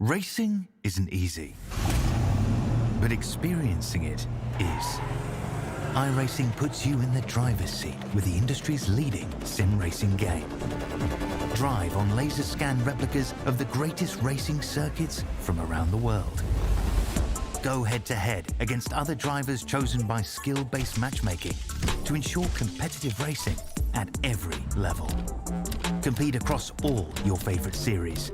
Racing isn't easy, but experiencing it is. iRacing puts you in the driver's seat with the industry's leading sim racing game. Drive on laser scan replicas of the greatest racing circuits from around the world. Go head-to-head against other drivers chosen by skill-based matchmaking to ensure competitive racing at every level. Compete across all your favorite series.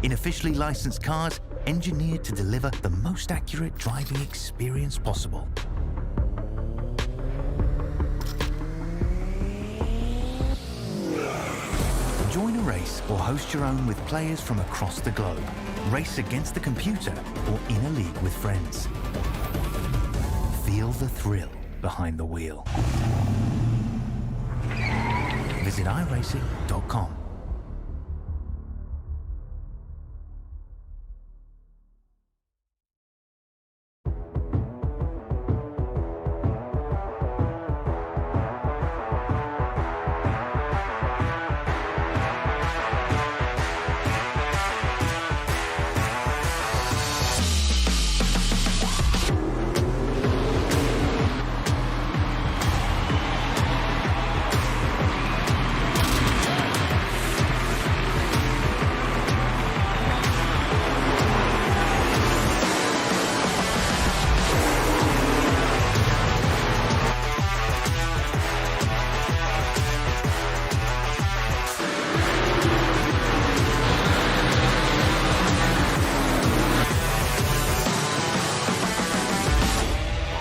In officially licensed cars, engineered to deliver the most accurate driving experience possible. Join a race or host your own with players from across the globe. Race against the computer or in a league with friends. Feel the thrill behind the wheel. Visit iRacing.com.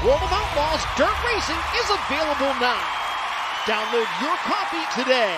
World of Outlaws Dirt Racing is available now. Download your copy today.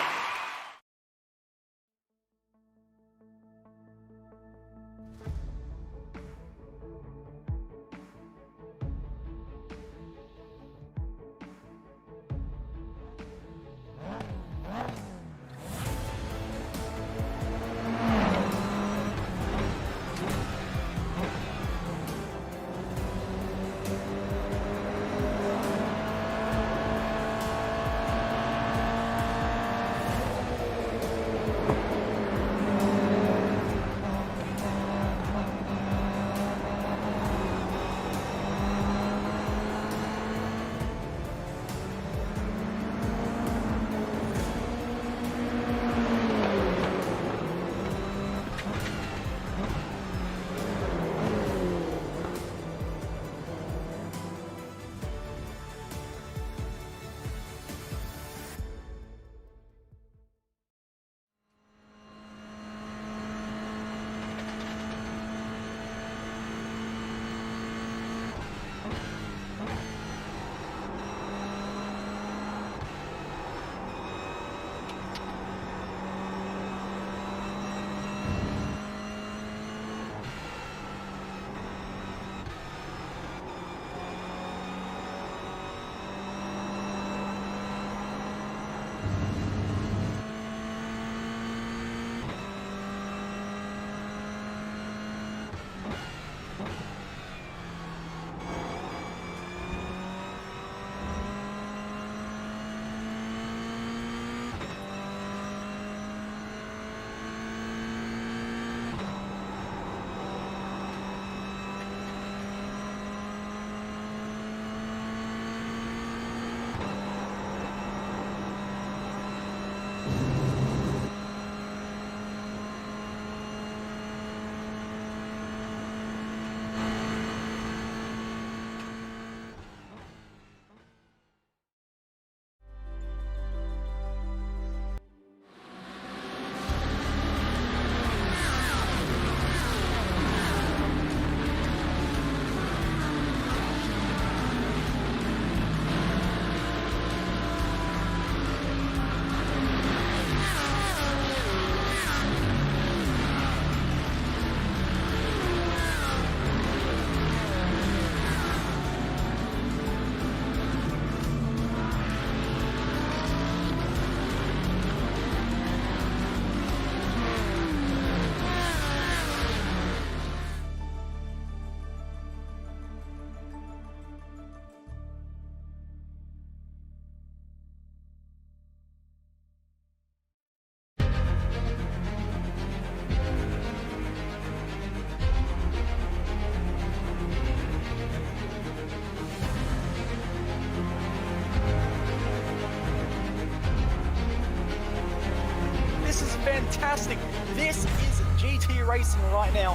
fantastic. This is GT racing right now.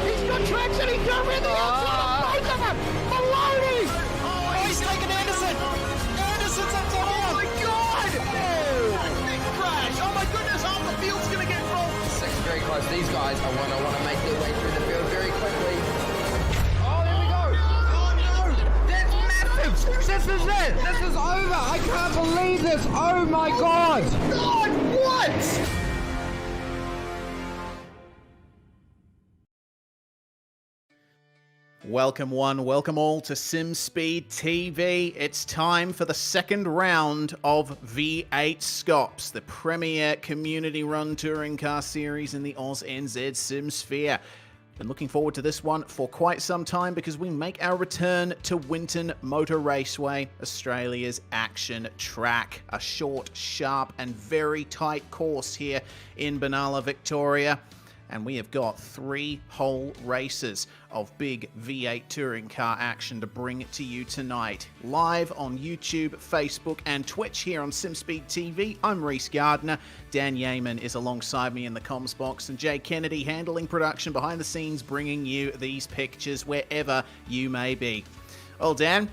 He's got traction, he's got rid of the outside of both of them! Maloney! Oh, he's taken Anderson! Anderson's up to Oh my god! Oh, big crash! Oh my goodness, half the field's gonna get rolled! Second very close. These guys are want to make their way through the field very quickly. Oh, there we go! Oh no! That's massive! This is it! This is over! I can't believe this! Oh my god! God, what? Welcome one, welcome all to SimSpeed TV. It's time for the second round of V8SCOPS, the premier community-run touring car series in the AusNZ SimSphere. Been looking forward to this one for quite some time because we make our return to Winton Motor Raceway, Australia's action track. A short, sharp and very tight course here in Benalla, Victoria. And we have got 3 whole races of big V8 touring car action to bring to you tonight. Live on YouTube, Facebook and Twitch here on SimSpeed TV. I'm Reese Gardner. Dan Yeaman is alongside me in the comms box, and Jay Kennedy handling production behind the scenes, bringing you these pictures wherever you may be. Well, Dan,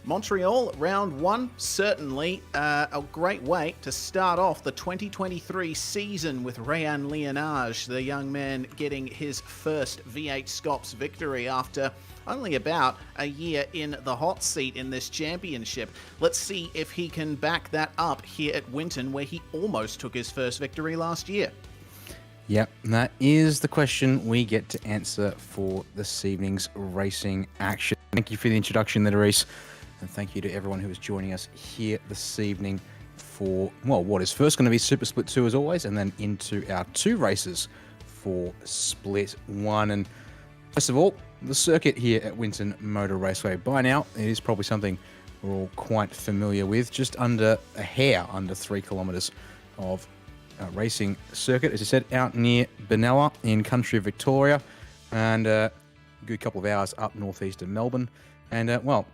Montreal, round 1, certainly a great way to start off the 2023 season with Rayan Leonage, the young man getting his first V8SCOPS victory after only about a year in the hot seat in this championship. Let's see if he can back that up here at Winton, where he almost took his first victory last year. Yep, that is the question we get to answer for this evening's racing action. Thank you for the introduction there, Reese. And thank you to everyone who is joining us here this evening for, well, what is first going to be Super Split 2 as always, and then into our 2 races for Split 1. And first of all, the circuit here at Winton Motor Raceway. By now, it is probably something we're all quite familiar with. Just under a hair under 3 kilometres of racing circuit, as I said, out near Benalla in country Victoria, and a good couple of hours up northeast of Melbourne. And, well,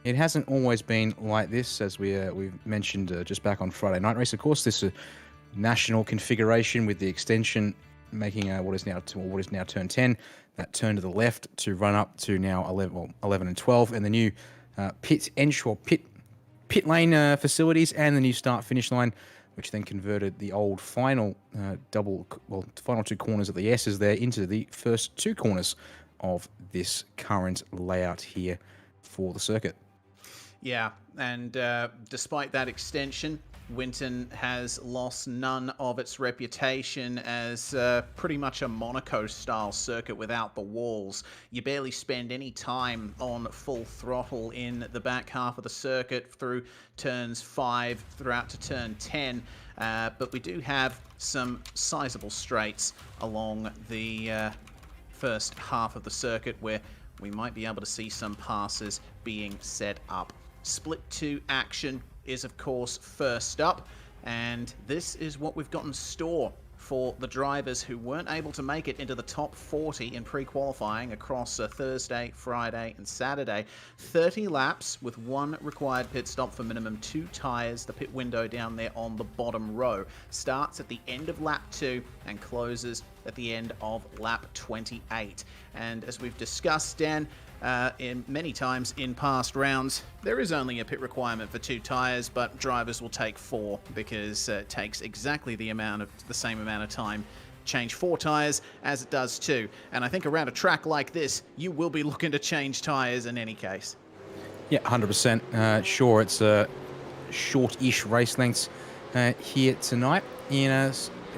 it hasn't always been like this, as we mentioned just back on Friday Night Race. Of course, this is a national configuration with the extension making what is now turn 10, that turn to the left to run up to now 11 and 12, and the new pit lane facilities and the new start-finish line, which then converted the old final final 2 corners of the S's there into the first 2 corners of this current layout here for the circuit. Yeah, and despite that extension, Winton has lost none of its reputation as pretty much a Monaco-style circuit without the walls. You barely spend any time on full throttle in the back half of the circuit through turns 5 throughout to turn 10, but we do have some sizable straights along the first half of the circuit where we might be able to see some passes being set up. Split 2 action is, of course, first up, and this is what we've got in store for the drivers who weren't able to make it into the top 40 in pre-qualifying across Thursday, Friday and Saturday. 30 laps with 1 required pit stop for minimum 2 tyres. The pit window down there on the bottom row starts at the end of lap 2 and closes at the end of lap 28. And as we've discussed, Dan, in many times in past rounds, there is only a pit requirement for 2 tyres, but drivers will take 4 because it takes exactly the same amount of time change 4 tyres as it does 2. And I think around a track like this, you will be looking to change tyres in any case. Yeah, 100%. Sure, it's short-ish race lengths here tonight in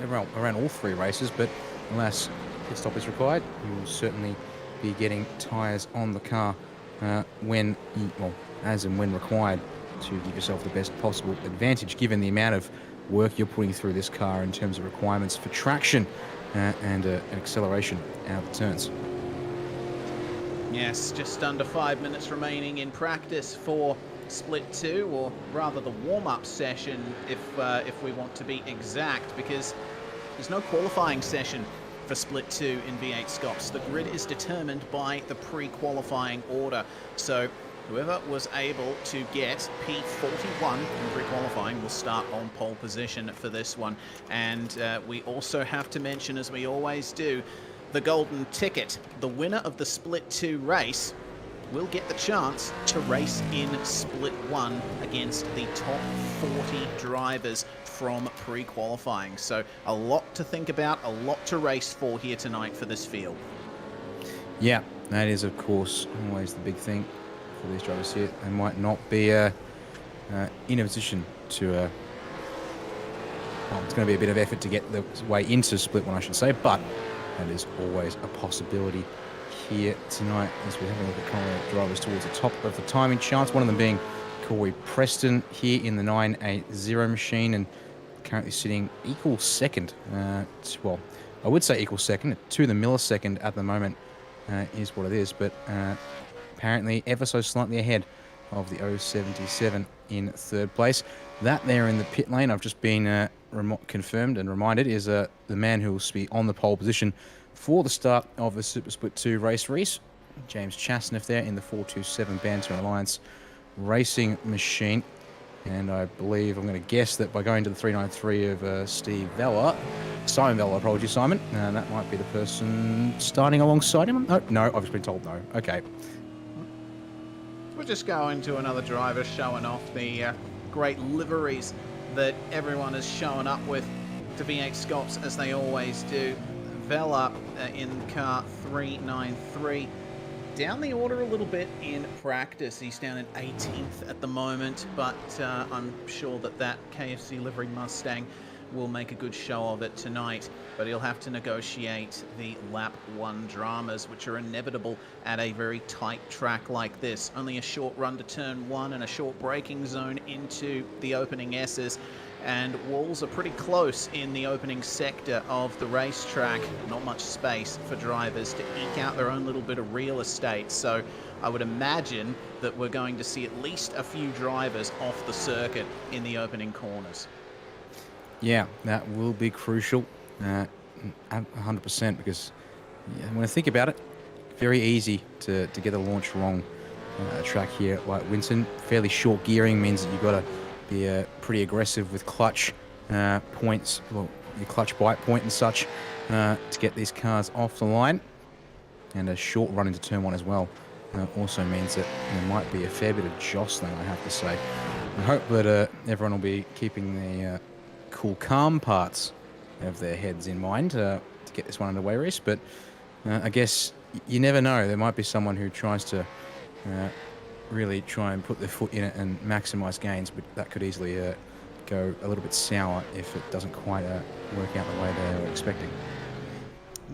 around all 3 races, but unless pit stop is required, you will certainly be getting tyres on the car as and when required to give yourself the best possible advantage, given the amount of work you're putting through this car in terms of requirements for traction and acceleration out of the turns. Yes, just under 5 minutes remaining in practice for Split 2, or rather the warm-up session if we want to be exact, because there's no qualifying session for Split 2 in V8SCOPS. The grid is determined by the pre-qualifying order. So Whoever was able to get P41 in pre-qualifying will start on pole position for this one. And we also have to mention, as we always do, the golden ticket. The winner of the Split 2 race will get the chance to race in Split 1 against the top 40 drivers from pre-qualifying. So a lot to think about, a lot to race for here tonight for this field. Yeah, that is, of course, always the big thing for these drivers here. They might not be in a position to... well, it's going to be a bit of effort to get the way into Split 1, I should say, but that is always a possibility here tonight as we have a look at kind of drivers towards the top of the timing charts. One of them being Corey Preston here in the 980 machine and currently sitting equal second. Well, I would say equal second to the millisecond at the moment is what it is, but apparently ever so slightly ahead of the 077 in third place. That there in the pit lane, I've just been confirmed and reminded, is the man who will be on the pole position for the start of the Super Split 2 race. James Chasniff there in the 427 Banter Alliance racing machine. And I believe, I'm going to guess that by going to the 393 of Simon Vella, apologies Simon, that might be the person starting alongside him. No, I've just been told no. Okay. We're just going to another driver showing off the great liveries that everyone is showing up with to V8SCOPS as they always do. Vella in car 393. Down the order a little bit in practice. He's down in 18th at the moment, but I'm sure that KFC livery Mustang will make a good show of it tonight. But he'll have to negotiate the lap 1 dramas, which are inevitable at a very tight track like this. Only a short run to turn 1 and a short braking zone into the opening S's. And walls are pretty close in the opening sector of the racetrack. Not much space for drivers to eke out their own little bit of real estate. So I would imagine that we're going to see at least a few drivers off the circuit in the opening corners. Yeah, that will be crucial, 100%, because when I think about it, very easy to get a launch wrong. A track here like Winton, fairly short gearing means that you've got to be pretty aggressive with clutch points, well, your clutch bite point and such, to get these cars off the line. And a short run into turn 1 as well also means that there might be a fair bit of jostling, I have to say. I hope that everyone will be keeping the cool, calm parts of their heads in mind to get this one underway, Reese. But I guess you never know. There might be someone who tries to really try and put their foot in it and maximise gains, but that could easily go a little bit sour if it doesn't quite work out the way they were expecting.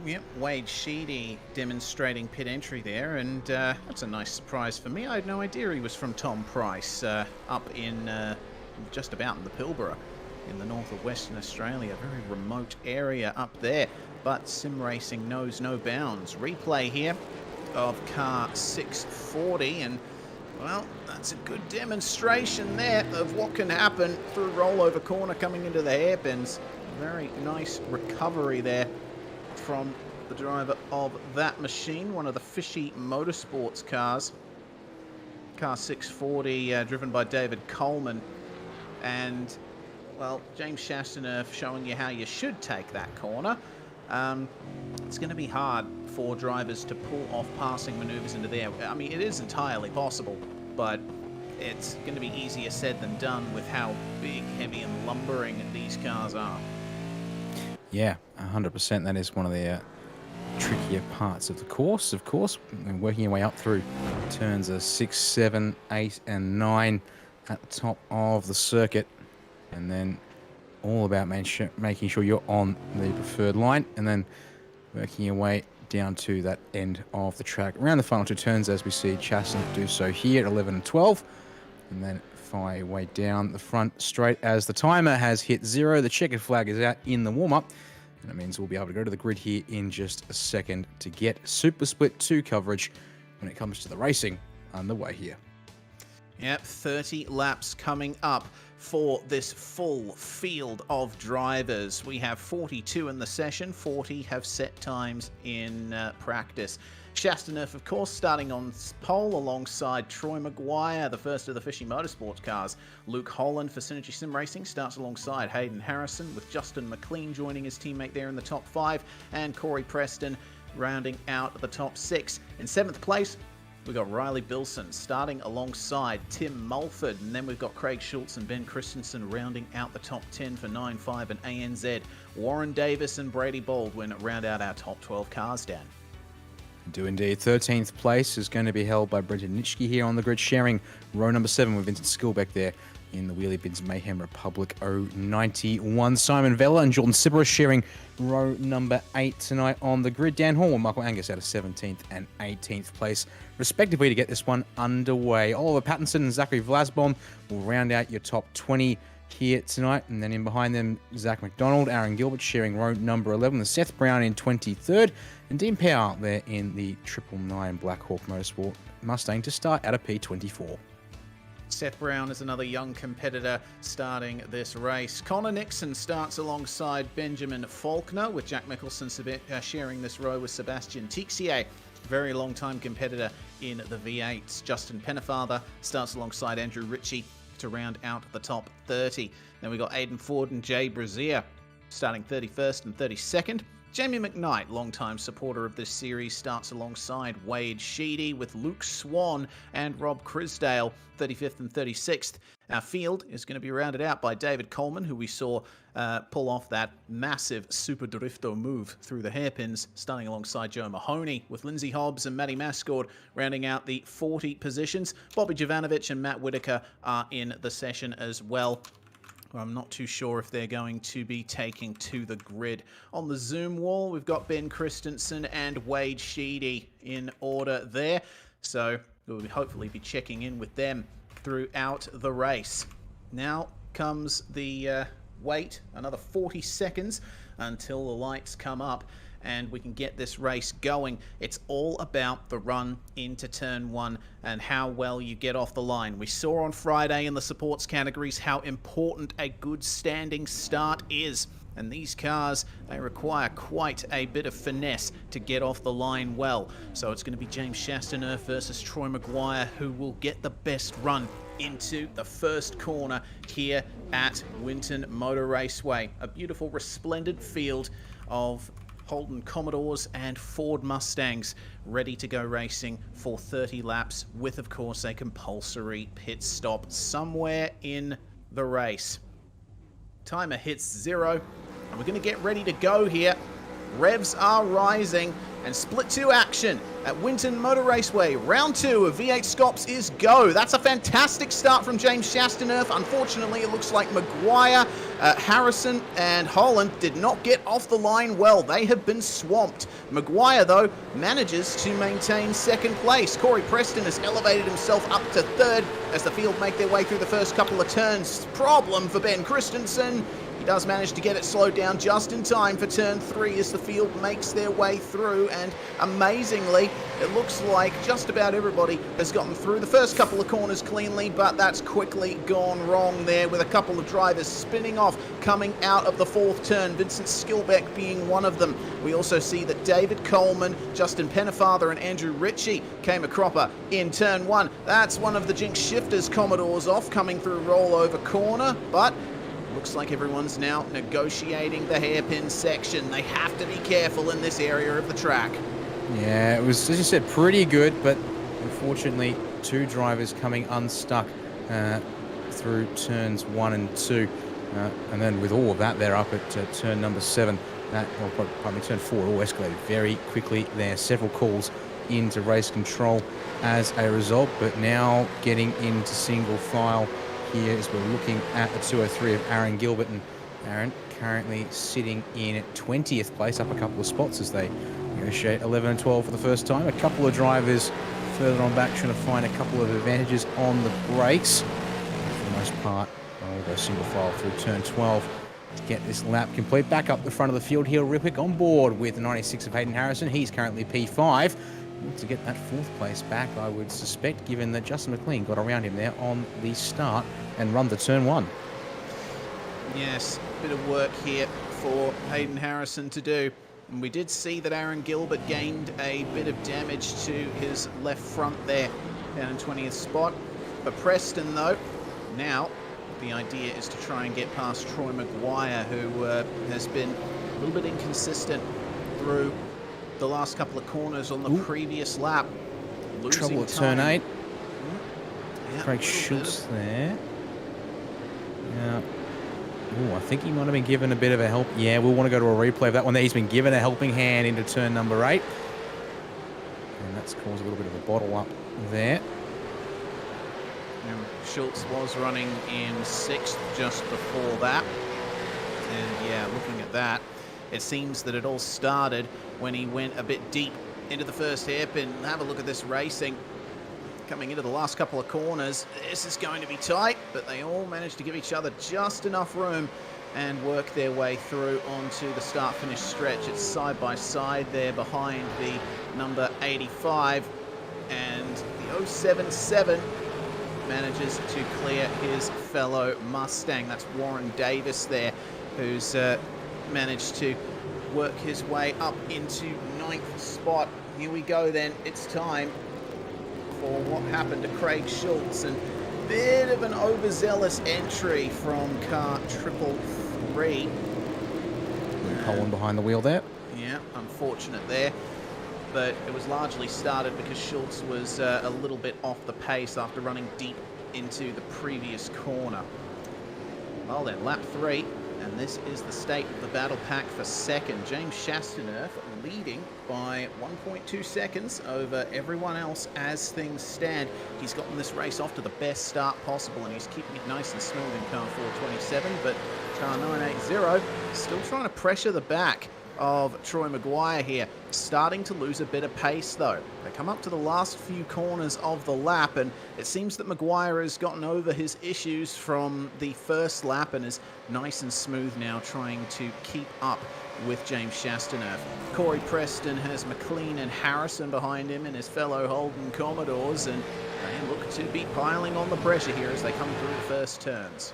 Yep, Wade Sheedy demonstrating pit entry there, and that's a nice surprise for me. I had no idea he was from Tom Price, up in just about in the Pilbara in the north of Western Australia, a very remote area up there. But sim racing knows no bounds. Replay here of car 640, and well, that's a good demonstration there of what can happen through rollover corner coming into the hairpins. Very nice recovery there from the driver of that machine, one of the Fishy Motorsports cars. Car 640, driven by David Coleman. And, well, James Chastaneuf showing you how you should take that corner. It's going to be hard for drivers to pull off passing maneuvers into there. I mean, it is entirely possible, but it's going to be easier said than done with how big, heavy, and lumbering these cars are. Yeah, 100%. That is one of the trickier parts of the course, of course. And working your way up through turns 6, 7, 8, and 9 at the top of the circuit. And then all about making sure you're on the preferred line, and then working your way down to that end of the track. Around the final 2 turns, as we see Chaston do so here at 11 and 12. And then fire your way down the front straight as the timer has hit 0. The checkered flag is out in the warm-up. And it means we'll be able to go to the grid here in just a second to get Super Split 2 coverage when it comes to the racing underway here. Yep, 30 laps coming up for this full field of drivers. We have 42 in the session, 40 have set times in practice. Chastanerf, of course, starting on pole alongside Troy Maguire, the first of the Fishy Motorsports cars. Luke Holland for Synergy Sim Racing starts alongside Hayden Harrison, with Justin McLean joining his teammate there in the top 5, and Corey Preston rounding out the top 6. In 7th place, we've got Riley Bilson starting alongside Tim Mulford, and then we've got Craig Schultz and Ben Christensen rounding out the top 10 for 9.5 and ANZ. Warren Davis and Brady Baldwin round out our top 12 cars, Dan. Do indeed. 13th place is going to be held by Brendan Nitschke here on the grid, sharing row number 7 with Vincent Skilbeck there in the Wheelie Bins Mayhem Republic 091. Simon Vella and Jordan Sibera sharing row number 8 tonight on the grid. Dan Hall and Michael Angus out of 17th and 18th place, respectively, to get this one underway. Oliver Pattinson and Zachary Vlasbom will round out your top 20 here tonight, and then in behind them, Zach McDonald, Aaron Gilbert sharing row number 11, with Seth Brown in 23rd, and Dean Power there in the 999 Blackhawk Motorsport Mustang to start at a P24. Seth Brown is another young competitor starting this race. Connor Nixon starts alongside Benjamin Faulkner, with Jack Mickelson sharing this row with Sebastian Tixier, very long-time competitor in the V8s. Justin Pennefather starts alongside Andrew Ritchie to round out the top 30. Then we got Aidan Ford and Jay Brazier starting 31st and 32nd. Jamie McKnight, longtime supporter of this series, starts alongside Wade Sheedy, with Luke Swan and Rob Crisdale 35th and 36th. Our field is going to be rounded out by David Coleman, who we saw pull off that massive Super Drifto move through the hairpins, starting alongside Joe Mahoney, with Lindsay Hobbs and Matty Mascord rounding out the 40 positions. Bobby Jovanovic and Matt Whitaker are in the session as well. I'm not too sure if they're going to be taking to the grid. On the Zoom wall, we've got Ben Christensen and Wade Sheedy in order there. So we'll hopefully be checking in with them throughout the race. Now comes the wait, another 40 seconds until the lights come up and we can get this race going. It's all about the run into turn 1 and how well you get off the line. We saw on Friday in the supports categories how important a good standing start is. And these cars, they require quite a bit of finesse to get off the line well. So it's going to be James Chastanerf versus Troy Maguire, who will get the best run into the first corner here at Winton Motor Raceway. A beautiful, resplendent field of Holden Commodores and Ford Mustangs ready to go racing for 30 laps with, of course, a compulsory pit stop somewhere in the race. Timer hits 0, and we're going to get ready to go here. Revs are rising, and split 2 action at Winton Motor Raceway. Round 2 of V8SCOPS is go. That's a fantastic start from James Chastanerf. Unfortunately, it looks like Maguire, Harrison and Holland did not get off the line well. They have been swamped. Maguire, though, manages to maintain 2nd place. Corey Preston has elevated himself up to 3rd as the field make their way through the first couple of turns. Problem for Ben Christensen. He does manage to get it slowed down just in time for turn 3 as the field makes their way through, and amazingly, it looks like just about everybody has gotten through the first couple of corners cleanly, but that's quickly gone wrong there, with a couple of drivers spinning off coming out of the 4th turn, Vincent Skilbeck being one of them. We also see that David Coleman, Justin Pennefather and Andrew Ritchie came a cropper in turn 1. That's one of the Jinx Shifters Commodores off, coming through rollover corner, but looks like everyone's now negotiating the hairpin section. They have to be careful in this area of the track. Yeah, it was, as you said, pretty good, but unfortunately 2 drivers coming unstuck through turns 1 and 2. And then with all of that, they're up at turn number 7. Turn 4, all escalated very quickly there. Several calls into race control as a result, but now getting into single file here as we're looking at the 203 of Aaron Gilbert, and Aaron currently sitting in 20th place, up a couple of spots as they negotiate 11 and 12 for the first time. A couple of drivers further on back trying to find a couple of advantages on the brakes. For the most part, I'll go single file through turn 12 to get this lap complete. Back up the front of the field here, Ripwick on board with the 96 of Hayden Harrison. He's currently P5. To get that 4th place back, I would suspect, given that Justin McLean got around him there on the start and run the turn 1. Yes, bit of work here for Hayden Harrison to do. And we did see that Aaron Gilbert gained a bit of damage to his left front there down in 20th spot. But Preston, though, now the idea is to try and get past Troy Maguire, who has been a little bit inconsistent through the last couple of corners on the previous lap. Losing Trouble at time. turn 8. Yeah, Craig a little Schultz bit. there. Yeah. Ooh, I think he might have been given a bit of a help. Yeah, we'll want to go to a replay of that one there. He's been given a helping hand into turn number 8. And that's caused a little bit of a bottle up there. And Schultz was running in 6th just before that. And yeah, looking at that, it seems that it all started when he went a bit deep into the first hairpin. Have a look at this racing. Coming into the last couple of corners, this is going to be tight, but they all managed to give each other just enough room and work their way through onto the start-finish stretch. It's side by side there behind the number 85, and the 077 manages to clear his fellow Mustang. That's Warren Davis there, who's managed to work his way up into 9th spot. Here we go then, it's time for what happened to Craig Schultz, and bit of an overzealous entry from car 333. Colin behind the wheel there. Yeah, unfortunate there, but it was largely started because Schultz was a little bit off the pace after running deep into the previous corner. Well then, lap 3, and this is the state of the battle pack for second. James Chastaneuf leading by 1.2 seconds over everyone else as things stand. He's gotten this race off to the best start possible, and he's keeping it nice and smooth in car 427, but car 980 still trying to pressure the back of Troy Maguire here. Starting to lose a bit of pace though. They come up to the last few corners of the lap, and it seems that Maguire has gotten over his issues from the first lap and is nice and smooth now, trying to keep up with James Chastaneuf. Corey Preston has McLean and Harrison behind him and his fellow Holden Commodores, and they look to be piling on the pressure here as they come through the first turns.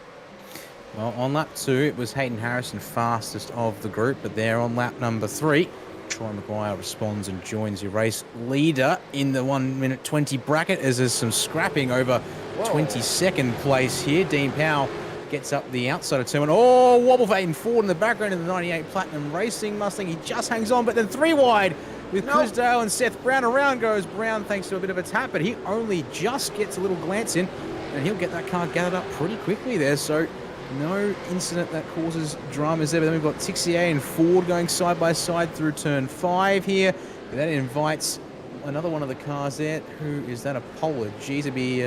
Well, on lap 2, it was Hayden Harrison fastest of the group, but there on lap number 3, Troy Maguire responds and joins your race leader in the 1 minute 20 bracket as there's some scrapping over 22nd place here. Dean Powell gets up the outside of turn 1. Oh, wobble for Aiden Ford in the background in the 98 Platinum Racing Mustang. He just hangs on, but then 3 wide with Chris Dale and Seth Brown. Around goes Brown thanks to a bit of a tap, but he only just gets a little glance in, and he'll get that car gathered up pretty quickly there. So no incident that causes dramas there. But then we've got Tixier and Ford going side by side through turn 5 here. And that invites another one of the cars there. Who is that? Apologies. It'd be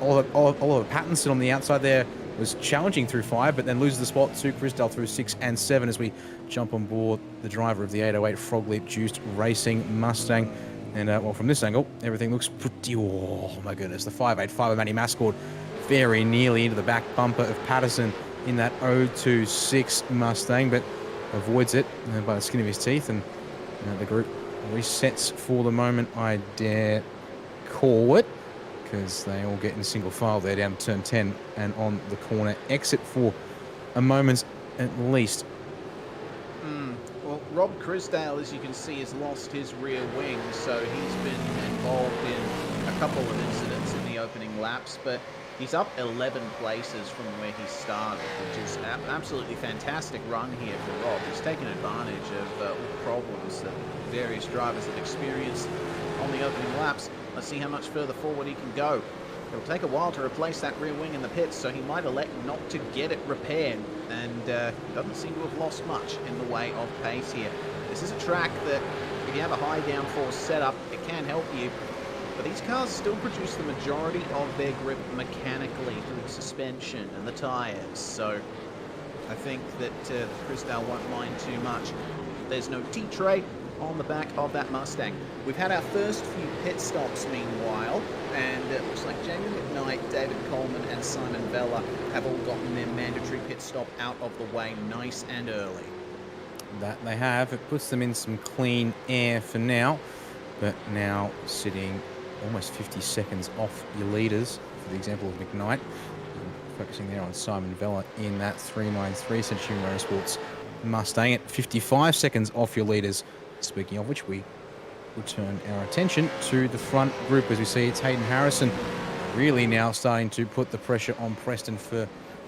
Oliver Pattinson on the outside there. Was challenging through 5, but then loses the spot to Chrisdale through 6 and 7 as we jump on board the driver of the 808 Frog Leap Juiced Racing Mustang. And well, from this angle, everything looks pretty. Oh my goodness, the 585 of Matty Mascord very nearly into the back bumper of Patterson in that 026 Mustang, but avoids it by the skin of his teeth, and the group resets for the moment, I dare call it, because they all get in single file there down to turn 10 and on the corner exit for a moment at least. Well, Rob Crisdale, as you can see, has lost his rear wing, so he's been involved in a couple of incidents in the opening laps, but he's up 11 places from where he started, which is an absolutely fantastic run here for Rob. He's taken advantage of all the problems that various drivers have experienced on the opening laps. Let's see how much further forward he can go. It'll take a while to replace that rear wing in the pits, so he might elect not to get it repaired, and doesn't seem to have lost much in the way of pace here. This is a track that, if you have a high downforce setup, it can help you, but these cars still produce the majority of their grip mechanically through the suspension and the tyres, so I think that Crisdale won't mind too much. There's no T-tray on the back of that Mustang. We've had our first few pit stops meanwhile, and it looks like Jamie McKnight, David Coleman and Simon Vella have all gotten their mandatory pit stop out of the way nice and early. That they have. It puts them in some clean air for now, but now sitting almost 50 seconds off your leaders, for the example of McKnight. Focusing there on Simon Vella in that 393 Century Motorsports Mustang at 55 seconds off your leaders. Speaking of which, we return our attention to the front group as we see it's Hayden Harrison really now starting to put the pressure on Preston for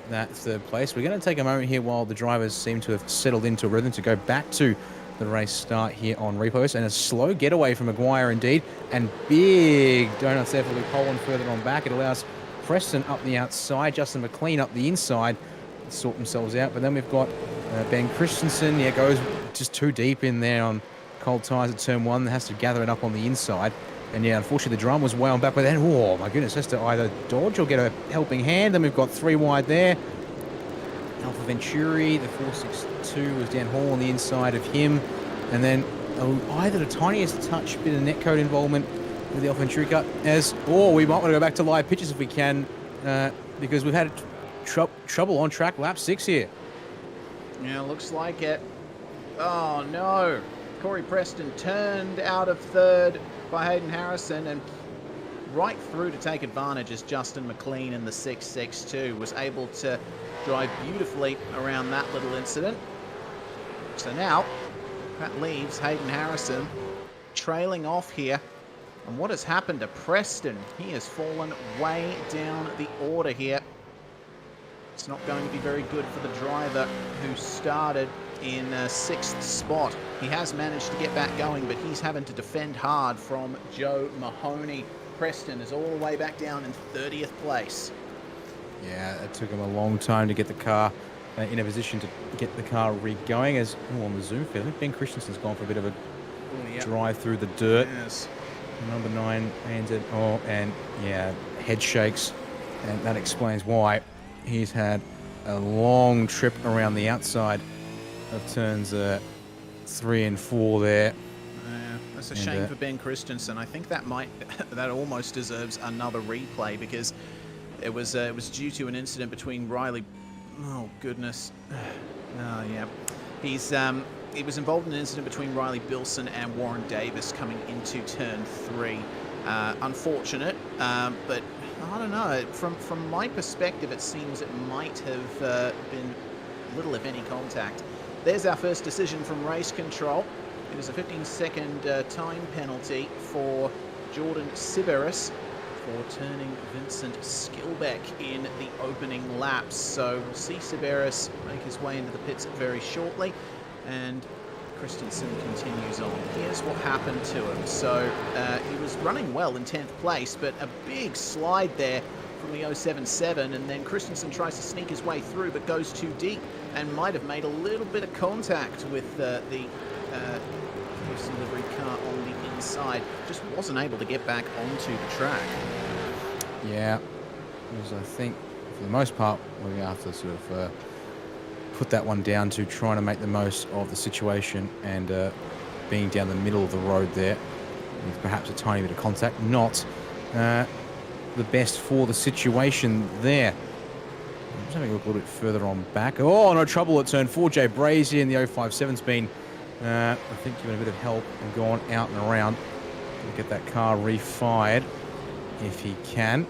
that third place. We're going to take a moment here while the drivers seem to have settled into a rhythm to go back to the race start here on repost, and a slow getaway from Maguire indeed, and big donuts there for Luke Holland further on back. It allows Preston up the outside, Justin McLean up the inside to sort themselves out. But then we've got Ben Christensen, goes just too deep in there on cold tyres at turn 1, has to gather it up on the inside. And unfortunately the drum was way on back, but then, oh my goodness, has to either dodge or get a helping hand. Then we've got 3 wide there. Alpha Venturi, the 462 was Dan Hall on the inside of him. And then either the tiniest touch bit of netcode involvement with the Alpha Venturi cut we might want to go back to live pitches if we can, because we've had trouble on track lap 6 here. Yeah, looks like it. Oh no. Corey Preston turned out of third by Hayden Harrison and right through to take advantage as Justin McLean in the 662 was able to drive beautifully around that little incident. So now that leaves Hayden Harrison trailing off here. And what has happened to Preston? He has fallen way down the order here. It's not going to be very good for the driver who started in 6th spot. He has managed to get back going, but he's having to defend hard from Joe Mahoney. Preston is all the way back down in 30th place. Yeah, it took him a long time to get the car in a position to get the car re-going. As on the zoom field, I think Ben Christensen's gone for a bit of a drive through the dirt. Yes. Number 9, head shakes, and that explains why he's had a long trip around the outside of turns 3 and 4 there. That's a shame for Ben Christensen. I think that almost deserves another replay because it was due to an incident between Riley. Oh goodness. Oh yeah. He was involved in an incident between Riley Bilson and Warren Davis coming into turn 3. Unfortunate, but I don't know. From my perspective, it seems it might have been little, if any, contact. There's our first decision from race control. It is a 15-second time penalty for Jordan Siberis for turning Vincent Skilbeck in the opening laps. So we'll see Siberis make his way into the pits very shortly, and Christensen continues on. Here's what happened to him. So he was running well in 10th place, but a big slide there from the 077, and then Christensen tries to sneak his way through but goes too deep and might have made a little bit of contact with the post-delivery car on the inside. Just wasn't able to get back onto the track. Yeah, because I think for the most part we're going to have to sort of put that one down to trying to make the most of the situation and being down the middle of the road there with perhaps a tiny bit of contact. Not the best for the situation there. I'm just having a look a little bit further on back. Oh, no trouble at turn 4. Jay Brazier in the 057's been, I think, given a bit of help and gone out and around to get that car refired if he can.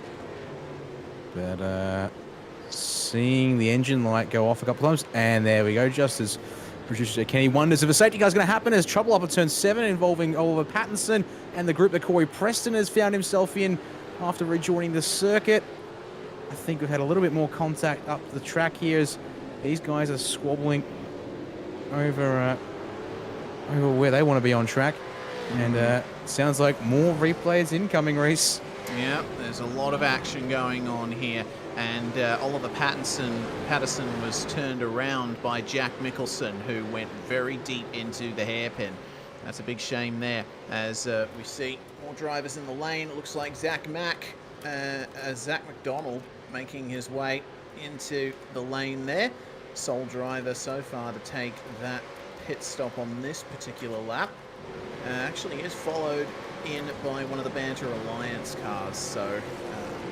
But seeing the engine light go off a couple of times, and there we go, just as producer Kenny wonders if a safety car is going to happen. There's trouble up at turn 7 involving Oliver Pattinson and the group that Corey Preston has found himself in after rejoining the circuit. I think we've had a little bit more contact up the track here as these guys are squabbling over where they want to be on track. And sounds like more replays incoming, Reese. Yeah, there's a lot of action going on here. And Oliver Pattinson was turned around by Jack Mickelson, who went very deep into the hairpin. That's a big shame there. As we see more drivers in the lane, it looks like Zach McDonald making his way into the lane there. Sole driver so far to take that pit stop on this particular lap. Actually is followed in by one of the Banter Alliance cars, so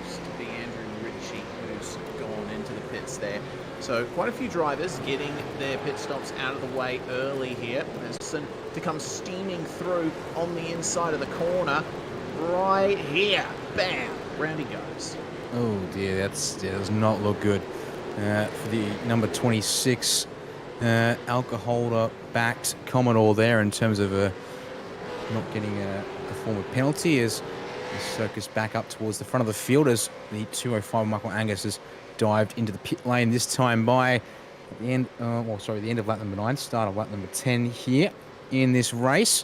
used to be Andrew Ritchie who's gone into the pits there. So quite a few drivers getting their pit stops out of the way early here. Nelson to come steaming through on the inside of the corner right here. Bam! Round he goes. Oh dear, that does not look good for the number 26 Alcoholder backs Commodore there in terms of not getting a form of penalty as Circus back up towards the front of the field as the 205 Michael Angus has dived into the pit lane, this time by the end, the end of lap number 9, start of lap number 10 here in this race.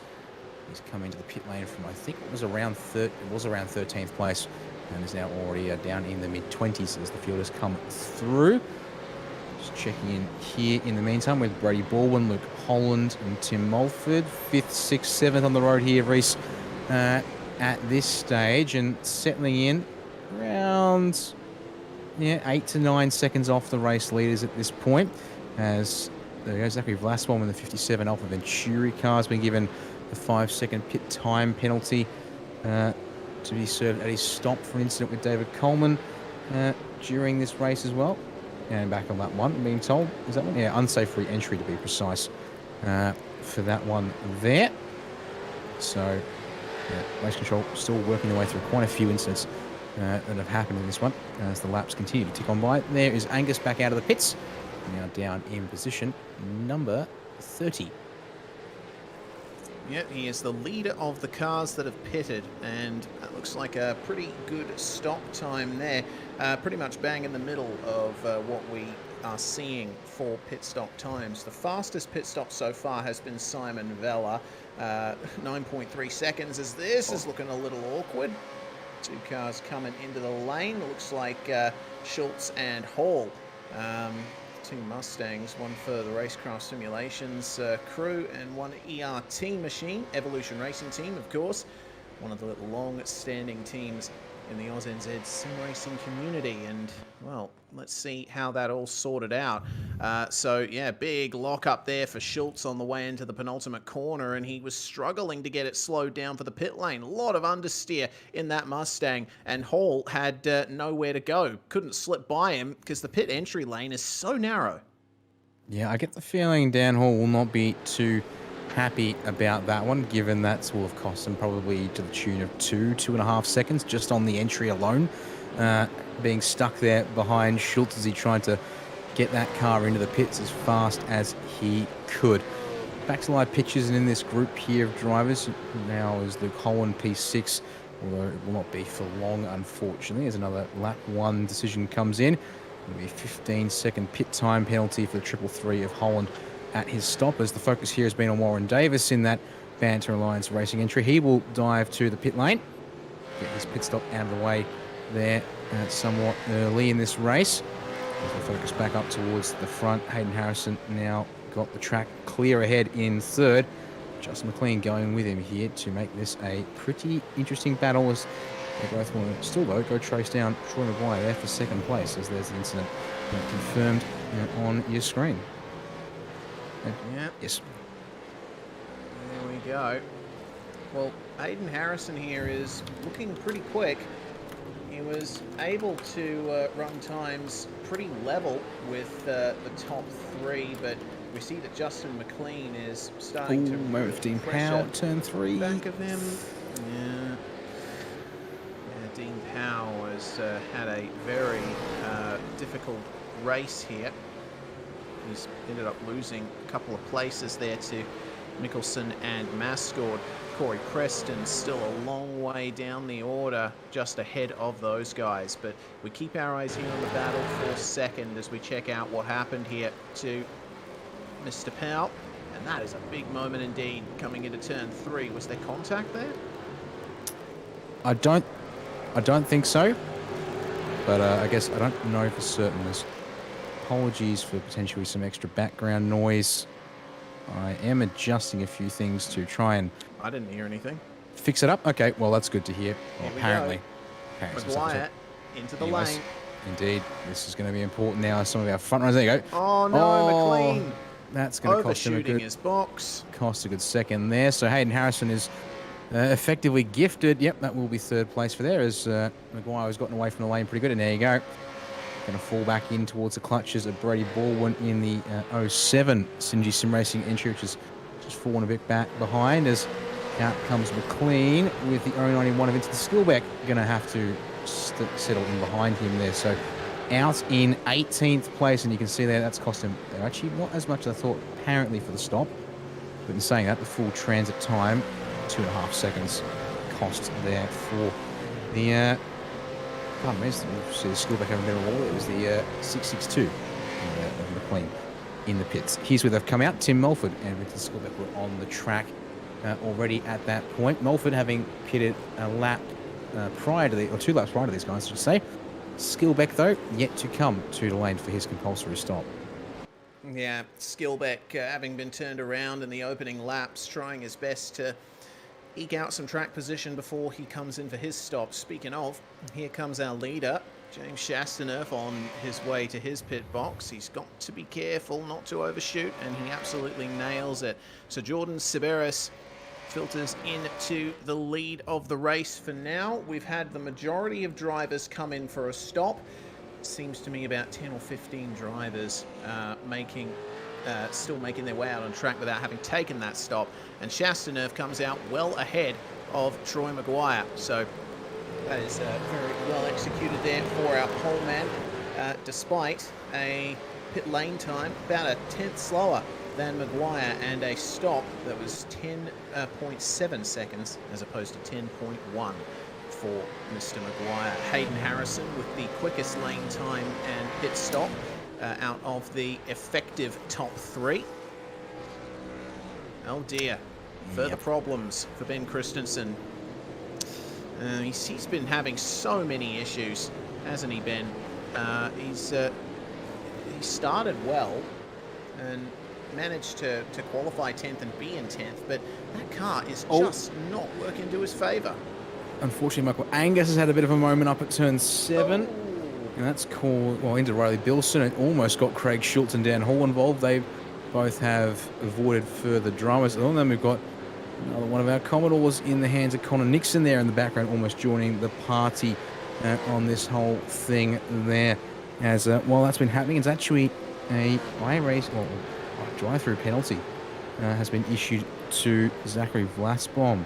He's come into the pit lane from, I think it was around 13th place, and is now already down in the mid-20s as the field has come through. Just checking in here in the meantime with Brady Baldwin, Luke Holland and Tim Mulford. 5th, 6th, 7th on the road here, Reese, at this stage, and settling in around 8 to 9 seconds off the race leaders at this point. As there goes Zachary Vlasbaum in the 57 Alpha Venturi car has been given the 5-second pit time penalty to be served at his stop for an incident with David Coleman during this race as well. And back on lap 1, I'm being told, is that one? Yeah, unsafe re-entry to be precise for that one there. So race control still working their way through quite a few incidents that have happened in this one as the laps continue to tick on by. There is Angus back out of the pits, now down in position number 30. Yep, he is the leader of the cars that have pitted, and that looks like a pretty good stop time there. Pretty much bang in the middle of what we are seeing for pit stop times. The fastest pit stop so far has been Simon Vella, 9.3 seconds, as this is looking a little awkward. Two cars coming into the lane. Looks like Schultz and Hall. Two Mustangs, one for the Racecraft Simulations crew and one ERT machine, Evolution Racing team, of course. One of the long-standing teams in the AusNZ sim racing community. And, well, let's see how that all sorted out. So, yeah, big lock up there for Schultz on the way into the penultimate corner, and he was struggling to get it slowed down for the pit lane. A lot of understeer in that Mustang, and Hall had nowhere to go. Couldn't slip by him because the pit entry lane is so narrow. Yeah, I get the feeling Dan Hall will not be too happy about that one, given that will have cost him probably to the tune of 2.5 seconds just on the entry alone, being stuck there behind Schultz as he tried to get that car into the pits as fast as he could. Back to live pictures, and in this group here of drivers now is Luke Holland P6, although it will not be for long, unfortunately, as another lap 1 decision comes in. It'll be a 15-second pit time penalty for the 333 of Holland at his stop, as the focus here has been on Warren Davis in that Banter Alliance Racing entry. He will dive to the pit lane, get his pit stop out of the way there somewhat early in this race. As we focus back up towards the front, Hayden Harrison now got the track clear ahead in 3rd. Justin McLean going with him here to make this a pretty interesting battle, as they both want to still, though, go trace down Troy Maguire there for 2nd place, as there's the incident confirmed on your screen. Yeah. Yes. There we go. Well, Hayden Harrison here is looking pretty quick. He was able to run times pretty level with the top 3, but we see that Justin McLean is starting to moment of Dean Powell, turn 3. Back of him. Yeah, Dean Powell has had a very difficult race here. He's ended up losing a couple of places there to Mickelson and Mascord. Corey Preston still a long way down the order, just ahead of those guys. But we keep our eyes here on the battle for 2nd as we check out what happened here to Mr. Powell. And that is a big moment indeed, coming into turn 3. Was there contact there? I don't think so, but I guess I don't know for certain. Apologies for potentially some extra background noise. I am adjusting a few things to try and... I didn't hear anything. Fix it up? Okay, well, that's good to hear. Well, apparently. Maguire into the lane. Indeed. This is going to be important now. Some of our front runners. There you go. Oh, no, McLean. That's going to cost him a good... his box. Cost a good second there. So Hayden Harrison is effectively gifted. Yep, that will be 3rd place for there, as Maguire has gotten away from the lane pretty good. And there you go. Going to fall back in towards the clutches of Brady Baldwin in the 07 Synergy Sim Racing entry, which is just fallen a bit back behind, as out comes McLean with the 091 of Into the Skillback. Going to have to settle in behind him there. So out in 18th place, and you can see there that's cost him actually not as much as I thought apparently for the stop. But in saying that, the full transit time, 2.5 seconds cost there for the pardon me, we'll see the skill back over there. It was the 662 of McLean in the pits. Here's where they've come out. Tim Mulford and Winton Skillback were on the track already at that point. Mulford having pitted a lap prior to or 2 laps prior to these guys, I should say. Skillback, though, yet to come to the lane for his compulsory stop. Yeah, Skillback having been turned around in the opening laps, trying his best to eke out some track position before he comes in for his stop. Speaking of, here comes our leader, James Chastaneuf, on his way to his pit box. He's got to be careful not to overshoot, and he absolutely nails it. So Jordan Siberis filters into the lead of the race for now. We've had the majority of drivers come in for a stop. Seems to me about 10 or 15 drivers still making their way out on track without having taken that stop. And Chastaneuf comes out well ahead of Troy Maguire. So that is very well executed there for our pole man, despite a pit lane time about a tenth slower than Maguire and a stop that was 10.7 seconds as opposed to 10.1 for Mr. Maguire. Hayden Harrison with the quickest lane time and pit stop out of the effective top 3. Oh dear, further problems for Ben Christensen. He's been having so many issues, hasn't he, Ben? He started well and managed to qualify 10th and be in 10th, but that car is just not working to his favour. Unfortunately, Michael Angus has had a bit of a moment up at turn 7. Oh. And that's called, well, into Riley Bilson. It almost got Craig Schultz and Dan Hall involved. They both have avoided further dramas. And then we've got another one of our Commodores in the hands of Connor Nixon there in the background, almost joining the party on this whole thing there. As while that's been happening, it's actually a drive-through penalty has been issued to Zachary Vlasbaum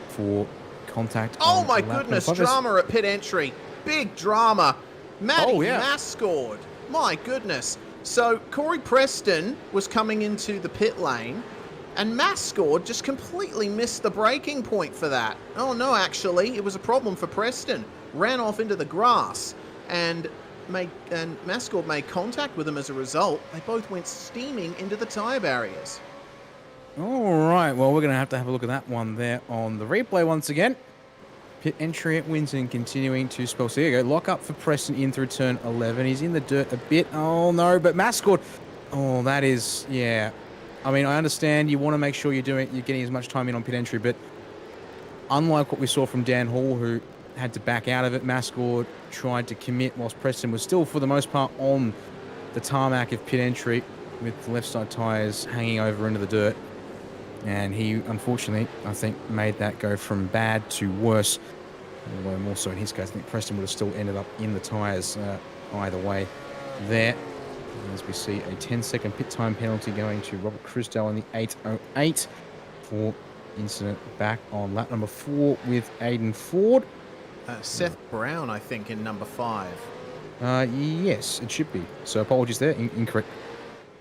for contact. Oh my goodness, drama at pit entry. Big drama. Matty Mascord. My goodness. So Corey Preston was coming into the pit lane and Mascord just completely missed the braking point for that. Oh no, actually, it was a problem for Preston. Ran off into the grass and Mascord made contact with him as a result. They both went steaming into the tyre barriers. All right, well, we're going to have a look at that one there on the replay once again. Pit entry at Winton continuing to spell. So there you go. Lock up for Preston in through turn 11. He's in the dirt a bit. Oh, no, but Mascord. Oh, that is, yeah. I mean, I understand you want to make sure you're getting as much time in on pit entry, but unlike what we saw from Dan Hall, who had to back out of it, Mascord tried to commit whilst Preston was still, for the most part, on the tarmac of pit entry with the left side tyres hanging over into the dirt. And he, unfortunately, I think, made that go from bad to worse. Although more so in his case, I think Preston would have still ended up in the tyres either way there. As we see a 10-second pit time penalty going to Robert Crisdale in the 8:08 for incident back on lap number 4 with Aidan Ford. Seth Brown, I think, in number 5. Yes, it should be. So apologies there. Incorrect.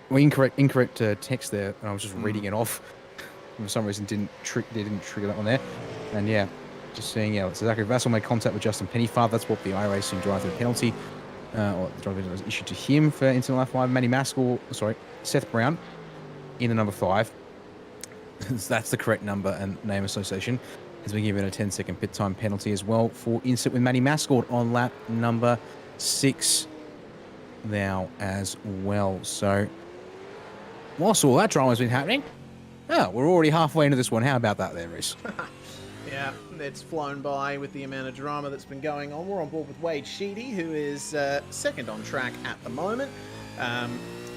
Well, incorrect text there. And I was just reading it off. For some reason, didn't trigger that one there. And yeah, just seeing, so Zachary Vassell made contact with Justin Pennyfather. That's what the iRacing drive-through penalty, or the drive-through was issued to him for incident lap 5. Seth Brown in the number 5. That's the correct number and name association. Has been given a 10-second pit time penalty as well for incident with Matty Mascord on lap number 6 now as well. So, whilst all that drama has been happening, we're already halfway into this one. How about that there, Reece? Yeah, it's flown by with the amount of drama that's been going on. We're on board with Wade Sheedy, who is second on track at the moment.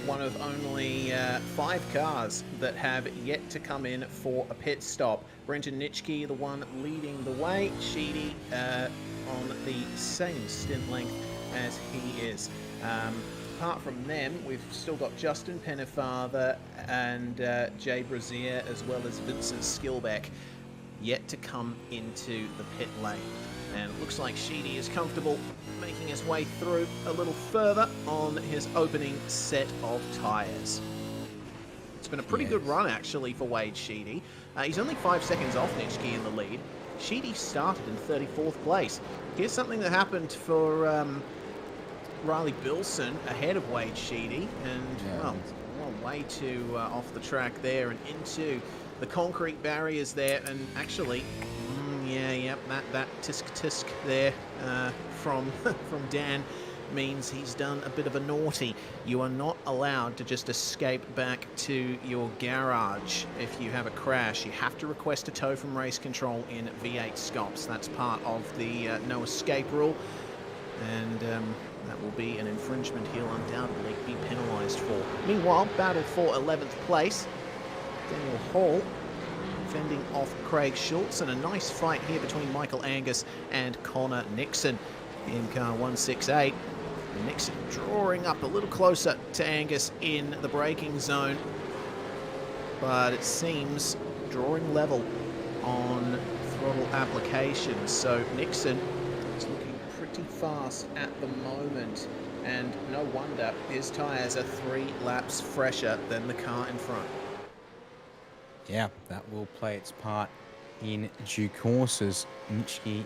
One of only 5 cars that have yet to come in for a pit stop. Brenton Nitschke, the one leading the way. Sheedy on the same stint length as he is. Apart from them, we've still got Justin Pennefather and Jay Brazier, as well as Vincent Skillbeck, yet to come into the pit lane. And it looks like Sheedy is comfortable making his way through a little further on his opening set of tyres. It's been a pretty good run, actually, for Wade Sheedy. He's only 5 seconds off Nitschke in the lead. Sheedy started in 34th place. Here's something that happened for Riley Bilson ahead of Wade Sheedy. And, well, way too off the track there and into the concrete barriers there. And actually, that tisk there from Dan means he's done a bit of a naughty. You are not allowed to just escape back to your garage if you have a crash. You have to request a tow from race control in V8SCOPS. That's part of the no escape rule, and that will be an infringement he'll undoubtedly be penalised for. Meanwhile, battle for 11th place. Daniel Hall fending off Craig Schultz, and a nice fight here between Michael Angus and Connor Nixon in car 168. Nixon drawing up a little closer to Angus in the braking zone, but it seems drawing level on throttle applications. So Nixon is looking pretty fast at the moment, and no wonder his tyres are 3 laps fresher than the car in front. Yeah, that will play its part in due course as Nitschke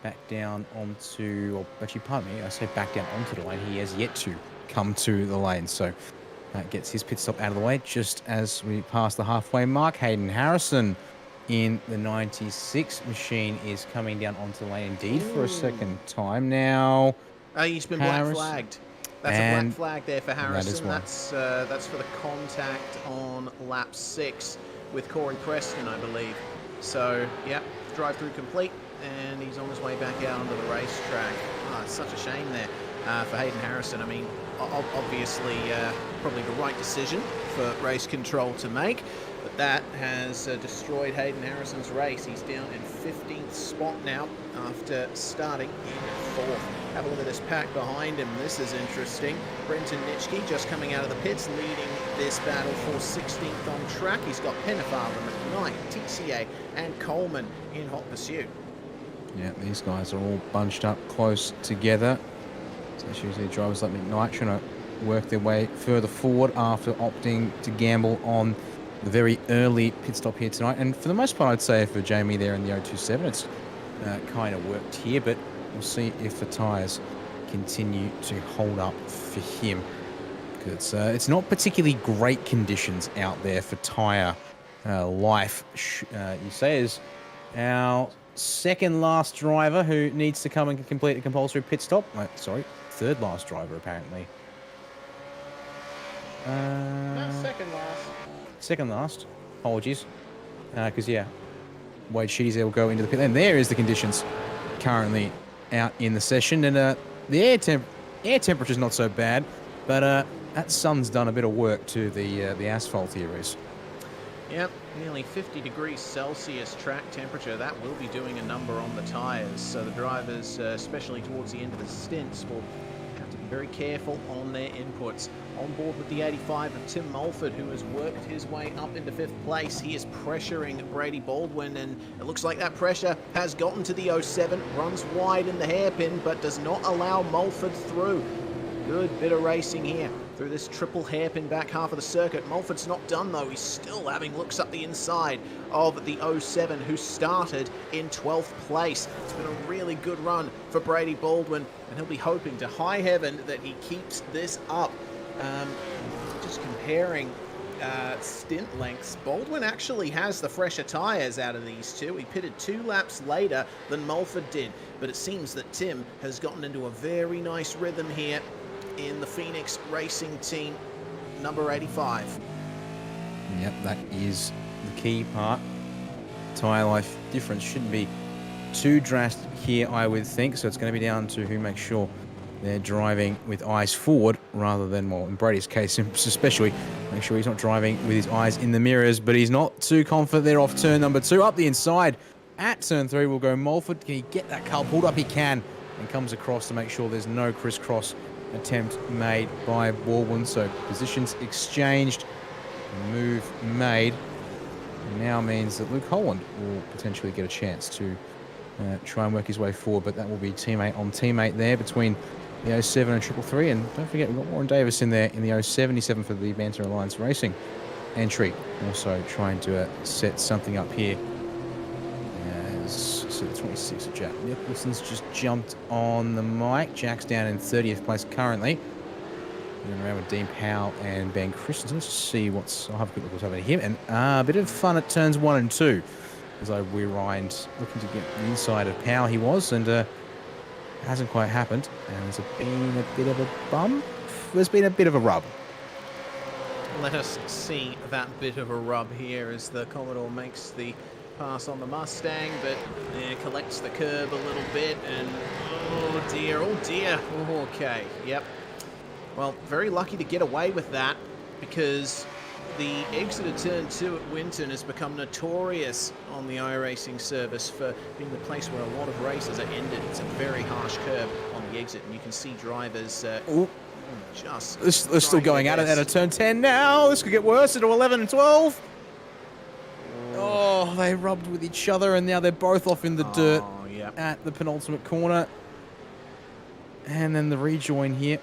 back down onto, or actually, pardon me, I say back down onto the lane. He has yet to come to the lane, so that gets his pit stop out of the way just as we pass the halfway mark. Hayden Harrison in the 96 machine is coming down onto the lane indeed for a second time now. He's been black flagged. That's a black flag there for Harrison. That's for the contact on lap 6 with Corey Preston, I believe. So, yeah, drive-through complete, and he's on his way back out onto the racetrack. Oh, it's such a shame there for Hayden Harrison. I mean, obviously, probably the right decision for race control to make, but that has destroyed Hayden Harrison's race. He's down in 15th spot now after starting in 4th. Have a look at this pack behind him. This is interesting. Brenton Nitschke just coming out of the pits, leading this battle for 16th on track. He's got Pennefather, McKnight, TCA, and Coleman in hot pursuit. Yeah, these guys are all bunched up close together. So it's usually drivers like McKnight trying to work their way further forward after opting to gamble on the very early pit stop here tonight. And for the most part, I'd say for Jamie there in the 027, it's kind of worked here, but we'll see if the tyres continue to hold up for him. Because it's not particularly great conditions out there for tyre life. You say is our second last driver who needs to come and complete a compulsory pit stop. Sorry, third last driver apparently. Second last. Second last. Apologies. Because yeah, Wade Sheedy's there will go into the pit lane. There is the conditions currently out in the session, and the air temperature's not so bad, but that sun's done a bit of work to the asphalt here, Reece. Yep, nearly 50 degrees Celsius track temperature. That will be doing a number on the tyres. So the drivers, especially towards the end of the stints, will have to be very careful on their inputs. On board with the 85 of Tim Mulford, who has worked his way up into 5th place. He is pressuring Brady Baldwin, and it looks like that pressure has gotten to the 07, runs wide in the hairpin, but does not allow Mulford through. Good bit of racing here through this triple hairpin back half of the circuit. Mulford's not done though. He's still having looks up the inside of the 07, who started in 12th place. It's been a really good run for Brady Baldwin, and he'll be hoping to high heaven that he keeps this up. Just comparing stint lengths, Baldwin actually has the fresher tyres out of these two. He pitted 2 laps later than Mulford did, but it seems that Tim has gotten into a very nice rhythm here in the Phoenix Racing Team, number 85. Yep, that is the key part. Tyre life difference shouldn't be too drastic here, I would think, so it's going to be down to who makes sure they're driving with eyes forward rather than, well, in Brady's case especially, make sure he's not driving with his eyes in the mirrors, but he's not too confident there off turn number 2. Up the inside at turn 3 will go Mulford. Can he get that car pulled up? He can, and comes across to make sure there's no crisscross attempt made by Baldwin. So positions exchanged, move made, now means that Luke Holland will potentially get a chance to try and work his way forward, but that will be teammate on teammate there between the 07 and 333. And don't forget, we've got Warren Davis in there in the 077 for the Banter Alliance Racing entry. Also trying to set something up here. So the 26 of Jack Nicholson's just jumped on the mic. Jack's down in 30th place currently. Going around with Dean Powell and Ben Christensen. Let's see I'll have a quick look what's happening here. And a bit of fun at turns 1 and 2 as I rewind, looking to get the inside of Powell he was, and hasn't quite happened. And there's been a bit of a bump. There's been a bit of a rub. Let us see that bit of a rub here as the Commodore makes the pass on the Mustang, but collects the curb a little bit, and oh dear. Oh, okay, yep. Well, very lucky to get away with that, because the exit of turn 2 at Winton has become notorious on the iRacing service for being the place where a lot of races are ended. It's a very harsh curb on the exit, and you can see drivers just... They're still going at it out of turn 10 now. This could get worse into 11 and 12. Oh, they rubbed with each other, and now they're both off in the dirt at the penultimate corner. And then the rejoin here.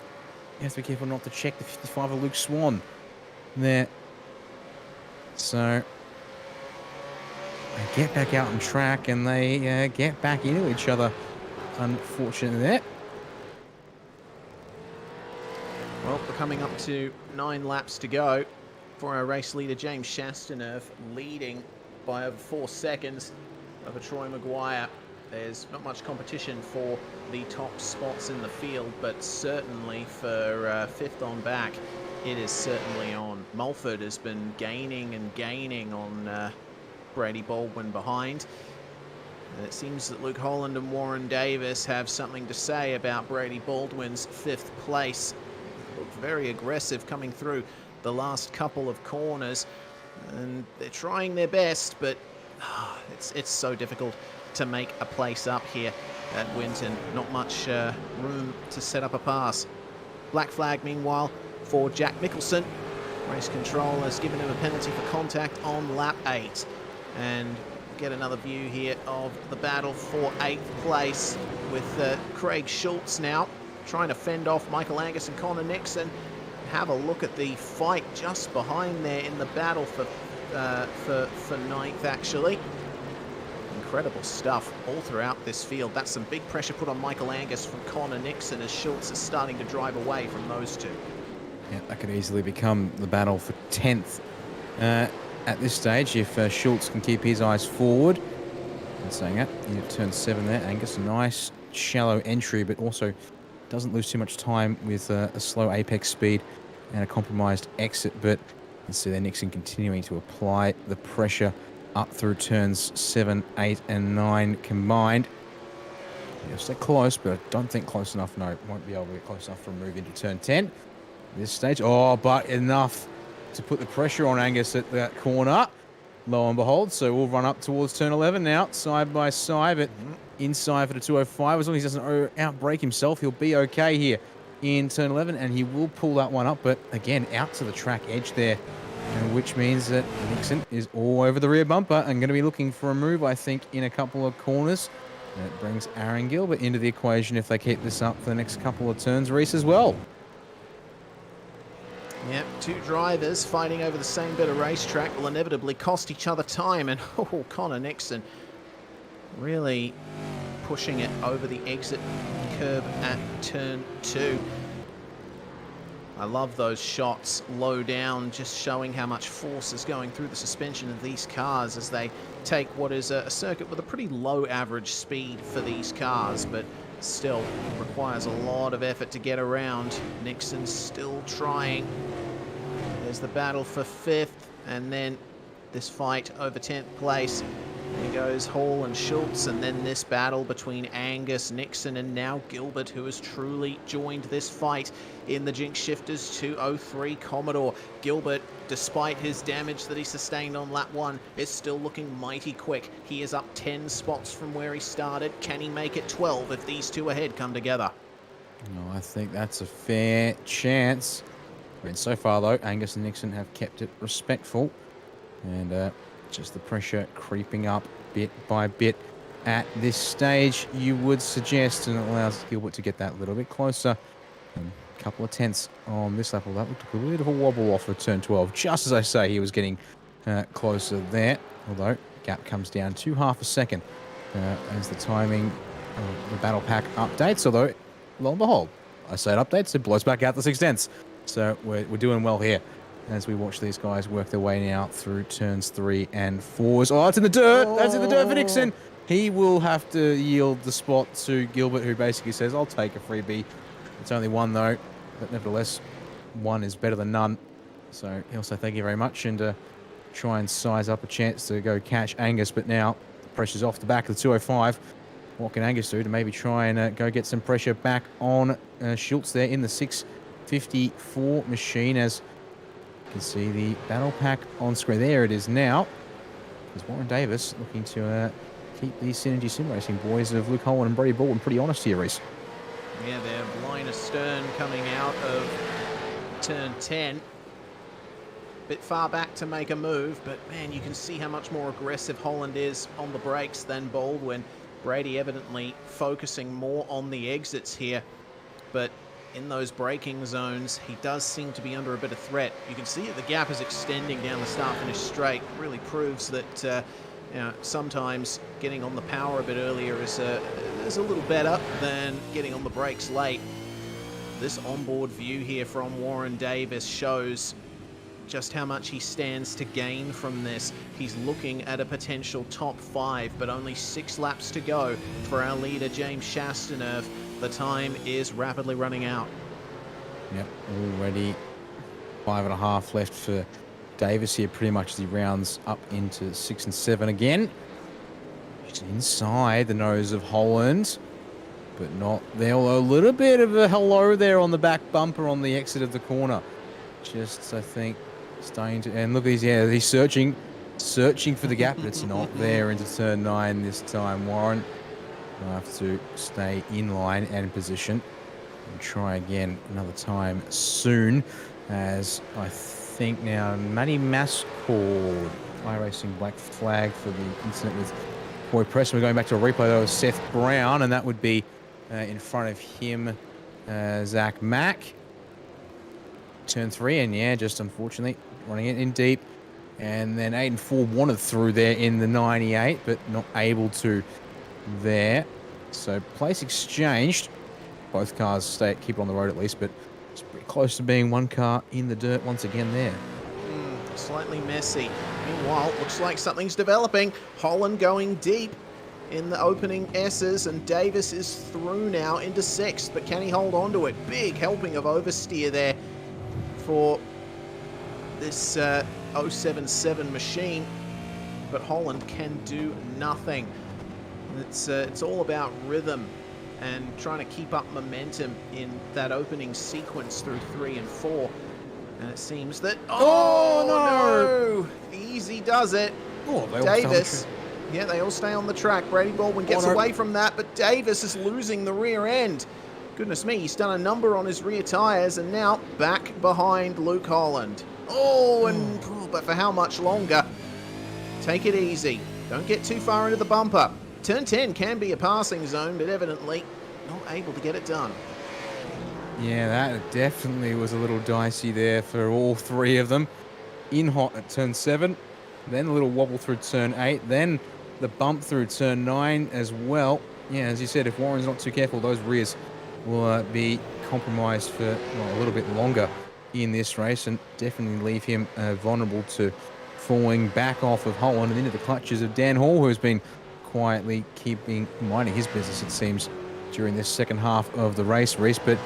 You have to be careful not to check the 55 of Luke Swan there. So they get back out on track, and they get back into each other, unfortunately there. Well, we're coming up to 9 laps to go for our race leader, James Chastaneuf, leading by over 4 seconds over Troy Maguire. There's not much competition for the top spots in the field, but certainly for 5th on back, it is certainly on. Mulford has been gaining and gaining on Brady Baldwin behind. And it seems that Luke Holland and Warren Davis have something to say about Brady Baldwin's 5th place. Looked very aggressive coming through the last couple of corners, and they're trying their best, but it's so difficult to make a place up here at Winton. Not much room to set up a pass. Black flag, meanwhile, for Jack Nicholson. Race control has given him a penalty for contact on lap 8. And get another view here of the battle for 8th place with Craig Schultz now trying to fend off Michael Angus and Connor Nixon. Have a look at the fight just behind there in the battle for 9th, actually. Incredible stuff all throughout this field. That's some big pressure put on Michael Angus from Connor Nixon as Schultz is starting to drive away from those two. Yeah, that could easily become the battle for 10th at this stage if Schultz can keep his eyes forward. And saying that, he turn 7 there. Angus, a nice shallow entry, but also doesn't lose too much time with a slow apex speed and a compromised exit. But let's see there, Nixon continuing to apply the pressure up through turns 7, 8, and 9 combined. Yes, they're close, but I don't think close enough. No, won't be able to get close enough for a move into turn 10 at this stage. Oh, but enough to put the pressure on Angus at that corner. Lo and behold, so we'll run up towards turn 11 now, side by side, but inside for the 205. As long as he doesn't outbrake himself, he'll be okay here in turn 11, and he will pull that one up, but again, out to the track edge there, which means that Nixon is all over the rear bumper and going to be looking for a move, I think, in a couple of corners. And it brings Aaron Gilbert into the equation if they keep this up for the next couple of turns. Reese as well. Yep, 2 drivers fighting over the same bit of racetrack will inevitably cost each other time, and Connor Nixon really pushing it over the exit curb at turn 2. I love those shots low down, just showing how much force is going through the suspension of these cars as they take what is a circuit with a pretty low average speed for these cars, but still requires a lot of effort to get around. Nixon's still trying. There's the battle for 5th, and then this fight over 10th place. There goes Hall and Schultz, and then this battle between Angus, Nixon, and now Gilbert, who has truly joined this fight in the Jinx Shifters 203 Commodore. Gilbert, despite his damage that he sustained on lap 1, is still looking mighty quick. He is up 10 spots from where he started. Can he make it 12 if these two ahead come together? No, I think that's a fair chance. I mean, so far, though, Angus and Nixon have kept it respectful. And just the pressure creeping up bit by bit at this stage, you would suggest, and it allows Gilbert to get that little bit closer. A couple of tenths on this level. That looked like a bit of a wobble off of turn 12. Just as I say, he was getting closer there. Although, gap comes down to half a second as the timing of the battle pack updates. Although, lo and behold, I say it updates, it blows back out to 6 tenths. So we're doing well here as we watch these guys work their way now through turns 3 and 4s. Oh, it's in the dirt. That's in the dirt for Nixon. He will have to yield the spot to Gilbert, who basically says, I'll take a freebie. It's only one, though. But nevertheless, one is better than none. So he'll say thank you very much and try and size up a chance to go catch Angus. But now the pressure's off the back of the 205. What can Angus do to maybe try and go get some pressure back on Schultz there in the 654 machine? As you can see the battle pack on screen. There it is now. There's Warren Davis looking to keep these Synergy Sim Racing boys of Luke Holland and Brady Baldwin pretty honest here, Reese. Yeah, they're line astern coming out of turn 10. Bit far back to make a move, but man, you can see how much more aggressive Holland is on the brakes than Baldwin. Brady evidently focusing more on the exits here, but in those braking zones, he does seem to be under a bit of threat. You can see that the gap is extending down the start-finish straight. It really proves that you know, sometimes getting on the power a bit earlier is a little better than getting on the brakes late. This onboard view here from Warren Davis shows just how much he stands to gain from this. He's looking at a potential top 5, but only 6 laps to go for our leader, James Chastaneuf. The time is rapidly running out. Yep, already 5.5 left for Davis here, pretty much as he rounds up into 6 and 7 again. He's inside the nose of Holland, but not there. Although a little bit of a hello there on the back bumper on the exit of the corner. Just, I think, starting to, and look at he's searching for the gap, but it's not there into turn 9 this time. Warren will have to stay in line and in position and try again another time soon, as I think now Matty Mascord, iRacing black flag for the incident with Corey Preston. We're going back to a replay though of Seth Brown, and that would be in front of him, Zach Mack. Turn 3, and yeah, just unfortunately running it in deep. And then 8 and 4 wanted through there in the 98, but not able to there. So place exchanged. Both cars keep it on the road at least, but it's pretty close to being one car in the dirt once again there. Slightly messy. Meanwhile, looks like something's developing. Holland going deep in the opening S's, and Davis is through now into 6th, but can he hold on to it? Big helping of oversteer there for this 077 machine, but Holland can do nothing. It's all about rhythm and trying to keep up momentum in that opening sequence through 3 and 4. And it seems that no! Easy does it. Davis. Yeah, they all stay on the track. Brady Baldwin gets away from that, but Davis is losing the rear end. Goodness me, he's done a number on his rear tyres and now back behind Luke Holland. But for how much longer? Take it easy. Don't get too far into the bumper. Turn 10 can be a passing zone, but evidently not able to get it done. Yeah, that definitely was a little dicey there for all 3 of them. In hot at turn 7, then a little wobble through turn 8, then the bump through turn 9 as well. Yeah, as you said, if Warren's not too careful, those rears will be compromised for a little bit longer in this race, and definitely leave him vulnerable to falling back off of Holland and into the clutches of Dan Hall, who has been quietly minding his business, it seems, during this second half of the race. But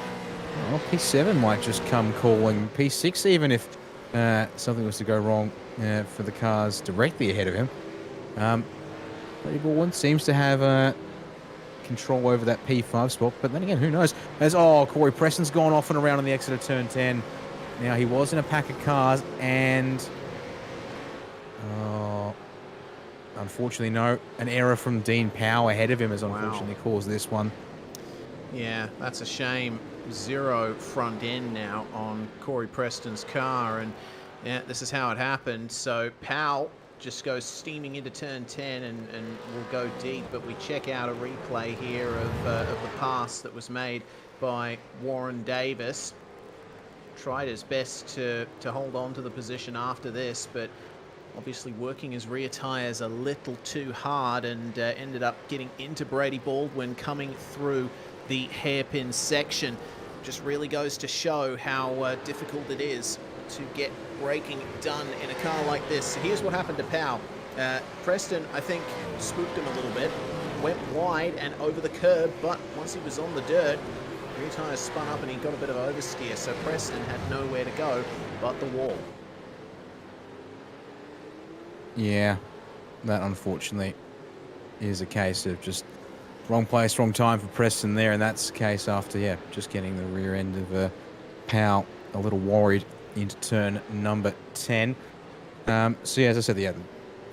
P7 might just come calling. P6, even if something was to go wrong for the cars directly ahead of him. Brady Baldwin seems to have control over that P5 spot, but then again, who knows? As Corey Preston's gone off and around on the exit of turn 10. Now he was in a pack of cars, and unfortunately, an error from Dean Powell ahead of him has unfortunately caused this one. Yeah, that's a shame. 0 front end now on Corey Preston's car, and yeah, this is how it happened. So Powell just goes steaming into turn 10 and will go deep, but we check out a replay here of the pass that was made by Warren Davis. Tried his best to hold on to the position after this, but obviously working his rear tyres a little too hard and ended up getting into Brady Baldwin coming through the hairpin section. Just really goes to show how difficult it is to get braking done in a car like this. So here's what happened to Powell. Preston, I think, spooked him a little bit, went wide and over the curb, but once he was on the dirt, rear tyres spun up and he got a bit of oversteer, so Preston had nowhere to go but the wall. Yeah, that unfortunately is a case of just wrong place, wrong time for Preston there, and that's the case after, yeah, just getting the rear end of Powell a little worried into turn number 10. So yeah, as I said, the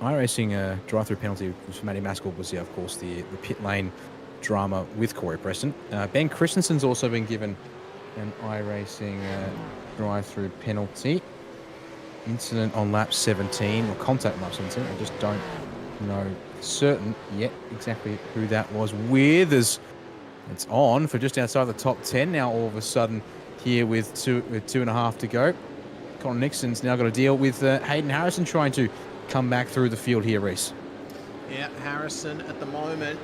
iRacing drive-through penalty for Matty Maskell was, yeah, of course, the pit lane drama with Corey Preston. Ben Christensen's also been given an iRacing drive-through penalty. Incident on lap 17, or contact on lap 17. I just don't know certain yet exactly who that was with, as it's on for just outside the top 10 now all of a sudden here with 2.5 to go. Connor Nixon's now got to deal with Hayden Harrison trying to come back through the field here, Reese. Yeah, Harrison at the moment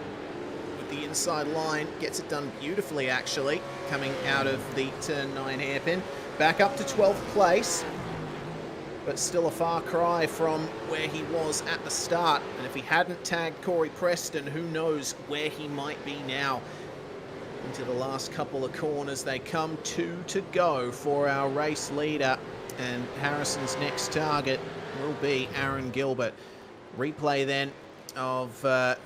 with the inside line gets it done beautifully, actually, coming out of the turn 9 hairpin. Back up to 12th place, but still a far cry from where he was at the start. And if he hadn't tagged Corey Preston, who knows where he might be now. Into the last couple of corners they come, 2 to go for our race leader. And Harrison's next target will be Aaron Gilbert. Replay then of an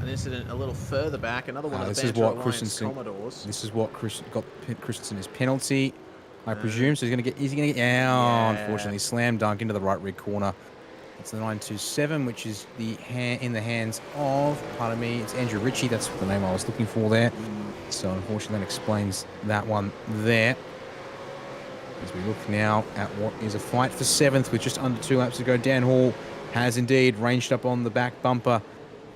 incident a little further back. Another one of the Banter Alliance Commodores. This is what got Christensen his penalty, I presume. So he's going to get, yeah, unfortunately, slam dunk into the right rear corner. It's the 927, which is in the hands of, pardon me, it's Andrew Ritchie. That's the name I was looking for there. So unfortunately, that explains that one there. As we look now at what is a fight for 7th with just under 2 laps to go. Dan Hall has indeed ranged up on the back bumper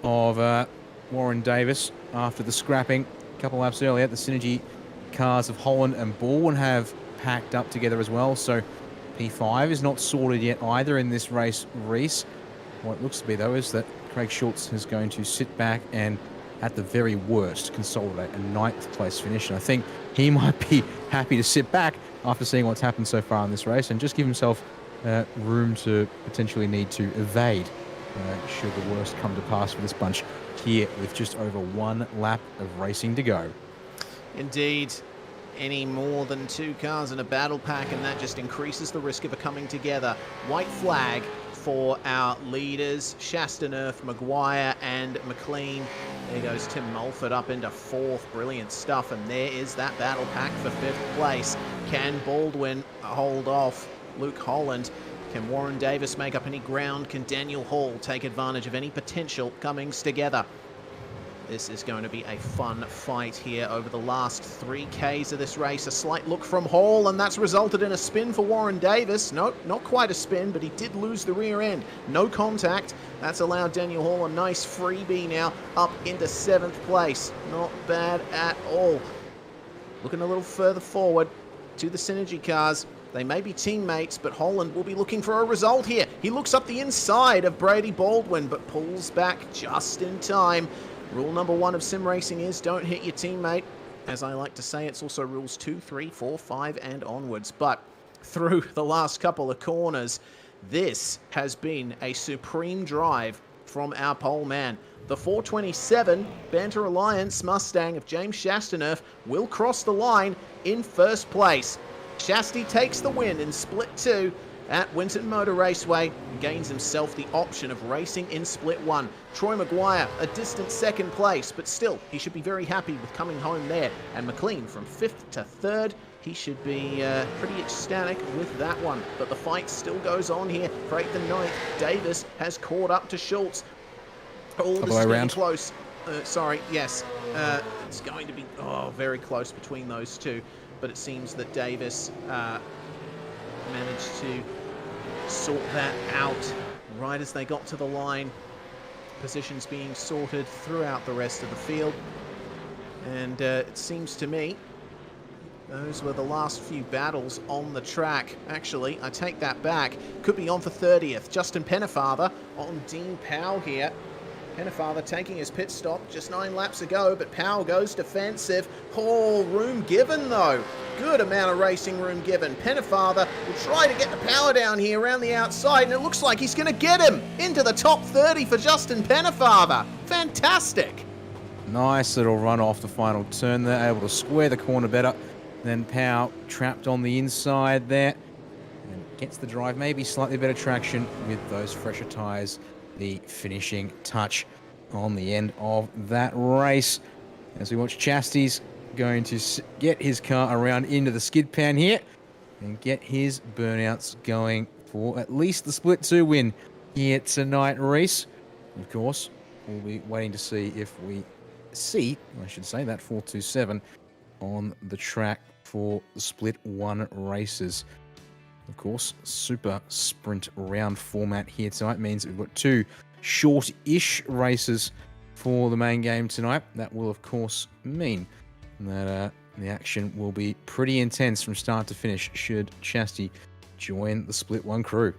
of Warren Davis after the scrapping. A couple laps earlier, the Synergy cars of Holland and Baldwin have packed up together as well. So P5 is not sorted yet either in this race, Reese. What it looks to be, though, is that Craig Schultz is going to sit back and, at the very worst, consolidate a 9th place finish. And I think he might be happy to sit back after seeing what's happened so far in this race and just give himself room to potentially need to evade should the worst come to pass for this bunch here with just over 1 lap of racing to go. Indeed. Any more than 2 cars in a battle pack, and that just increases the risk of it coming together. White flag for our leaders, Chastaneuf, Maguire and McLean. There goes Tim Mulford up into 4th. Brilliant stuff. And there is that battle pack for 5th place. Can Baldwin hold off Luke Holland? Can Warren Davis make up any ground? Can Daniel Hall take advantage of any potential comings together? This is going to be a fun fight here over the last 3Ks of this race. A slight look from Hall, and that's resulted in a spin for Warren Davis. Nope, not quite a spin, but he did lose the rear end. No contact. That's allowed Daniel Hall a nice freebie now up into 7th place. Not bad at all. Looking a little further forward to the Synergy cars. They may be teammates, but Holland will be looking for a result here. He looks up the inside of Brady Baldwin, but pulls back just in time. Rule number 1 of sim racing is don't hit your teammate. As I like to say, it's also rules 2, 3, 4, 5 and onwards. But through the last couple of corners, this has been a supreme drive from our pole man. The 427 Banter Alliance Mustang of James Chastaneuf will cross the line in 1st place. Shasty takes the win in Split 2 at Winton Motor Raceway and gains himself the option of racing in Split 1. Troy Maguire, a distant 2nd place, but still, he should be very happy with coming home there. And McLean from 5th to 3rd, he should be pretty ecstatic with that one. But the fight still goes on here. Craig the 9th, Davis has caught up to Schultz. Oh, this is getting close. Sorry, yes. It's going to be very close between those two. But it seems that Davis managed to sort that out right as they got to the line. Positions being sorted throughout the rest of the field. And it seems to me those were the last few battles on the track. Actually, I take that back. Could be on for 30th. Justin Pennefather on Dean Powell here. Pennefather taking his pit stop just 9 laps ago, but Powell goes defensive. Oh, room given though. Good amount of racing room given. Pennefather will try to get the power down here around the outside, and it looks like he's going to get him into the top 30 for Justin Pennefather. Fantastic. Nice little run off the final turn there, able to square the corner better. Then Powell trapped on the inside there and gets the drive, maybe slightly better traction with those fresher tyres. The finishing touch on the end of that race. As we watch, Chastity's going to get his car around into the skid pan here and get his burnouts going for at least the Split 2 win here tonight, Reese. Of course, we'll be waiting to see if we see, I should say, that 427 on the track for the Split 1 races. Of course, super sprint round format here tonight means we've got 2 short-ish races for the main game tonight. That will, of course, mean that the action will be pretty intense from start to finish should Chastity join the Split 1 crew.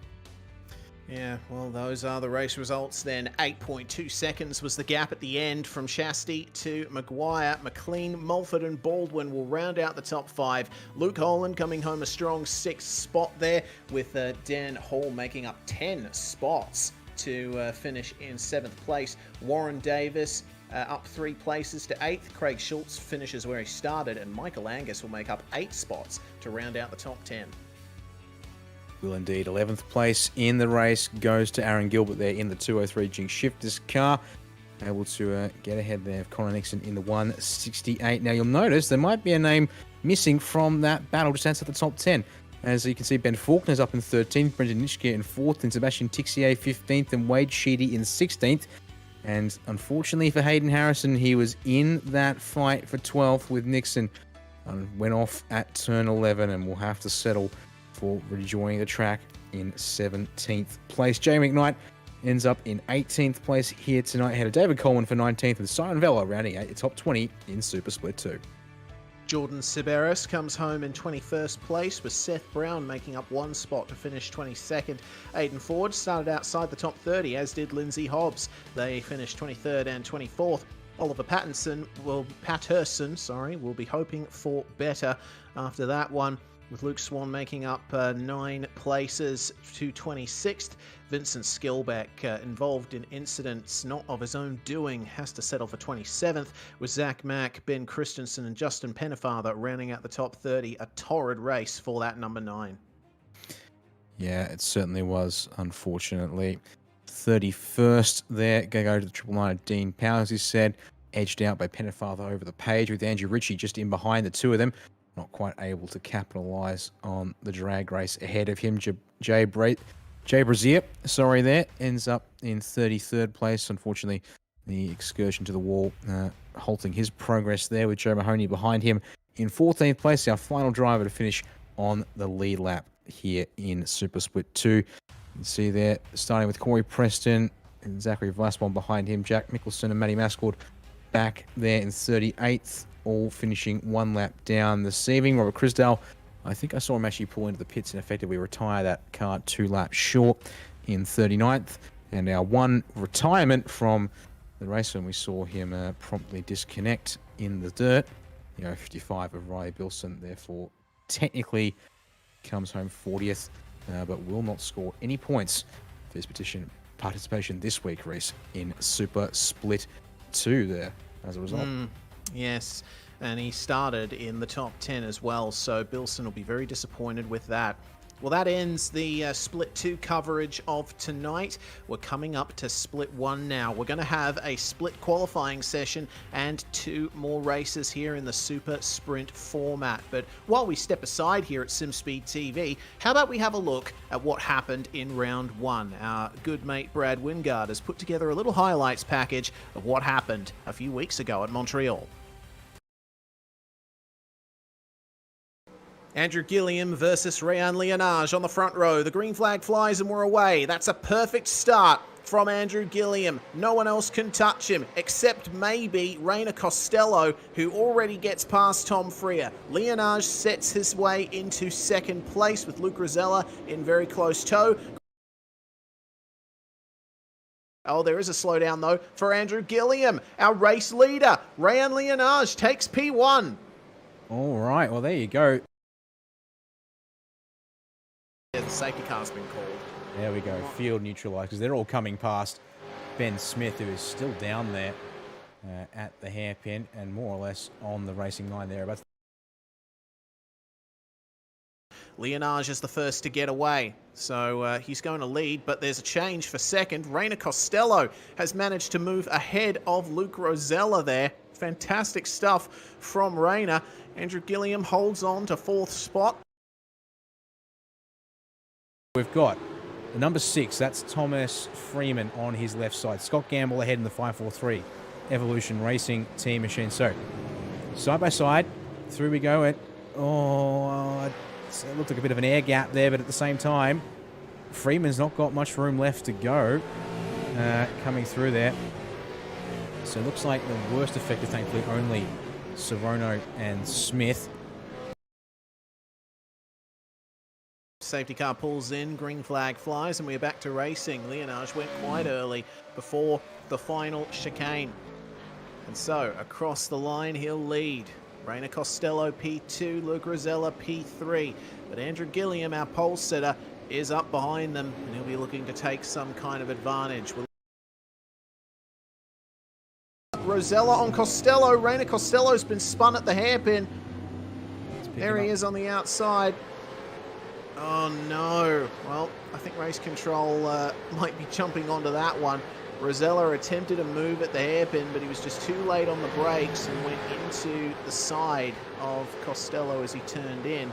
Yeah, well, those are the race results then. 8.2 seconds was the gap at the end from Chastity to Maguire. McLean, Mulford and Baldwin will round out the top 5. Luke Holland coming home a strong 6th spot there, with Dan Hall making up 10 spots to finish in 7th place. Warren Davis up 3 places to 8th. Craig Schultz finishes where he started, and Michael Angus will make up 8 spots to round out the top 10. Will indeed. 11th place in the race goes to Aaron Gilbert there in the 203 Jinx Shifters car. Able to get ahead there of Connor Nixon in the 168. Now you'll notice there might be a name missing from that battle just outside the top 10. As you can see, Ben Faulkner's up in 13th, Brendan Nitschke in 4th, and Sebastian Tixier 15th, and Wade Sheedy in 16th. And unfortunately for Hayden Harrison, he was in that fight for 12th with Nixon and went off at turn 11 and will have to settle for rejoining the track in 17th place. Jay McKnight ends up in 18th place here tonight, ahead of David Coleman for 19th, with Simon Vella rounding out the top 20 in Super Split 2. Jordan Siberis comes home in 21st place, with Seth Brown making up 1 spot to finish 22nd. Aidan Ford started outside the top 30, as did Lindsay Hobbs. They finished 23rd and 24th. Oliver Patterson will be hoping for better after that one, with Luke Swan making up 9 places to 26th. Vincent Skilbeck, involved in incidents not of his own doing, has to settle for 27th, with Zach Mack, Ben Christensen and Justin Pennefather rounding out the top 30. A torrid race for that number 9. Yeah, it certainly was, unfortunately. 31st there, go to the 999 Dean Powell, as he said, edged out by Pennefather over the page, with Andrew Ritchie just in behind the two of them. Not quite able to capitalise on the drag race ahead of him. Jay Brazier, there, ends up in 33rd place. Unfortunately, the excursion to the wall halting his progress there, with Joe Mahoney behind him in 14th place. Our final driver to finish on the lead lap here in Super Split 2. You can see there, starting with Corey Preston and Zachary Weissbaum behind him. Jack Mickelson and Matty Mascord back there in 38th. All finishing 1 lap down this evening. Robert Crisdale, I think I saw him actually pull into the pits and effectively retire that car 2 laps short in 39th. And our one retirement from the race when we saw him promptly disconnect in the dirt. 55 of Riley Bilson, therefore technically comes home 40th, but will not score any points for his participation this week, Reese, in Super Split 2 there as a result. Yes, and he started in the top 10 as well, so Bilson will be very disappointed with that. Well, that ends the Split 2 coverage of tonight. We're coming up to Split 1 now. We're going to have a split qualifying session and 2 more races here in the Super Sprint format. But while we step aside here at SimSpeed TV, how about we have a look at what happened in Round 1? Our good mate Brad Wingard has put together a little highlights package of what happened a few weeks ago at Montreal. Andrew Gilliam versus Rayan Leonage on the front row. The green flag flies and we're away. That's a perfect start from Andrew Gilliam. No one else can touch him except maybe Rainer Costello, who already gets past Tom Freer. Leonage sets his way into second place with Luke Rosella in very close tow. Oh, there is a slowdown though for Andrew Gilliam. Our race leader, Rayan Leonage, takes P1. All right, well, there you go. Yeah, the safety car's been called. There we go, field neutralised, because they're all coming past Ben Smith, who is still down there at the hairpin and more or less on the racing line there. But Leonage is the first to get away, so he's going to lead, but there's a change for second. Rainer Costello has managed to move ahead of Luke Rosella there. Fantastic stuff from Rainer. Andrew Gilliam holds on to fourth spot. we've got the number 6, that's Thomas Freeman on his left side. Scott Gamble ahead in the 543 Evolution Racing Team Machine. So, side by side, through we go. It looked like a bit of an air gap there, but at the same time, Freeman's not got much room left to go coming through there. So it looks like the worst affected, thankfully, only Sorono and Smith. Safety car pulls in, green flag flies, and we're back to racing. Leonage went quite early before the final chicane. And so, across the line, he'll lead. Rainer Costello P2, Luke Rosella P3. But Andrew Gilliam, our pole sitter, is up behind them, and he'll be looking to take some kind of advantage. Rosella on Costello. Rainer Costello's been spun at the hairpin. There he is on the outside. Oh no. Well, I think race control might be jumping onto that one. Rosella attempted a move at the hairpin, but he was just too late on the brakes and went into the side of Costello as he turned in.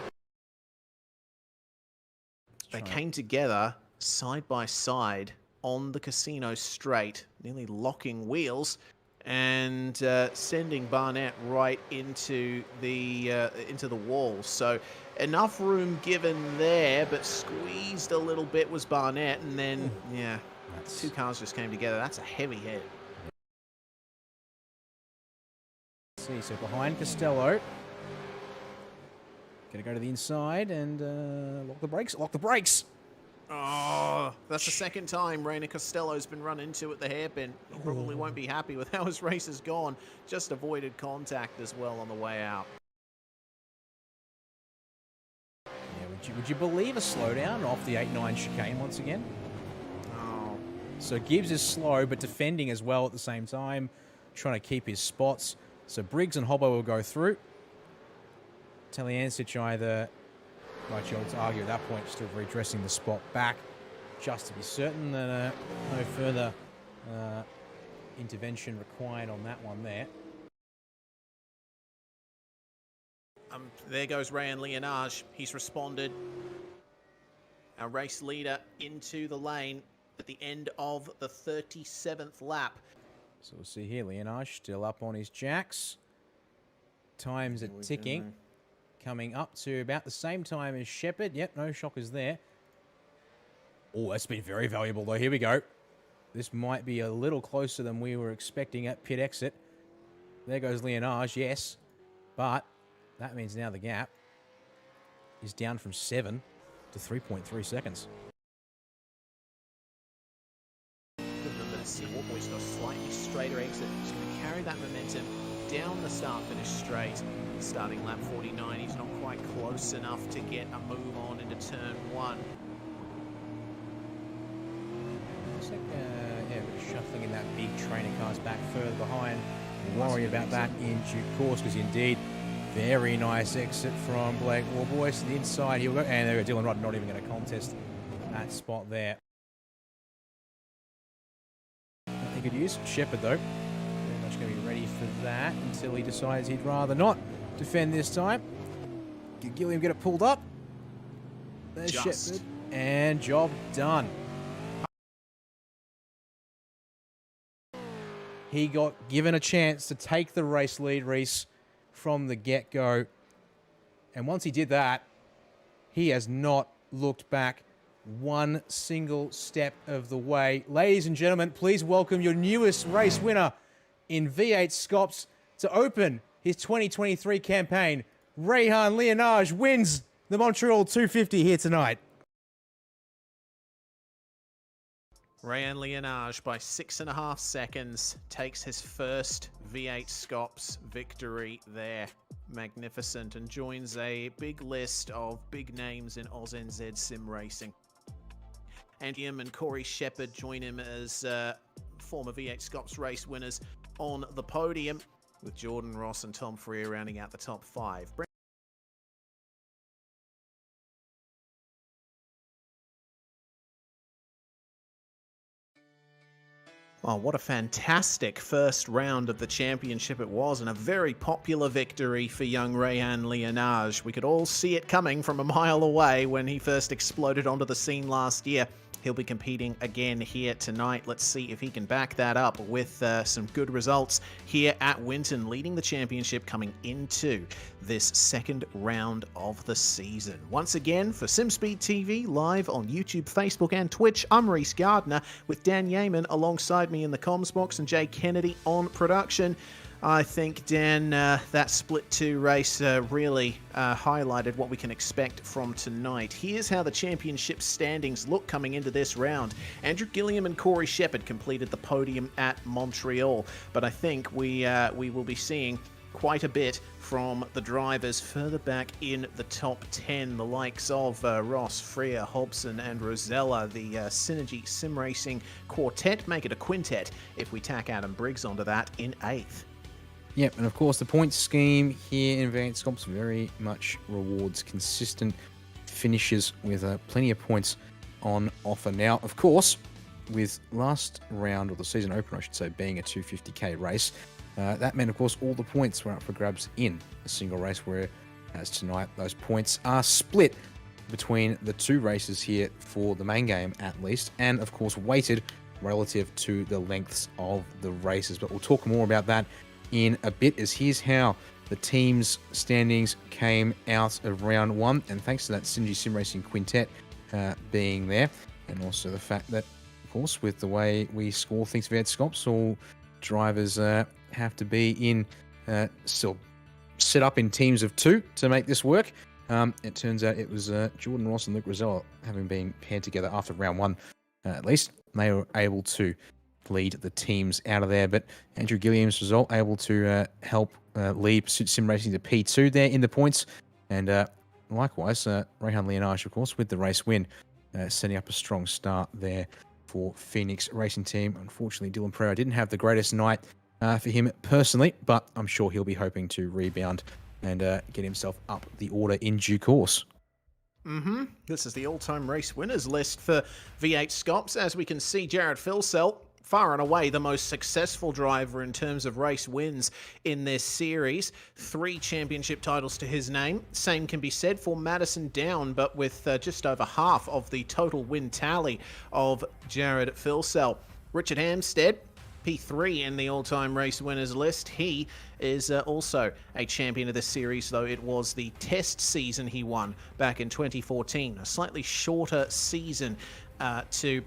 They came together side by side on the casino straight, nearly locking wheels and sending Barnett right into the wall. So enough room given there, but squeezed a little bit was Barnett, and then yeah, two cars just came together. That's a heavy hit. See, so behind Costello, gonna go to the inside and lock the brakes. Lock the brakes. Oh, that's the second time Rainer Costello's been run into at the hairpin. He probably won't be happy with how his race has gone. Just avoided contact as well on the way out. Yeah, would you believe a slowdown off the 8-9 chicane once again? Oh. So Gibbs is slow, but defending as well at the same time, trying to keep his spots. So Briggs and Hobbo will go through. Taliancic either might be able to argue at that point, still redressing the spot back, just to be certain that no further intervention required on that one there. There goes Rayan Leonage. He's responded. Our race leader into the lane at the end of the 37th lap. So we'll see here, Leonage still up on his jacks. Times are ticking. Coming up to about the same time as Shepherd. Yep, no shockers there. Oh, that's been very valuable, though. Here we go. This might be a little closer than we were expecting at pit exit. There goes Leonage, yes. But that means now the gap is down from 7 to 3.3 seconds. Warboy's got a slightly straighter exit. He's going to carry that momentum down the start-finish straight. Starting lap 49, he's not quite close enough to get a move on into turn 1. Looks like shuffling in that big trainer cars back further behind. We'll worry about that in due course, because indeed, very nice exit from Blake Warboy to the inside. He'll go, and there we go, Dylan Rudd not even going to contest that spot there. He could use Shepherd though. Very much going to be ready for that until he decides he'd rather not defend this time. Gilliam get it pulled up. There's Shepherd. And job done. He got given a chance to take the race lead, Reese, from the get-go. And once he did that, He has not looked back one single step of the way. Ladies and gentlemen, please welcome your newest race winner in V8SCOPS to open his 2023 campaign. Rehan Lienage wins the Montreal 250 here tonight. Rehan Lienage by 6.5 seconds takes his first V8SCOPS victory there. Magnificent, and joins a big list of big names in AusNZ sim racing. Andy and Corey Shepherd join him as former V8SCOPS race winners on the podium, with Jordan Ross and Tom Freer rounding out the top 5. Oh, what a fantastic first round of the championship it was, and a very popular victory for young Rehan Lienage. We could all see it coming from a mile away when he first exploded onto the scene last year. He'll be competing again here tonight. Let's see if he can back that up with some good results here at Winton, leading the championship coming into this second round of the season. Once again, for SimSpeed TV, live on YouTube, Facebook, and Twitch, I'm Reese Gardner with Dan Yeaman alongside me in the comms box and Jay Kennedy on production. I think, Dan, that Split 2 race really highlighted what we can expect from tonight. Here's how the championship standings look coming into this round. Andrew Gilliam and Corey Shepherd completed the podium at Montreal, but I think we will be seeing quite a bit from the drivers further back in the top 10, the likes of Ross, Freer, Hobson, and Rosella. The Synergy Sim Racing quartet make it a quintet if we tack Adam Briggs onto that in 8th. Yep, and of course the point scheme here in V8SCOPS very much rewards consistent finishes with plenty of points on offer. Now, of course, with last round, or the season opener I should say, being a 250k race, that meant of course all the points were up for grabs in a single race, whereas tonight those points are split between the two races here for the main game at least, and of course weighted relative to the lengths of the races. But we'll talk more about that in a bit, as here's how the team's standings came out of round 1, and thanks to that Synergy Sim Racing quintet being there, and also the fact that, of course, with the way we score things for V8SCOPS, all drivers have to be in still set up in teams of 2 to make this work. It turns out it was Jordan Ross and Luke Rosella, having been paired together after round 1 at least, they were able to lead the teams out of there. But Andrew Gilliam's result able to help lead Pursuit Sim Racing to P2 there in the points, and likewise Rehan Lienage, of course, with the race win, setting up a strong start there for Phoenix Racing Team. Unfortunately, Dylan Pereira didn't have the greatest night for him personally, but I'm sure he'll be hoping to rebound and get himself up the order in due course. This is the all-time race winners list for V8SCOPS. As we can see, Jared Filsell, far and away the most successful driver in terms of race wins in this series. 3 championship titles to his name. Same can be said for Madison Down, but with just over half of the total win tally of Jared Filsell. Richard Hamstead, P3 in the all-time race winners list. He is also a champion of this series, though it was the test season he won back in 2014. A slightly shorter season to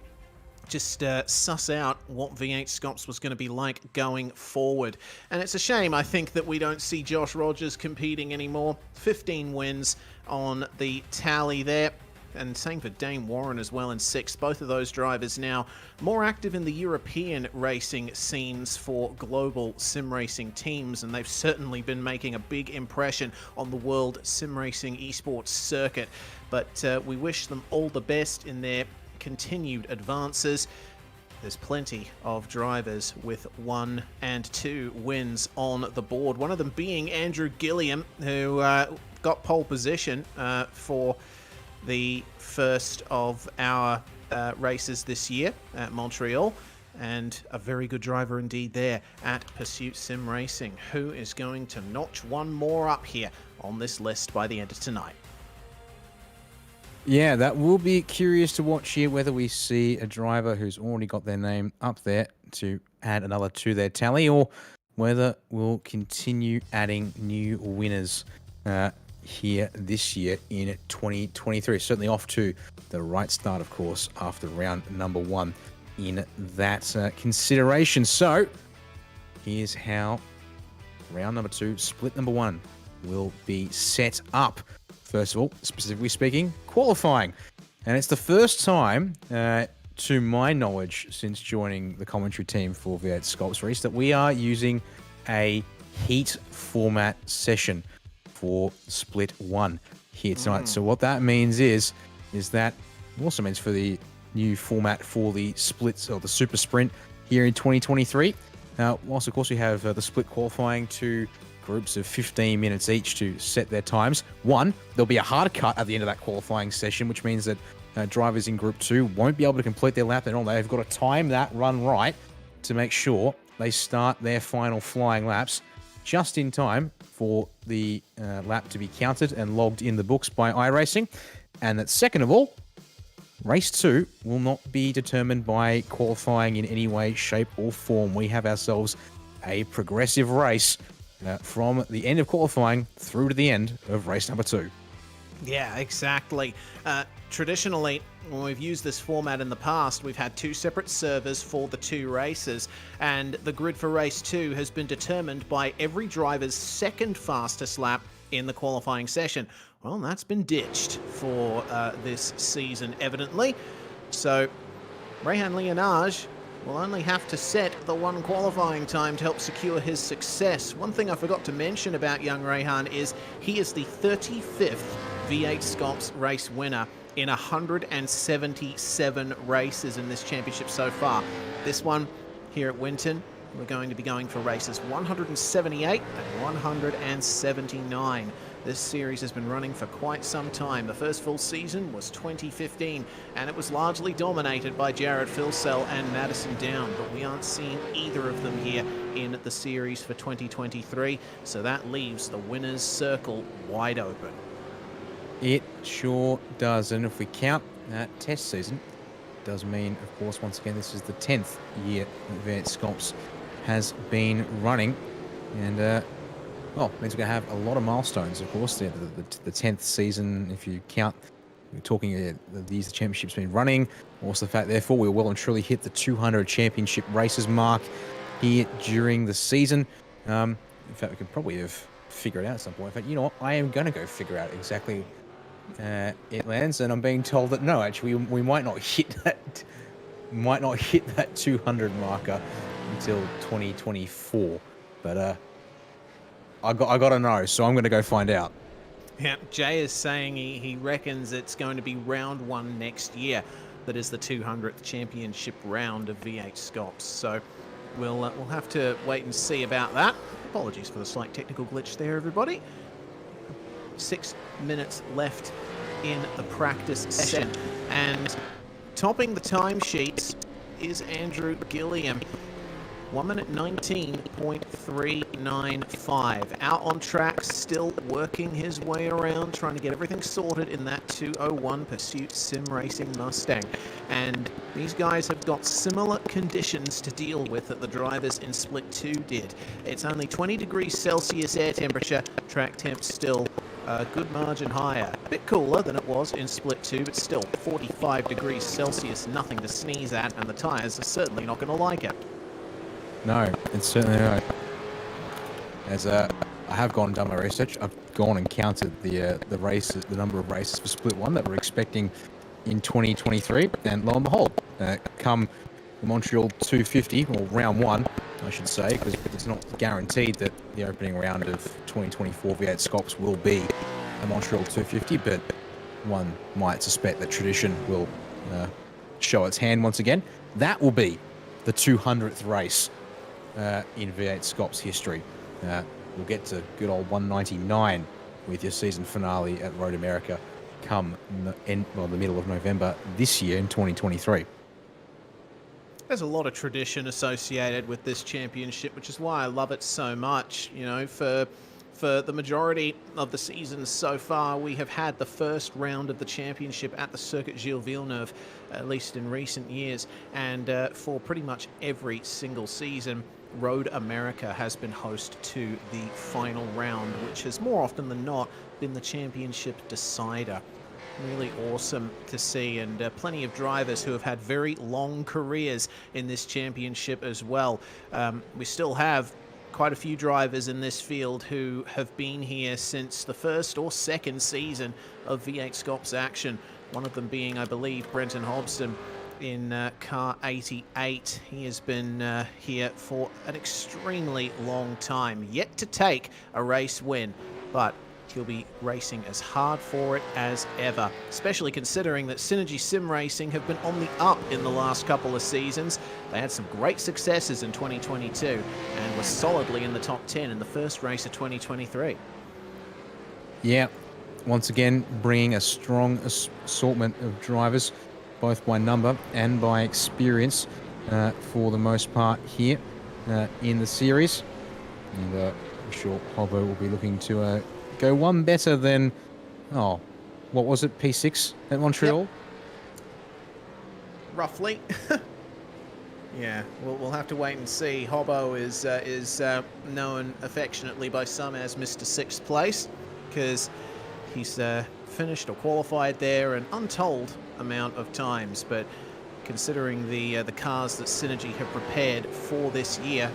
just suss out what V8SCOPS was going to be like going forward. And it's a shame, I think, that we don't see Josh Rogers competing anymore. 15 wins on the tally there. And same for Dane Warren as well in 6th. Both of those drivers now more active in the European racing scenes for global sim racing teams, and they've certainly been making a big impression on the world sim racing esports circuit. But we wish them all the best in their continued advances. There's plenty of drivers with 1 and 2 wins on the board, one of them being Andrew Gilliam, who got pole position for the first of our races this year at Montreal, and a very good driver indeed there at Pursuit Sim Racing, who is going to notch one more up here on this list by the end of tonight. Yeah, that will be curious to watch here, whether we see a driver who's already got their name up there to add another to their tally, or whether we'll continue adding new winners here this year in 2023. Certainly off to the right start, of course, after round number 1 in that consideration. So here's how round number 2, split number 1, will be set up. First of all, specifically speaking, qualifying. And it's the first time, to my knowledge, since joining the commentary team for V8SCOPS race, that we are using a heat format session for split 1 here tonight. So what that means is that also means for the new format for the splits or the super sprint here in 2023. Whilst of course we have the split qualifying to groups of 15 minutes each to set their times. There'll be a hard cut at the end of that qualifying session, which means that drivers in Group 2 won't be able to complete their lap at all. They've got to time that run right to make sure they start their final flying laps just in time for the lap to be counted and logged in the books by iRacing. And that second of all, Race 2 will not be determined by qualifying in any way, shape or form. We have ourselves a progressive race from the end of qualifying through to the end of race number 2. Yeah, exactly. Traditionally, when we've used this format in the past, we've had 2 separate servers for the 2 races, and the grid for race 2 has been determined by every driver's second fastest lap in the qualifying session. Well, that's been ditched for this season, evidently. So, Rehan Leonage will only have to set the 1 qualifying time to help secure his success. One thing I forgot to mention about young Rehan is he is the 35th V8SCOPS race winner in 177 races in this championship so far. This one here at Winton, we're going to be going for races 178 and 179. This series has been running for quite some time. The first full season was 2015, and it was largely dominated by Jared Filsell and Madison Down, but we aren't seeing either of them here in the series for 2023, so that leaves the winner's circle wide open. It sure does, and if we count that test season, it does mean, of course, once again, this is the 10th year that V8SCOPS has been running, and well, it means we're going to have a lot of milestones, of course. The 10th season, if you count, we're talking the years the championship's been running. Also the fact, therefore, we'll well and truly hit the 200 championship races mark here during the season. In fact, we could probably have figured it out at some point. In fact, you know what? I am going to go figure out exactly it lands, and I'm being told that no, actually, we might not hit that 200 marker until 2024. But I got to know, so I'm going to go find out. Yeah, Jay is saying he reckons it's going to be round 1 next year. That is the 200th championship round of V8SCOPS. So we'll have to wait and see about that. Apologies for the slight technical glitch there, everybody. 6 minutes left in the practice session. And topping the timesheets is Andrew Gilliam. 1 minute 19.395. Out on track, still working his way around, trying to get everything sorted in that 201 Pursuit Sim Racing Mustang. And these guys have got similar conditions to deal with that the drivers in Split 2 did. It's only 20 degrees Celsius air temperature, track temp still a good margin higher. A bit cooler than it was in Split 2, but still 45 degrees Celsius, nothing to sneeze at, and the tyres are certainly not going to like it. No, it's certainly not. As I have gone and done my research, I've gone and counted the races, the number of races for Split 1 that we're expecting in 2023, and lo and behold, come Montreal 250, or round 1, I should say, because it's not guaranteed that the opening round of 2024 V8SCOPS will be a Montreal 250, but one might suspect that tradition will show its hand once again. That will be the 200th race in V8SCOPS history. We'll get to good old 199 with your season finale at Road America come the middle of November this year in 2023. There's a lot of tradition associated with this championship, which is why I love it so much. You know, for the majority of the seasons so far, we have had the first round of the championship at the Circuit Gilles Villeneuve, at least in recent years. And for pretty much every single season, Road America has been host to the final round, which has more often than not been the championship decider. Really awesome to see, and plenty of drivers who have had very long careers in this championship as well. We still have quite a few drivers in this field who have been here since the first or second season of V8SCOPS action. One of them being, I believe, Brenton Hobson in car 88. He has been here for an extremely long time, yet to take a race win, but he'll be racing as hard for it as ever, especially considering that Synergy Sim Racing have been on the up in the last couple of seasons. They had some great successes in 2022 and were solidly in the top 10 in the first race of 2023. Yeah, once again, bringing a strong assortment of drivers, both by number and by experience, for the most part here in the series. And I'm sure Hobo will be looking to go one better than, what was it, P6 at Montreal? Yep. Roughly. Yeah, we'll have to wait and see. Hobo is known affectionately by some as Mr. Sixth Place, because he's finished or qualified there an untold amount of times. But considering the cars that Synergy have prepared for this year,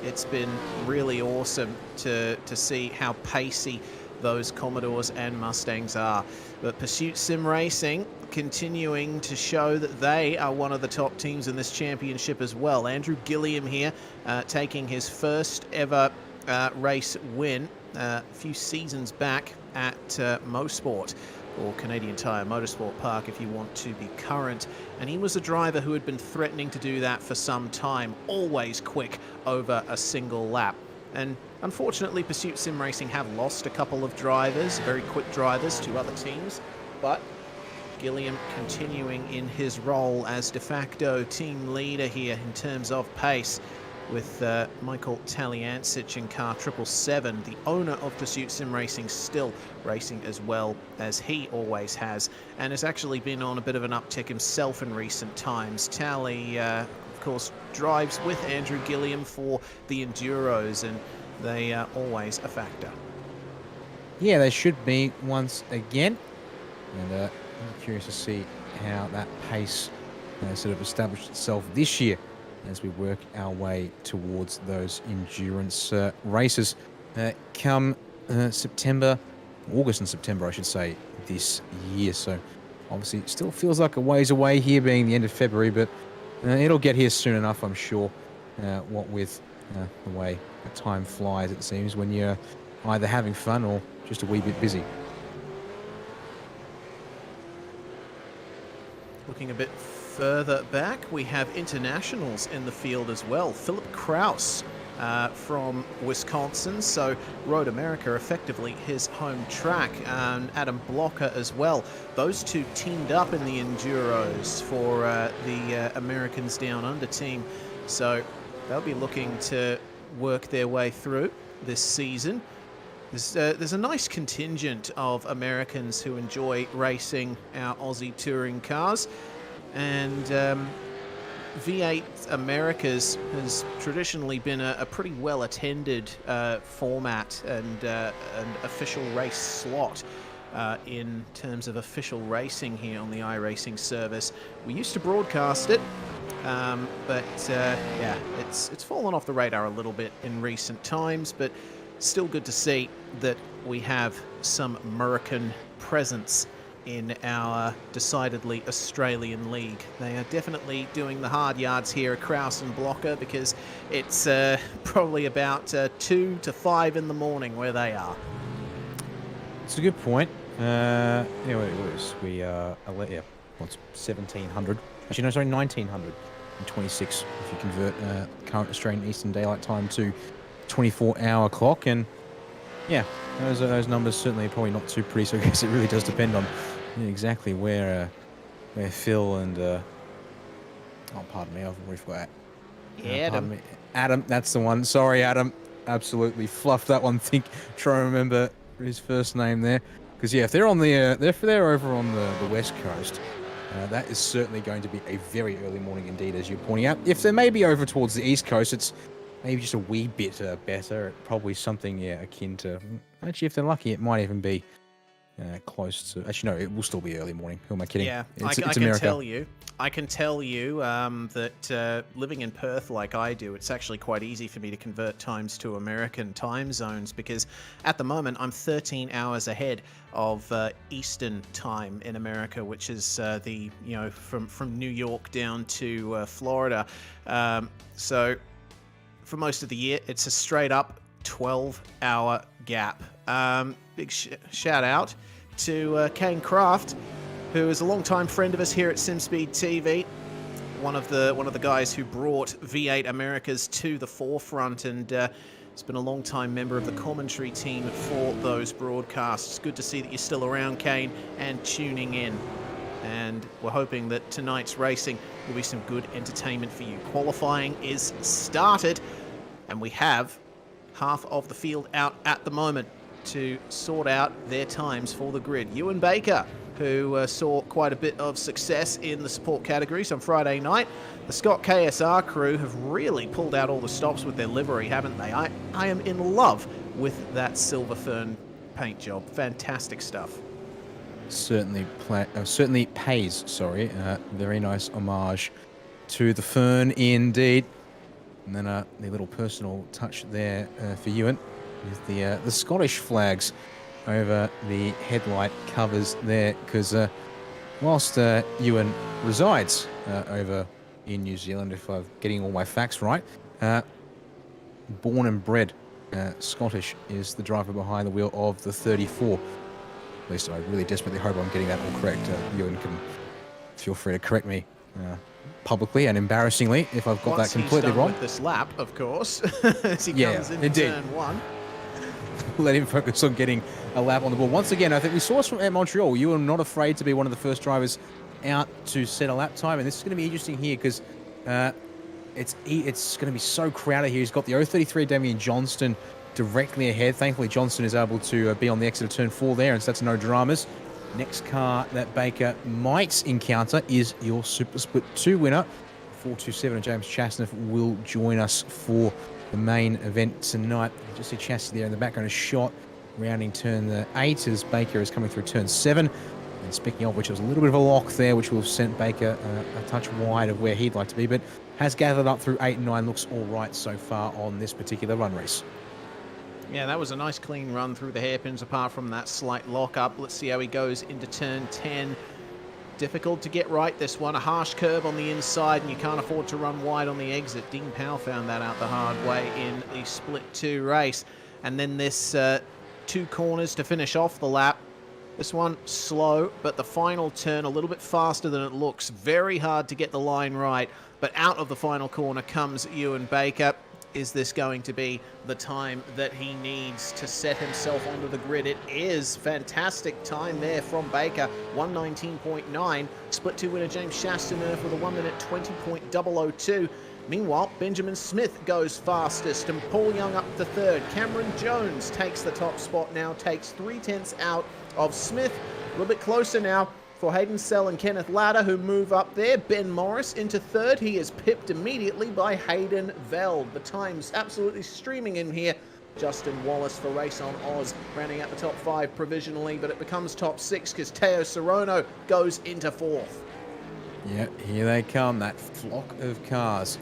it's been really awesome to see how pacey those Commodores and Mustangs are. But Pursuit Sim Racing continuing to show that they are one of the top teams in this championship as well. Andrew Gilliam here taking his first ever race win a few seasons back at Mosport, or Canadian Tire Motorsport Park if you want to be current. And he was a driver who had been threatening to do that for some time, always quick over a single lap. And unfortunately, Pursuit Sim Racing have lost a couple of drivers, very quick drivers, to other teams, but Gilliam continuing in his role as de facto team leader here in terms of pace, with Michael Taliancic in car 777, the owner of Pursuit Sim Racing, still racing as well as he always has, and has actually been on a bit of an uptick himself in recent times. Tally, of course, drives with Andrew Gilliam for the Enduros, and they are always a factor. Yeah, they should be once again. And I'm curious to see how that pace sort of established itself this year as we work our way towards those endurance races come August and September, I should say, this year. So obviously it still feels like a ways away here, being the end of February, but it'll get here soon enough, I'm sure, what with the way time flies, it seems, when you're either having fun or just a wee bit busy. Looking a bit further back, we have internationals in the field as well. Philip Kraus from Wisconsin, so Road America effectively his home track, and Adam Blocker as well. Those two teamed up in the Enduros for the Americans Down Under team, so they'll be looking to work their way through this season. There's a nice contingent of Americans who enjoy racing our Aussie touring cars, and V8 Americas has traditionally been a pretty well attended format and official race slot in terms of official racing here on the iRacing service. We used to broadcast it, but yeah, it's fallen off the radar a little bit in recent times, but still good to see that we have some American presence in our decidedly Australian league. They are definitely doing the hard yards here at Kraus and Blocker, because it's probably about 2 to 5 in the morning where they are. It's a good point. Yeah, what is we what's 1700? Actually, no, sorry, 1926. If you convert current Australian Eastern Daylight Time to 24-hour clock, and yeah, those numbers certainly are probably not too pretty. So I guess it really does depend on exactly where Phil and pardon me, I've already forgot. Adam. Adam, that's the one. Sorry, Adam. Absolutely fluffed that one. Try to remember his first name there, because yeah, if they're on the they're over on the west coast, that is certainly going to be a very early morning indeed, as you're pointing out. If they may be over towards the east coast, it's maybe just a wee bit better. Probably something akin to. Actually, if they're lucky, it might even be close to. Actually, no, it will still be early morning. Who am I kidding? Yeah, it's I America. I can tell you that living in Perth like I do, it's actually quite easy for me to convert times to American time zones because at the moment I'm 13 hours ahead of Eastern time in America, which is from New York down to Florida. So for most of the year, it's a straight up 12-hour gap. Big shout out to Kane Craft, who is a long-time friend of us here at SimSpeed TV, one of the guys who brought V8 Americas to the forefront, and has been a long-time member of the commentary team for those broadcasts. Good to see that you're still around, Kane, and tuning in. And we're hoping that tonight's racing will be some good entertainment for you. Qualifying is started, and we have half of the field out at the moment to sort out their times for the grid. Ewan Baker, who saw quite a bit of success in the support categories on Friday night. The Scott KSR crew have really pulled out all the stops with their livery, haven't they? I am in love with that Silver Fern paint job. Fantastic stuff. Certainly pays. Sorry, very nice homage to the Fern indeed. And then the little personal touch there for Ewan with the Scottish flags over the headlight covers there, because whilst Ewan resides over in New Zealand, if I'm getting all my facts right, born and bred Scottish is the driver behind the wheel of the 34. At least I really desperately hope I'm getting that all correct. Ewan can feel free to correct me publicly and embarrassingly if I've got that completely wrong. With this lap, of course, as he comes into turn one. Let him focus on getting a lap on the board. Once again, I think we saw us at Montreal. You are not afraid to be one of the first drivers out to set a lap time, and this is going to be interesting here because it's going to be so crowded here. He's got the 033 Damien Johnston directly ahead. Thankfully, Johnston is able to be on the exit of turn 4 there, and so that's no dramas. Next car that Baker might encounter is your Super Split 2 winner. 427 and James Chasnoff will join us for the main event tonight. Just see Chassis there in the background, a shot rounding turn 8 as Baker is coming through turn 7. And speaking of which, there was a little bit of a lock there, which will have sent Baker a touch wide of where he'd like to be, but has gathered up through 8 and 9. Looks all right so far on this particular run race. Yeah, that was a nice clean run through the hairpins apart from that slight lock-up. Let's see how he goes into turn 10. Difficult to get right, this one. A harsh curve on the inside, and you can't afford to run wide on the exit. Ding Powell found that out the hard way in the Split 2 race. And then this 2 corners to finish off the lap. This one slow, but the final turn a little bit faster than it looks. Very hard to get the line right, but out of the final corner comes Ewan Baker. Is this going to be the time that he needs to set himself onto the grid? It is. Fantastic time there from Baker. 119.9. Split 2 winner James Chastaneuf with a 1 minute 20.002. Meanwhile, Benjamin Smith goes fastest and Paul Young up to third. Cameron Jones takes the top spot now, takes 3/10 out of Smith. A little bit closer now for Hayden Sell and Kenneth Latta, who move up there. Ben Morris into third. He is pipped immediately by Hayden Veld. The times absolutely streaming in here. Justin Wallace for Race on Oz, rounding out the top 5 provisionally, but it becomes top 6 because Teo Sorono goes into 4th. Yeah, here they come, that flock of cars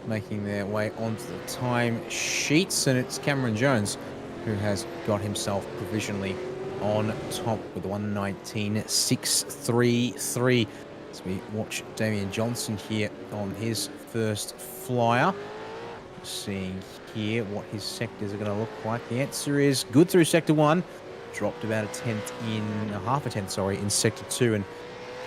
making their way onto the time sheets, and it's Cameron Jones who has got himself provisionally on top with 119.633 as we watch Damien Johnson here on his first flyer. Seeing here what his sectors are going to look like. The answer is good through sector 1, dropped about half a tenth in sector 2, and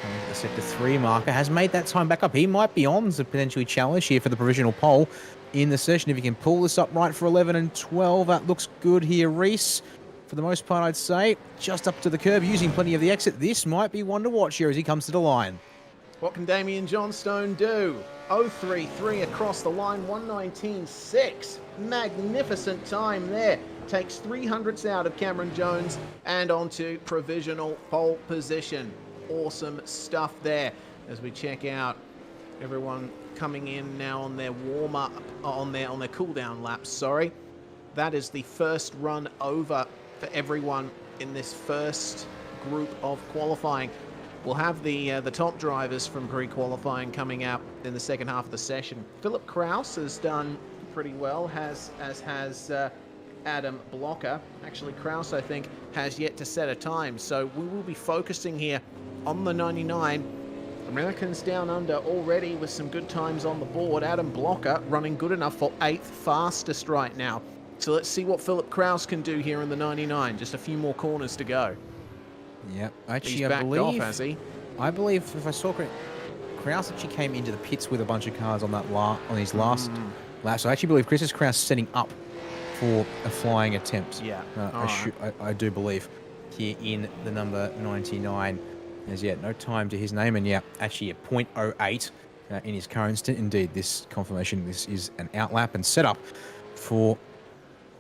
coming to the sector 3 marker, has made that time back up. He might be on to potentially challenge here for the provisional pole in the session. If he can pull this up right for 11 and 12, that looks good here. Reese, for the most part, I'd say, just up to the curb, using plenty of the exit. This might be one to watch here as he comes to the line. What can Damien Johnstone do? 033 across the line, 119.6. Magnificent time there. Takes 300ths out of Cameron Jones and onto provisional pole position. Awesome stuff there as we check out everyone coming in now on their warm-up, on their cool-down laps, sorry. That is the first run over for everyone in this first group of qualifying. We'll have the top drivers from pre-qualifying coming out in the second half of the session. Philip Kraus has done pretty well, as has Adam Blocker. Actually, Kraus, I think, has yet to set a time, so we will be focusing here on the 99. Americans down under already with some good times on the board. Adam Blocker running good enough for 8th fastest right now. So let's see what Philip Kraus can do here in the 99. Just a few more corners to go. Yep. Actually, He's I backed believe, off, has he? I believe, if I saw correct, Kraus actually came into the pits with a bunch of cars on that on his last lap. So I actually believe Chris is Kraus setting up for a flying attempt. Yeah. I do believe here in the number 99. There's yet no time to his name, and yeah, actually a .08 in his current stint. Indeed, this confirmation, this is an outlap and setup for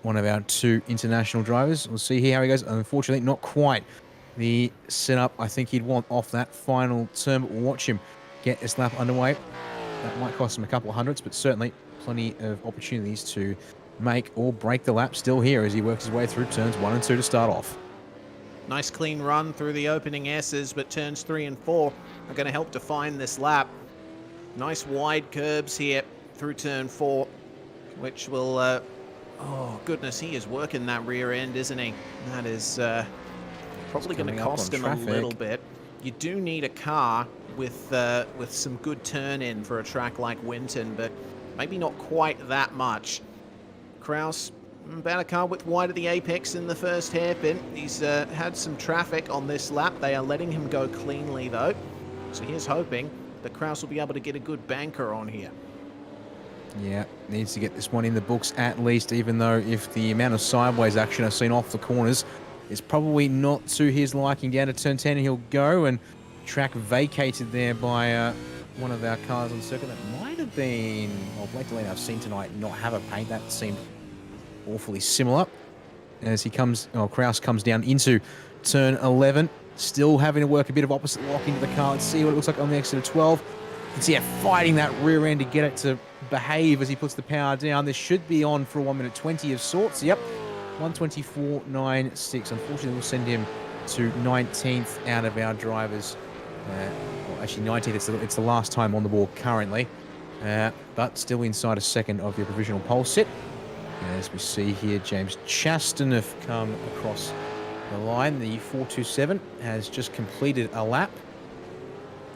one of our two international drivers. We'll see here how he goes. Unfortunately, not quite the setup I think he'd want off that final turn, but we'll watch him get this lap underway. That might cost him a couple of hundreds, but certainly plenty of opportunities to make or break the lap still here as he works his way through turns 1 and 2 to start off. Nice clean run through the opening S's, but turns 3 and 4 are going to help define this lap. Nice wide curbs here through turn 4, which will... oh, goodness, he is working that rear end, isn't he? That is probably going to cost him a little bit. You do need a car with some good turn-in for a track like Winton, but maybe not quite that much. Kraus, about a car width wide of the apex in the first hairpin. He's had some traffic on this lap. They are letting him go cleanly, though. So here's hoping that Kraus will be able to get a good banker on here. Yeah, needs to get this one in the books at least, even though if the amount of sideways action I've seen off the corners is probably not to his liking. Down to turn 10 he'll go, and track vacated there by one of our cars on the circuit. That might have been, well, Blake Delaney I've seen tonight not have a paint. That seemed awfully similar as he comes, Kraus comes down into turn 11, still having to work a bit of opposite lock into the car. Let's see what it looks like on the exit of 12. You can see it fighting that rear end to get it to behave as he puts the power down. This should be on for a 1 minute 20 of sorts. Yep, 1:24.96. Unfortunately, we'll send him to 19th out of our drivers. Well, actually 19th. It's the last time on the board currently, but still inside a second of the provisional pole sit. As we see here, James Chastaneuf come across the line. The 427 has just completed a lap.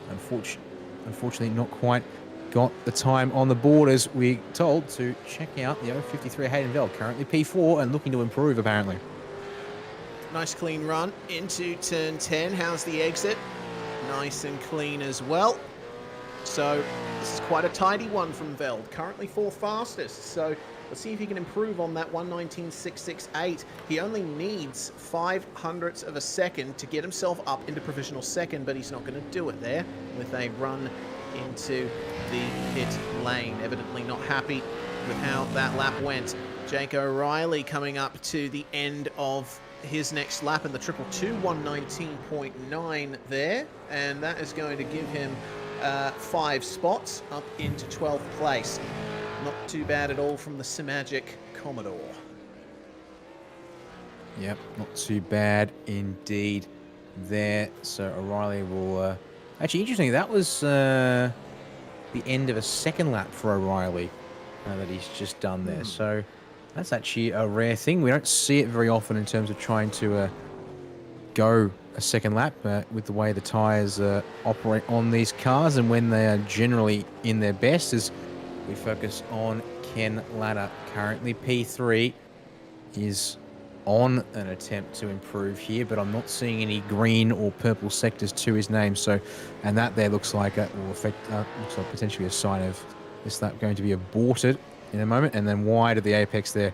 Unfortunately, not quite got the time on the board as we're told to check out the 053 Hayden Veld, currently P4 and looking to improve apparently. Nice clean run into turn 10. How's the exit? Nice and clean as well. So this is quite a tidy one from Veld, currently 4th fastest. So let's see if he can improve on that 1:19.668. He only needs 0.05 of a second to get himself up into provisional second, but he's not going to do it there with a run into the pit lane. Evidently not happy with how that lap went. Jake O'Reilly coming up to the end of his next lap in the 222, 119.9 there, and that is going to give him 5 spots up into 12th place. Not too bad at all from the Simagic Commodore. Yep, not too bad indeed there. So O'Reilly will... actually, interesting, that was the end of a second lap for O'Reilly that he's just done there. So that's actually a rare thing. We don't see it very often in terms of trying to go a second lap with the way the tyres operate on these cars and when they are generally in their best. As we focus on Ken Latta, currently P3, is on an attempt to improve here, but I'm not seeing any green or purple sectors to his name. So, and that there looks like it will affect, looks like potentially a sign of this lap going to be aborted in a moment. And then wide of the apex there,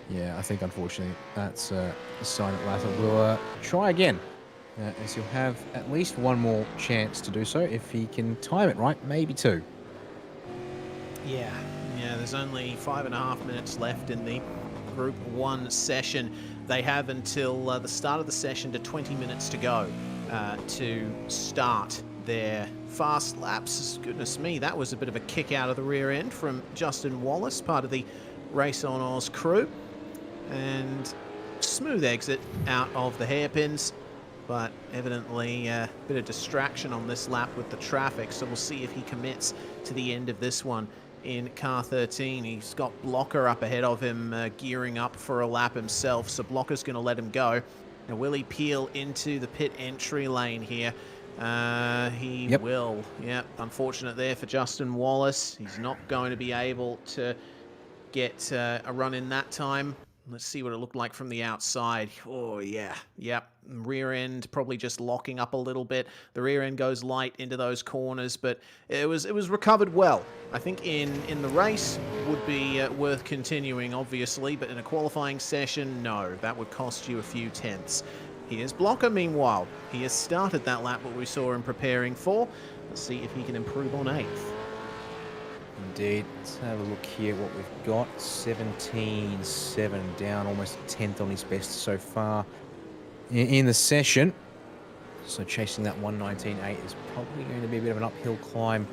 yeah, I think unfortunately that's a sign that Latta will try again. As he'll have at least one more chance to do so if he can time it right, maybe 2. Yeah, there's only 5.5 minutes left in the Group 1 session. They have until the start of the session to 20 minutes to go to start their fast laps. Goodness me, that was a bit of a kick out of the rear end from Justin Wallace, part of the Race on Oz crew. And smooth exit out of the hairpins, but evidently a bit of distraction on this lap with the traffic, so we'll see if he commits to the end of this one in car 13. He's got Blocker up ahead of him, gearing up for a lap himself, so Blocker's going to let him go. Now, will he peel into the pit entry lane here? He will. Yep, unfortunate there for Justin Wallace. He's not going to be able to get a run in that time. Let's see what it looked like from the outside. Oh, yeah. Yep. Rear end probably just locking up a little bit. The rear end goes light into those corners, but it was recovered well. I think in the race would be worth continuing, obviously, but in a qualifying session, no. That would cost you a few tenths. Here's Blocker, meanwhile. He has started that lap what we saw him preparing for. Let's see if he can improve on 8th. Indeed. Let's have a look here what we've got. 17.7 down, almost a tenth on his best so far in the session. So chasing that 119.8 is probably going to be a bit of an uphill climb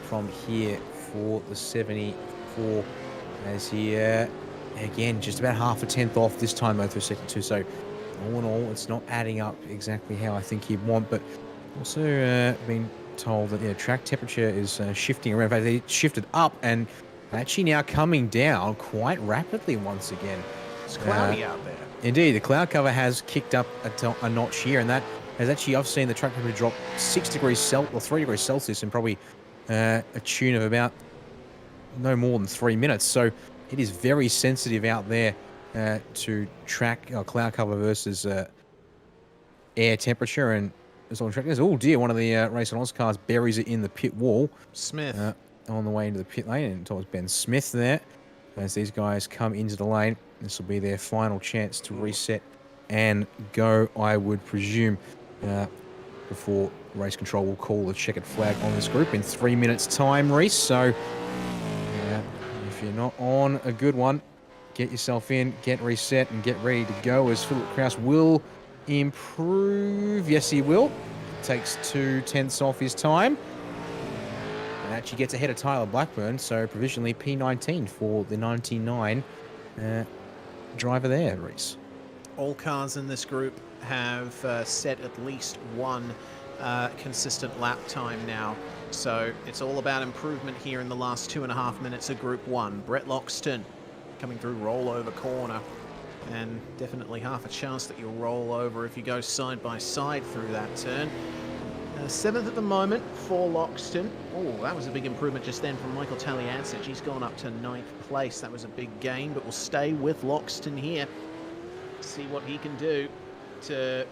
from here for the 74 as he, again, just about half a tenth off this time though through sector 2. So all in all, it's not adding up exactly how I think he'd want, but also been told that track temperature is shifting around. In fact, it shifted up and actually now coming down quite rapidly once again. It's cloudy out there. Indeed, the cloud cover has kicked up a notch here, and that has actually, I've seen the track temperature drop 6 degrees Celsius or 3 degrees Celsius in probably a tune of about no more than 3 minutes. So it is very sensitive out there to track cloud cover versus air temperature. And it's on track. Oh dear, one of the Race on Oz cars buries it in the pit wall. Smith. On the way into the pit lane, and towards Ben Smith there. As these guys come into the lane, this will be their final chance to reset and go, I would presume, before race control will call the checkered flag on this group in 3 minutes' time, Reese. So if you're not on a good one, get yourself in, get reset, and get ready to go, as Philip Kraus will improve. Yes, he will. Takes 2 tenths off his time. And actually gets ahead of Tyler Blackburn, so provisionally P19 for the 99 driver there, Reese. All cars in this group have set at least one consistent lap time now. So it's all about improvement here in the last 2.5 minutes of Group 1. Brett Loxton coming through rollover corner. And definitely half a chance that you'll roll over if you go side by side through that turn. 7th at the moment for Loxton. Oh, that was a big improvement just then from Michael Taliancic. He's gone up to 9th place. That was a big gain, but we'll stay with Loxton here. See what he can do to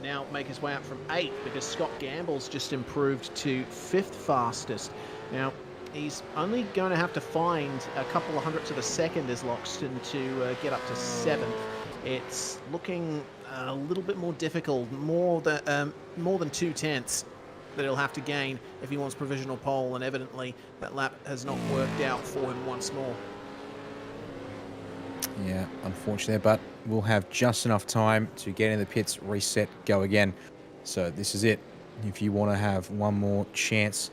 now make his way up from 8th, because Scott Gamble's just improved to 5th fastest. Now, he's only going to have to find a couple of hundredths of a second as Loxton to get up to 7th. It's looking a little bit more difficult, more than 2 tenths that he'll have to gain if he wants provisional pole, and evidently that lap has not worked out for him once more. Yeah, unfortunately, but we'll have just enough time to get in the pits, reset, go again. So this is it. If you want to have one more chance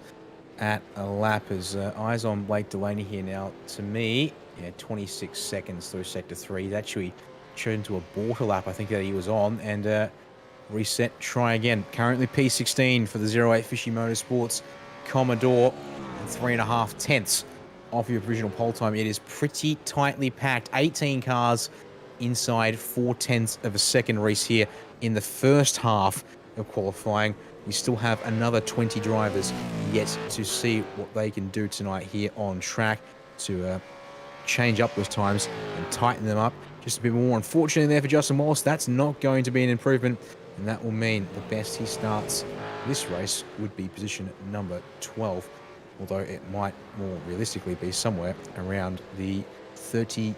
at a lap, as eyes on Blake Delaney here now. To me, 26 seconds through sector 3. He's actually chosen to abort a lap, I think, that he was on, and reset, try again. Currently P16 for the 08 Fishy Motorsports Commodore, and 3.5 tenths off your provisional pole time. It is pretty tightly packed. 18 cars inside 4 tenths of a second, race here in the first half of qualifying. We still have another 20 drivers yet to see what they can do tonight here on track to change up those times and tighten them up just a bit more. Unfortunately there for Justin Wallace, that's not going to be an improvement, and that will mean the best he starts this race would be position number 12, although it might more realistically be somewhere around the 32nd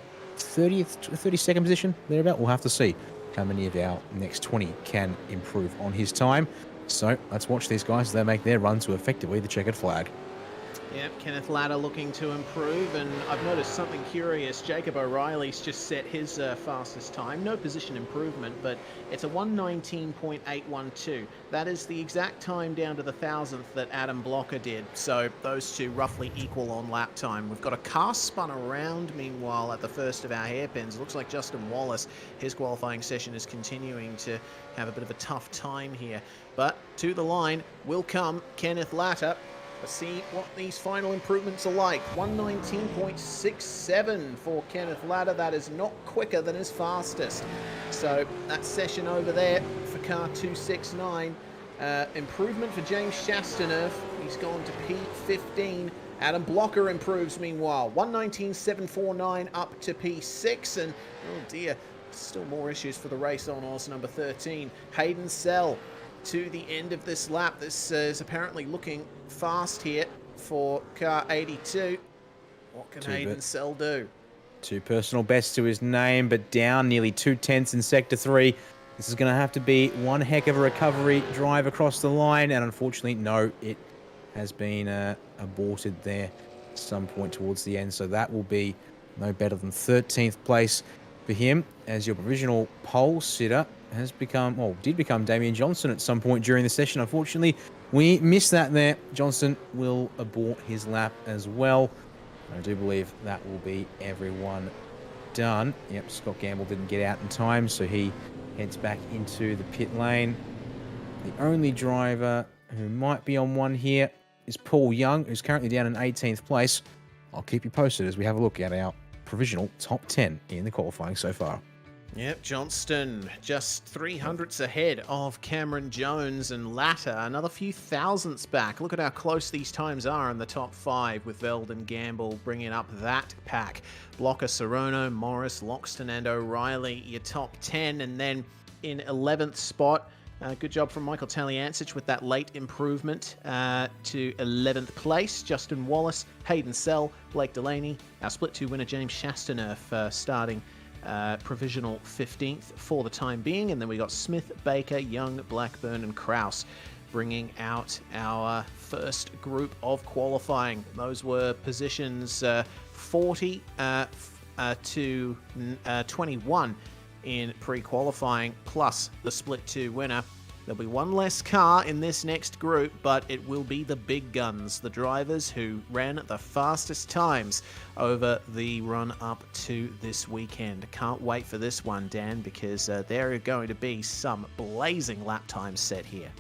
position, thereabout. We'll have to see how many of our next 20 can improve on his time. So let's watch these guys as they make their run to effectively the checkered flag. Yep, Kenneth Latta looking to improve, and I've noticed something curious. Jacob O'Reilly's just set his fastest time. No position improvement, but it's a 1:19.812. That is the exact time down to the thousandth that Adam Blocker did. So those two roughly equal on lap time. We've got a car spun around, meanwhile, at the first of our hairpins. Looks like Justin Wallace, his qualifying session is continuing to have a bit of a tough time here. But to the line will come Kenneth Latta. Let's see what these final improvements are like. 1:19.67 for Kenneth Latta. That is not quicker than his fastest. So that session over there for car 269. Improvement for James Chastaneuf. He's gone to P15. Adam Blocker improves meanwhile. 1:19.749 up to P6. And oh dear, still more issues for the race on Oz number 13. Hayden Sell to the end of this lap. This is apparently looking fast here for car 82. What can Hayden Sell do? 2 personal bests to his name, but down nearly 2/10 in Sector 3. This is going to have to be one heck of a recovery drive across the line, and unfortunately, no, it has been aborted there at some point towards the end, so that will be no better than 13th place for him, as your provisional pole sitter has become, well, did become Damien Johnson at some point during the session. Unfortunately, we missed that there. Johnson will abort his lap as well. I do believe that will be everyone done. Yep, Scott Gamble didn't get out in time, so he heads back into the pit lane. The only driver who might be on one here is Paul Young, who's currently down in 18th place. I'll keep you posted as we have a look at our provisional top 10 in the qualifying so far. Yep, Johnston just 300ths ahead of Cameron Jones, and Latta another few thousandths back. Look at how close these times are in the top 5, with Veld and Gamble bringing up that pack. Blocker, Sorono, Morris, Loxton and O'Reilly, your top 10. And then in 11th spot, good job from Michael Taliancic with that late improvement to 11th place. Justin Wallace, Hayden Sell, Blake Delaney, our Split 2 winner James Chastaneuf starting provisional 15th for the time being. And then we got Smith, Baker, Young, Blackburn and Kraus bringing out our first group of qualifying. Those were positions 40 to 21 in pre-qualifying, plus the Split 2 winner. There'll be one less car in this next group, but it will be the big guns, the drivers who ran the fastest times over the run up to this weekend. Can't wait for this one, Dan, because there are going to be some blazing lap times set here.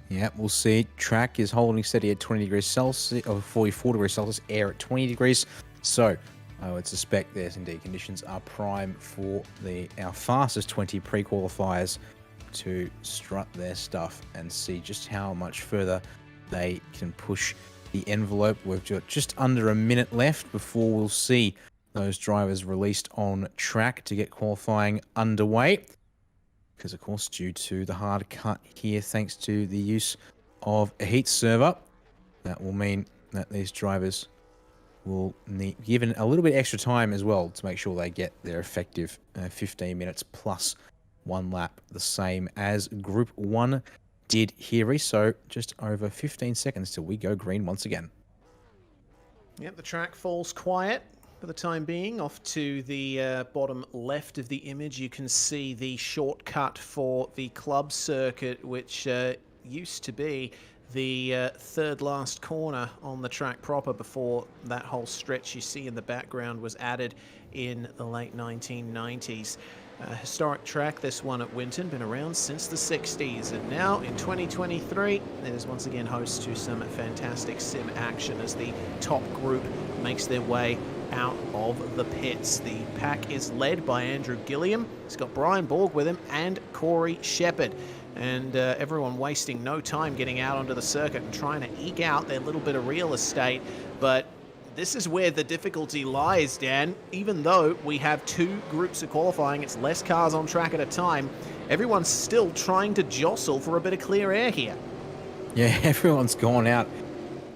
Yeah, we'll see. Track is holding steady at 20 degrees Celsius, or 44 degrees Celsius, air at 20 degrees. So I would suspect there's indeed conditions are prime for our fastest 20 pre-qualifiers to strut their stuff and see just how much further they can push the envelope. We've got just under a minute left before we'll see those drivers released on track to get qualifying underway. Because, of course, due to the hard cut here, thanks to the use of a heat server, that will mean that these drivers will need given a little bit extra time as well to make sure they get their effective 15 minutes plus one lap, the same as Group 1 did here. So just over 15 seconds till we go green once again. Yep, the track falls quiet for the time being. Off to the bottom left of the image, you can see the shortcut for the club circuit, which used to be the third last corner on the track proper before that whole stretch you see in the background was added in the late 1990s. Historic track, this one at Winton, been around since the 60s, and now in 2023 it is once again host to some fantastic sim action as the top group makes their way out of the pits. The pack is led by Andrew Gilliam. He's got Brian Borg with him and Corey Shepherd, and everyone wasting no time getting out onto the circuit and trying to eke out their little bit of real estate. But this is where the difficulty lies, Dan. Even though we have 2 groups of qualifying, it's less cars on track at a time, everyone's still trying to jostle for a bit of clear air here. Yeah, everyone's gone out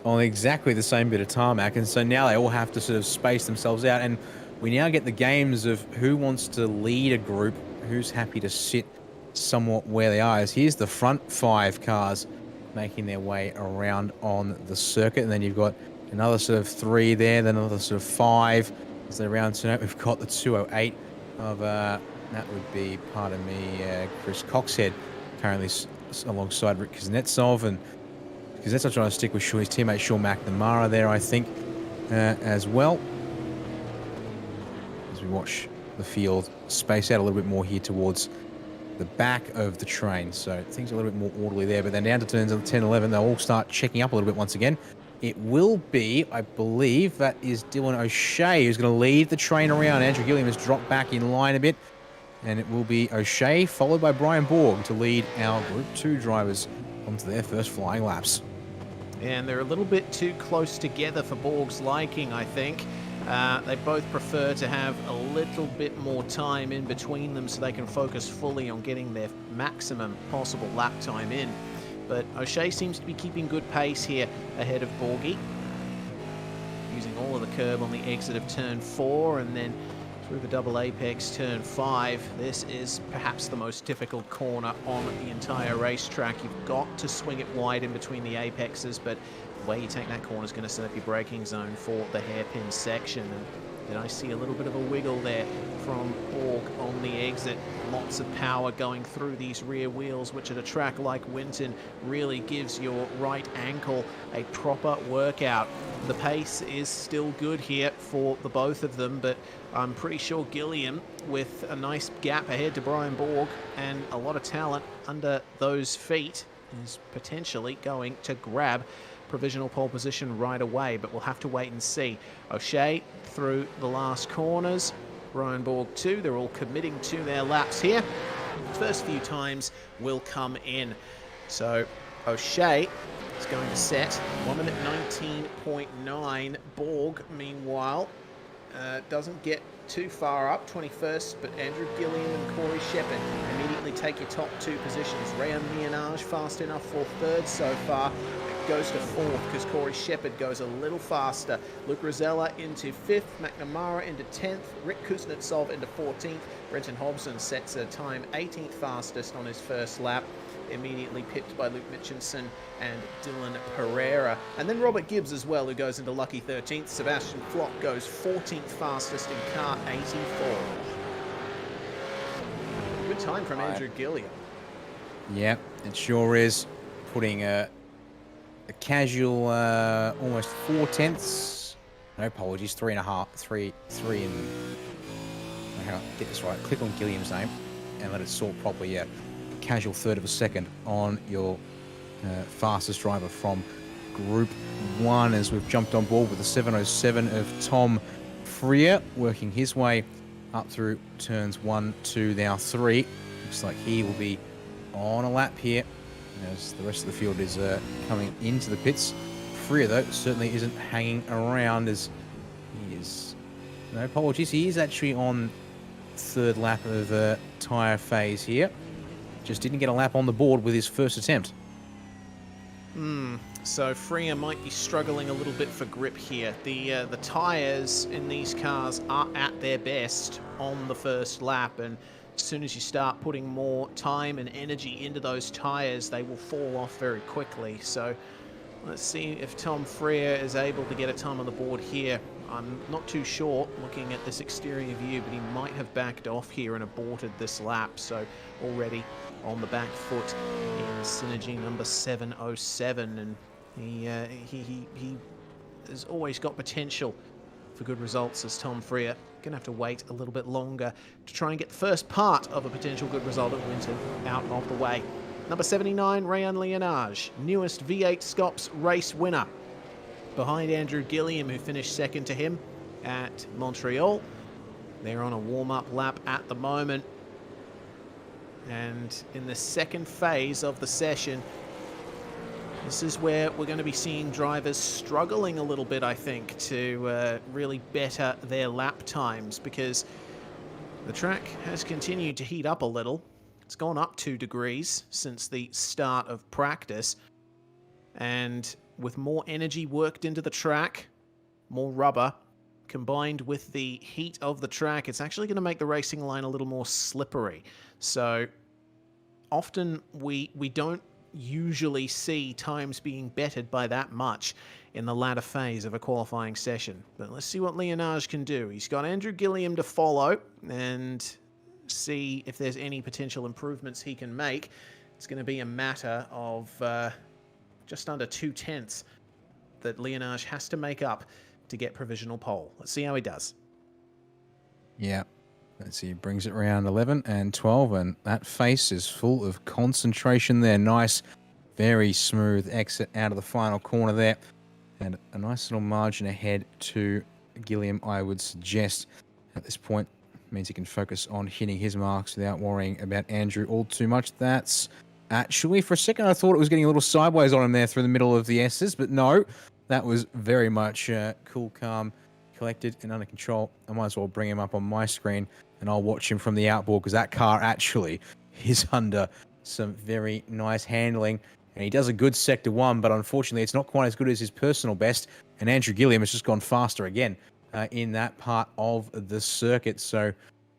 on exactly the same bit of tarmac, and so now they all have to sort of space themselves out, and we now get the games of who wants to lead a group, who's happy to sit somewhat where they are. As here's the front 5 cars making their way around on the circuit, and then you've got Another sort of 3 there, then another sort of 5 as they round turn out. We've got the 208 of, that would be, pardon me, Chris Coxhead, currently alongside Rick Kuznetsov, and Kuznetsov trying to stick with his teammate Sean McNamara there, I think, as well. As we watch the field space out a little bit more here towards the back of the train, so things are a little bit more orderly there. But then down to turns 10, 11, they'll all start checking up a little bit once again. It will be, I believe, that is Dylan O'Shea who's going to lead the train around. Andrew Gilliam has dropped back in line a bit, and it will be O'Shea followed by Brian Borg to lead our Group 2 drivers onto their first flying laps. And they're a little bit too close together for Borg's liking, I think. They both prefer to have a little bit more time in between them so they can focus fully on getting their maximum possible lap time in. But O'Shea seems to be keeping good pace here ahead of Borgie, using all of the curb on the exit of turn 4 and then through the double apex turn 5. This is perhaps the most difficult corner on the entire racetrack. You've got to swing it wide in between the apexes, but the way you take that corner is going to set up your braking zone for the hairpin section. And then I see a little bit of a wiggle there from Borg on the exit. Lots of power going through these rear wheels, which at a track like Winton really gives your right ankle a proper workout. The pace is still good here for the both of them, but I'm pretty sure Gilliam, with a nice gap ahead to Brian Borg and a lot of talent under those feet, is potentially going to grab provisional pole position right away, but we'll have to wait and see. O'Shea through the last corners, Brian Borg too. They're all committing to their laps here. First few times will come in. So O'Shea is going to set 1 minute 19.9. Borg, meanwhile, doesn't get too far up, 21st, but Andrew Gilliam and Corey Shepherd immediately take your top 2 positions. Rayan Mianage fast enough for 3rd so far. Goes to 4th because Corey Shepherd goes a little faster. Luke Rosella into 5th, McNamara into 10th, Rick Kuznetsov into 14th. Brenton Hobson sets a time 18th fastest on his first lap, immediately pipped by Luke Mitchinson and Dylan Pereira. And then Robert Gibbs as well, who goes into lucky 13th. Sebastian Flock goes 14th fastest in car 84. Good time from Andrew Gilliam. Yeah, it sure is. Putting a casual almost 4 tenths. No apologies, 3.5, 3 and hang on, get this right. Click on Gilliam's name and let it sort properly. Yeah, casual 1/3 of a second on your fastest driver from Group 1 as we've jumped on board with the 707 of Tom Freer, working his way up through turns 1, 2, now 3. Looks like he will be on a lap here as the rest of the field is coming into the pits. Freer, though, certainly isn't hanging around as he is... No apologies, he is actually on 3rd lap of tyre phase here. Just didn't get a lap on the board with his first attempt. So Freer might be struggling a little bit for grip here. The tyres in these cars are at their best on the first lap, and as soon as you start putting more time and energy into those tyres, they will fall off very quickly. So let's see if Tom Freer is able to get a time on the board here. I'm not too sure looking at this exterior view, but he might have backed off here and aborted this lap. So already on the back foot in Synergy number 707, and he has always got potential for good results as Tom Freer. Going to have to wait a little bit longer to try and get the first part of a potential good result at Winton out of the way. Number 79, Rayan Leonage, newest V8SCOPS race winner, behind Andrew Gilliam, who finished 2nd to him at Montreal. They're on a warm-up lap at the moment. And in the second phase of the session, this is where we're going to be seeing drivers struggling a little bit, I think, to really better their lap times, because the track has continued to heat up a little. It's gone up 2 degrees since the start of practice. And with more energy worked into the track, more rubber, combined with the heat of the track, it's actually going to make the racing line a little more slippery. So often we don't usually see times being bettered by that much in the latter phase of a qualifying session. But let's see what Leonage can do. He's got Andrew Gilliam to follow and see if there's any potential improvements he can make. It's going to be a matter of just under 2/10 that Leonage has to make up to get provisional pole. Let's see how he does. Yeah. Let's see, he brings it around 11 and 12, and that face is full of concentration there. Nice, very smooth exit out of the final corner there. And a nice little margin ahead to Gilliam, I would suggest. At this point, means he can focus on hitting his marks without worrying about Andrew all too much. That's actually, for a second, I thought it was getting a little sideways on him there through the middle of the S's, but no, that was very much cool, calm, collected, and under control. I might as well bring him up on my screen, and I'll watch him from the outboard, because that car actually is under some very nice handling. And he does a good Sector 1, but unfortunately it's not quite as good as his personal best. And Andrew Gilliam has just gone faster again in that part of the circuit. So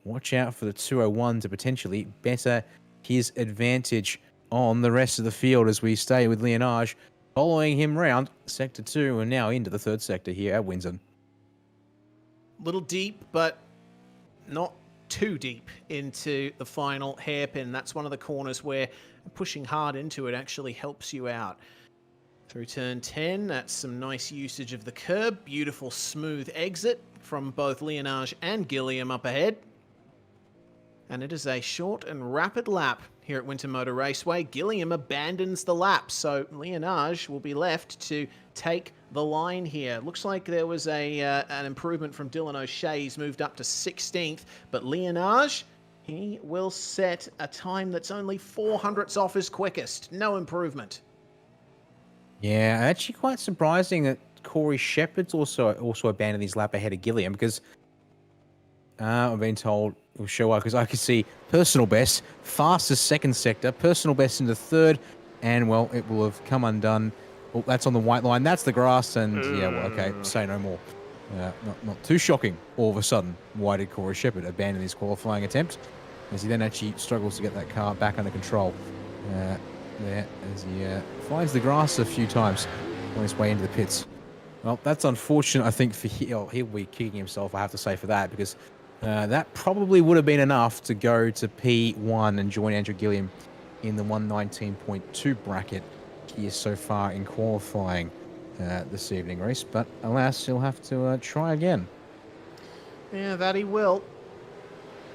watch out for the 201 to potentially better his advantage on the rest of the field as we stay with Leonage following him round Sector 2 and now into the third sector here at Winton. Little deep, but not too deep into the final hairpin. That's one of the corners where pushing hard into it actually helps you out. Through turn 10, that's some nice usage of the curb. Beautiful smooth exit from both Leonage and Gilliam up ahead. And it is a short and rapid lap here at Winton Motor Raceway. Gilliam abandons the lap, so Leonage will be left to take the line here. Looks like there was an improvement from Dylan O'Shea. He's moved up to 16th, but Leonage, he will set a time that's only 400ths off his quickest. No improvement. Yeah, actually quite surprising that Corey Shepherd's also abandoned his lap ahead of Gilliam, because I've been told we'll show why, because I could see personal best, fastest second sector, personal best into third, and well, it will have come undone. Well, that's on the white line. That's the grass, and yeah, well, okay, say no more. Not too shocking. All of a sudden, why did Corey Shepherd abandon his qualifying attempt? As he then actually struggles to get that car back under control. There, as he finds the grass a few times on his way into the pits. Well, that's unfortunate, I think, for he'll be kicking himself, I have to say, for that, because that probably would have been enough to go to P1 and join Andrew Gilliam in the 119.2 bracket here so far in qualifying this evening, Reese. But alas, he'll have to try again. Yeah, that he will.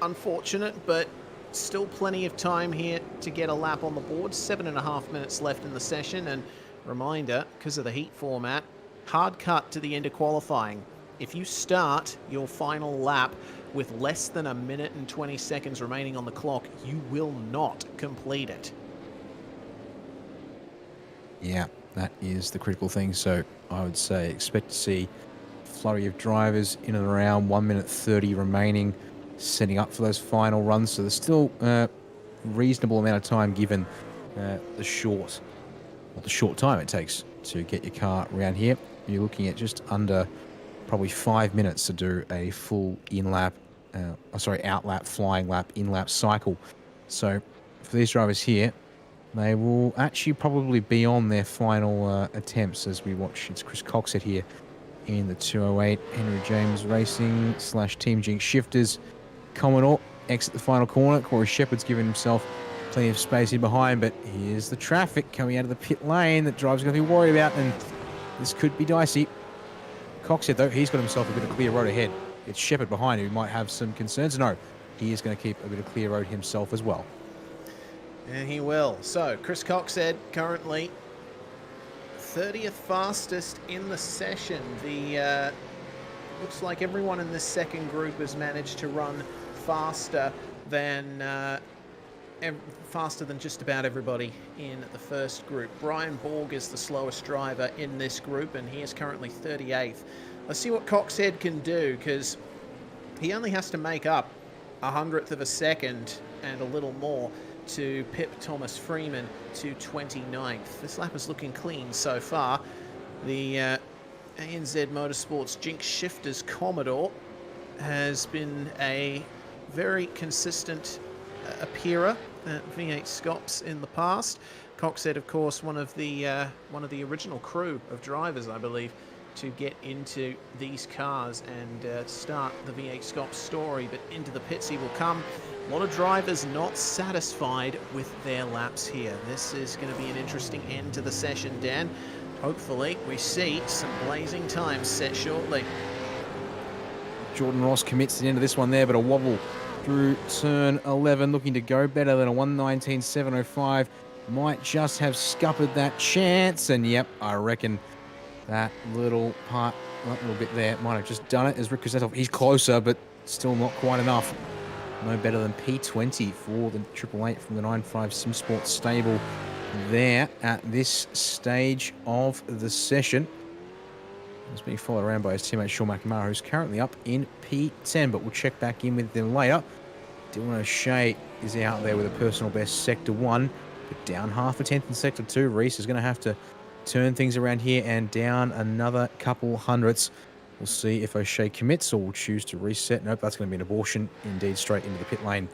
Unfortunate, but still plenty of time here to get a lap on the board. 7.5 minutes left in the session, and reminder, because of the heat format, hard cut to the end of qualifying. If you start your final lap with less than 1 minute and 20 seconds remaining on the clock, you will not complete it. Yeah, that is the critical thing. So I would say expect to see a flurry of drivers in and around 1 minute 30 remaining, setting up for those final runs. So there's still a reasonable amount of time given the short time it takes to get your car around here. You're looking at just under probably 5 minutes to do a full out-lap, flying lap, in-lap cycle. So for these drivers here, they will actually probably be on their final attempts as we watch. It's Chris Coxhead here in the 208. Henry James Racing / Team Jinx Shifters. Commodore exit the final corner. Corey Shepherd's given himself plenty of space in behind, but here's the traffic coming out of the pit lane that driver's going to be worried about, and this could be dicey. Coxhead, though, he's got himself a bit of clear road ahead. It's Shepherd behind who might have some concerns. No, he is going to keep a bit of clear road himself as well. And he will. So, Chris Coxhead currently 30th fastest in the session. Looks like everyone in this second group has managed to run faster than just about everybody in the first group. Brian Borg is the slowest driver in this group, and he is currently 38th. Let's see what Coxhead can do, because he only has to make up 100th of a second and a little more to pip Thomas Freeman to 29th. This lap is looking clean so far. The ANZ Motorsports Jinx Shifters Commodore has been a very consistent appearer at V8SCOPS in the past. Coxhead, of course, one of the original crew of drivers, I believe, to get into these cars and start the V8SCOPS story. But into the pits he will come. A lot of drivers not satisfied with their laps here. This is going to be an interesting end to the session, Dan. Hopefully we see some blazing times set shortly. Jordan Ross commits to the end of this one there, but a wobble through turn 11, looking to go better than a 1:19.705. Might just have scuppered that chance, and yep, I reckon that little bit there might have just done it as Rick Kuznetsov. He's closer, but still not quite enough. No better than P20 for the 888 from the 95 SimSport stable there at this stage of the session. He's being followed around by his teammate Sean McNamara, who's currently up in P10, but we'll check back in with them later. Dylan O'Shea is out there with a personal best Sector 1, but down half a tenth in Sector 2. Reese is going to have to turn things around here and down another couple hundredths. We'll see if O'Shea commits or will choose to reset. Nope, that's going to be an abortion. Indeed, straight into the pit lane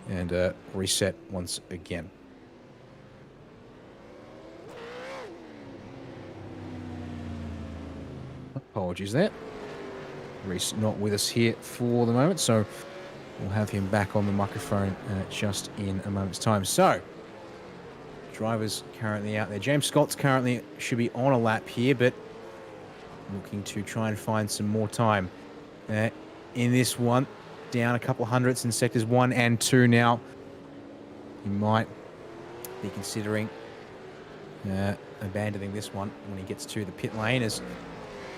and reset once again. Apologies there. Reese not with us here for the moment, so we'll have him back on the microphone just in a moment's time. So, drivers currently out there. James Scott's currently should be on a lap here, but looking to try and find some more time in this one. Down a couple hundredths in sectors 1 and 2 now. He might be considering abandoning this one when he gets to the pit lane, as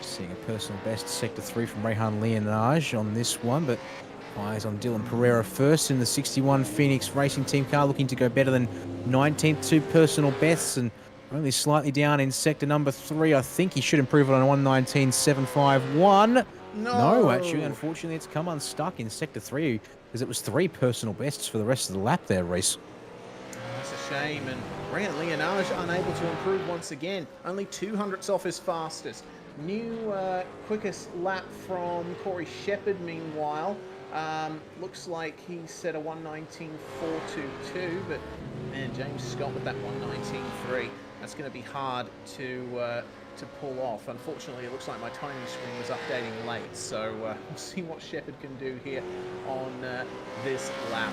seeing a personal best Sector 3 from Rehan Leonage on this one, but eyes on Dylan Pereira first in the 61 Phoenix Racing Team car, looking to go better than 19th, 2 personal bests, and only slightly down in sector number 3. I think he should improve it on a 1:19.751. No, actually, unfortunately, it's come unstuck in sector 3 because it was 3 personal bests for the rest of the lap there, Reese. That's a shame, and Rehan Leonage unable to improve once again. Only 200ths off his fastest. New quickest lap from Corey Shepherd, meanwhile. Looks like he set a 1:19.422, but man, James Scott with that 1:19.3. That's going to be hard to pull off. Unfortunately, it looks like my timing screen was updating late, so we'll see what Shepherd can do here on this lap.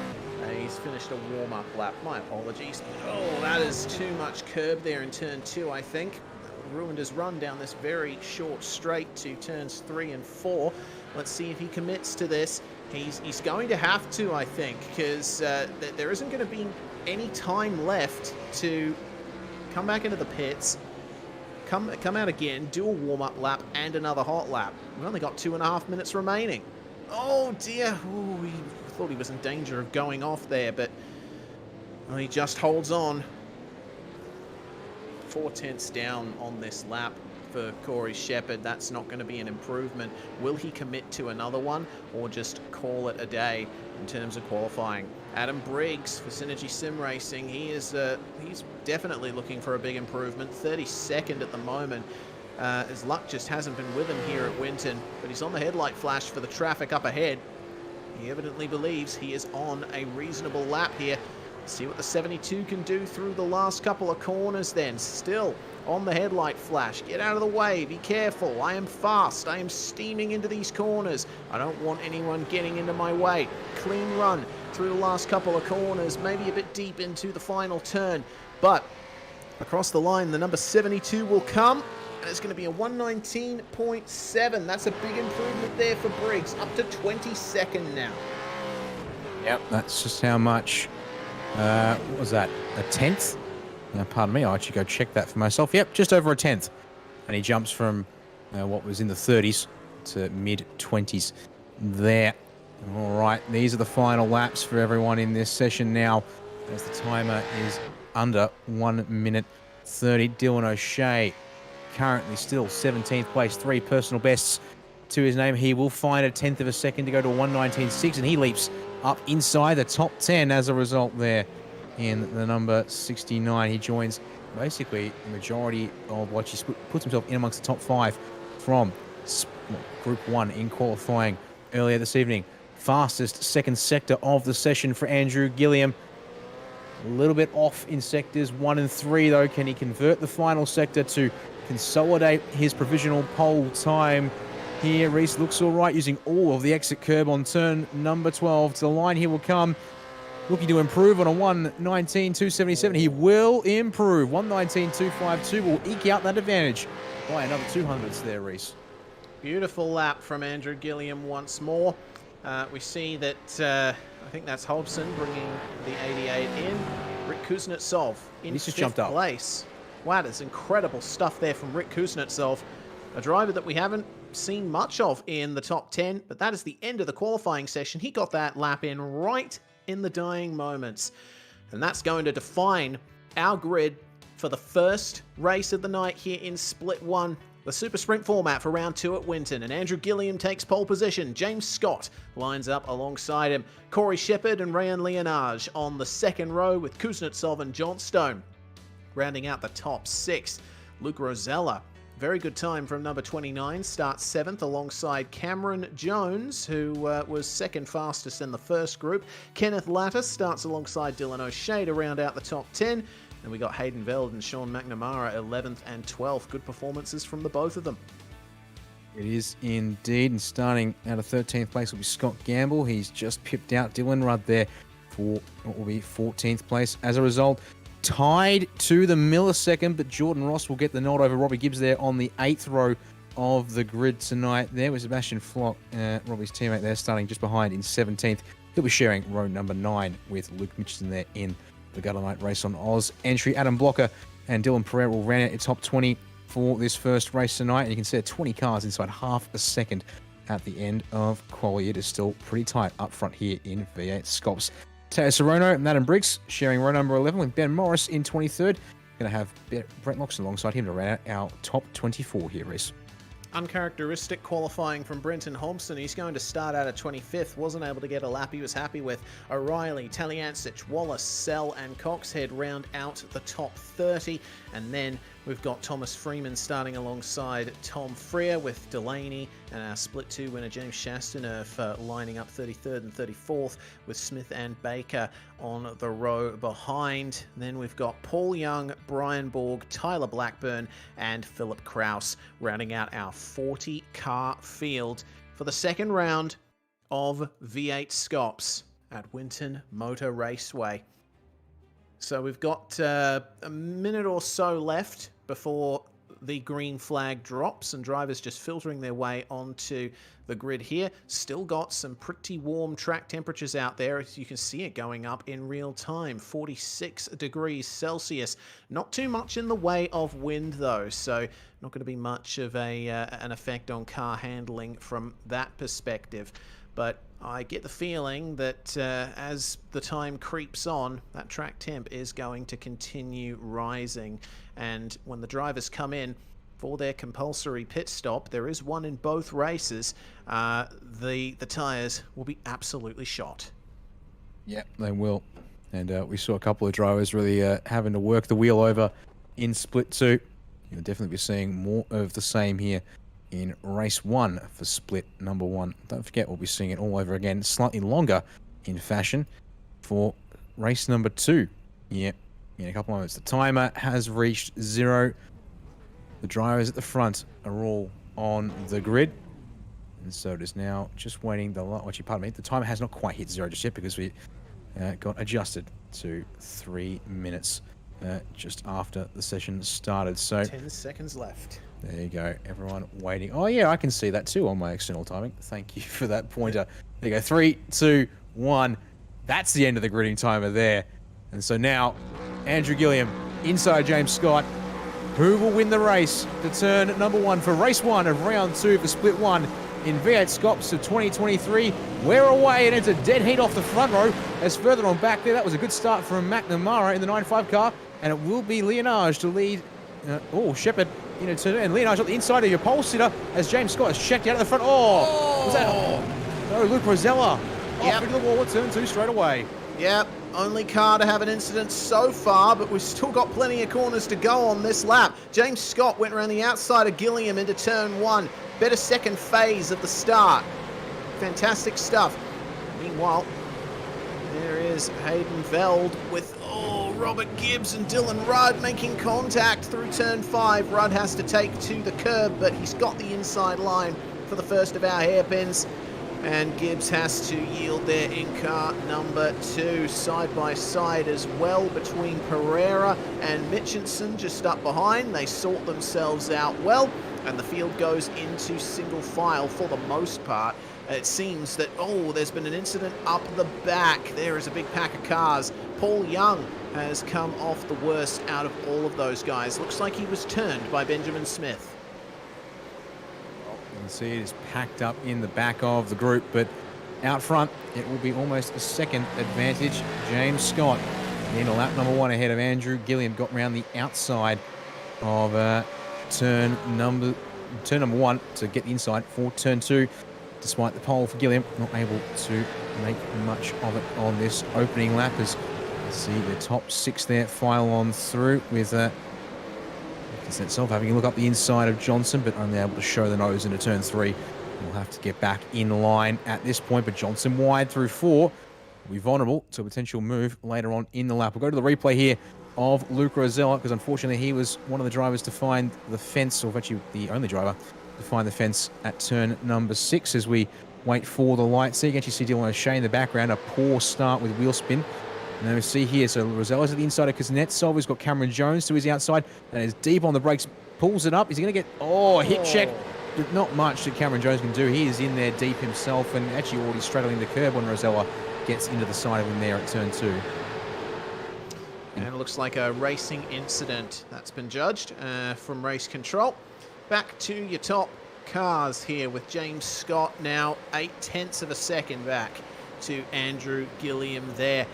He's finished a warm-up lap. My apologies. Oh, that is too much curb there in turn 2, I think. Ruined his run down this very short straight to turns 3 and 4. Let's see if he commits to this. He's going to have to, I think, because there isn't going to be any time left to come back into the pits, come out again, do a warm-up lap and another hot lap. We've only got 2.5 minutes remaining. Oh dear. Ooh, he thought he was in danger of going off there, but well, he just holds on. 4 tenths down on this lap for Corey Shepherd. That's not going to be an improvement. Will he commit to another one or just call it a day in terms of qualifying? Adam Briggs for Synergy Sim Racing, he's definitely looking for a big improvement. 32nd at the moment. His luck just hasn't been with him here at Winton, but he's on the headlight flash for the traffic up ahead. He evidently believes he is on a reasonable lap here. See what the 72 can do through the last couple of corners then. Still on the headlight flash. Get out of the way. Be careful. I am fast. I am steaming into these corners. I don't want anyone getting into my way. Clean run through the last couple of corners. Maybe a bit deep into the final turn. But across the line, the number 72 will come. And it's going to be a 1:19.7. That's a big improvement there for Briggs. Up to 22nd now. Yep, that's just how much... what was that? A tenth? Pardon me, I'll actually go check that for myself. Yep, just over a tenth. And he jumps from what was in the 30s to mid-20s there. All right, these are the final laps for everyone in this session now, as the timer is under 1 minute 30. Dylan O'Shea currently still 17th place, 3 personal bests to his name. He will find a tenth of a second to go to a 1:19.6, and he leaps up inside the top 10 as a result there in the number 69. He joins basically the majority of what he puts himself in amongst the top 5 from Group 1 in qualifying earlier this evening. Fastest second sector of the session for Andrew Gilliam. A little bit off in sectors 1 and 3, though. Can he convert the final sector to consolidate his provisional pole time? Here, Reese looks all right, using all of the exit curb on turn number 12. To the line, he will come, looking to improve on a 1:19.277. He will improve. 1:19.252 will eke out that advantage by another 200s there, Reese. Beautiful lap from Andrew Gilliam once more. We see that, I think that's Hobson bringing the 88 in. Rick Kuznetsov in He's just 5th jumped up. place. Wow, that's incredible stuff there from Rick Kuznetsov, a driver that we haven't seen much of in the top 10, but that is the end of the qualifying session. He got that lap in right in the dying moments, and that's going to define our grid for the first race of the night here in Split 1, the Super Sprint format for round 2 at Winton. And Andrew Gilliam takes pole position. James Scott lines up alongside him. Corey Shepard and Ryan Leonage on the second row, with Kuznetsov and Johnstone rounding out the top 6. Luke Rosella, very good time from number 29, starts 7th alongside Cameron Jones, who was second fastest in the first group. Kenneth Latta starts alongside Dylan O'Shea to round out the top 10. And we got Hayden Veld and Sean McNamara 11th and 12th. Good performances from the both of them. It is indeed, and starting out of 13th place will be Scott Gamble. He's just pipped out Dylan Rudd there for what will be 14th place. As a result, tied to the millisecond, but Jordan Ross will get the nod over Robbie Gibbs there on the 8th row of the grid tonight. There was Sebastian Flock, Robbie's teammate there, starting just behind in 17th. He'll be sharing row number 9 with Luke Mitchell there in the Gutter Night Race on Oz entry. Adam Blocker and Dylan Pereira will round out your top 20 for this first race tonight. And you can see 20 cars inside half a second at the end of quali. It is still pretty tight up front here in V8SCOPS. Teo Sorono and Adam Briggs sharing row number 11 with Ben Morris in 23rd. Going to have Brett Loxton alongside him to round out our top 24 here, Reese. Uncharacteristic qualifying from Brenton Hobson. He's going to start out at 25th. Wasn't able to get a lap he was happy with. O'Reilly, Taliancic, Wallace, Sell and Coxhead round out the top 30. And then we've got Thomas Freeman starting alongside Tom Freer, with Delaney and our Split 2 winner James Chastanerf lining up 33rd and 34th, with Smith and Baker on the row behind. Then we've got Paul Young, Brian Borg, Tyler Blackburn and Philip Kraus rounding out our 40-car field for the second round of V8SCOPS at Winton Motor Raceway. So we've got a minute or so left before the green flag drops, and drivers just filtering their way onto the grid here. Still got some pretty warm track temperatures out there, as you can see it going up in real time. 46 degrees Celsius. Not too much in the way of wind though, so not going to be much of an effect on car handling from that perspective. But I get the feeling that as the time creeps on, that track temp is going to continue rising. And when the drivers come in for their compulsory pit stop, there is one in both races, the tyres will be absolutely shot. Yeah, they will. And we saw a couple of drivers really having to work the wheel over in Split 2. You'll definitely be seeing more of the same here in race 1 for split number 1. Don't forget, we'll be seeing it all over again, slightly longer in fashion for race number 2. Yeah, in a couple of moments. The timer has reached 0. The drivers at the front are all on the grid. And so it is now just waiting. Pardon me, the timer has not quite hit 0 just yet, because we got adjusted to 3 minutes just after the session started. So 10 seconds left. There you go, everyone waiting. Oh yeah, I can see that too on my external timing. Thank you for that pointer. There you go, 3, 2, 1. That's the end of the gridding timer there. And so now, Andrew Gilliam, inside James Scott. Who will win the race to turn number 1 for race 1 of round 2 for split 1 in V8SCOPS of 2023. We're away, and it's a dead heat off the front row. As further on back there, that was a good start from McNamara in the 9.5 car, and it will be Leonage to lead. Shepard turn, and Leonage on the inside of your pole sitter as James Scott has checked out of the front. Was that? No, Luke Rosella. Off into the wall at turn 2 straight away. Yep, only car to have an incident so far, but we've still got plenty of corners to go on this lap. James Scott went around the outside of Gilliam into turn 1. Better second phase of the start. Fantastic stuff. Meanwhile, there is Hayden Veld with, Robert Gibbs and Dylan Rudd making contact through turn 5. Rudd has to take to the curb, but he's got the inside line for the first of our hairpins. And Gibbs has to yield there in car number 2. Side by side as well between Pereira and Mitchinson just up behind. They sort themselves out well, and the field goes into single file for the most part. It seems that, there's been an incident up the back. There is a big pack of cars. Paul Young has come off the worst out of all of those guys. Looks like he was turned by Benjamin Smith. You can see it is packed up in the back of the group, but out front, it will be almost a second advantage. James Scott in lap number 1 ahead of Andrew Gilliam. Got round the outside of turn number 1 to get the inside for turn 2. Despite the pole for Gilliam, not able to make much of it on this opening lap, as you see the top 6 there file on through with itself having a look up the inside of Johnson, but only able to show the nose into turn 3. We'll have to get back in line at this point, but Johnson wide through 4 will be vulnerable to a potential move later on in the lap. We'll go to the replay here of Luke Rosella, because unfortunately he was one of the drivers to find the fence, or actually the only driver to find the fence at turn number 6 as we wait for the light. So you can actually see Dylan O'Shea in the background, a poor start with wheel spin. And then we see here, so Rosella's at the inside of Kuznetsov. He's got Cameron Jones to his outside, and is deep on the brakes, pulls it up. Is he going to get, hit check? Not much that Cameron Jones can do. He is in there deep himself, and actually already straddling the curb when Rosella gets into the side of him there at turn 2. And it looks like a racing incident that's been judged from race control. Back to your top cars here with James Scott now 0.8 of a second back to Andrew Gilliam there.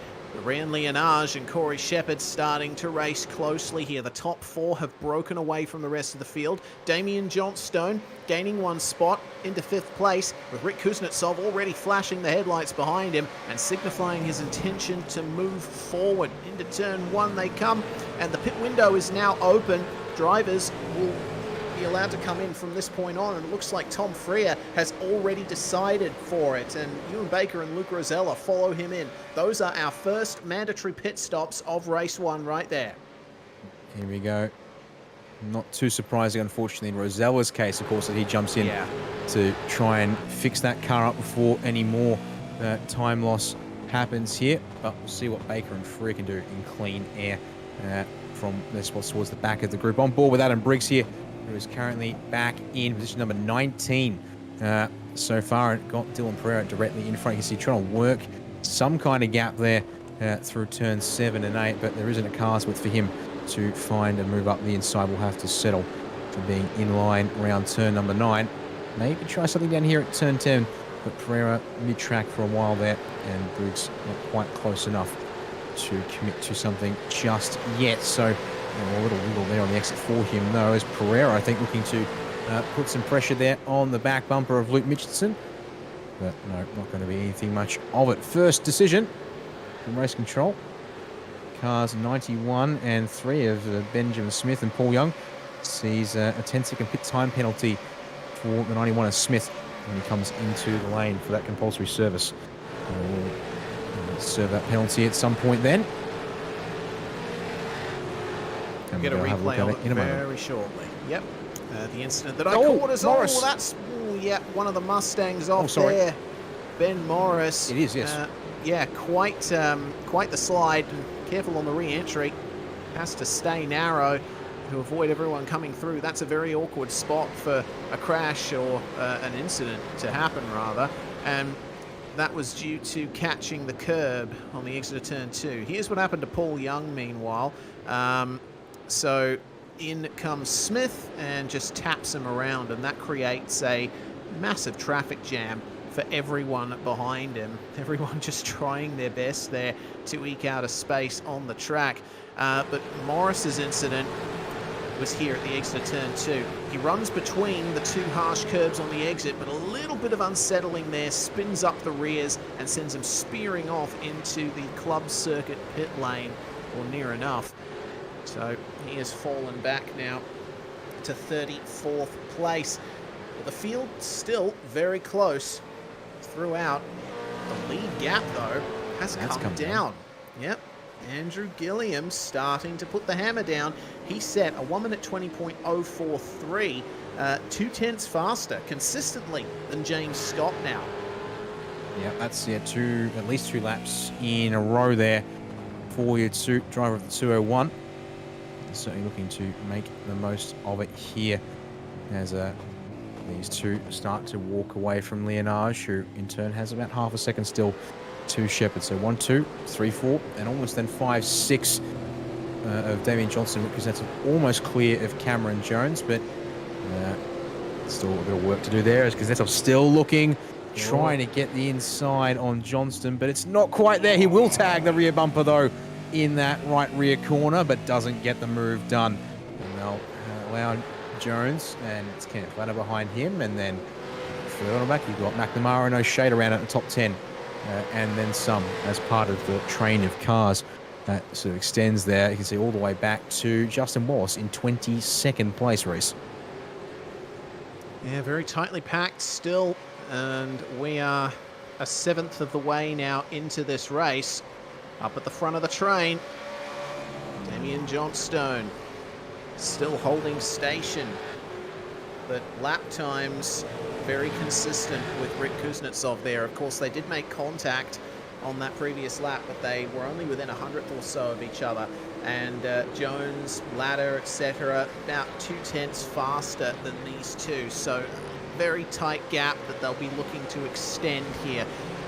Ryan Leonage and Corey Shepherd starting to race closely here. The top 4 have broken away from the rest of the field. Damian Johnstone gaining 1 spot into 5th place, with Rick Kuznetsov already flashing the headlights behind him and signifying his intention to move forward. Into turn 1 they come, and the pit window is now open. Drivers will be allowed to come in from this point on, and it looks like Tom Freer has already decided for it, and Ewan Baker and Luke Rosella follow him in. Those are our first mandatory pit stops of race 1 right there. Here we go. Not too surprising, unfortunately, in Rosella's case, of course, that he jumps in to try and fix that car up before any more time loss happens here. But we'll see what Baker and Freer can do in clean air from their spots towards the back of the group. On board with Adam Briggs here, who is currently back in position number 19 so far. It got Dylan Pereira directly in front. You can see trying to work some kind of gap there through turn 7 and 8, but there isn't a car's width for him to find and move up the inside. We'll have to settle for being in line around turn number 9. Maybe try something down here at turn 10, but Pereira mid-track for a while there, and Briggs not quite close enough to commit to something just yet. So a little wiggle there on the exit for him, though, as Pereira, I think, looking to put some pressure there on the back bumper of Luke Mitchinson. But no, not going to be anything much of it. First decision from race control. Cars 91 and 3 of Benjamin Smith and Paul Young sees a 10-second pit time penalty for the 91 of Smith when he comes into the lane for that compulsory service. We'll serve that penalty at some point then. We'll get a replay of it very shortly. Yep. The incident that I caught as Morris. That's one of the Mustangs off there. Ben Morris. It is, yes. Quite the slide. And careful on the re-entry. Has to stay narrow to avoid everyone coming through. That's a very awkward spot for a crash or an incident to happen, rather. And that was due to catching the curb on the exit of turn 2. Here's what happened to Paul Young, meanwhile. So in comes Smith and just taps him around, and that creates a massive traffic jam for everyone behind him. Everyone just trying their best there to eke out a space on the track. But Morris's incident was here at the exit of turn 2. He runs between the 2 harsh curbs on the exit, but a little bit of unsettling there, spins up the rears and sends him spearing off into the club circuit pit lane, or near enough. So he has fallen back now to 34th place. But the field still very close throughout. The lead gap, though, has come down. Yep. Andrew Gilliam starting to put the hammer down. He set a 1 minute 20.043, 2/10 faster consistently than James Scott now. Yeah, that's at least two laps in a row there for your driver of the 201. Certainly looking to make the most of it here as these two start to walk away from Leonage, who in turn has about half a second still to Shepherd. So 1, 2, 3, 4, and almost then 5, 6 of Damien Johnston, because that's almost clear of Cameron Jones, but still a bit of work to do there, as Kuznetsov's still looking, trying to get the inside on Johnston, but it's not quite there. He will tag the rear bumper, though, in that right rear corner, but doesn't get the move done. And they'll allow Jones, and it's Kenneth Ladder behind him, and then further on the back, you've got McNamara and O'Shea around at the top 10, and then some as part of the train of cars that sort of extends there. You can see all the way back to Justin Wallace in 22nd place, Reece. Yeah, very tightly packed still, and we are a 7th of the way now into this race. Up at the front of the train, Damien Johnstone still holding station, but lap times very consistent with Rick Kuznetsov there. Of course, they did make contact on that previous lap, but they were only within 100th or so of each other. And Jones, Ladder, etc., about 2/10 faster than these two. So very tight gap that they'll be looking to extend here.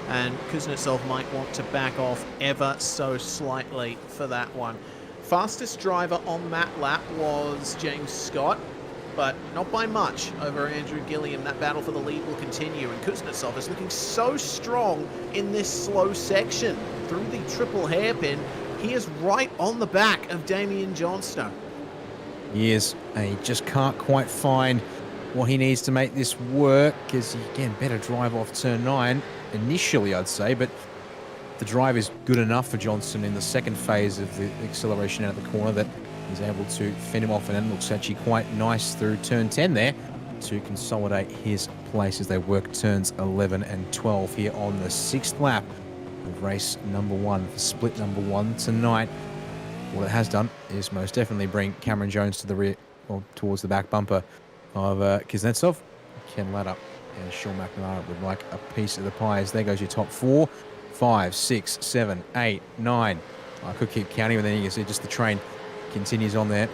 And Kuznetsov might want to back off ever so slightly for that one. Fastest driver on that lap was James Scott, but not by much over Andrew Gilliam. That battle for the lead will continue, and Kuznetsov is looking so strong in this slow section through the triple hairpin. He is right on the back of Damien Johnstone. He is, and he just can't quite find what he needs to make this work, because, again, better drive off turn 9 initially, I'd say, but the drive is good enough for Johnston in the second phase of the acceleration out of the corner that he's able to fend him off, and it looks actually quite nice through turn 10 there to consolidate his place as they work turns 11 and 12 here on the 6th lap of race number 1 for split number 1 tonight. What it has done is most definitely bring Cameron Jones to the rear, or towards the back bumper of Kuznetsov. Ken Ladder and Sean McNamara would like a piece of the pie. As there goes your top 4, 5, 6, 7, 8, 9. I could keep counting, but then you can see just the train continues on there.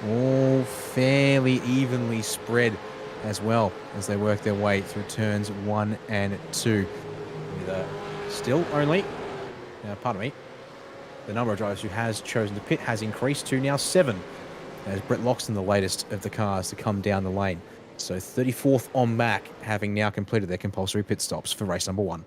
All fairly evenly spread as well as they work their way through turns 1 and 2. With still only, the number of drivers who has chosen to pit has increased to now 7, as Brett Loxton, the latest of the cars to come down the lane. So 34th on back, having now completed their compulsory pit stops for race number 1.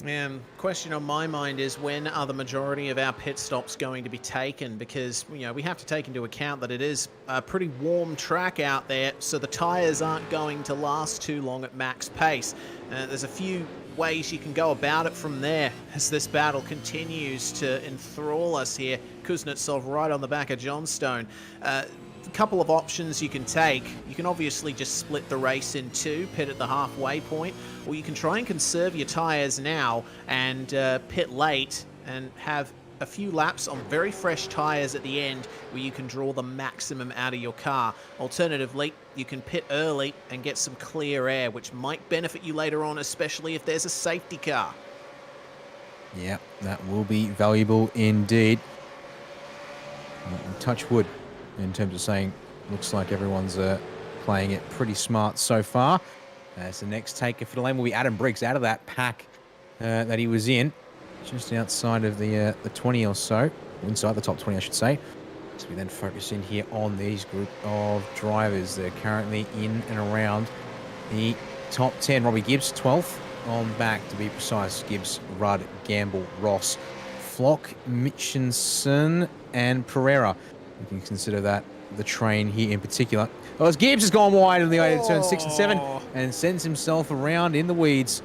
And question on my mind is, when are the majority of our pit stops going to be taken? Because, you know, we have to take into account that it is a pretty warm track out there, so the tyres aren't going to last too long at max pace. There's a few ways you can go about it from there as this battle continues to enthrall us here. Kuznetsov right on the back of Johnstone. A couple of options you can take. You can obviously just split the race in 2, pit at the halfway point, or you can try and conserve your tyres now and pit late and have a few laps on very fresh tyres at the end where you can draw the maximum out of your car. Alternatively, you can pit early and get some clear air, which might benefit you later on, especially if there's a safety car. Yeah, that will be valuable indeed. Touch wood in terms of saying, looks like everyone's playing it pretty smart so far. As the next taker for the lane will be Adam Briggs out of that pack that he was in, just outside of the 20 or so, inside the top 20, I should say. So we then focus in here on these group of drivers. They're currently in and around the top 10. Robbie Gibbs, 12th on back to be precise. Gibbs, Rudd, Gamble, Ross, Flock, Mitchinson, and Pereira. You can consider that the train here in particular. Oh, as Gibbs has gone wide in the way to turn 6 and 7 and sends himself around in the weeds.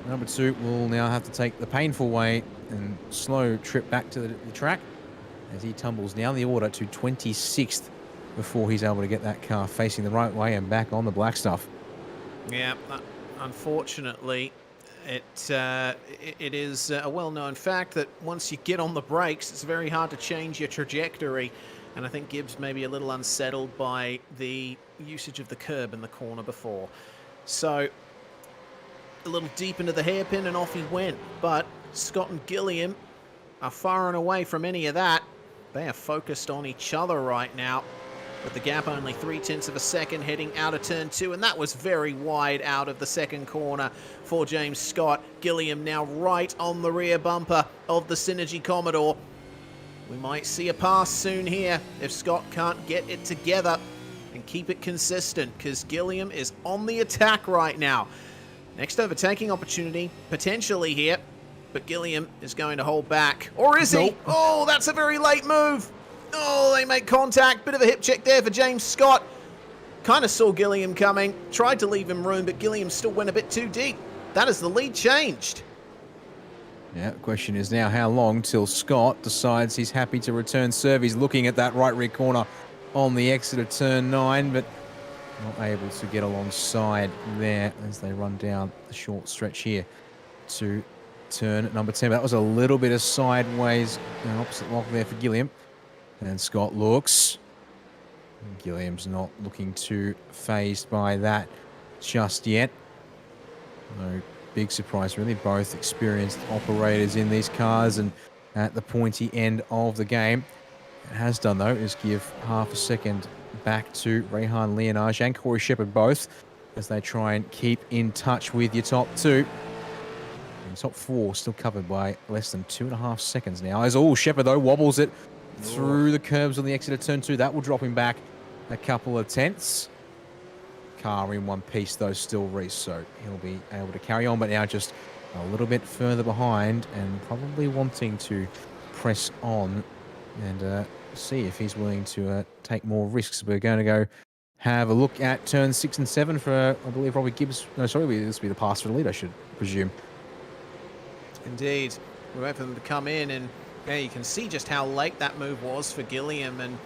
Number 2 will now have to take the painful way and slow trip back to the track as he tumbles down the order to 26th before he's able to get that car facing the right way and back on the black stuff. Yeah, unfortunately, It is a well-known fact that once you get on the brakes, it's very hard to change your trajectory. And I think Gibbs may be a little unsettled by the usage of the curb in the corner before. So a little deep into the hairpin and off he went. But Scott and Gilliam are far and away from any of that. They are focused on each other right now, with the gap only 0.3 of a second heading out of turn 2, and that was very wide out of the second corner for James Scott. Gilliam now right on the rear bumper of the Synergy Commodore. We might see a pass soon here if Scott can't get it together and keep it consistent, because Gilliam is on the attack right now. Next overtaking opportunity potentially here, but Gilliam is going to hold back. Or is he? Oh, that's a very late move. Oh, they make contact. Bit of a hip check there for James Scott. Kind of saw Gilliam coming. Tried to leave him room, but Gilliam still went a bit too deep. That is the lead changed. Yeah, the question is now how long till Scott decides he's happy to return serve. He's looking at that right rear corner on the exit of turn 9, but not able to get alongside there as they run down the short stretch here to turn number 10. That was a little bit of sideways opposite lock there for Gilliam. And Scott looks. Gilliam's not looking too phased by that just yet. No big surprise, really. Both experienced operators in these cars, and at the pointy end of the game. It has done, though, is give half a second back to Rehan Leonage and Corey Shepherd both, as they try and keep in touch with your top two. And top 4 still covered by less than 2.5 seconds now. As Shepherd, though, wobbles it through the curbs on the exit of turn 2. That will drop him back a couple of tenths. Car in one piece, though, still, Reese, so he'll be able to carry on, but now just a little bit further behind and probably wanting to press on and see if he's willing to take more risks. We're going to go have a look at turn 6 and 7 for, I believe, Robbie Gibbs. No, sorry, this will be the pass for the lead, I should presume. Indeed. We're waiting for them to come in, and yeah, you can see just how late that move was for Gilliam, and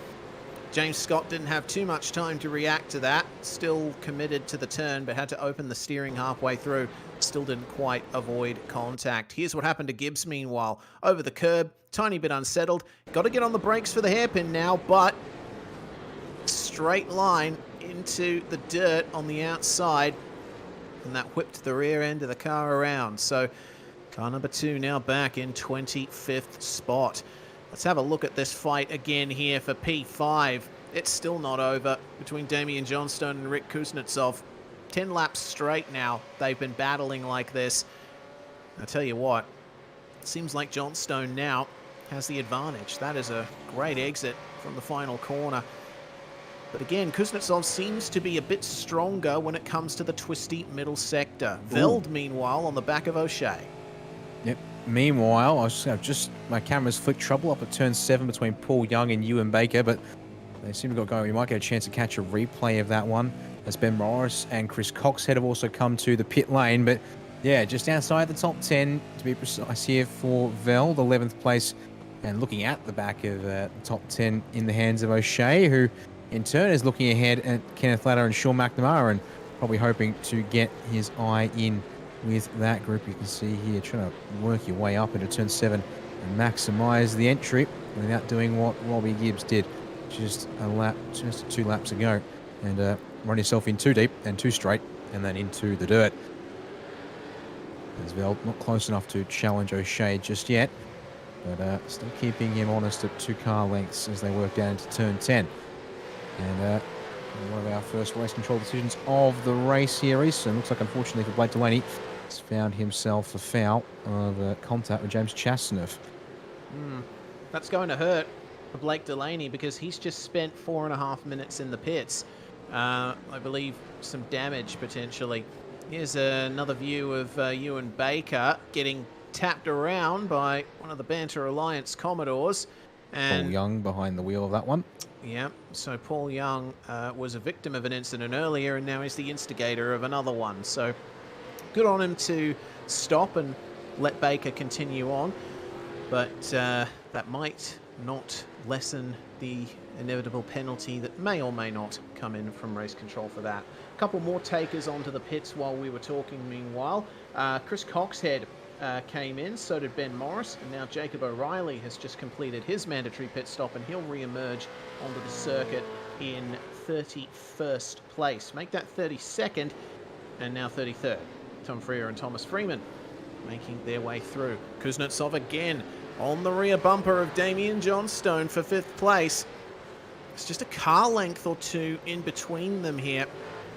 James Scott didn't have too much time to react to that. Still committed to the turn, but had to open the steering halfway through. Still didn't quite avoid contact. Here's what happened to Gibbs, meanwhile. Over the curb, tiny bit unsettled. Got to get on the brakes for the hairpin now, but straight line into the dirt on the outside, and that whipped the rear end of the car around. So car number 2 now back in 25th spot. Let's have a look at this fight again here for P5. It's still not over between Damian Johnstone and Rick Kuznetsov. 10 laps straight now. They've been battling like this. I tell you what, it seems like Johnstone now has the advantage. That is a great exit from the final corner. But again, Kuznetsov seems to be a bit stronger when it comes to the twisty middle sector. Veld, meanwhile, on the back of O'Shea. Yep. Meanwhile, my camera's flicked trouble up at turn 7 between Paul Young and Ewan Baker, but they seem to got going. We might get a chance to catch a replay of that one, as Ben Morris and Chris Coxhead have also come to the pit lane. But yeah, just outside the top 10, to be precise here for Veld, 11th place, and looking at the back of the top 10 in the hands of O'Shea, who in turn is looking ahead at Kenneth Latter and Sean McNamara, and probably hoping to get his eye in with that group. You can see here, trying to work your way up into turn 7 and maximize the entry without doing what Robbie Gibbs did just 2 laps ago, and run yourself in too deep and too straight and then into the dirt. As Veld not close enough to challenge O'Shea just yet, but still keeping him honest at 2 car lengths as they work down into turn 10. And one of our first race control decisions of the race here is, and looks like unfortunately for Blake Delaney, has found himself a foul of contact with James Chasnoff. That's going to hurt for Blake Delaney, because he's just spent 4.5 minutes in the pits. I believe some damage potentially. Here's another view of Ewan Baker getting tapped around by one of the Banter Alliance Commodores. And Paul Young behind the wheel of that one. Yeah, so Paul Young was a victim of an incident earlier, and now he's the instigator of another one. So good on him to stop and let Baker continue on. But that might not lessen the inevitable penalty that may or may not come in from race control for that. A couple more takers onto the pits while we were talking meanwhile. Chris Coxhead came in, so did Ben Morris, and now Jacob O'Reilly has just completed his mandatory pit stop, and he'll re-emerge onto the circuit in 31st place. Make that 32nd, and now 33rd. Tom Freer and Thomas Freeman making their way through. Kuznetsov again on the rear bumper of Damian Johnstone for 5th place. It's just a car length or two in between them here.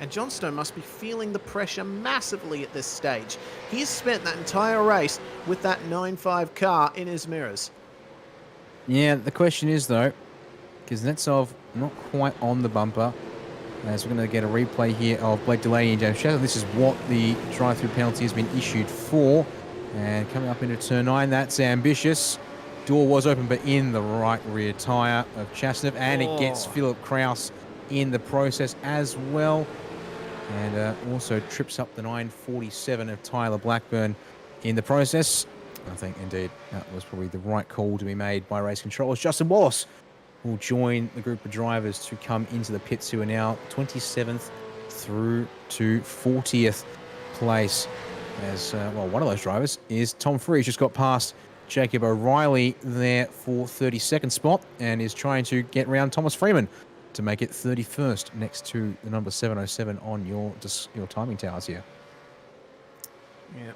And Johnstone must be feeling the pressure massively at this stage. He's spent that entire race with that 9.5 car in his mirrors. Yeah, the question is, though, Kuznetsov not quite on the bumper. As we're going to get a replay here of Blake Delaney and James Shadow. This is what the drive-through penalty has been issued for. And coming up into turn 9, that's ambitious. Door was open, but in the right rear tyre of Chasnov. And it gets Philip Kraus in the process as well. And also trips up the 947 of Tyler Blackburn in the process. I think, indeed, that was probably the right call to be made by race controllers. Justin Wallace will join the group of drivers to come into the pits, who are now 27th through to 40th place. As, well, one of those drivers is Tom Freer. He's just got past Jacob O'Reilly there for 32nd spot and is trying to get round Thomas Freeman to make it 31st next to the number 707 on your timing towers here. Yeah.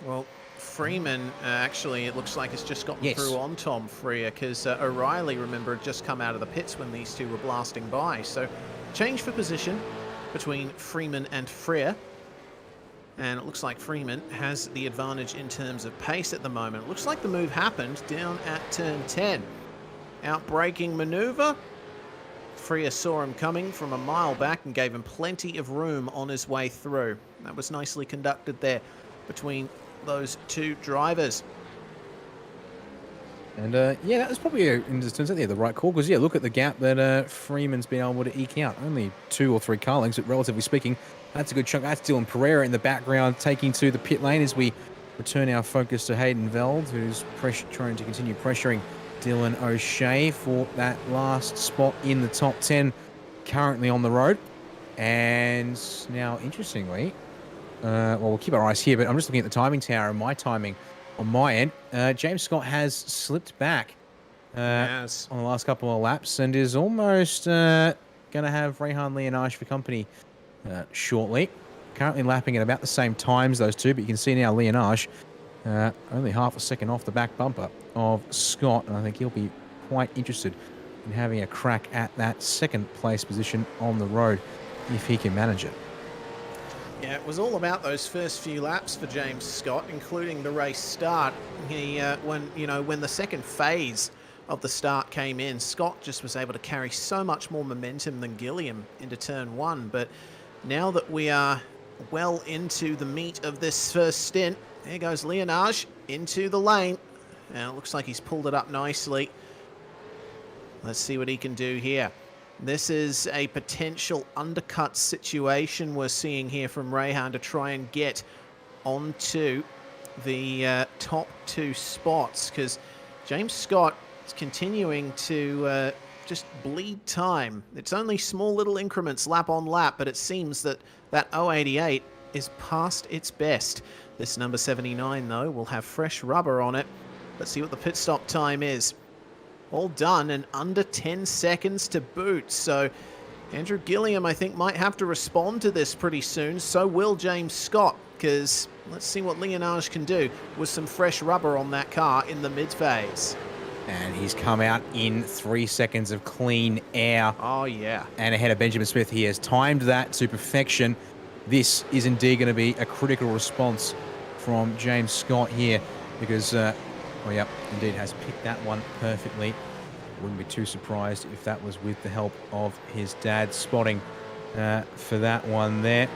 Well, Freeman, actually, it looks like it's just gotten through on Tom Freer, because O'Reilly, remember, had just come out of the pits when these two were blasting by. So, change for position between Freeman and Freer. And it looks like Freeman has the advantage in terms of pace at the moment. It looks like the move happened down at turn 10. Outbraking maneuver. Freer saw him coming from a mile back and gave him plenty of room on his way through. That was nicely conducted there between those two drivers. And yeah, that was probably, in this turns out, the right call, because yeah, look at the gap that Freeman's been able to eke out. Only 2 or 3 car lengths, relatively speaking. That's a good chunk. That's Dylan Pereira in the background taking to the pit lane as we return our focus to Hayden Veld, who's trying to continue pressuring Dylan O'Shea for that last spot in the top 10 currently on the road. And now, interestingly, well, we'll keep our eyes here, but I'm just looking at the timing tower and my timing on my end. James Scott has slipped back on the last couple of laps and is almost going to have Rehan Leonage for company shortly. Currently lapping at about the same time as those two, but you can see now Leonage only half a second off the back bumper of Scott, and I think he'll be quite interested in having a crack at that second place position on the road if he can manage it. Yeah, it was all about those first few laps for James Scott, including the race start. He, when the second phase of the start came in, Scott just was able to carry so much more momentum than Gilliam into turn 1. But now that we are well into the meat of this first stint, there goes Leonage into the lane. And it looks like he's pulled it up nicely. Let's see what he can do here. This is a potential undercut situation we're seeing here from Rehan to try and get onto the top 2 spots, because James Scott is continuing to just bleed time. It's only small little increments lap on lap, but it seems that that 088 is past its best. This number 79, though, will have fresh rubber on it. Let's see what the pit stop time is. All done in under 10 seconds to boot. So Andrew Gilliam, I think, might have to respond to this pretty soon. So will James Scott, because let's see what Leonage can do with some fresh rubber on that car in the mid-phase. And he's come out in 3 seconds of clean air. Oh, yeah. And ahead of Benjamin Smith. He has timed that to perfection. This is indeed going to be a critical response from James Scott here, because well, yep, indeed has picked that one perfectly. Wouldn't be too surprised if that was with the help of his dad spotting for that one there.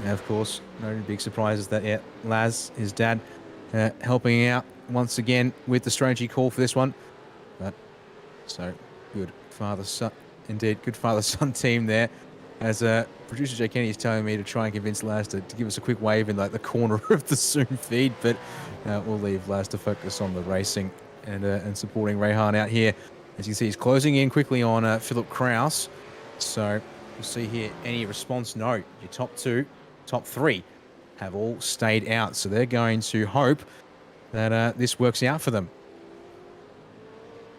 And of course, no big surprises that, yeah, Laz, his dad, helping out once again with the strategy call for this one. But so good father-son, indeed, good father-son team there. As producer Jay Kenny is telling me to try and convince Laz to give us a quick wave in like the corner of the Zoom feed, but we'll leave Laz to focus on the racing and supporting Rehan out here. As you can see, he's closing in quickly on Philip Kraus. So we'll see here any response. No, your top two, top three have all stayed out. So they're going to hope that this works out for them.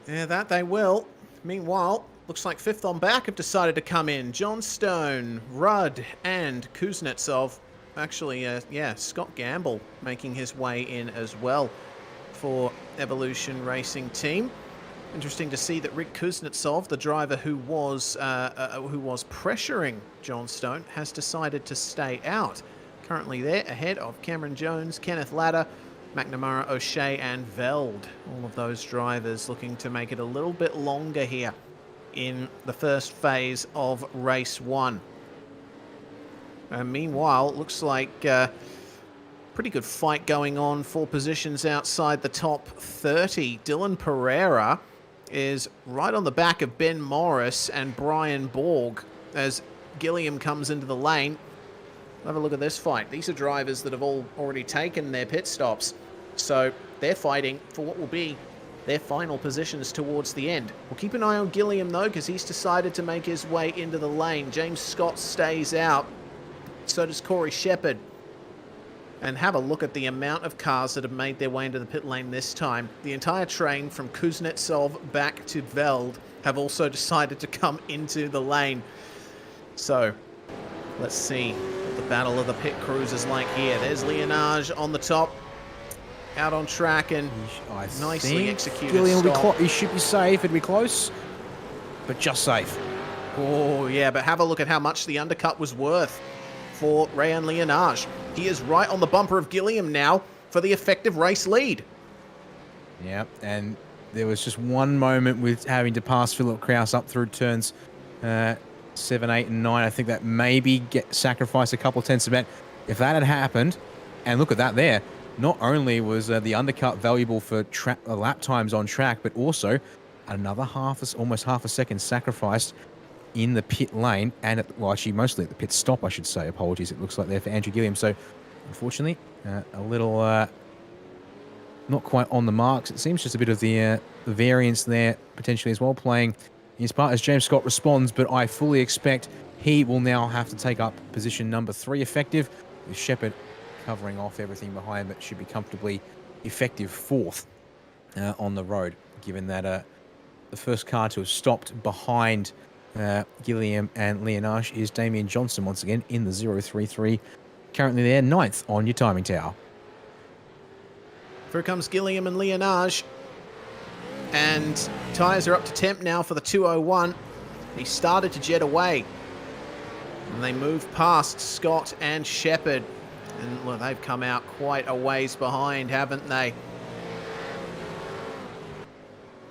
Yeah, that they will. Meanwhile, looks like fifth on back have decided to come in. John Stone, Rudd, and Kuznetsov. Actually, Scott Gamble making his way in as well for Evolution Racing Team. Interesting to see that Rick Kuznetsov, the driver who was pressuring John Stone, has decided to stay out. Currently there ahead of Cameron Jones, Kenneth Latta, McNamara, O'Shea and Veld. All of those drivers looking to make it a little bit longer here in the first phase of race 1. Meanwhile, looks like pretty good fight going on for positions outside the top 30. Dylan Pereira is right on the back of Ben Morris and Brian Borg as Gilliam comes into the lane. Have a look at this fight. These are drivers that have already taken their pit stops, so they're fighting for what will be their final positions towards the end. We'll keep an eye on Gilliam though, because he's decided to make his way into the lane. James Scott stays out, so does Corey Shepard. And have a look at the amount of cars that have made their way into the pit lane this time. The entire train from Kuznetsov back to Veld have also decided to come into the lane. So let's see what the battle of the pit crews is like here. There's Leonage on the top, out on track, and nicely executed. Gilliam will be he should be safe. It'll be close, but just safe. Oh yeah, but have a look at how much the undercut was worth for Rayan Leonage. He is right on the bumper of Gilliam now for the effective race lead. Yeah, and there was just one moment with having to pass Philip Kraus up through turns 7, 8, and 9. I think that maybe sacrifice a couple of tenths of that. If that had happened, and look at that there, not only was the undercut valuable for lap times on track, but also another almost half a second sacrificed in the pit lane, and actually mostly at the pit stop, I should say. Apologies, it looks like there for Andrew Gilliam. So unfortunately, a little not quite on the marks. It seems just a bit of the variance there potentially as well, playing his part as James Scott responds, but I fully expect he will now have to take up position number 3 effective, with Shepard covering off everything behind, but should be comfortably effective 4th on the road, given that the first car to have stopped behind Gilliam and Leonage is Damien Johnson once again in the 033. Currently there, 9th on your timing tower. Here comes Gilliam and Leonage. And tyres are up to temp now for the 201. He started to jet away. And they move past Scott and Shepard. And look, they've come out quite a ways behind, haven't they?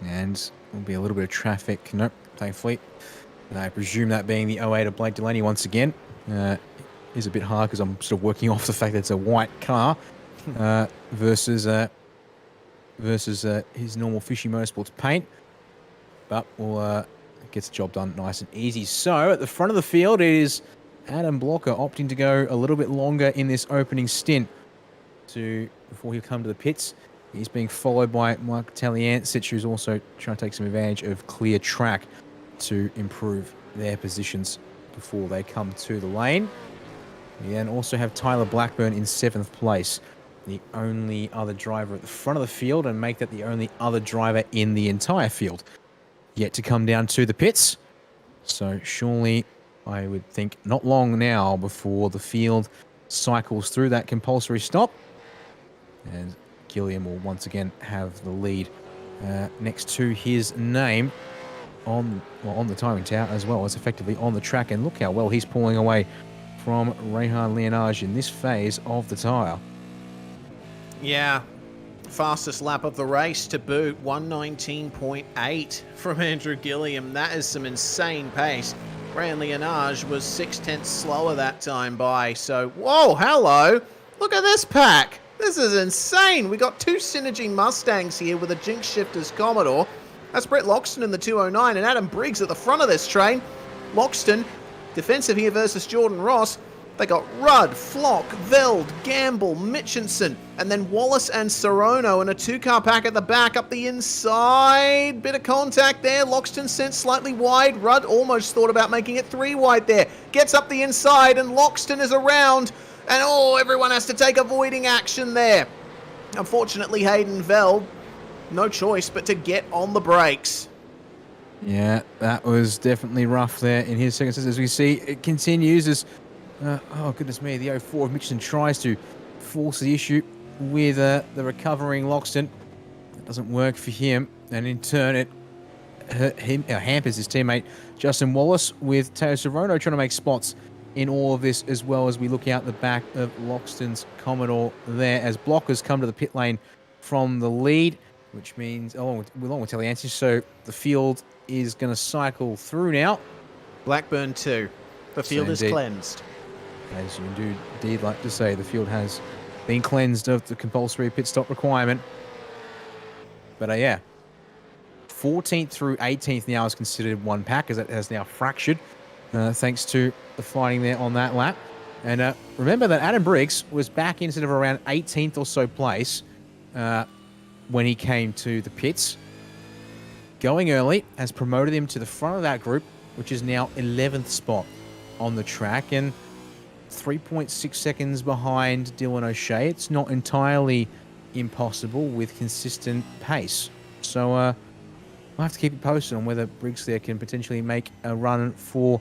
And there'll be a little bit of traffic. Nope, thankfully. I presume that being the 08 of Blake Delaney once again. Is a bit hard because I'm sort of working off the fact that it's a white car versus his normal Fishy Motorsports paint. But we'll get the job done nice and easy. So at the front of the field is Adam Blocker opting to go a little bit longer in this opening stint before he'll come to the pits. He's being followed by Mark Taliancic, who's also trying to take some advantage of clear track to improve their positions before they come to the lane. We then also have Tyler Blackburn in 7th place, the only other driver at the front of the field, and make that the only other driver in the entire field yet to come down to the pits. So surely, I would think, not long now before the field cycles through that compulsory stop. And Gilliam will once again have the lead next to his name on the timing tower, as well as effectively on the track. And look how well he's pulling away from Rayan Leonage in this phase of the tyre. Yeah, fastest lap of the race to boot, 119.8 from Andrew Gilliam. That is some insane pace. Rayan Leonage was 6/10 slower that time by. So, whoa, hello. Look at this pack. This is insane. We got 2 Synergy Mustangs here with a Jinx Shifters Commodore. That's Brett Loxton in the 209 and Adam Briggs at the front of this train. Loxton, defensive here versus Jordan Ross. They got Rudd, Flock, Veld, Gamble, Mitchinson, and then Wallace and Sorono in a 2-car pack at the back up the inside. Bit of contact there. Loxton sent slightly wide. Rudd almost thought about making it 3 wide there. Gets up the inside and Loxton is around. And everyone has to take avoiding action there. Unfortunately, Hayden Veld, no choice but to get on the brakes. Yeah, that was definitely rough there in his seconds. As we see, it continues as, oh goodness me, the 04 of Mitchelson tries to force the issue with the recovering Loxton. It doesn't work for him, and in turn it hampers his teammate Justin Wallace, with Teo Sorono trying to make spots in all of this, as well as we look out the back of Loxton's Commodore there as blockers come to the pit lane from the lead, which means, along with Teliansis, so the field is going to cycle through now. Blackburn 2. The field is cleansed. As you do indeed like to say, the field has been cleansed of the compulsory pit stop requirement. But yeah, 14th through 18th now is considered one pack, as it has now fractured, thanks to the fighting there on that lap. And remember that Adam Briggs was back in sort of around 18th or so place when he came to the pits. Going early has promoted him to the front of that group, which is now 11th spot on the track and 3.6 seconds behind Dylan O'Shea. It's not entirely impossible with consistent pace. So I'll have to keep you posted on whether Briggs there can potentially make a run for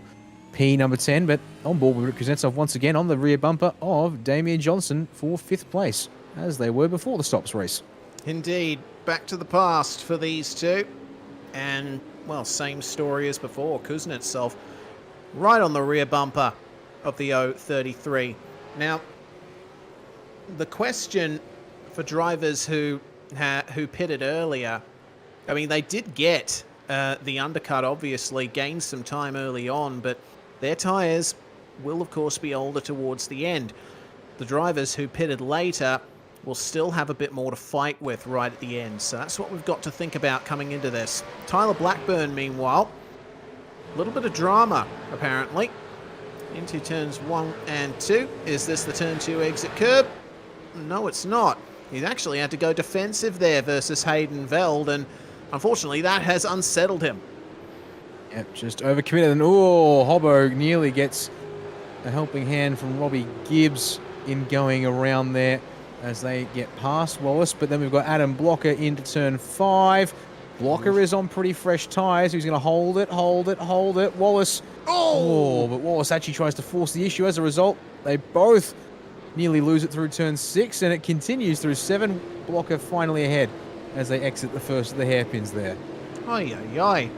P number 10. But on board with Rick Kuznetsov once again on the rear bumper of Damian Johnson for 5th place, as they were before the stops race. Indeed, back to the past for these two. And, well, same story as before. Kuznetsov right on the rear bumper of the 033. Now, the question for drivers who pitted earlier, I mean, they did get the undercut, obviously, gained some time early on, but their tyres will, of course, be older towards the end. The drivers who pitted later will still have a bit more to fight with right at the end. So that's what we've got to think about coming into this. Tyler Blackburn, meanwhile, a little bit of drama, apparently, into turns 1 and 2. Is this the turn 2 exit curb? No, it's not. He's actually had to go defensive there versus Hayden Veld, and unfortunately that has unsettled him. Yep, just overcommitted, and Hobbo nearly gets a helping hand from Robbie Gibbs in going around there as they get past Wallace. But then we've got Adam Blocker into turn 5. Blocker is on pretty fresh tyres. He's going to hold it. Wallace. But Wallace actually tries to force the issue. As a result, they both nearly lose it through turn 6, and it continues through 7. Blocker finally ahead as they exit the first of the hairpins there. Well,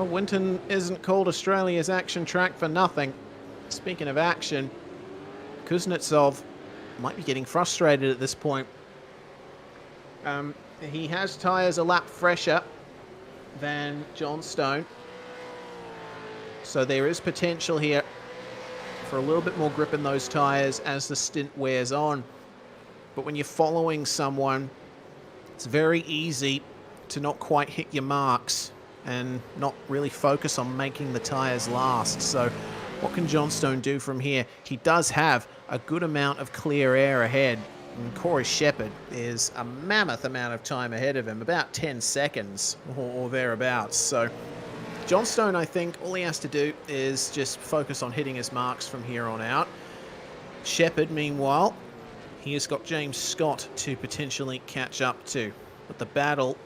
Winton isn't called Australia's action track for nothing. Speaking of action, Kuznetsov might be getting frustrated at this point. He has tyres a lap fresher than John Stone, so there is potential here for a little bit more grip in those tyres as the stint wears on. But when you're following someone, it's very easy to not quite hit your marks and not really focus on making the tyres last. So what can John Stone do from here? He does have a good amount of clear air ahead. And Corey Shepherd is a mammoth amount of time ahead of him, about 10 seconds or thereabouts. So John Stone, I think, all he has to do is just focus on hitting his marks from here on out. Shepherd, meanwhile, he has got James Scott to potentially catch up to. But the battle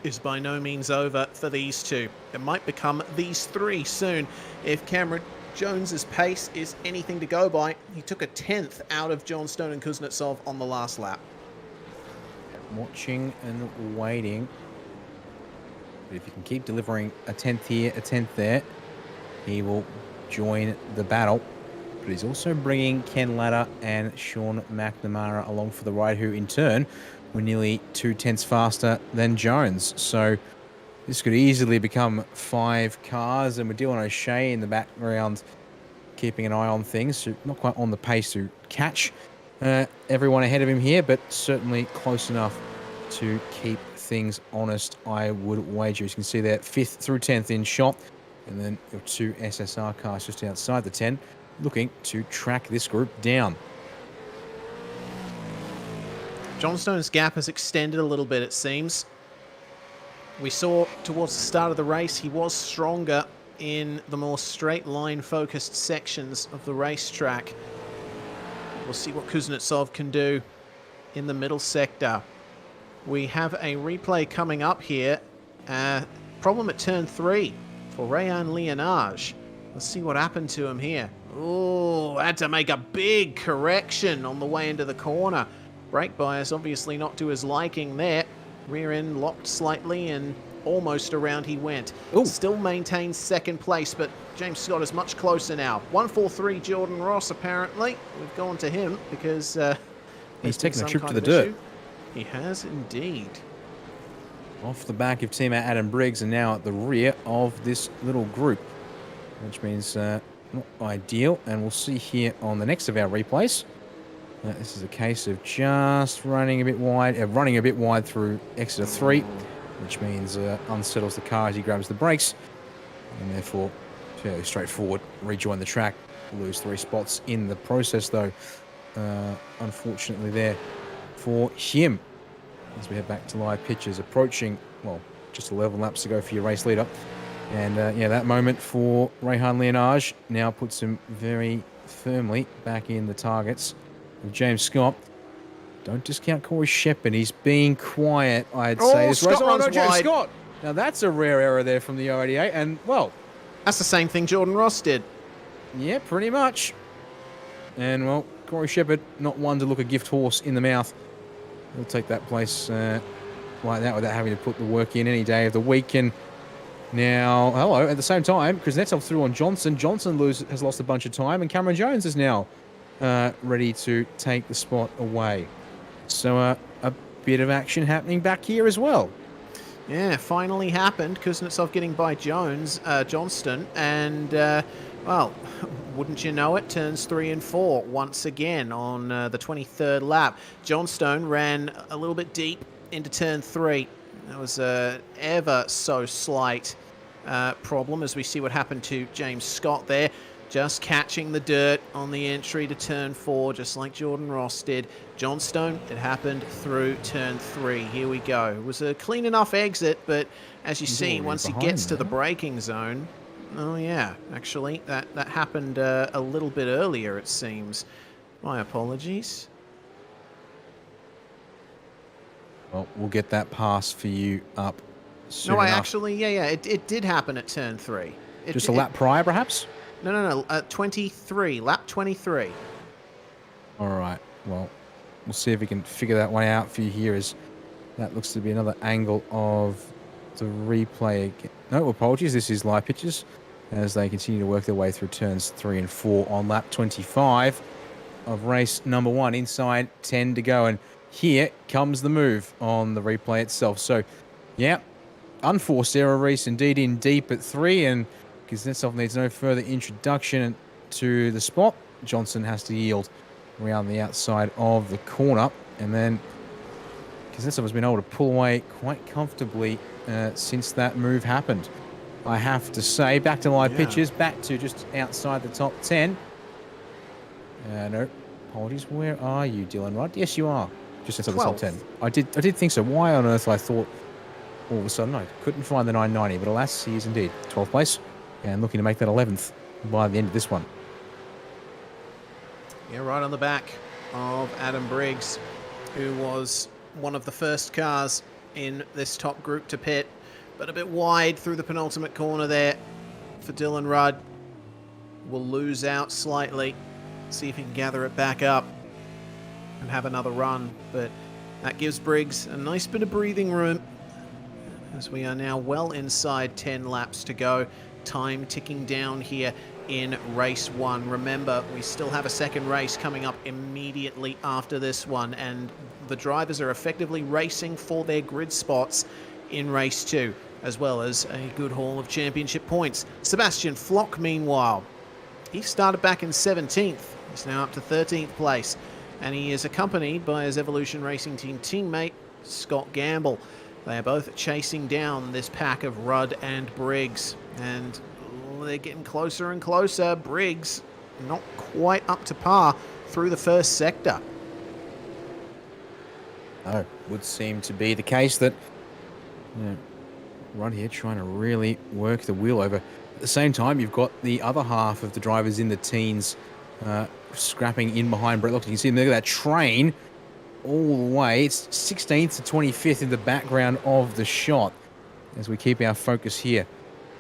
is by no means over for these two. It might become these three soon if Cameron Jones's pace is anything to go by. He took a 10th out of John Stone and Kuznetsov on the last lap. Watching and waiting. But if you can keep delivering a 10th here, a 10th there, he will join the battle. But he's also bringing Ken Latta and Sean McNamara along for the ride, who in turn were nearly 2/10 faster than Jones. So this could easily become 5 cars, and with Dylan O'Shea in the background keeping an eye on things. So not quite on the pace to catch everyone ahead of him here, but certainly close enough to keep things honest, I would wager. As you can see there, 5th through 10th in shot, and then your 2 SSR cars just outside the 10. looking to track this group down. Johnstone's gap has extended a little bit, it seems. We saw towards the start of the race he was stronger in the more straight line focused sections of the racetrack. We'll see what Kuznetsov can do in the middle sector. We have a replay coming up here. Problem at turn 3 for Rayan Leonage. Let's see what happened to him here. Oh, had to make a big correction on the way into the corner. Brake bias obviously not to his liking there. Rear end locked slightly and almost around he went. Ooh. Still maintains second place, but James Scott is much closer now. 143 Jordan Ross, apparently. We've gone to him because He's there's been taken a some trip kind to of the dirt. issue. He has indeed. Off the back of teammate Adam Briggs and now at the rear of this little group, which means not ideal. And we'll see here on the next of our replays. This is a case of just running a bit wide through exit 3, which means unsettles the car as he grabs the brakes, and therefore fairly straightforward. Rejoin the track, lose 3 spots in the process though. Unfortunately there for him. As we head back to live pitches, approaching, well, just 11 laps to go for your race leader. And yeah, that moment for Rayan Leonage now puts him very firmly back in the targets. With James Scott, don't discount Corey Shepard. He's being quiet, I'd say. This Scott race. runs No, James wide. Scott. Now that's a rare error there from the O88, and well, That's the same thing Jordan Ross did. yeah, pretty much. And well, Corey Shepard, not one to look a gift horse in the mouth. He'll take that place like that without having to put the work in any day of the week. And now, hello, at the same time, Kuznetsov threw on Johnson. Johnson has lost a bunch of time, and Cameron Jones is now ready to take the spot away. So a bit of action happening back here as well. Yeah, finally happened. Kuznetsov getting by Johnston, and well, wouldn't you know it, turns 3 and 4 once again on the 23rd lap. Johnstone ran a little bit deep into turn 3. That was a ever so slight problem, as we see what happened to James Scott there. Just catching the dirt on the entry to turn 4, just like Jordan Ross did. Johnstone, it happened through turn 3. Here we go. It was a clean enough exit, but as you see, already once he behind gets to the there. braking zone, oh yeah, actually, that happened a little bit earlier, it seems. My apologies. Well, we'll get that pass for you up soon No, enough. it did happen at turn 3. Just a lap prior, perhaps? No, 23, lap 23. All right. Well, we'll see if we can figure that one out for you here, as that looks to be another angle of the replay again. No, apologies. This is live pitches as they continue to work their way through turns 3 and 4 on lap 25 of race number 1. Inside 10 to go. And here comes the move on the replay itself. So, yeah, unforced error race indeed in deep at 3, and Kuznetsov needs no further introduction to the spot. Johnson has to yield around the outside of the corner, and then Kuznetsov has been able to pull away quite comfortably since that move happened. I have to say, back to live pitches, back to just outside the top 10. No, apologies. Where are you, Dylan Rudd? Yes, you are. Just outside the top 10. I did think so. Why on earth I thought all of a sudden I couldn't find the 990, but alas, he is indeed 12th place and looking to make that 11th by the end of this one. Yeah, right on the back of Adam Briggs, who was one of the first cars in this top group to pit, but a bit wide through the penultimate corner there for Dylan Rudd. Will lose out slightly, see if he can gather it back up and have another run, but that gives Briggs a nice bit of breathing room as we are now well inside 10 laps to go. Time ticking down here in race 1. Remember, we still have a second race coming up immediately after this one, and the drivers are effectively racing for their grid spots in race 2, as well as a good haul of championship points. Sebastian Flock, meanwhile, he started back in 17th. He's now up to 13th place, and he is accompanied by his Evolution Racing Team teammate, Scott Gamble. They are both chasing down this pack of Rudd and Briggs, and they're getting closer and closer. Briggs not quite up to par through the first sector. No, would seem to be the case that right here trying to really work the wheel over. At the same time, you've got the other half of the drivers in the teens scrapping in behind Brett Lockton. You can see them, look at that train all the way. It's 16th to 25th in the background of the shot as we keep our focus here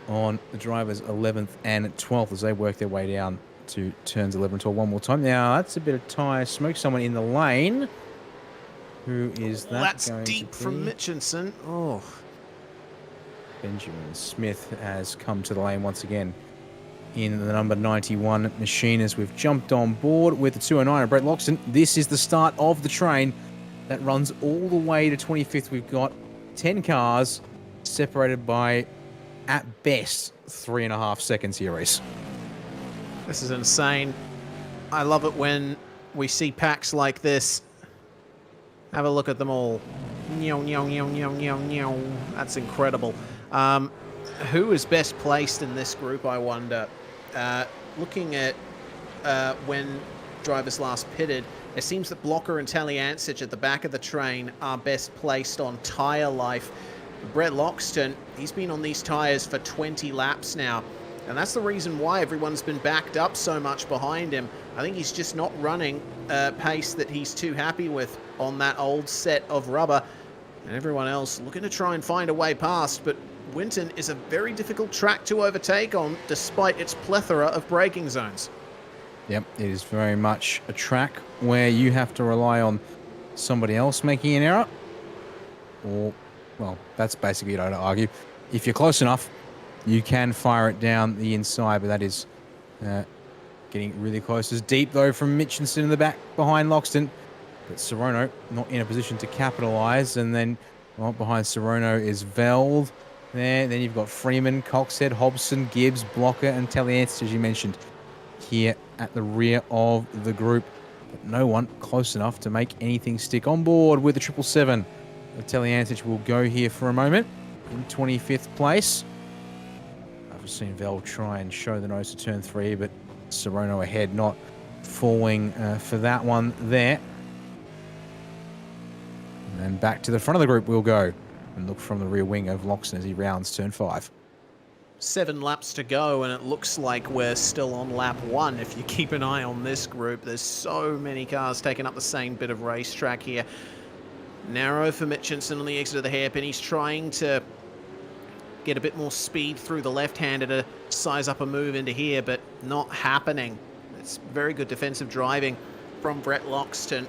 on the drivers 11th and 12th as they work their way down to turns 11 and 12 one more time. Now, that's a bit of tyre smoke. Someone in the lane. Who is that? That's going deep to from be? Mitchinson. Oh, Benjamin Smith has come to the lane once again in the number 91 machine as we've jumped on board with the 209 of Brett Loxton. This is the start of the train that runs all the way to 25th. We've got 10 cars separated by, at best, 3.5 seconds here, Reese. this is insane. I love it when we see packs like this. Have a look at them all. That's incredible. Who is best placed in this group, I wonder? Looking at when drivers last pitted, it seems that Blocker and Taliancic at the back of the train are best placed on tyre life. Brett Loxton, he's been on these tyres for 20 laps now. And that's the reason why everyone's been backed up so much behind him. I think he's just not running a pace that he's too happy with on that old set of rubber. And everyone else looking to try and find a way past. But Winton is a very difficult track to overtake on, despite its plethora of braking zones. Yep, it is very much a track where you have to rely on somebody else making an error. Or, well, that's basically it, I'd argue. If you're close enough, you can fire it down the inside, but that is getting really close. It's deep, though, from Mitchinson in the back behind Loxton. But Sorono not in a position to capitalise. And then right behind Sorono is Veld. There. Then you've got Freeman, Coxhead, Hobson, Gibbs, Blocker, and Taliancic, as you mentioned, here at the rear of the group. But no one close enough to make anything stick. On board with the 777. Taliancic will go here for a moment in 25th place. I've seen Veld try and show the nose to turn 3, but Sorono ahead, not falling for that one there. And then back to the front of the group we'll go and look from the rear wing of Loxton as he rounds turn 5. 7 laps to go, and it looks like we're still on lap 1 if you keep an eye on this group. There's so many cars taking up the same bit of racetrack here. Narrow for Mitchinson on the exit of the hairpin. He's trying to get a bit more speed through the left-hander to size up a move into here, but not happening. It's very good defensive driving from Brett Loxton.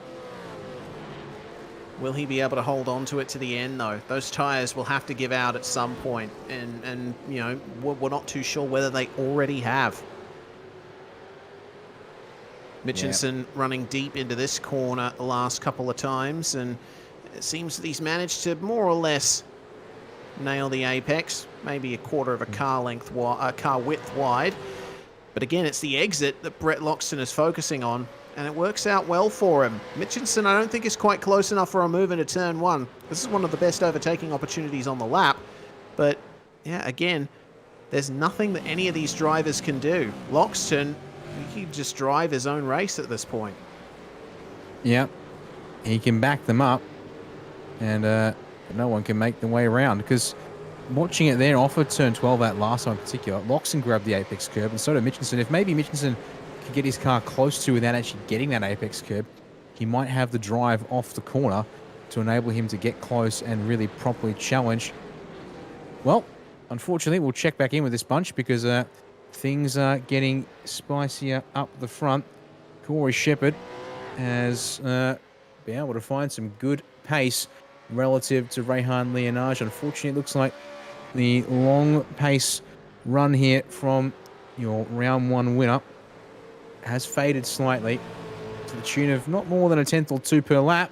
Will he be able to hold on to it to the end, though? Those tyres will have to give out at some point, and you know, we're not too sure whether they already have. Mitchinson running deep into this corner the last couple of times, and it seems that he's managed to more or less nail the apex, maybe a quarter of a car width wide. But again, it's the exit that Brett Loxton is focusing on, and it works out well for him. Mitchinson, I don't think, is quite close enough for a move into turn 1. This is one of the best overtaking opportunities on the lap. But, yeah, again, there's nothing that any of these drivers can do. Loxton, he can just drive his own race at this point. Yep, he can back them up, and no one can make the way around, because watching it there off of turn 12 that last time in particular, Loxton grabbed the apex curb, and so did Mitchinson. If maybe Mitchinson could get his car close to without actually getting that apex curb, he might have the drive off the corner to enable him to get close and really properly challenge. Well, unfortunately, we'll check back in with this bunch because things are getting spicier up the front. Corey Shepherd has been able to find some good pace relative to Rehan Leonage. Unfortunately, it looks like the long pace run here from your round 1 winner has faded slightly to the tune of not more than a tenth or 2 per lap.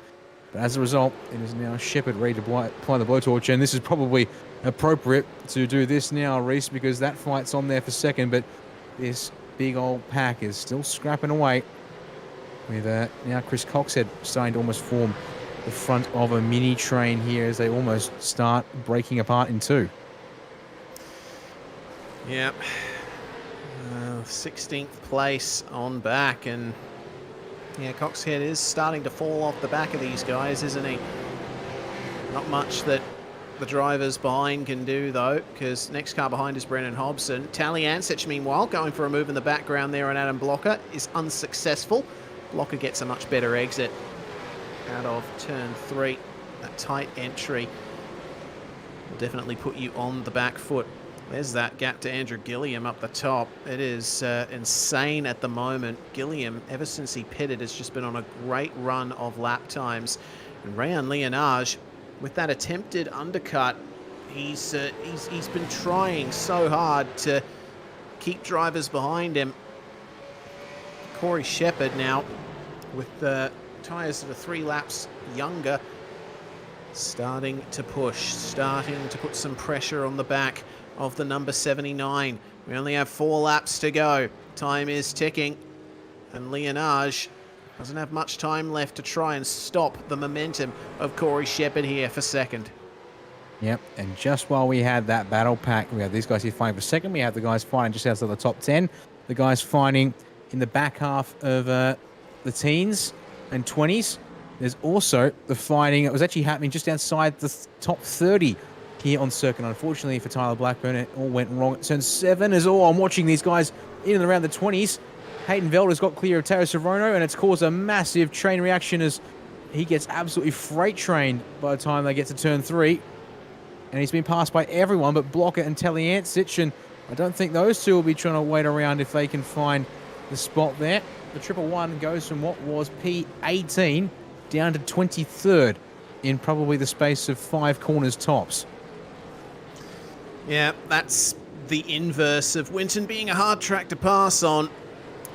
But as a result, it is now Shepherd ready to apply the blowtorch, and this is probably appropriate to do this now, Reese, because that fight's on there for second, but this big old pack is still scrapping away with now Chris Coxhead starting to almost form the front of a mini train here as they almost start breaking apart in 2. Yep. 16th place on back, and yeah, Coxhead is starting to fall off the back of these guys, isn't he? Not much that the drivers behind can do, though, because next car behind is Brennan Hobson. Taliancic, meanwhile, going for a move in the background there on Adam Blocker, is unsuccessful. Blocker gets a much better exit out of turn 3. That tight entry will definitely put you on the back foot. There's that gap to Andrew Gilliam up the top. It is insane at the moment. Gilliam, ever since he pitted, has just been on a great run of lap times. And Rayan Leonage, with that attempted undercut, he's been trying so hard to keep drivers behind him. Corey Shepherd now, with the tyres that are 3 laps younger, starting to push, starting to put some pressure on the back of the number 79. We only have 4 laps to go. Time is ticking, and Leonage doesn't have much time left to try and stop the momentum of Corey Shepherd here for second. Yep, and just while we had that battle pack, we had these guys here fighting for second. We have the guys fighting just outside the top 10. The guys fighting in the back half of the teens and 20s. There's also the fighting that was actually happening just outside the top 30 here on circuit. Unfortunately for Tyler Blackburn, it all went wrong at turn 7 as all. I'm watching these guys in and around the 20s. Hayden Veld has got clear of Teo Sorono, and it's caused a massive train reaction as he gets absolutely freight trained by the time they get to turn 3. And he's been passed by everyone but Blocker and Taliancic, and I don't think those two will be trying to wait around if they can find the spot there. The 111 goes from what was P18 down to 23rd in probably the space of 5 corners tops. Yeah, that's the inverse of Winton being a hard track to pass on,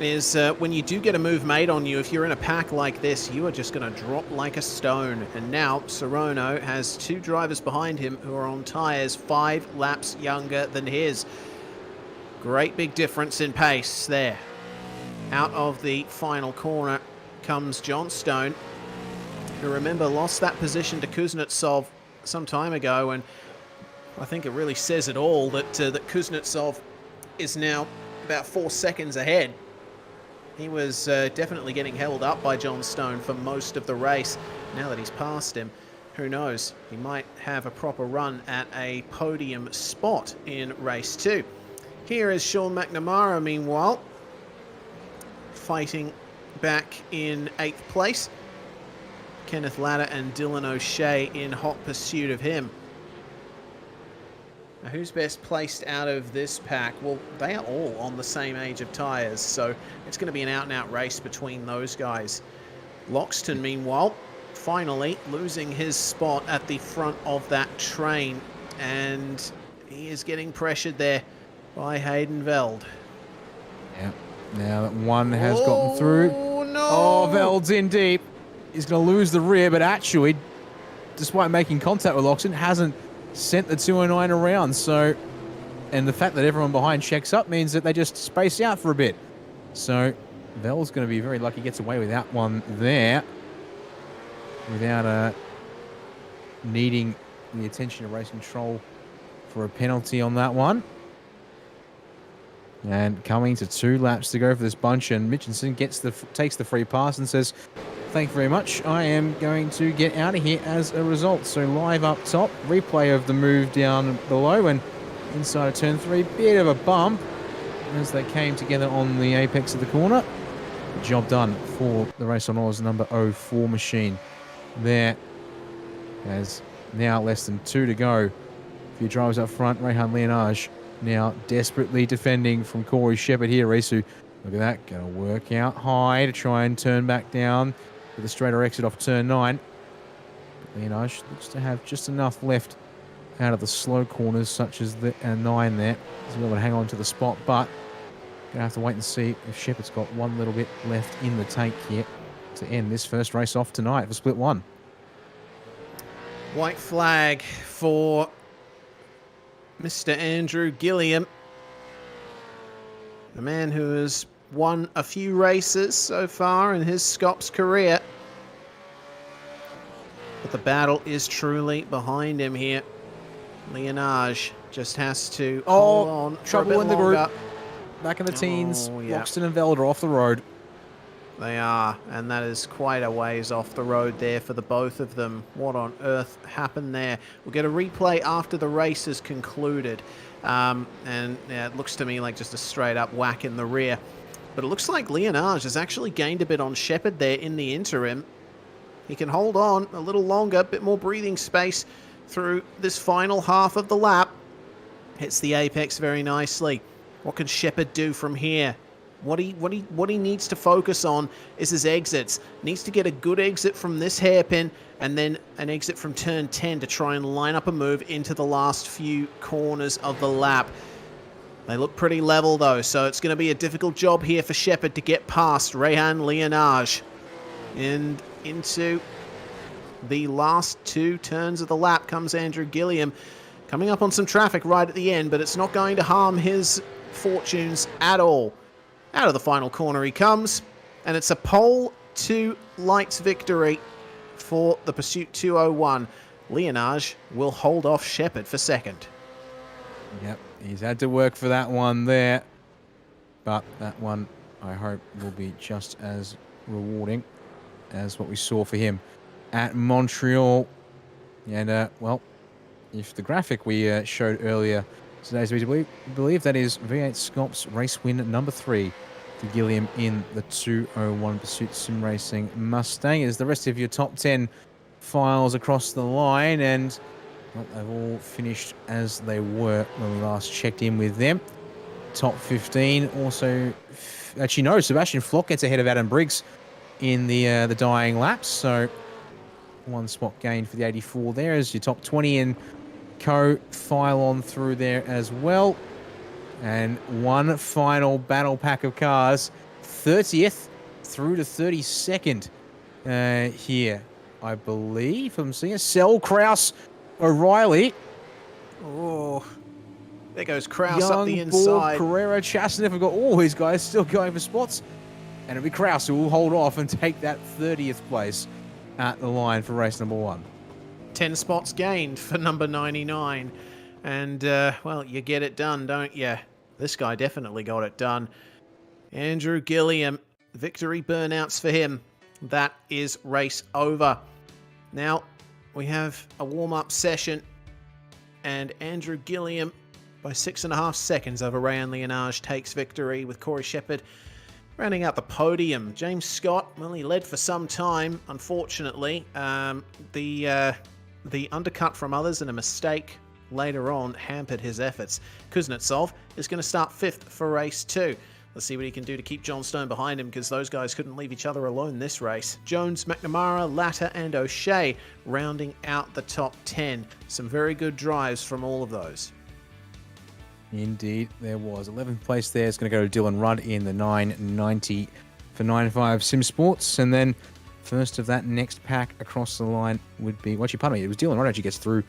is when you do get a move made on you, if you're in a pack like this, you are just going to drop like a stone. And now Sorono has 2 drivers behind him who are on tyres 5 laps younger than his. Great big difference in pace there. Out of the final corner comes Johnstone, who, remember, lost that position to Kuznetsov some time ago, and I think it really says it all that that Kuznetsov is now about 4 seconds ahead. He was definitely getting held up by Johnstone for most of the race. Now that he's passed him, who knows? He might have a proper run at a podium spot in race 2. Here is Sean McNamara, meanwhile, fighting back in 8th place. Kenneth Latta and Dylan O'Shea in hot pursuit of him. Now, who's best placed out of this pack? Well, they are all on the same age of tyres, so it's going to be an out-and-out race between those guys. Loxton, meanwhile, finally losing his spot at the front of that train, and he is getting pressured there by Hayden Veld. Yeah, now that one has gotten through. No. Oh, Veld's in deep. He's going to lose the rear, but actually, despite making contact with Loxton, hasn't sent the 209 around. So, and the fact that everyone behind checks up means that they just space out for a bit. So, Veld's going to be very lucky, gets away with that one there without needing the attention of race control for a penalty on that one. And coming to 2 laps to go for this bunch, and Mitchinson takes the free pass and says, "Thank you very much. I am going to get out of here as a result." So live up top, replay of the move down below, and inside of turn 3, bit of a bump as they came together on the apex of the corner. Job done for the Race on Oars number 04 machine. There, as now less than 2 to go. A few drivers up front. Rehan Leonage now desperately defending from Corey Shepherd here. Risu, look at that, going to work out high to try and turn back down with a straighter exit off turn 9. But Leonage looks to have just enough left out of the slow corners, such as the 9 there. He's able to hang on to the spot, but going to have to wait and see if Shepherd's got one little bit left in the tank here to end this first race off tonight for split 1. White flag for Mr. Andrew Gilliam, the man who has won a few races so far in his SCOPS career. But the battle is truly behind him here. Leonage just has to hold on for a trouble bit in the longer. group. back in the teens. Oh, yeah. Loxton and Veld are off the road. They are, and that is quite a ways off the road there for the both of them. What on earth happened there? We'll get a replay after the race is concluded. And yeah, it looks to me like just a straight up whack in the rear. But it looks like Leonage has actually gained a bit on Shepard there in the interim. He can hold on a little longer, a bit more breathing space through this final half of the lap. Hits the apex very nicely. What can Shepard do from here? What he needs to focus on is his exits. Needs to get a good exit from this hairpin and then an exit from turn 10 to try and line up a move into the last few corners of the lap. They look pretty level though, so it's going to be a difficult job here for Shepard to get past Rehan Leonage. And into the last two turns of the lap comes Andrew Gilliam, coming up on some traffic right at the end, but it's not going to harm his fortunes at all. Out of the final corner he comes, and it's a pole to lights victory for the Pursuit 201. Leonage will hold off Shepard for second. Yep, he's had to work for that one there. But that one, I hope, will be just as rewarding as what we saw for him at Montreal. And, well, if the graphic we showed earlier today's video, we believe that is V8SCOPS race win number 3 for Gilliam in the 201 Pursuit Sim Racing Mustang. As the rest of your top 10 files across the line, and well, they've all finished as they were when we last checked in with them. Top 15 also, actually no, Sebastian Flock gets ahead of Adam Briggs in the dying laps, so one spot gained for the 84 there as your top 20 and co file on through there as well. And one final battle pack of cars, 30th through to 32nd here, I believe. I'm seeing Sel, Kraus, O'Reilly. Oh, there goes Kraus Young, up the inside. Ball, Carrera, Chastanet have got all these guys still going for spots. And it'll be Kraus who will hold off and take that 30th place at the line for race number 1. 10 spots gained for number 99. And, well, you get it done, don't you? This guy definitely got it done. Andrew Gilliam, victory burnouts for him. That is race over. Now, we have a warm-up session. And Andrew Gilliam, by 6.5 seconds over Rehan Leonage, takes victory with Corey Shepard rounding out the podium. James Scott, well, he led for some time, unfortunately. The undercut from others and a mistake later on hampered his efforts. Kuznetsov is going to start 5th for race 2. Let's see what he can do to keep John Stone behind him, because those guys couldn't leave each other alone this race. Jones, McNamara, Latta and O'Shea rounding out the top 10. Some very good drives from all of those. Indeed, there was. 11th place there is going to go to Dylan Rudd in the 990 for 9.5 Sim Sports. And then first of that next pack across the line would be, well, actually, pardon me, it was Dylan Rudd actually gets through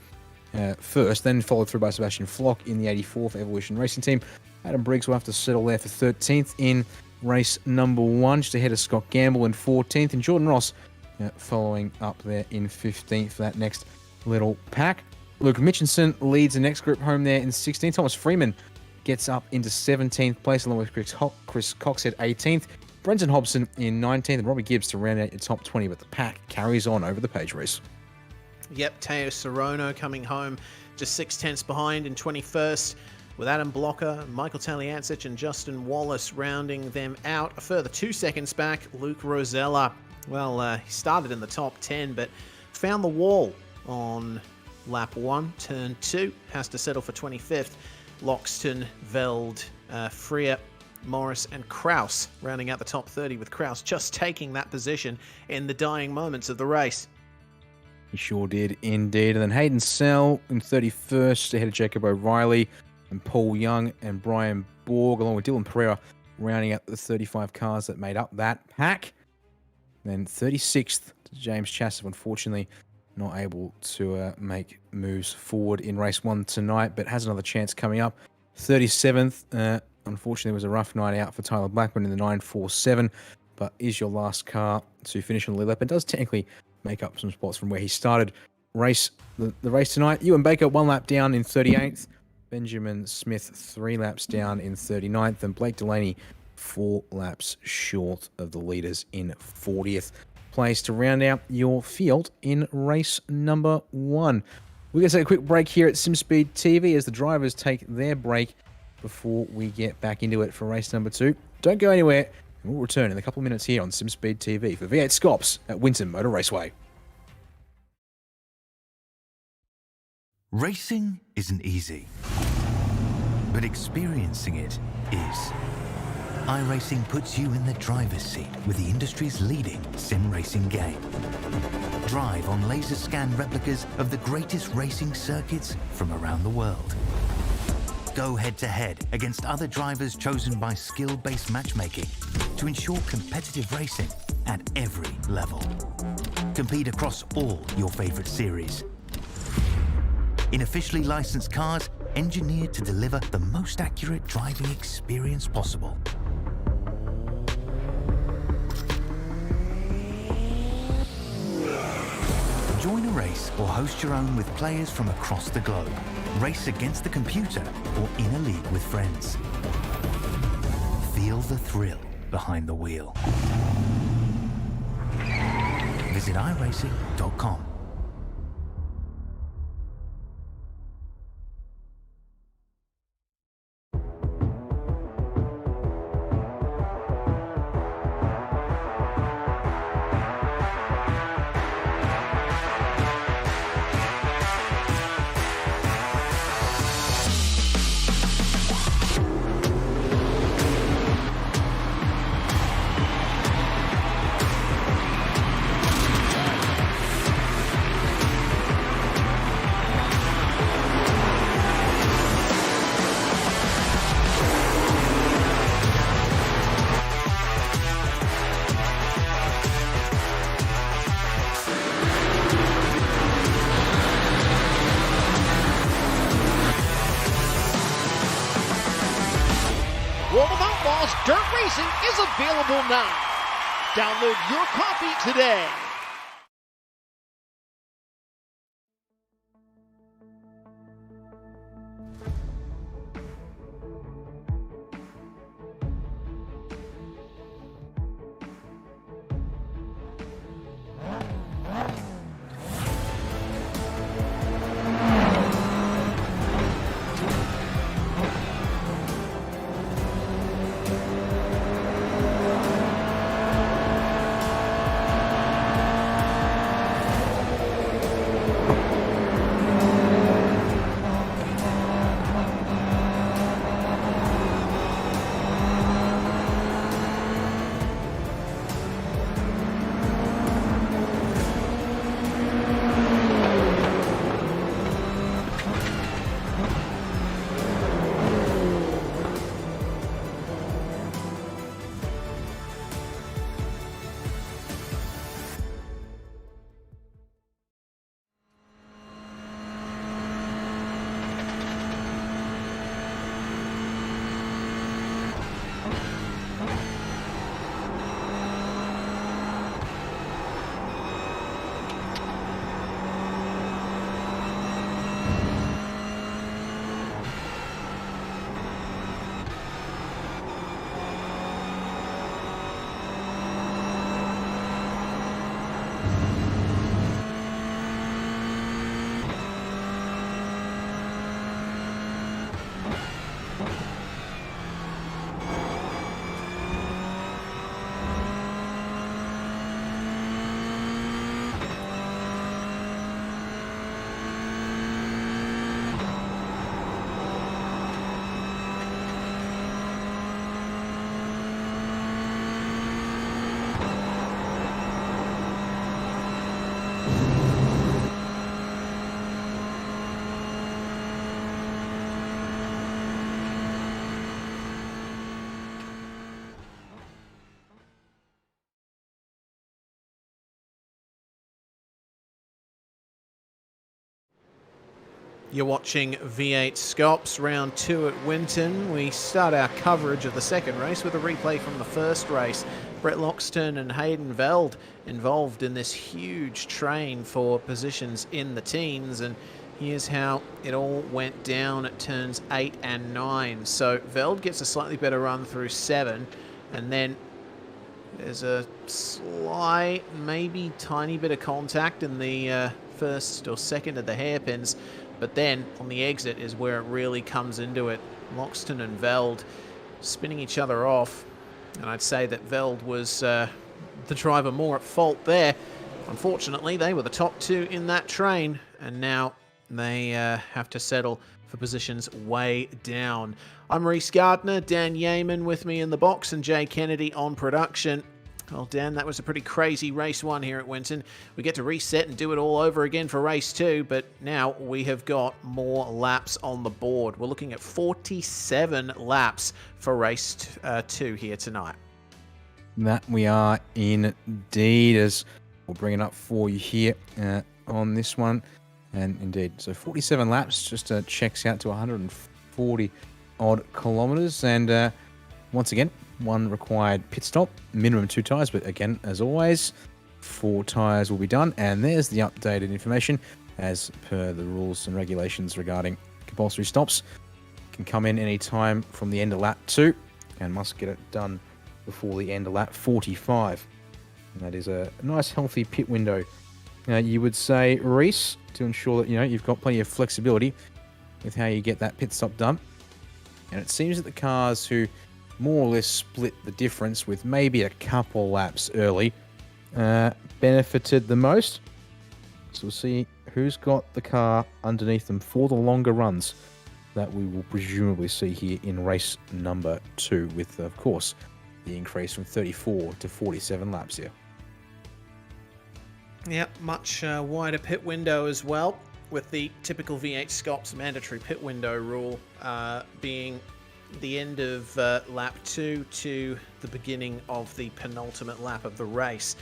first, then followed through by Sebastian Flock in the 84 for Evolution Racing Team. Adam Briggs will have to settle there for 13th in race number 1, just ahead of Scott Gamble in 14th, and Jordan Ross following up there in 15th for that next little pack. Luke Mitchinson leads the next group home there in 16th. Thomas Freeman gets up into 17th place, along with Chris Cox at 18th. Brenton Hobson in 19th, and Robbie Gibbs to round out your top 20, but the pack carries on over the page race. Yep, Teo Sorono coming home just 6/10 behind in 21st, with Adam Blocker, Michael Taliancic and Justin Wallace rounding them out. A further 2 seconds back, Luke Rosella. Well, he started in the top 10, but found the wall on lap 1, turn 2. Has to settle for 25th. Loxton, Veld, Freer, Morris and Kraus rounding out the top 30, with Kraus just taking that position in the dying moments of the race. He sure did, indeed. And then Hayden Sell in 31st, ahead of Jacob O'Reilly and Paul Young and Brian Borg, along with Dylan Pereira, rounding out the 35 cars that made up that pack. Then 36th, James Chasser, unfortunately not able to make moves forward in race 1 tonight, but has another chance coming up. 37th, unfortunately, was a rough night out for Tyler Blackburn in the 947, but is your last car to finish on the lead lap and does technically make up some spots from where he started. The race tonight, Ewan Baker 1 lap down in 38th. Benjamin Smith 3 laps down in 39th, and Blake Delaney 4 laps short of the leaders in 40th place to round out your field in race number 1. We're going to take a quick break here at SimSpeed TV as the drivers take their break before we get back into it for race number 2. Don't go anywhere, and we'll return in a couple of minutes here on SimSpeed TV for V8SCOPS at Winton Motor Raceway. Racing isn't easy, but experiencing it is. iRacing puts you in the driver's seat with the industry's leading sim racing game. Drive on laser scan replicas of the greatest racing circuits from around the world. Go head-to-head against other drivers chosen by skill-based matchmaking to ensure competitive racing at every level. Compete across all your favorite series. In officially licensed cars, engineered to deliver the most accurate driving experience possible. Join a race or host your own with players from across the globe. Race against the computer or in a league with friends. Feel the thrill behind the wheel. Visit iRacing.com. World of Outlaws Dirt Racing is available now. Download your copy today. You're watching V8 SCOPS round 2 at Winton. We start our coverage of the second race with a replay from the first race. Brett Loxton and Hayden Veld involved in this huge train for positions in the teens, and here's how it all went down at turns 8 and 9. So Veld gets a slightly better run through 7, and then there's a slight, maybe tiny bit of contact in the first or second of the hairpins, but then on the exit is where it really comes into it. Loxton and Veld spinning each other off, and I'd say that Veld was the driver more at fault there. Unfortunately, they were the top 2 in that train, and now they have to settle for positions way down. I'm Reese Gardner, Dan Yeaman with me in the box, and Jay Kennedy on production. Well, Dan, that was a pretty crazy race 1 here at Winton. We get to reset and do it all over again for race 2, but now we have got more laps on the board. We're looking at 47 laps for race 2 here tonight. That we are indeed, as we'll bring it up for you here on this one. And indeed, so 47 laps just checks out to 140 odd kilometers. And once again, 1 required pit stop, minimum 2 tyres. But again, as always, 4 tyres will be done. And there's the updated information as per the rules and regulations regarding compulsory stops. Can come in any time from the end of lap 2 and must get it done before the end of lap 45. And that is a nice healthy pit window. Now, you would say, Reese, to ensure that you've got plenty of flexibility with how you get that pit stop done. And it seems that the cars who more or less split the difference with maybe a couple laps early benefited the most. So we'll see who's got the car underneath them for the longer runs that we will presumably see here in race number 2, with, of course, the increase from 34 to 47 laps here. Yep, much wider pit window as well, with the typical V8SCOPS mandatory pit window rule being the end of lap 2 to the beginning of the penultimate lap of the race.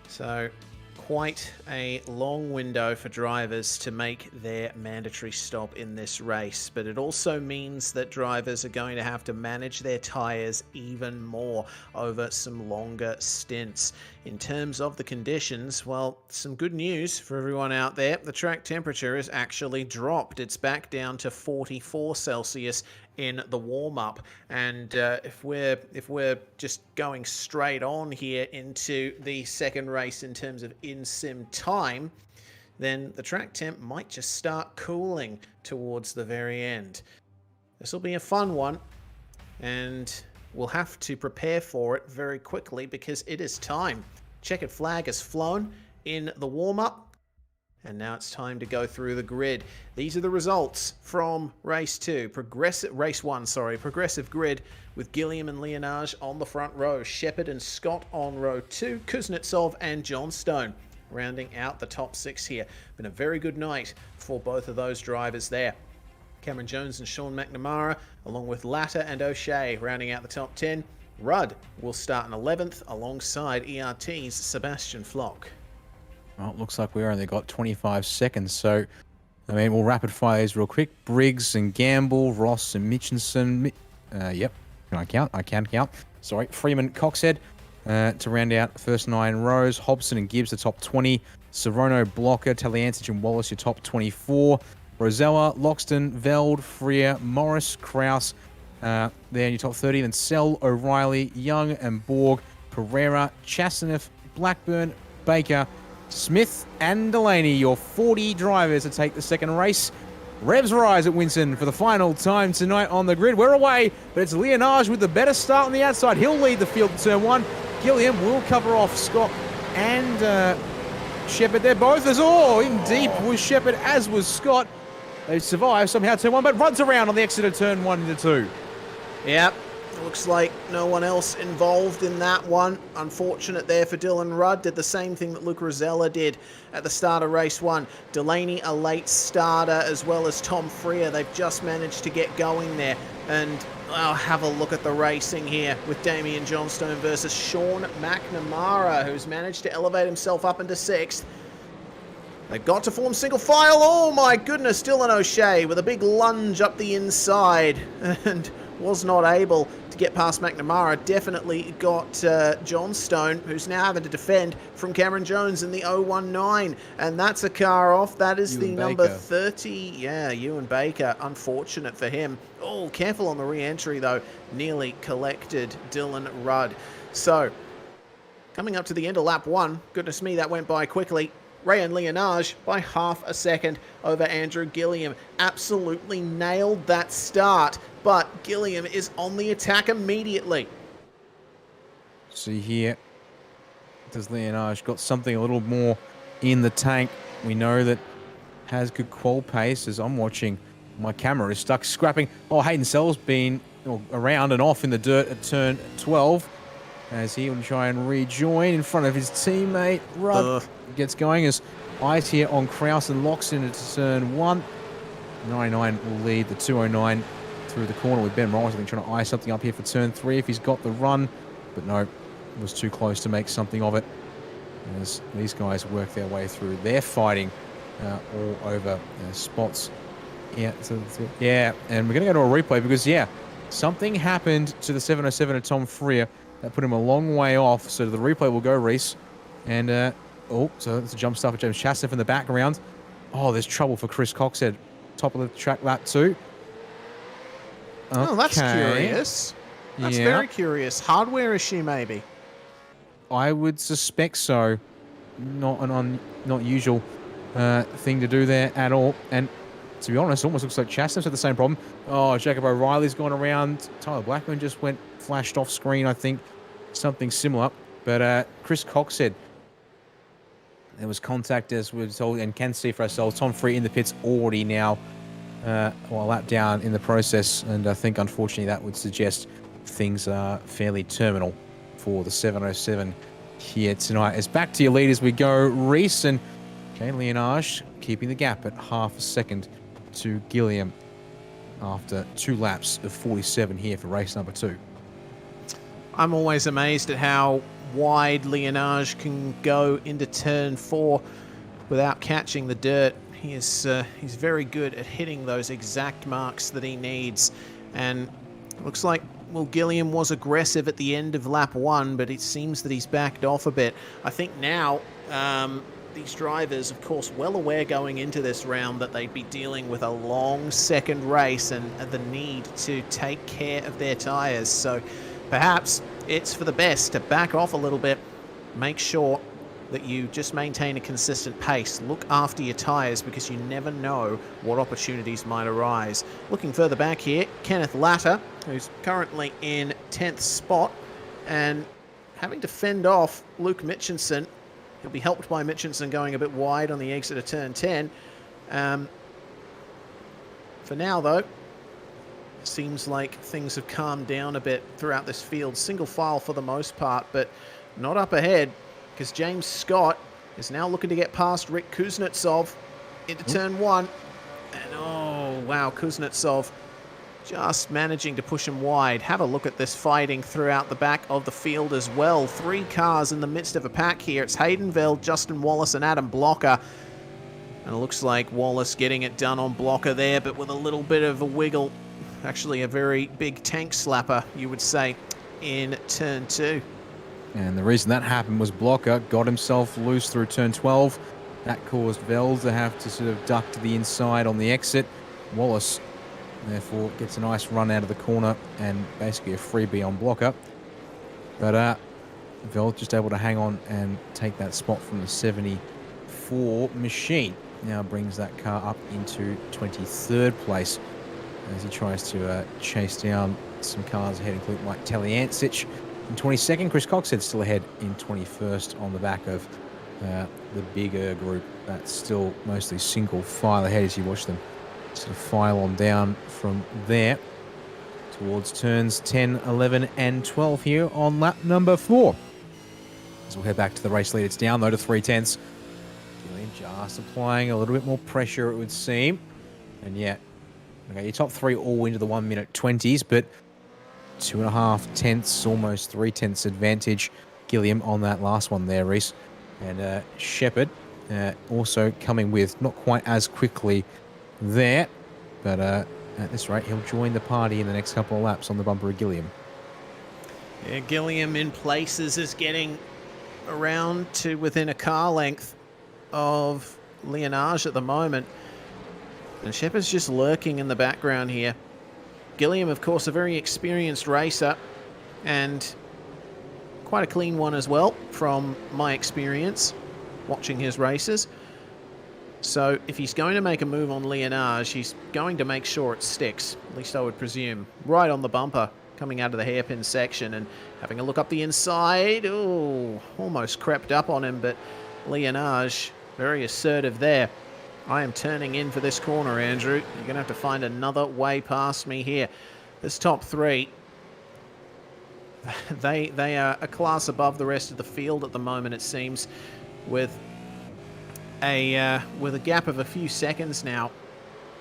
So quite a long window for drivers to make their mandatory stop in this race, but it also means that drivers are going to have to manage their tyres even more over some longer stints. In terms of the conditions, well, some good news for everyone out there. The track temperature has actually dropped. It's back down to 44 Celsius in the warm-up, and if we're just going straight on here into the second race in terms of in-sim time, then the track temp might just start cooling towards the very end. This will be a fun one, and we'll have to prepare for it very quickly because it is time. Checkered flag has flown in the warm-up, and now it's time to go through the grid. These are the results from race 1, progressive grid, with Gilliam and Leonage on the front row, Shepherd and Scott on row 2, Kuznetsov and Johnstone rounding out the top 6 here. Been a very good night for both of those drivers there. Cameron Jones and Sean McNamara, along with Latta and O'Shea, rounding out the top 10. Rudd will start in 11th alongside ERT's Sebastian Flock. Well, it looks like we only got 25 seconds, so we'll rapid fire these real quick. Briggs and Gamble, Ross and Mitchinson. Yep, can I count? I can count. Sorry, Freeman, Coxhead to round out the first 9 rows. Hobson and Gibbs, the top 20. Serono, Blocker, Taliancic and Wallace, your top 24. Rosella, Loxton, Veld, Freer, Morris, Kraus, there in your top 30. Then Sell, O'Reilly, Young and Borg, Pereira, Chastaneff, Blackburn, Baker, Smith and Delaney, your 40 drivers to take the second race. Revs rise at Winton for the final time tonight on the grid. We're away, but it's Leonage with the better start on the outside. He'll lead the field in turn 1. Gilliam will cover off Scott and Shepherd. They're both in deep with Shepherd, as was Scott. They survive somehow turn 1, but runs around on the exit of turn 1 into 2. Yep. Looks like no one else involved in that one. Unfortunate there for Dylan Rudd. Did the same thing that Luke Rosella did at the start of race 1. Delaney, a late starter, as well as Tom Freer. They've just managed to get going there. And I'll have a look at the racing here with Damian Johnstone versus Sean McNamara, who's managed to elevate himself up into 6th. They've got to form single file. Oh my goodness, Dylan O'Shea with a big lunge up the inside. And was not able to get past McNamara. Definitely got John Stone, who's now having to defend from Cameron Jones in the 019. And that's a car off. That is the number 30. Yeah, Ewan Baker. Unfortunate for him. Oh, careful on the re-entry, though. Nearly collected Dylan Rudd. So, coming up to the end of lap 1. Goodness me, that went by quickly. Rayan Leonage by half a second over Andrew Gilliam. Absolutely nailed that start, but Gilliam is on the attack immediately. See here, does Leonage got something a little more in the tank? We know that has good qual pace. As I'm watching, my camera is stuck scrapping. Oh, Hayden Sell's been around and off in the dirt at turn 12. As he will try and rejoin in front of his teammate. Rudd gets going as eyes here on Kraus and locks into turn 1. 99 will lead the 209 through the corner with Ben Morris. I think trying to eye something up here for turn 3 if he's got the run. But no, it was too close to make something of it. As these guys work their way through. They're fighting all over spots. Yeah, and we're going to go to a replay because, something happened to the 707 of Tom Freer. That put him a long way off, so the replay will go, Reese. And, so that's a jump start for James Chastain in the background. Oh, there's trouble for Chris Coxhead. Top of the track lap 2. Oh, that's curious. That's very curious. Hardware issue, maybe? I would suspect so. Not not usual thing to do there at all. And to be honest, it almost looks like Chastain's had the same problem. Oh, Jacob O'Reilly's gone around. Tyler Blackman just flashed off screen, I think. Something similar. But Chris Cox said there was contact, as we're told, and can see for ourselves. Tom Free in the pits already now, a lap down in the process. And I think, unfortunately, that would suggest things are fairly terminal for the 707 here tonight. It's back to your lead as we go. Reese and Jane Leonage keeping the gap at half a second to Gilliam after 2 laps of 47 here for race number 2. I'm always amazed at how wide Leonage can go into turn 4 without catching the dirt. He's very good at hitting those exact marks that he needs. And it looks like, well, Gilliam was aggressive at the end of lap 1, but it seems that he's backed off a bit. I think now these drivers, of course, well aware going into this round that they'd be dealing with a long second race and the need to take care of their tyres. So perhaps it's for the best to back off a little bit, make sure that you just maintain a consistent pace. Look after your tyres because you never know what opportunities might arise. Looking further back here, Kenneth Latter, who's currently in 10th spot and having to fend off Luke Mitchinson. He'll be helped by Mitchinson going a bit wide on the exit of turn 10. For now, though, seems like things have calmed down a bit throughout this field. Single file for the most part, but not up ahead because James Scott is now looking to get past Rick Kuznetsov into turn 1. And oh, wow, Kuznetsov just managing to push him wide. Have a look at this fighting throughout the back of the field as well. 3 cars in the midst of a pack here. It's Hayden Vell, Justin Wallace, and Adam Blocker. And it looks like Wallace getting it done on Blocker there, but with a little bit of a wiggle. Actually, a very big tank slapper, you would say, in turn 2. And the reason that happened was Blocker got himself loose through turn 12. That caused Vell to have to sort of duck to the inside on the exit. Wallace, therefore, gets a nice run out of the corner and basically a freebie on Blocker. But Vell just able to hang on and take that spot from the 74 machine. Now brings that car up into 23rd place as he tries to chase down some cars ahead, including Mike Taliancic in 22nd. Chris Coxhead still ahead in 21st on the back of the bigger group. That's still mostly single file ahead as you watch them sort of file on down from there towards turns 10, 11 and 12 here on lap number 4. As we'll head back to the race lead, it's down though to 3/10. Gillian just applying a little bit more pressure, it would seem. And yet, okay, your top 3 all into the 1 minute 20s, but 2.5 tenths, almost 3 tenths advantage. Gilliam on that last one there, Reese. And Shepherd also coming with not quite as quickly there, but at this rate, he'll join the party in the next couple of laps on the bumper of Gilliam. Yeah, Gilliam in places is getting around to within a car length of Leonage at the moment. And Shepard's just lurking in the background here. Gilliam, of course, a very experienced racer and quite a clean one as well from my experience watching his races. So if he's going to make a move on Leonage, he's going to make sure it sticks, at least I would presume. Right on the bumper, coming out of the hairpin section and having a look up the inside. Oh, almost crept up on him, but Leonage very assertive there. I am turning in for this corner, Andrew. You're going to have to find another way past me here. This top three, they are a class above the rest of the field at the moment, it seems, with a gap of a few seconds now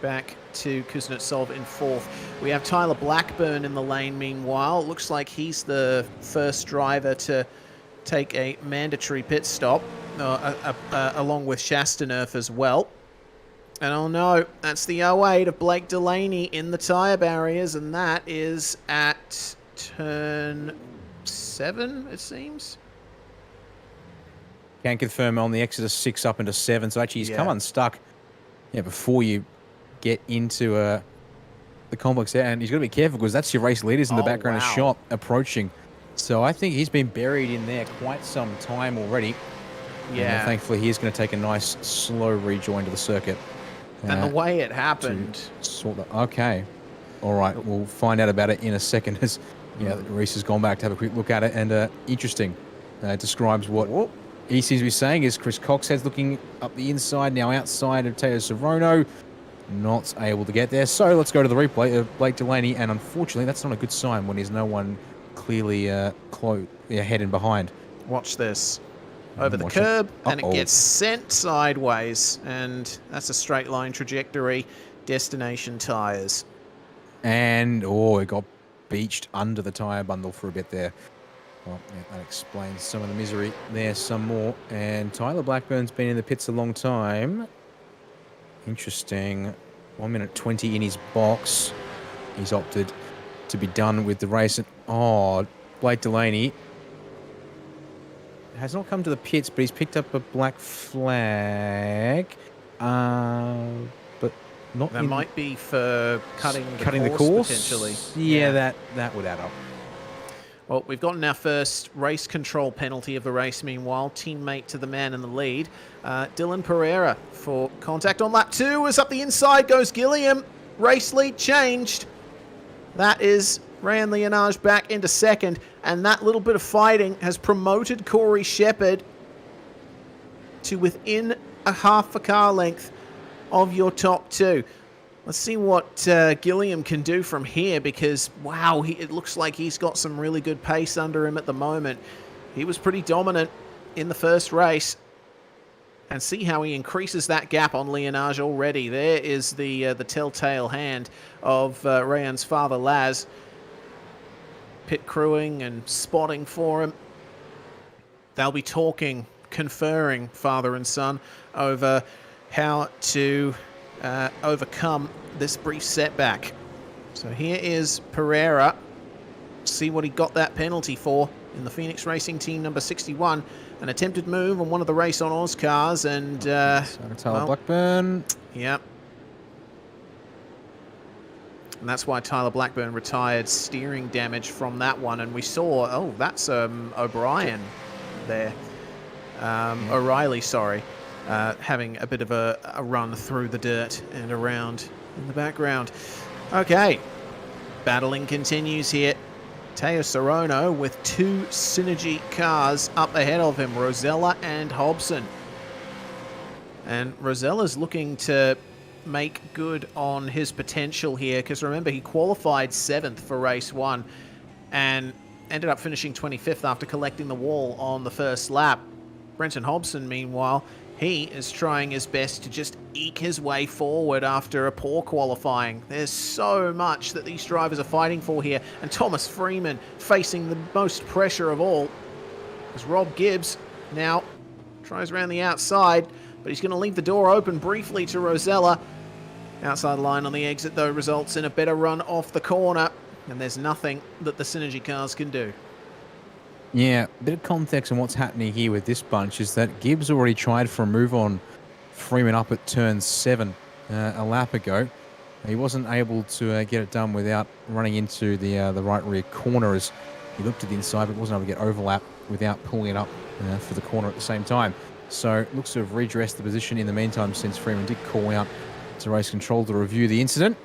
back to Kuznetsov in fourth. We have Tyler Blackburn in the lane meanwhile. It looks like he's the first driver to take a mandatory pit stop, along with Chastaneuf as well. And oh no, that's the 08 of Blake Delaney in the tyre barriers, and that is at turn 7, it seems. Can confirm on the exit of 6 up into 7, so actually he's come unstuck before you get into the complex there, and he's got to be careful because that's your race leaders in the background, a shot approaching. So I think he's been buried in there quite some time already. Yeah. And thankfully he is going to take a nice slow rejoin to the circuit. And the way it happened. Okay. All right. We'll find out about it in a second as Reese has gone back to have a quick look at it. And interesting. It describes what he seems to be saying is Chris Coxhead's looking up the inside, now outside of Teo Sorono. Not able to get there. So let's go to the replay of Blake Delaney. And unfortunately, that's not a good sign when there's no one clearly ahead and behind. Watch this. Over the curb, and it gets sent sideways, and that's a straight line trajectory. Destination tyres. And, it got beached under the tyre bundle for a bit there. Well, that explains some of the misery there some more. And Tyler Blackburn's been in the pits a long time. Interesting. 1 minute 20 in his box. He's opted to be done with the race. And, Blake Delaney has not come to the pits, but he's picked up a black flag. But not. That might be for cutting the course potentially. Yeah, that would add up. Well, we've gotten our first race control penalty of the race. Meanwhile, teammate to the man in the lead, Dylan Pereira for contact on lap 2. As up the inside goes Gilliam. Race lead changed. That is Ryan Leonage back into second, and that little bit of fighting has promoted Corey Shepard to within a half a car length of your top two. Let's see what Gilliam can do from here, because, wow, it looks like he's got some really good pace under him at the moment. He was pretty dominant in the first race. And see how he increases that gap on Leonage already. There is the telltale hand of Rayan's father, Laz, pit crewing and spotting for him. They'll be talking, conferring, father and son, over how to overcome this brief setback. So here is Pereira. See what he got that penalty for in the Phoenix Racing Team number 61. An attempted move on one of the Race on Oz cars, and Tyler Blackburn. Yep. And that's why Tyler Blackburn retired, steering damage from that one. And we saw, that's O'Brien there. O'Reilly, sorry. Having a bit of a run through the dirt and around in the background. Okay. Battling continues here. Teo Sorono with 2 Synergy cars up ahead of him, Rosella and Hobson. And Rosella's looking to make good on his potential here, because remember, he qualified 7th for race 1 and ended up finishing 25th after collecting the wall on the first lap. Brenton Hobson, meanwhile, he is trying his best to just eke his way forward after a poor qualifying. There's so much that these drivers are fighting for here. And Thomas Freeman facing the most pressure of all, as Rob Gibbs now tries around the outside, but he's going to leave the door open briefly to Rosella. Outside line on the exit, though, results in a better run off the corner, and there's nothing that the Synergy cars can do. Yeah, a bit of context on what's happening here with this bunch is that Gibbs already tried for a move on Freeman up at turn 7 a lap ago. He wasn't able to get it done without running into the right rear corner as he looked at the inside, but wasn't able to get overlap without pulling it up for the corner at the same time. So looks to have redressed the position in the meantime, since Freeman did call out to race control to review the incident.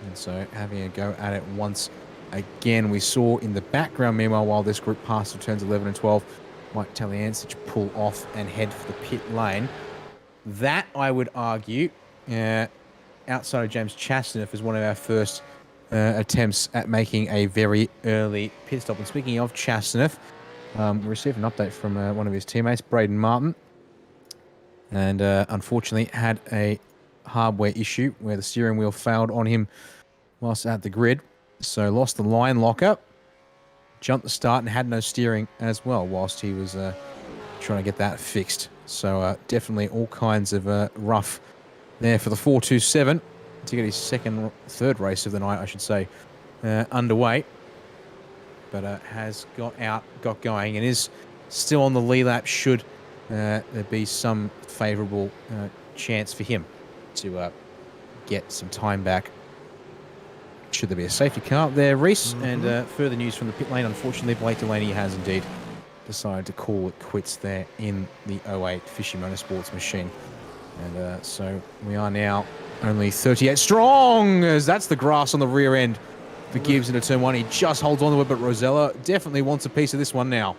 And so having a go at it once again. We saw in the background, meanwhile, while this group passed to turns 11 and 12, Mike Taliancic pull off and head for the pit lane. That, I would argue, outside of James Chastanoff, is one of our first attempts at making a very early pit stop. And speaking of Chastanoff, we received an update from one of his teammates, Braden Martin, and unfortunately had a hardware issue where the steering wheel failed on him whilst at the grid. So lost the line locker, jumped the start, and had no steering as well whilst he was trying to get that fixed. So definitely all kinds of rough there for the 427 to get his third race of the night, I should say, underway. But has got going, and is still on the lead lap should there be some favourable chance for him to get some time back. Should there be a safety car up there, Reese? And further news from the pit lane. Unfortunately, Blake Delaney has indeed decided to call it quits there in the 08 Fishy Motorsports machine. And so we are now only 38 strong, as that's the grass on the rear end for Gibbs into turn 1. He just holds on to it, but Rosella definitely wants a piece of this one now.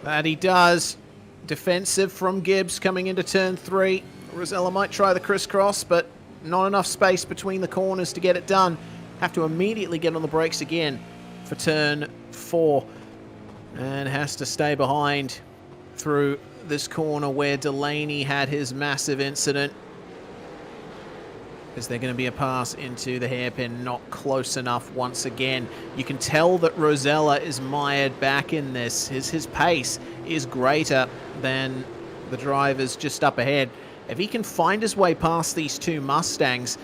That he does. Defensive from Gibbs coming into turn 3. Rosella might try the crisscross, but not enough space between the corners to get it done. Have to immediately get on the brakes again for turn 4. And has to stay behind through this corner where Delaney had his massive incident. Is there going to be a pass into the hairpin? Not close enough once again. You can tell that Rosella is mired back in this. His pace is greater than the drivers just up ahead. If he can find his way past these two Mustangs,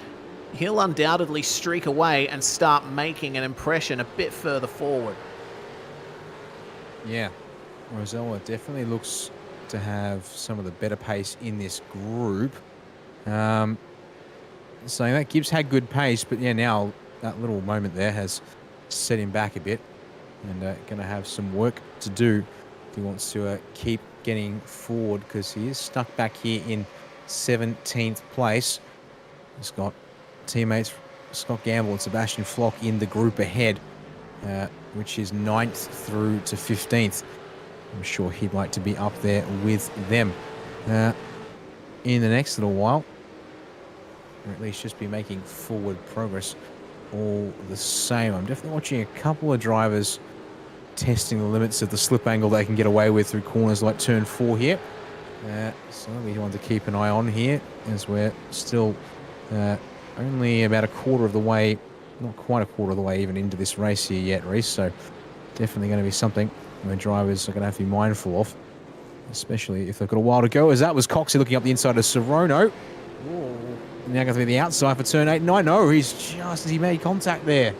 he'll undoubtedly streak away and start making an impression a bit further forward. Yeah, Rosella definitely looks to have some of the better pace in this group. Saying that, Gibbs had good pace, but yeah, now that little moment there has set him back a bit, and going to have some work to do if he wants to keep getting forward, because he is stuck back here in 17th place. He's got teammates Scott Gamble and Sebastian Flock in the group ahead, which is 9th through to 15th. I'm sure he'd like to be up there with them in the next little while, or at least just be making forward progress all the same. I'm definitely watching a couple of drivers testing the limits of the slip angle they can get away with through corners like turn 4 here. So we want to keep an eye on here, as we're still only about a quarter of the way, not quite a quarter of the way even into this race here yet, Reese. So definitely going to be something where drivers are going to have to be mindful of, especially if they've got a while to go, as that was Coxey looking up the inside of Serono. Now going to be the outside for turn 8. No, he's just as he made contact there.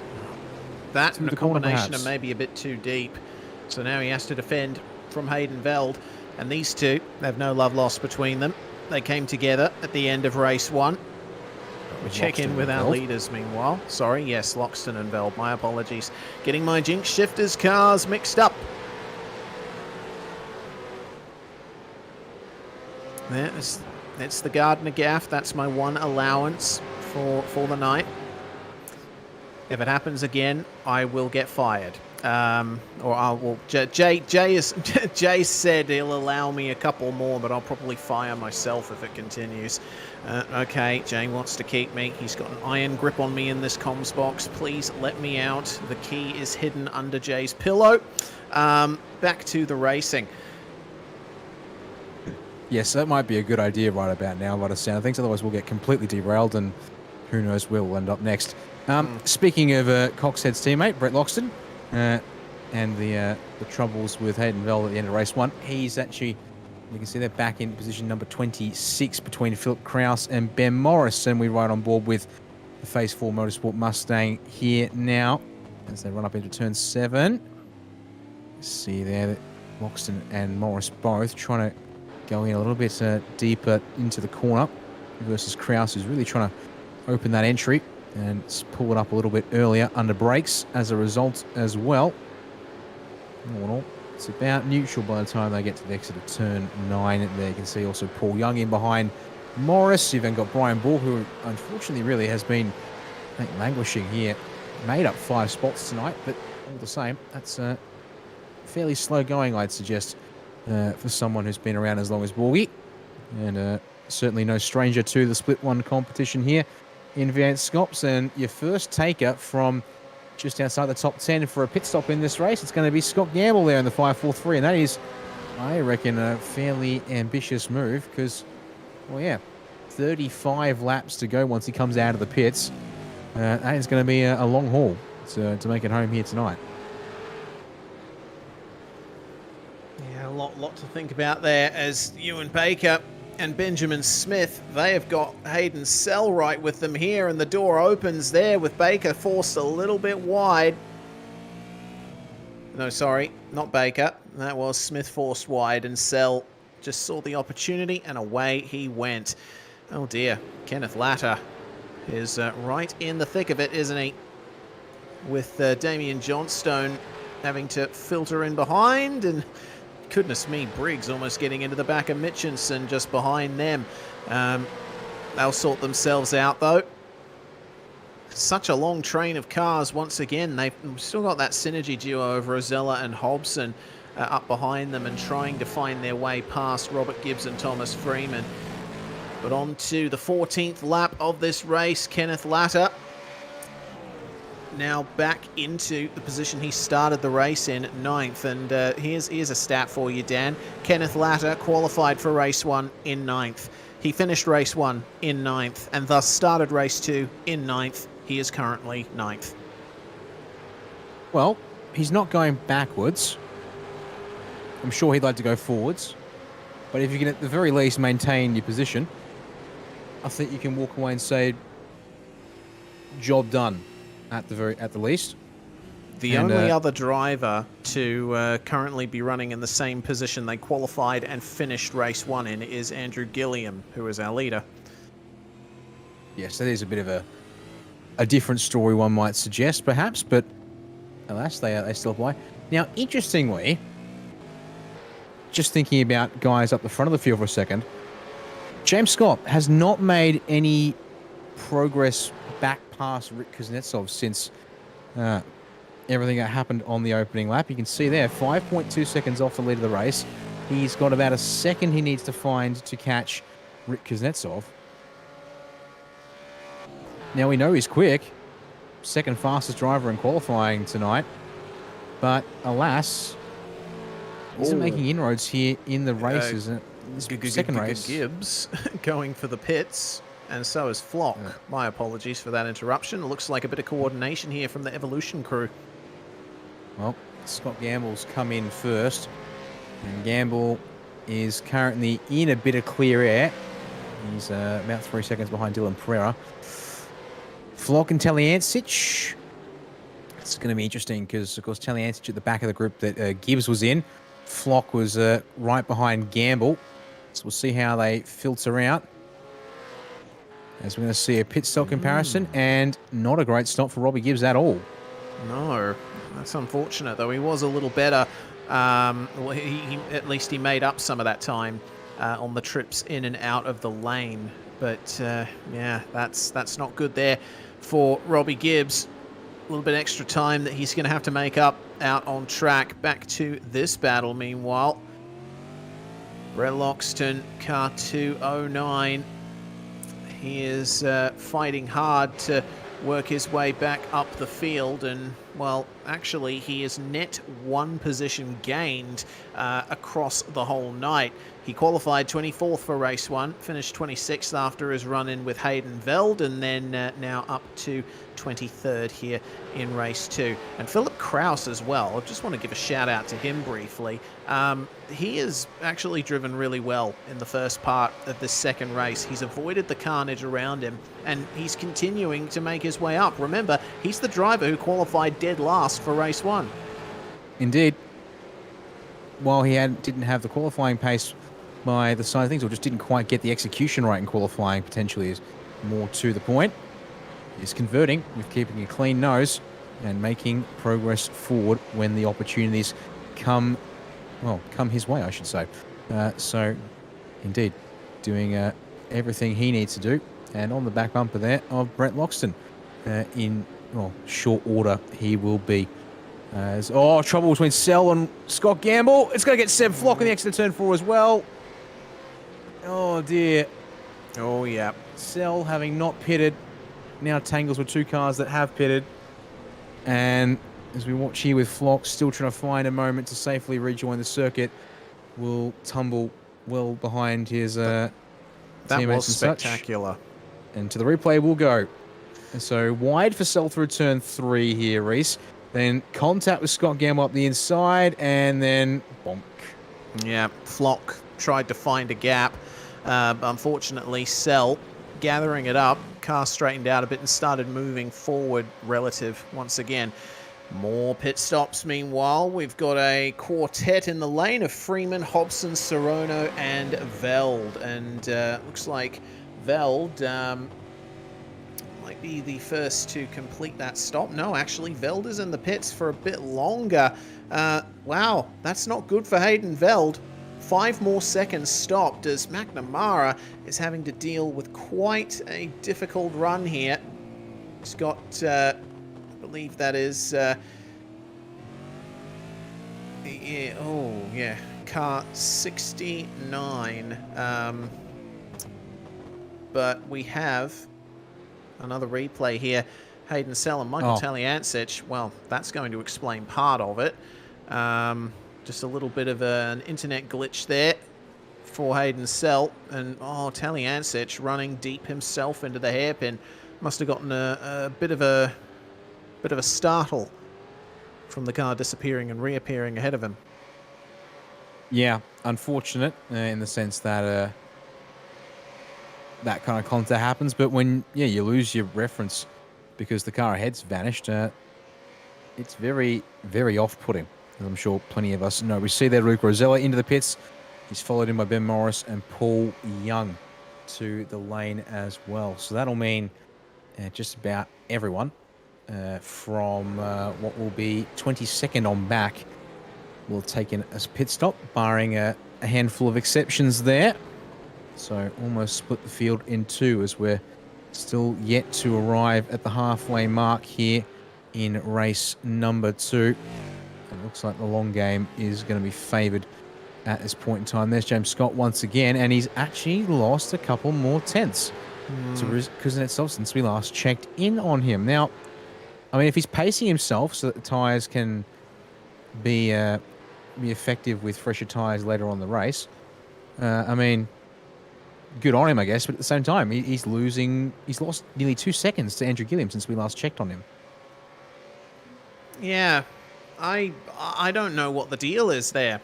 That and a combination perhaps of maybe a bit too deep. So now he has to defend from Hayden Veld. And these two, they have no love lost between them. They came together at the end of race 1. We check in with our leaders meanwhile. Sorry, yes, Loxton and Veld. My apologies. Getting my Jinx Shifters cars mixed up. It's the Gardner Gaff. That's my one allowance for the night. If it happens again, I will get fired. Jay said he'll allow me a couple more, but I'll probably fire myself if it continues. Okay, Jay wants to keep me. He's got an iron grip on me in this comms box. Please let me out. The key is hidden under Jay's pillow. Back to the racing. Yes, that might be a good idea right about now, by the sound of things. Otherwise, we'll get completely derailed, and who knows where we'll end up next. Speaking of Coxhead's teammate, Brett Loxton, and the troubles with Hayden Veld at the end of race 1, he's actually You can see they're back in position number 26 between Philip Kraus and Ben Morris. And we ride on board with the Phase 4 Motorsport Mustang here now as they run up into turn 7. See there that Moxton and Morris both trying to go in a little bit deeper into the corner versus Kraus, who's really trying to open that entry and pull it up a little bit earlier under brakes as a result as well. All in all, it's about neutral by the time they get to the exit of turn 9. There you can see also Paul Young in behind Morris. You've then got Brian Bull, who unfortunately really has been, I think, languishing here. Made up 5 spots tonight, but all the same, that's fairly slow going, I'd suggest, for someone who's been around as long as Borgie. And certainly no stranger to the split one competition here in V8SCOPS. And your first taker from just outside the top 10 for a pit stop in this race, it's going to be Scott Gamble there in the 5.43, and that is, I reckon, a fairly ambitious move because, well, yeah, 35 laps to go once he comes out of the pits. That is going to be a long haul to make it home here tonight. Yeah, a lot to think about there as Ewan Baker and Benjamin Smith, they have got Hayden Sell right with them here, and the door opens there with Baker forced a little bit wide. No, sorry, not Baker. That was Smith forced wide, and Sell just saw the opportunity, and away he went. Oh dear, Kenneth Latter is right in the thick of it, isn't he? With Damien Johnstone having to filter in behind, and goodness me, Briggs almost getting into the back of Mitchinson just behind them. They'll sort themselves out, though. Such a long train of cars once again. They've still got that synergy duo of Rosella and Hobson up behind them and trying to find their way past Robert Gibbs and Thomas Freeman. But on to the 14th lap of this race, Kenneth Latter now back into the position he started the race in, 9th. And here's a stat for you, Dan. Kenneth Latter qualified for race 1 in 9th. He finished race 1 in 9th and thus started race 2 in 9th. He is currently 9th. Well, he's not going backwards. I'm sure he'd like to go forwards. But if you can at the very least maintain your position, I think you can walk away and say, job done. At the least. The only other driver to currently be running in the same position they qualified and finished race 1 in is Andrew Gilliam, who is our leader. Yes, that is a bit of a different story, one might suggest, perhaps, but alas, they still apply. Now, interestingly, just thinking about guys up the front of the field for a second, James Scott has not made any progress back past Rick Kuznetsov since everything that happened on the opening lap. You can see there, 5.2 seconds off the lead of the race. He's got about a second he needs to find to catch Rick Kuznetsov. Now we know he's quick. Second fastest driver in qualifying tonight. But alas, isn't making inroads here in the races. Second race. Gibbs going for the pits. And so is Flock. Yeah. My apologies for that interruption. It looks like a bit of coordination here from the Evolution crew. Well, Scott Gamble's come in first. And Gamble is currently in a bit of clear air. He's about 3 seconds behind Dylan Pereira. Flock and Taliancic. It's going to be interesting because, of course, Taliancic at the back of the group that Gibbs was in. Flock was right behind Gamble. So we'll see how they filter out. As we're going to see a pit stop comparison, and not a great stop for Robbie Gibbs at all. No, that's unfortunate, though. He was a little better. Well, at least he made up some of that time on the trips in and out of the lane. But, yeah, that's not good there for Robbie Gibbs. A little bit extra time that he's going to have to make up out on track. Back to this battle, meanwhile. Brett Loxton, car 209. He is fighting hard to work his way back up the field, and, well, actually, he is net 1 position gained across the whole night. He qualified 24th for race 1, finished 26th after his run-in with Hayden Veld, and then now up to 23rd here in race 2. And Philip Kraus as well. I just want to give a shout out to him briefly. He has actually driven really well in the first part of this second race. He's avoided the carnage around him, and he's continuing to make his way up. Remember, he's the driver who qualified dead last for race 1. Indeed. While he didn't have the qualifying pace by the side of things, or just didn't quite get the execution right in qualifying, potentially is more to the point. He's converting with keeping a clean nose and making progress forward when the opportunities come his way, I should say. So, indeed, doing everything he needs to do. And on the back bumper there of Brett Loxton, in short order, he will be. Trouble between Sell and Scott Gamble. It's going to get Seb Flock in the exit turn 4 as well. Oh, dear. Oh, yeah. Sell, having not pitted, now tangles with 2 cars that have pitted. And as we watch here with Flock, still trying to find a moment to safely rejoin the circuit, will tumble well behind his that teammates was and spectacular. such. And to the replay we'll go. And so wide for Sell through turn 3 here, Reese. Then contact with Scott Gamble up the inside, and then bonk. Yeah, Flock tried to find a gap. Unfortunately, Sell gathering it up, car straightened out a bit and started moving forward relative once again. More pit stops meanwhile. We've got a quartet in the lane of Freeman, Hobson, Sorono and Veld. And looks like Veld might be the first to complete that stop. No, actually, Veld is in the pits for a bit longer. Wow, that's not good for Hayden Veld. 5 more seconds stopped as McNamara is having to deal with quite a difficult run here. He's got, I believe that is, car 69. But we have another replay here. Hayden Sell and Michael Taliancic. Well, that's going to explain part of it. Just a little bit of an internet glitch there for Hayden Sell. And, Taliancic running deep himself into the hairpin. Must have gotten a bit of a startle from the car disappearing and reappearing ahead of him. Yeah, unfortunate in the sense that that kind of contact happens. But when you lose your reference because the car ahead's vanished, it's very, very off-putting, as I'm sure plenty of us know. We see there Luke Rosella into the pits. He's followed in by Ben Morris and Paul Young to the lane as well. So that'll mean just about everyone from what will be 22nd on back will take in a pit stop, barring a handful of exceptions there. So almost split the field in 2 as we're still yet to arrive at the halfway mark here in race number 2. It looks like the long game is going to be favoured at this point in time. There's James Scott once again, and he's actually lost a couple more tenths to Kuznetsov since we last checked in on him. Now, I mean, if he's pacing himself so that the tyres can be effective with fresher tyres later on in the race, I mean, good on him, I guess. But at the same time, he's lost nearly 2 seconds to Andrew Gilliam since we last checked on him. Yeah, I don't know what the deal is there.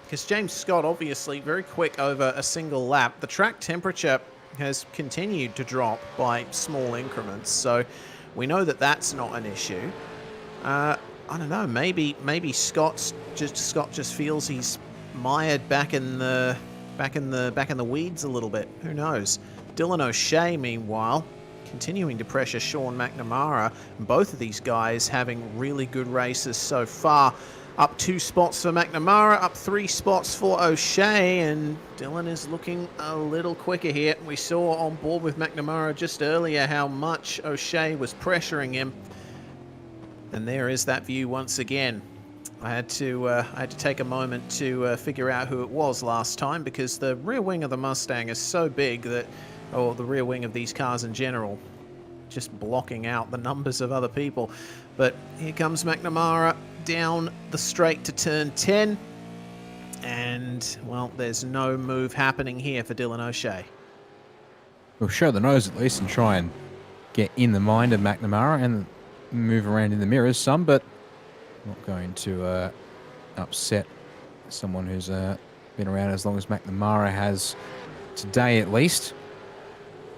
Because James Scott, obviously, very quick over a single lap. The track temperature has continued to drop by small increments, so we know that that's not an issue. I don't know. Maybe Scott just feels he's mired back in the weeds a little bit. Who knows? Dylan O'Shea, meanwhile, continuing to pressure Sean McNamara. Both of these guys having really good races so far. Up 2 spots for McNamara, up 3 spots for O'Shea, and Dylan is looking a little quicker here. We saw on board with McNamara just earlier how much O'Shea was pressuring him. And there is that view once again. I had to take a moment to figure out who it was last time, because the rear wing of the Mustang is so big that, or the rear wing of these cars in general, just blocking out the numbers of other people. But here comes McNamara down the straight to turn 10. And, well, there's no move happening here for Dylan O'Shea. We'll show the nose at least and try and get in the mind of McNamara and move around in the mirrors some, but not going to upset someone who's been around as long as McNamara has today at least.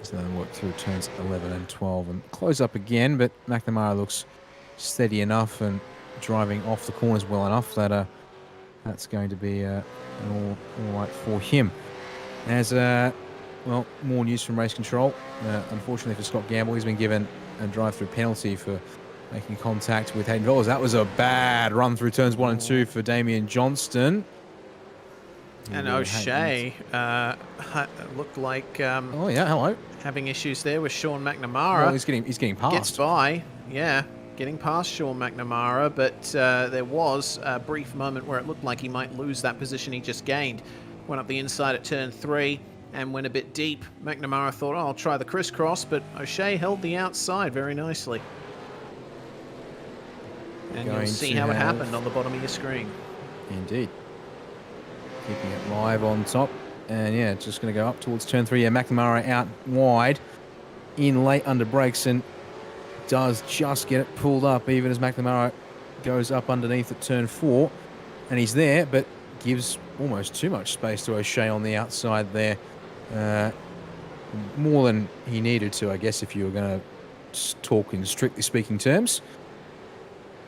So then work through turns 11 and 12 and close up again, but McNamara looks steady enough and driving off the corners well enough that that's going to be all right for him. As well, more news from race control. Unfortunately for Scott Gamble, he's been given a drive-through penalty for making contact with Hayden Vellers. That was a bad run through turns 1 and 2 for Damien Johnston. And O'Shea looked like oh yeah, hello. Having issues there with Sean McNamara. Well, he's getting past. Gets by, yeah, getting past Sean McNamara, but there was a brief moment where it looked like he might lose that position he just gained. Went up the inside at turn 3 and went a bit deep. McNamara thought, oh, I'll try the crisscross, but O'Shea held the outside very nicely. And you'll see how it happened on the bottom of your screen. Indeed. Keeping it live on top. And yeah, just going to go up towards turn 3. Yeah, McNamara out wide in late under brakes and does just get it pulled up even as McNamara goes up underneath at turn 4. And he's there, but gives almost too much space to O'Shea on the outside there. More than he needed to, I guess, if you were going to talk in strictly speaking terms.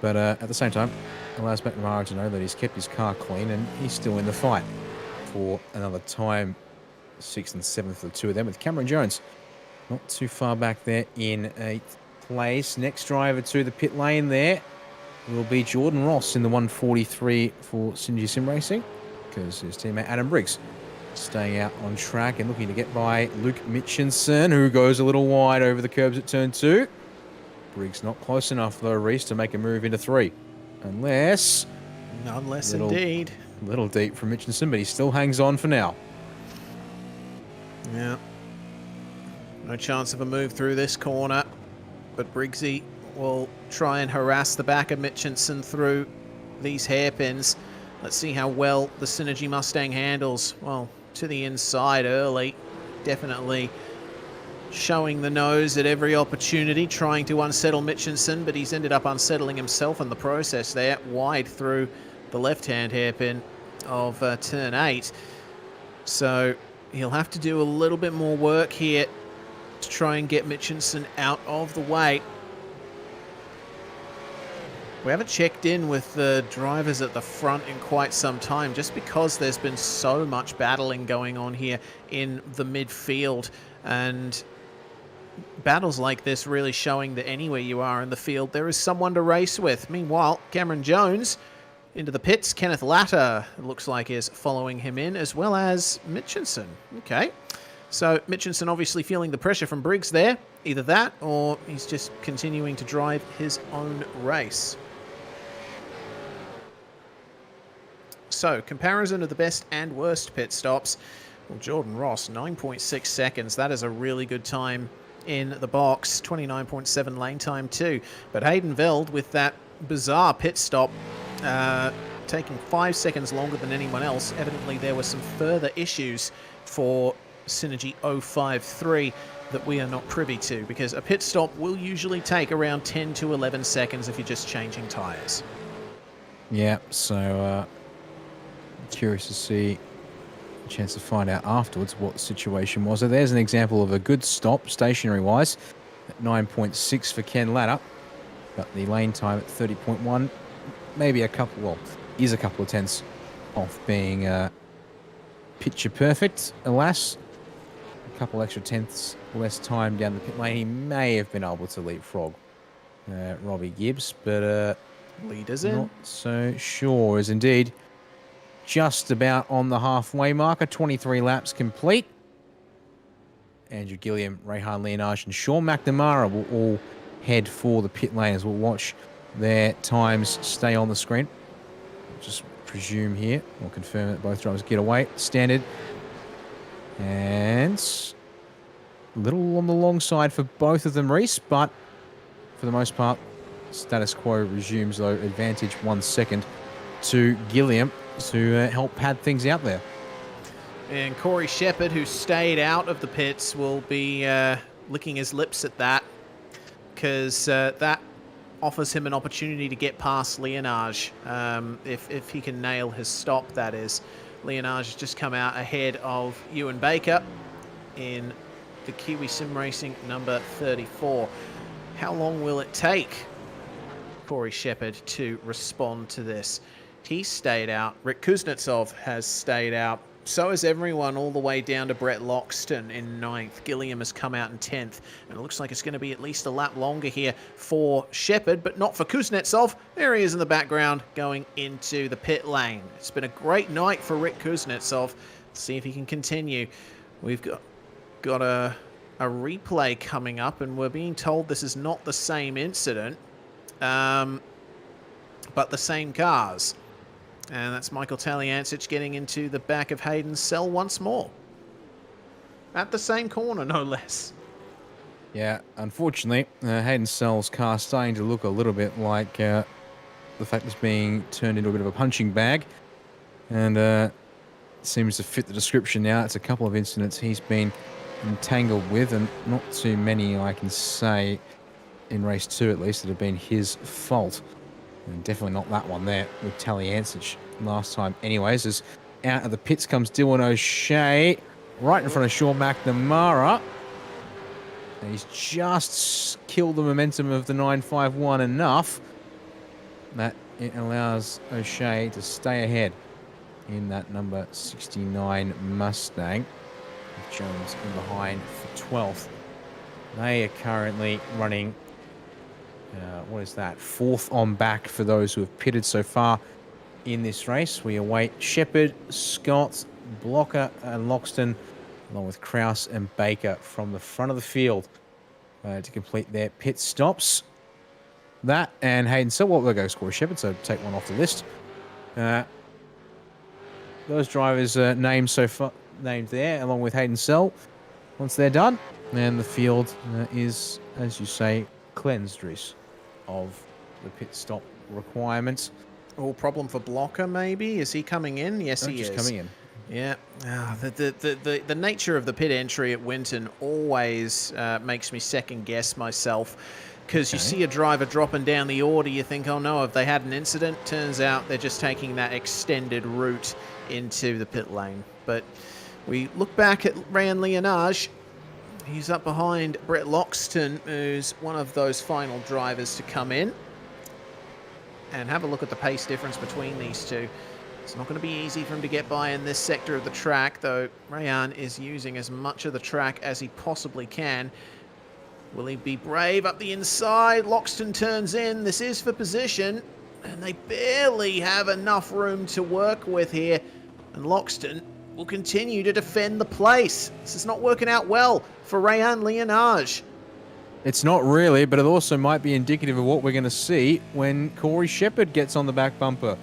But at the same time, allows McNamara to know that he's kept his car clean and he's still in the fight for another time. 6th and 7th, the two of them, with Cameron Jones not too far back there in 8th place. Next driver to the pit lane there will be Jordan Ross in the 143 for Synergy Sim Racing, because his teammate Adam Briggs staying out on track and looking to get by Luke Mitchinson, who goes a little wide over the curbs at turn 2. Briggs not close enough though, Reese, to make a move into 3. Unless indeed. Little deep from Mitchinson, but he still hangs on for now. Yeah. No chance of a move through this corner, but Briggsy will try and harass the back of Mitchinson through these hairpins. Let's see how well the Synergy Mustang handles. Well, to the inside early, definitely showing the nose at every opportunity, trying to unsettle Mitchinson, but he's ended up unsettling himself in the process there, wide through the left-hand hairpin of turn 8. So he'll have to do a little bit more work here to try and get Mitchinson out of the way. We haven't checked in with the drivers at the front in quite some time, just because there's been so much battling going on here in the midfield, and battles like this really showing that anywhere you are in the field, there is someone to race with. Meanwhile, Cameron Jones into the pits. Kenneth Latter, it looks like, is following him in, as well as Mitchinson. Okay, so Mitchinson obviously feeling the pressure from Briggs there. Either that, or he's just continuing to drive his own race. So, comparison of the best and worst pit stops. Well, Jordan Ross, 9.6 seconds. That is a really good time in the box. 29.7 lane time too. But Hayden Veld with that bizarre pit stop, taking 5 seconds longer than anyone else. Evidently there were some further issues for Synergy 053 that we are not privy to, because a pit stop will usually take around 10 to 11 seconds if you're just changing tyres. Yeah, so curious to see, a chance to find out afterwards what the situation was. So there's an example of a good stop, stationary-wise, at 9.6 for Ken Latter, but the lane time at 30.1, maybe a couple of tenths off being picture perfect, alas. A couple extra tenths less time down the pit lane. He may have been able to leapfrog Robbie Gibbs, but leaders in. Not so sure, as indeed just about on the halfway marker. 23 laps complete. Andrew Gilliam, Rehan Leonage and Sean McNamara will all head for the pit lane as we'll watch their times stay on the screen. Just presume here, we'll confirm that both drivers get away. Standard. And a little on the long side for both of them, Reese, but for the most part, Status quo resumes, though. Advantage 1 second to Gilliam to help pad things out there. And Corey Shepherd, who stayed out of the pits, will be licking his lips at that, because that offers him an opportunity to get past Leonage, if he can nail his stop, that is. Leonage has just come out ahead of Ewan Baker in the Kiwi Sim Racing number 34. How long will it take Corey Shepherd to respond to this? He stayed out. Rick Kuznetsov has stayed out. So has everyone all the way down to Brett Loxton in 9th. Gilliam has come out in 10th. And it looks like it's going to be at least a lap longer here for Shepherd, but not for Kuznetsov. There he is in the background going into the pit lane. It's been a great night for Rick Kuznetsov. Let's see if he can continue. We've got a replay coming up, and we're being told this is not the same incident, but the same cars. And that's Michael Taliancic getting into the back of Hayden Sell once more. At the same corner, no less. Yeah, unfortunately, Hayden Sell's car starting to look a little bit like the fact it's being turned into a bit of a punching bag. And seems to fit the description now. It's a couple of incidents he's been entangled with, and not too many, I can say, in race 2 at least, that have been his fault. And definitely not that one there with Taliancic last time. Anyways, as out of the pits comes Dylan O'Shea, right in front of Sean McNamara. And he's just killed the momentum of the 951 enough that it allows O'Shea to stay ahead in that number 69 Mustang. With Jones in behind for 12th. They are currently running... what is that? 4th on back for those who have pitted so far in this race. We await Shepherd, Scott, Blocker, and Loxton, along with Krause and Baker from the front of the field to complete their pit stops. That and Hayden Sell. Well, there goes Corey Shepherd, so take one off the list. Those drivers named so far, named there, along with Hayden Sell. Once they're done, and the field is, as you say, cleansed, Reese, of the pit stop requirements. Oh, problem for Blocker, maybe? Is he coming in? Yes, he is. Just coming in. Yeah. The nature of the pit entry at Winton always makes me second guess myself, because you see a driver dropping down the order, you think, oh no, have they had an incident? Turns out they're just taking that extended route into the pit lane. But we look back at Ryan Leonage. He's up behind Brett Loxton, who's one of those final drivers to come in. And have a look at the pace difference between these two. It's not going to be easy for him to get by in this sector of the track, though Rayan is using as much of the track as he possibly can. Will he be brave up the inside? Loxton turns in. This is for position. And they barely have enough room to work with here. And Loxton will continue to defend the place. This is not working out well for Rayan Leonage. It's not really, but it also might be indicative of what we're going to see when Corey Shepherd gets on the back bumper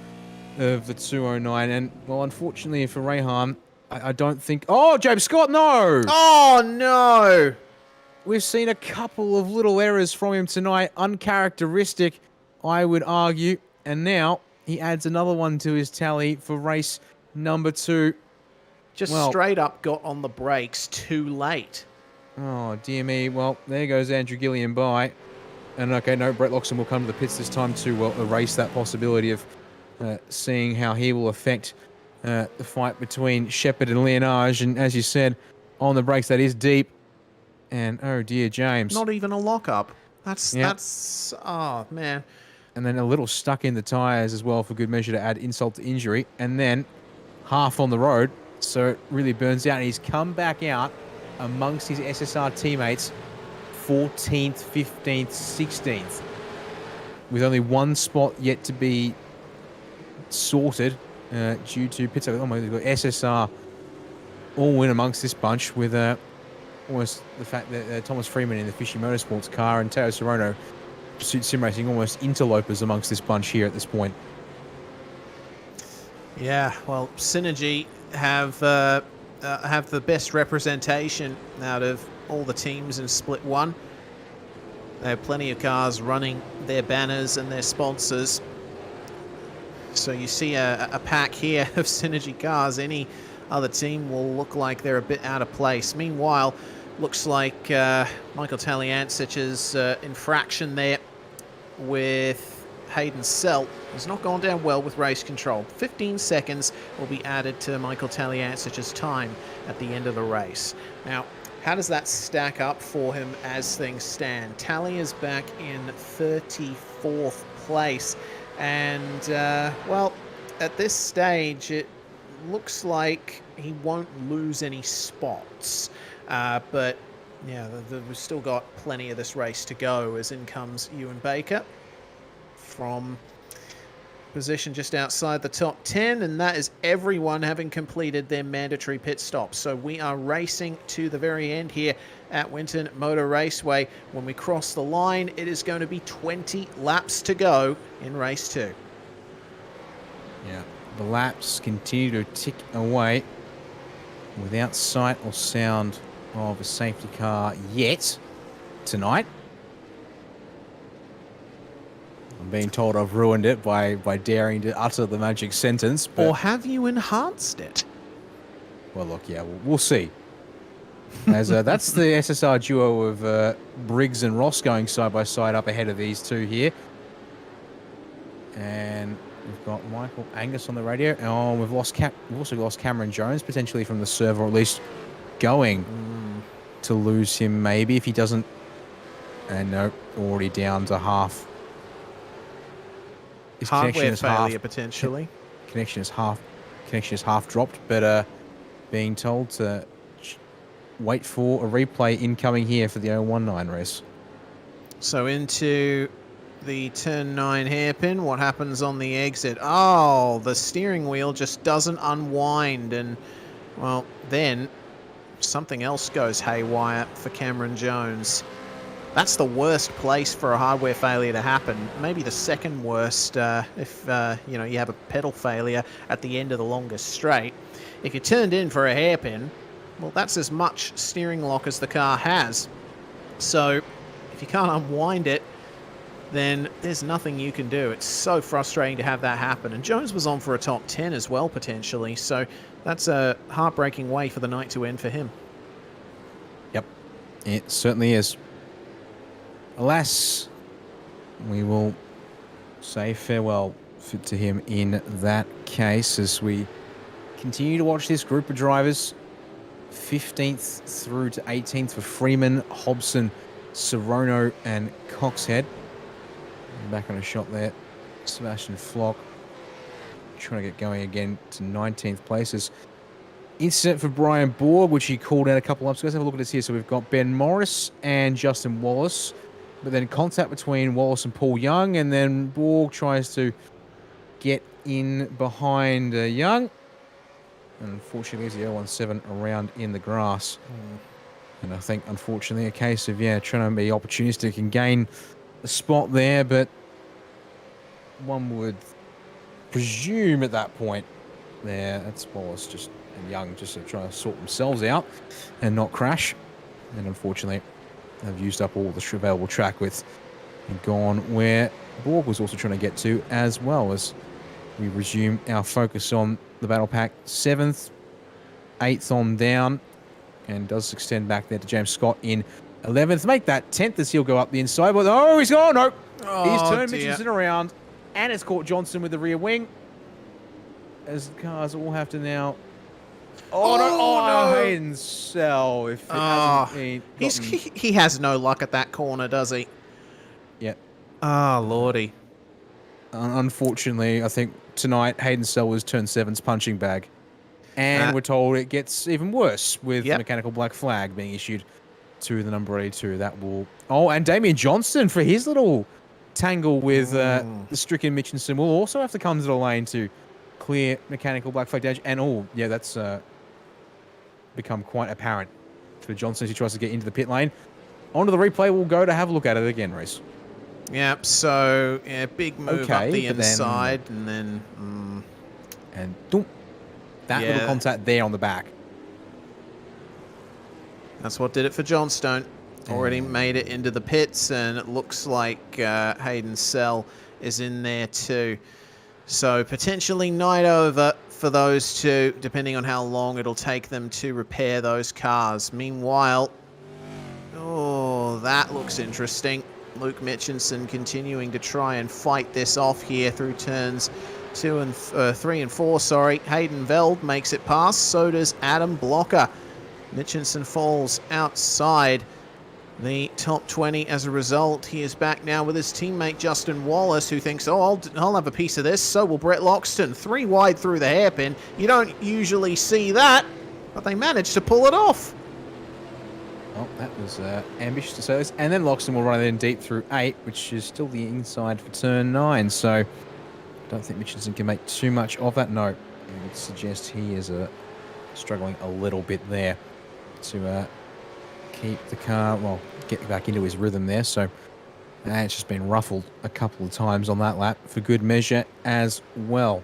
of the 209. And, well, unfortunately for Rayhan, I don't think... Oh, James Scott, no! Oh, no! We've seen a couple of little errors from him tonight, uncharacteristic, I would argue. And now he adds another one to his tally for race number 2. Just straight up got on the brakes too late. Oh, dear me. Well, there goes Andrew Gilliam by. And, okay, no, Brett Loxton will come to the pits this time to erase that possibility of seeing how he will affect the fight between Shepherd and Leonage. And as you said, on the brakes, that is deep. And, oh, dear, James. Not even a lockup. That's, oh, man. And then a little stuck in the tyres as well for good measure to add insult to injury. And then half on the road. So it really burns out. And he's come back out amongst his SSR teammates 14th, 15th, 16th. With only one spot yet to be sorted due to pits. Oh my God, SSR all win amongst this bunch with almost the fact that Thomas Freeman in the Fishy Motorsports car and Teo Sorono Pursuit Sim Racing almost interlopers amongst this bunch here at this point. Yeah, well, Synergy have the best representation out of all the teams in Split 1. They have plenty of cars running their banners and their sponsors. So you see a pack here of Synergy cars. Any other team will look like they're a bit out of place. Meanwhile, looks like Michael Taliancic's infraction there with Hayden Selt has not gone down well with race control. 15 seconds will be added to Michael Taliancic's time at the end of the race. Now, how does that stack up for him as things stand? Tally is back in 34th place. And, well, at this stage, it looks like he won't lose any spots. But, yeah, we've still got plenty of this race to go, as in comes Ewan Baker from position just outside the top 10, and that is everyone having completed their mandatory pit stops. So we are racing to the very end here at Winton Motor Raceway. When we cross the line, it is going to be 20 laps to go in race 2. Yeah, the laps continue to tick away without sight or sound of a safety car yet tonight. I'm being told I've ruined it by daring to utter the magic sentence. But, Or have you enhanced it? well, look, yeah, we'll see. As that's the SSR duo of Briggs and Ross going side by side up ahead of these two here. And we've got Michael Angus on the radio. Oh, we've also lost Cameron Jones potentially from the server, or at least going to lose him maybe if he doesn't. And no, already down to half. His Hardware failure potentially. Connection is half dropped, but being told to wait for a replay incoming here for the 019 race. So into the turn 9 hairpin. What happens on the exit? Oh, the steering wheel just doesn't unwind, and well, then something else goes haywire for Cameron Jones. That's the worst place for a hardware failure to happen. Maybe the second worst if you know, you have a pedal failure at the end of the longest straight. If you're turned in for a hairpin, well, that's as much steering lock as the car has. So if you can't unwind it, then there's nothing you can do. It's so frustrating to have that happen. And Jones was on for a top 10 as well, potentially. So that's a heartbreaking way for the night to end for him. Yep, it certainly is. Alas, we will say farewell to him in that case as we continue to watch this group of drivers. 15th through to 18th for Freeman, Hobson, Serono and Coxhead. Back on a shot there. Sebastian Flock trying to get going again to 19th places. Incident for Brian Borg, which he called out a couple of laps ago. Let's have a look at this here. So we've got Ben Morris and Justin Wallace. But then contact between Wallace and Paul Young, and then Borg tries to get in behind Young. And unfortunately, there's the 017 around in the grass. And I think, unfortunately, a case of, yeah, trying to be opportunistic and gain a spot there. But one would presume at that point there, that's Wallace and Young just trying to sort themselves out and not crash. And unfortunately, they've used up all the available track width and gone where Borg was also trying to get to, as well as we resume our focus on the battle pack. 7th, 8th on down, and does extend back there to James Scott in 11th. Make that 10th as he'll go up the inside. But oh, he's gone. Nope. He's turned Mitchelson around, and it's caught Johnson with the rear wing. As the cars all have to now. Oh, no. Hayden Sell. If it hasn't been he has no luck at that corner, does he? Yeah. Oh, lordy. Unfortunately, I think tonight Hayden Sell was turn 7's punching bag. And we're told it gets even worse with the mechanical black flag being issued to the number 82. That will... Oh, and Damien Johnston for his little tangle with the stricken Mitchelson will also have to come to the lane to clear mechanical black flag damage. And, that's become quite apparent for Johnson as he tries to get into the pit lane. Onto the replay, we'll go to have a look at it again, Reece. Yep, so, yeah, big move up the inside, and then... And doom, that little contact there on the back. That's what did it for Johnstone. already made it into the pits, and it looks like Hayden Sell is in there too. So potentially night over for those two, depending on how long it'll take them to repair those cars. Meanwhile, oh, that looks interesting. Luke Mitchinson continuing to try and fight this off here through turns 3 and 4. Sorry, Hayden Veld makes it past. So does Adam Blocker. Mitchinson falls outside the top 20 as a result. He is back now with his teammate Justin Wallace, who thinks, oh, I'll have a piece of this. So will Brett Loxton. 3 wide through the hairpin. You don't usually see that, but they managed to pull it off. Well, that was ambitious to say this. And then Loxton will run in deep through 8, which is still the inside for turn 9. So I don't think Mitchinson can make too much of that. No, I would suggest he is struggling a little bit there to keep the car, well, get back into his rhythm there. So it's just been ruffled a couple of times on that lap for good measure as well.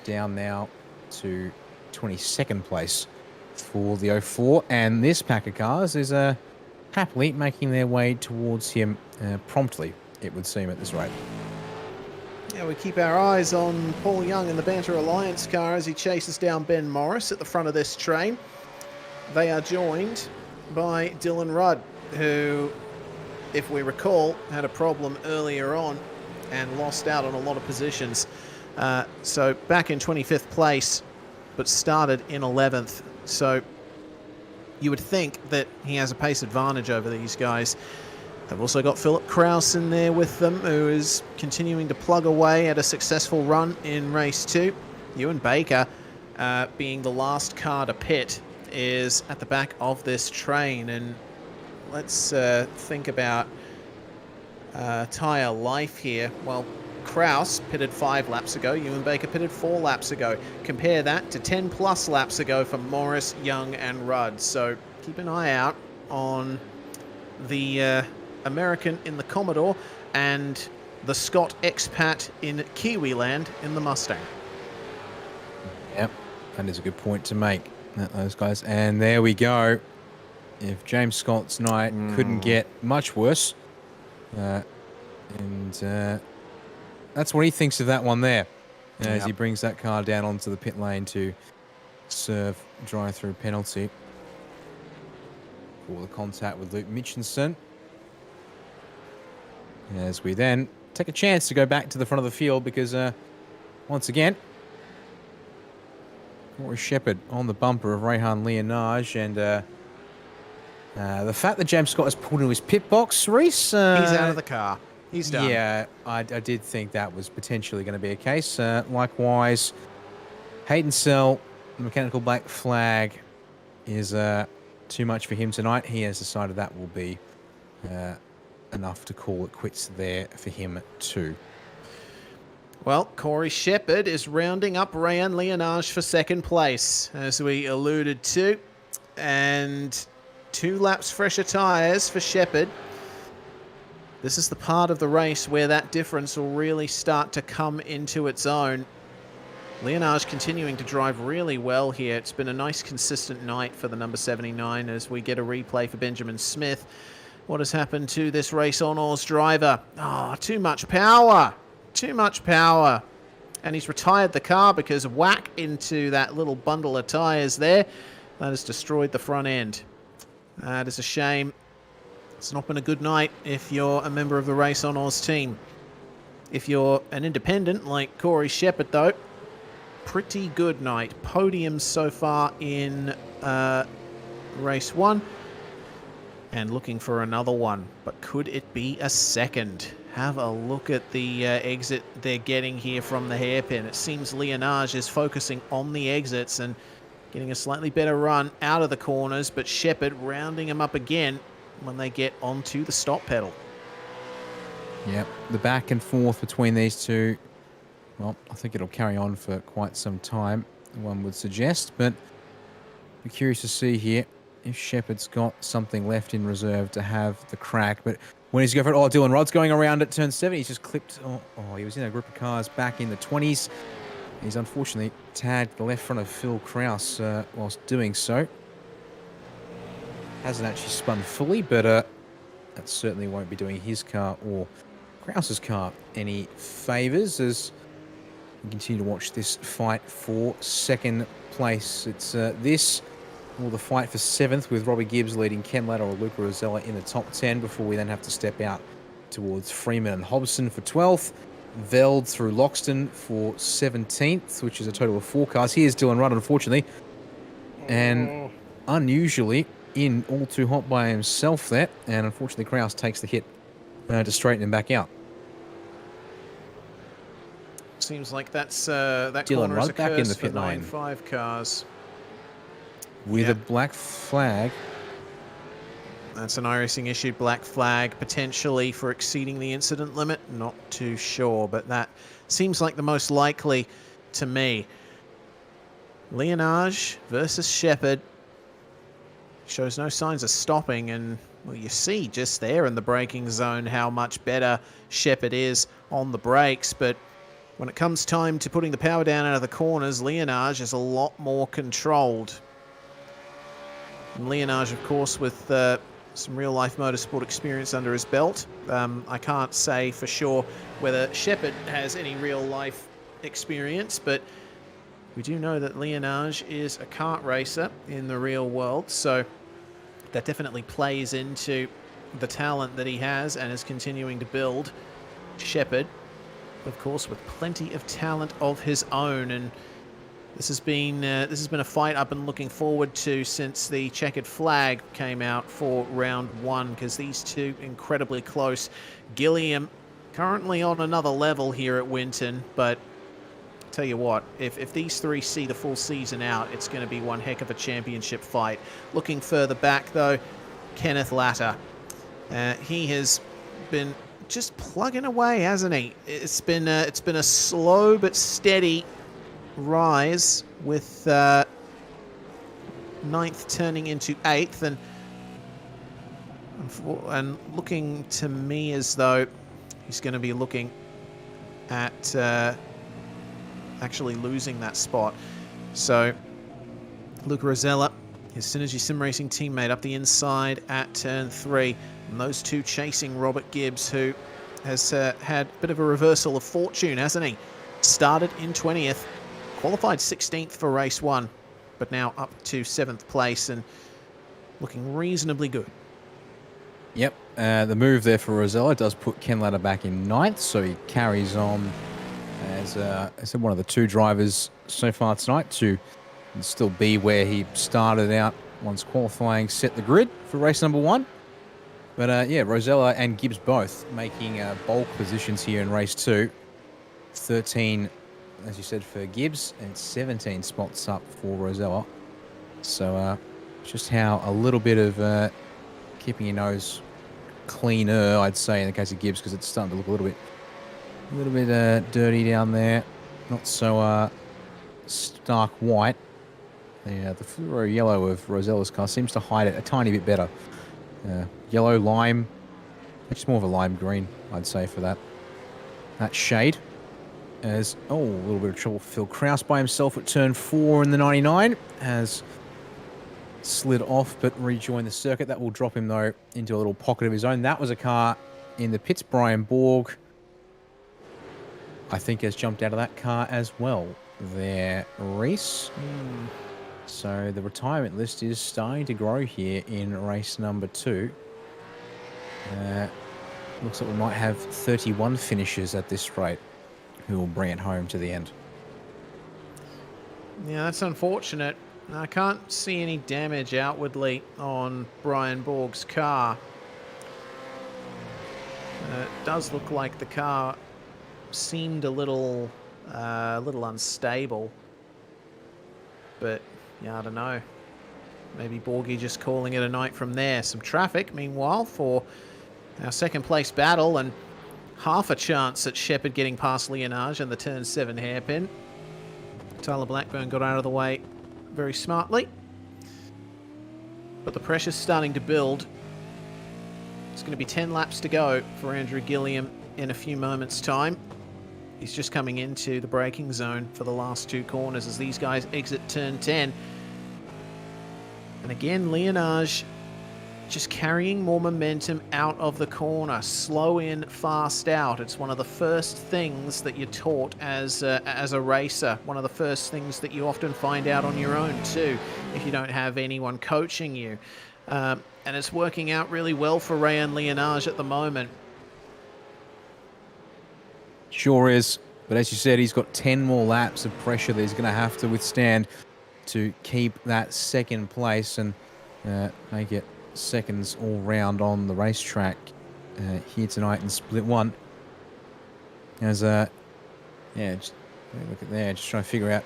Down now to 22nd place for the 04. And this pack of cars is happily making their way towards him promptly, it would seem, at this rate. Yeah, we keep our eyes on Paul Young in the Banter Alliance car as he chases down Ben Morris at the front of this train. They are joined by Dylan Rudd, who, if we recall, had a problem earlier on and lost out on a lot of positions. So back in 25th place, but started in 11th. So you would think that he has a pace advantage over these guys. They've also got Philip Kraus in there with them, who is continuing to plug away at a successful run in race 2. Ewan Baker, being the last car to pit, is at the back of this train. And let's think about tyre life here. Well, Kraus pitted 5 laps ago. Ewan Baker pitted 4 laps ago. Compare that to 10 plus laps ago for Morris, Young and Rudd. So keep an eye out on the American in the Commodore and the Scott expat in Kiwiland in the Mustang. Yep, that is a good point to make, those guys. And there we go. If James Scott's night couldn't get much worse, that's what he thinks of that one there, as he brings that car down onto the pit lane to serve drive-through penalty for the contact with Luke Mitchinson. As we then take a chance to go back to the front of the field because, once again, Corey Shepherd on the bumper of Rehan Leonage, and the fact that James Scott has pulled into his pit box, Reese... he's out of the car. He's done. Yeah, I did think that was potentially going to be a case. Likewise, Hayden Sell, the mechanical black flag, is too much for him tonight. He has decided that will be enough to call it quits there for him too. Well, Corey Shepherd is rounding up Rayan Leonage for 2nd place, as we alluded to. And 2 laps fresher tyres for Shepherd. This is the part of the race where that difference will really start to come into its own. Leonage continuing to drive really well here. It's been a nice consistent night for the number 79 as we get a replay for Benjamin Smith. What has happened to this Race Honours driver? Oh, too much power. Too much power. And he's retired the car because whack into that little bundle of tyres there. That has destroyed the front end. That is a shame. It's not been a good night if you're a member of the Race Honours team. If you're an independent like Corey Shepherd, though, pretty good night. Podiums so far in race 1. And looking for another one. But could it be a second? Have a look at the exit they're getting here from the hairpin. It seems Leonage is focusing on the exits and getting a slightly better run out of the corners, but Shepherd rounding him up again when they get onto the stop pedal. Yep, the back and forth between these two, well, I think it'll carry on for quite some time, one would suggest, but be curious to see here if Shepherd's got something left in reserve to have the crack. But when he's going for it, oh, Dylan Rod's going around at turn 7. He's just clipped, he was in a group of cars back in the 20s. He's unfortunately tagged the left front of Phil Kraus whilst doing so. Hasn't actually spun fully, but that certainly won't be doing his car or Krause's car any favours as we continue to watch this fight for second place. It's this or the fight for 7th with Robbie Gibbs leading Ken Latta or Luca Rosella in the top 10 before we then have to step out towards Freeman and Hobson for 12th. Veld through Loxton for 17th, which is a total of 4 cars. Here's Dylan Rudd, unfortunately. And unusually, in all too hot by himself there. And unfortunately, Krause takes the hit to straighten him back out. Seems like that's that Dylan corner is a Rudd back in curse the for pit lane. 9.5 cars. With Yeah. a black flag. That's an iRacing issued black flag, potentially for exceeding the incident limit. Not too sure, but that seems like the most likely to me. Leonage versus Shepherd. Shows no signs of stopping, and well, you see just there in the braking zone how much better Shepherd is on the brakes, but when it comes time to putting the power down out of the corners, Leonage is a lot more controlled. And Leonage, of course, with some real-life motorsport experience under his belt. I can't say for sure whether Shepherd has any real-life experience, but we do know that Leonage is a kart racer in the real world, so that definitely plays into the talent that he has and is continuing to build. Shepherd, of course, with plenty of talent of his own, and this has been a fight I've been looking forward to since the checkered flag came out for round 1, because these two incredibly close. Gilliam currently on another level here at Winton, but tell you what, if these three see the full season out, it's going to be one heck of a championship fight. Looking further back though, Kenneth Latta, he has been just plugging away, hasn't he? It's been a slow but steady rise, with 9th turning into 8th, and looking to me as though he's going to be looking at actually losing that spot. So Luca Rosella, his Synergy Sim Racing teammate, up the inside at turn 3, and those two chasing Robert Gibbs, who has had a bit of a reversal of fortune, hasn't he? Started in 20th, qualified 16th for race 1, but now up to 7th place and looking reasonably good. Yep, the move there for Rosella does put Ken Latta back in 9th, so he carries on as one of the 2 drivers so far tonight to still be where he started out once qualifying set the grid for race number 1. But yeah, Rosella and Gibbs both making bulk positions here in race 2. 13, as you said, for Gibbs, and 17 spots up for Rosella. So just how a little bit of keeping your nose cleaner, I'd say, in the case of Gibbs, because it's starting to look a little bit dirty down there. Not so stark white. The fluoro yellow of Rosella's car seems to hide it a tiny bit better. Yellow, lime, it's more of a lime green, I'd say, for that shade. As, a little bit of trouble for Phil Krause by himself at turn 4 in the 99. Has slid off but rejoined the circuit. That will drop him, though, into a little pocket of his own. That was a car in the pits. Brian Borg, I think, has jumped out of that car as well there, Reese. So the retirement list is starting to grow here in race number 2. Looks like we might have 31 finishers at this rate who will bring it home to the end. Yeah, that's unfortunate. I can't see any damage outwardly on Brian Borg's car. It does look like the car seemed a little unstable, but yeah, I don't know. Maybe Borgie just calling it a night from there. Some traffic, meanwhile, for our second place battle, and half a chance at Shepherd getting past Leonage in the turn 7 hairpin. Tyler Blackburn got out of the way very smartly, but the pressure's starting to build. It's going to be 10 laps to go for Andrew Gilliam in a few moments' time. He's just coming into the braking zone for the last 2 corners as these guys exit turn 10. And again, Leonage just carrying more momentum out of the corner. Slow in, fast out. It's one of the first things that you're taught as a racer. One of the first things that you often find out on your own too, if you don't have anyone coaching you. And it's working out really well for Rayan Leonage at the moment. Sure is. But as you said, he's got 10 more laps of pressure that he's going to have to withstand to keep that second place and make it seconds all round on the racetrack here tonight in Split 1. As, yeah, just look at there, just trying to figure out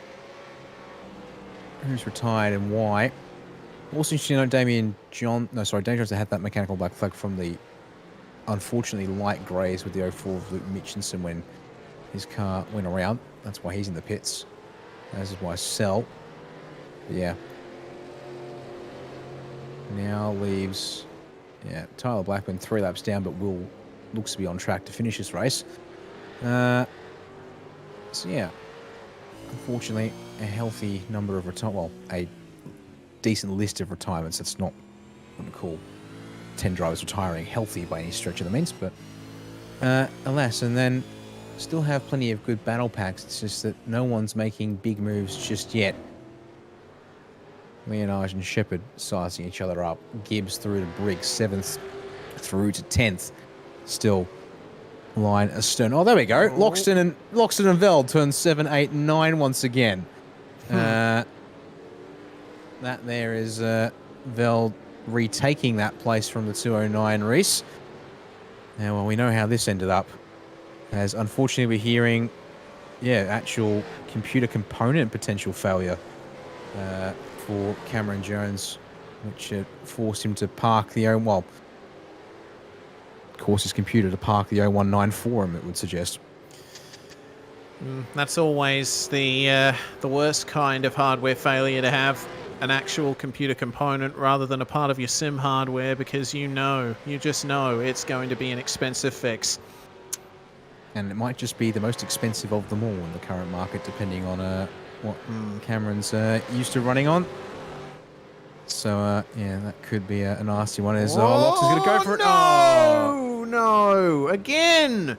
who's retired and why. Also interesting to note, Damien Johnson had that mechanical black flag from the unfortunately light greys with the 04 of Luke Mitchinson when his car went around. That's why he's in the pits. As is why Sell. But yeah. Now leaves, Tyler Blackman 3 laps down, but looks to be on track to finish this race. So yeah, unfortunately, a healthy number of a decent list of retirements. That's not, I wouldn't call 10 drivers retiring healthy by any stretch of the means, but alas, and then still have plenty of good battle packs. It's just that no one's making big moves just yet. Leonage and Shepard sizing each other up. Gibbs through to Briggs, 7th through to 10th. Still line astern. Oh, there we go. Loxton and Veld turn 7, 8, 9 once again. That there is Veld retaking that place from the 209 Reese. Now, well, we know how this ended up. As unfortunately we're hearing, actual computer component potential failure for Cameron Jones, which forced him to park the forced his computer to park the 019 for him, it would suggest. That's always the worst kind of hardware failure, to have an actual computer component rather than a part of your sim hardware, because you just know it's going to be an expensive fix. And it might just be the most expensive of them all in the current market, depending on what Cameron's used to running on. So, that could be a nasty one. Lox is going to go for it. No! Again!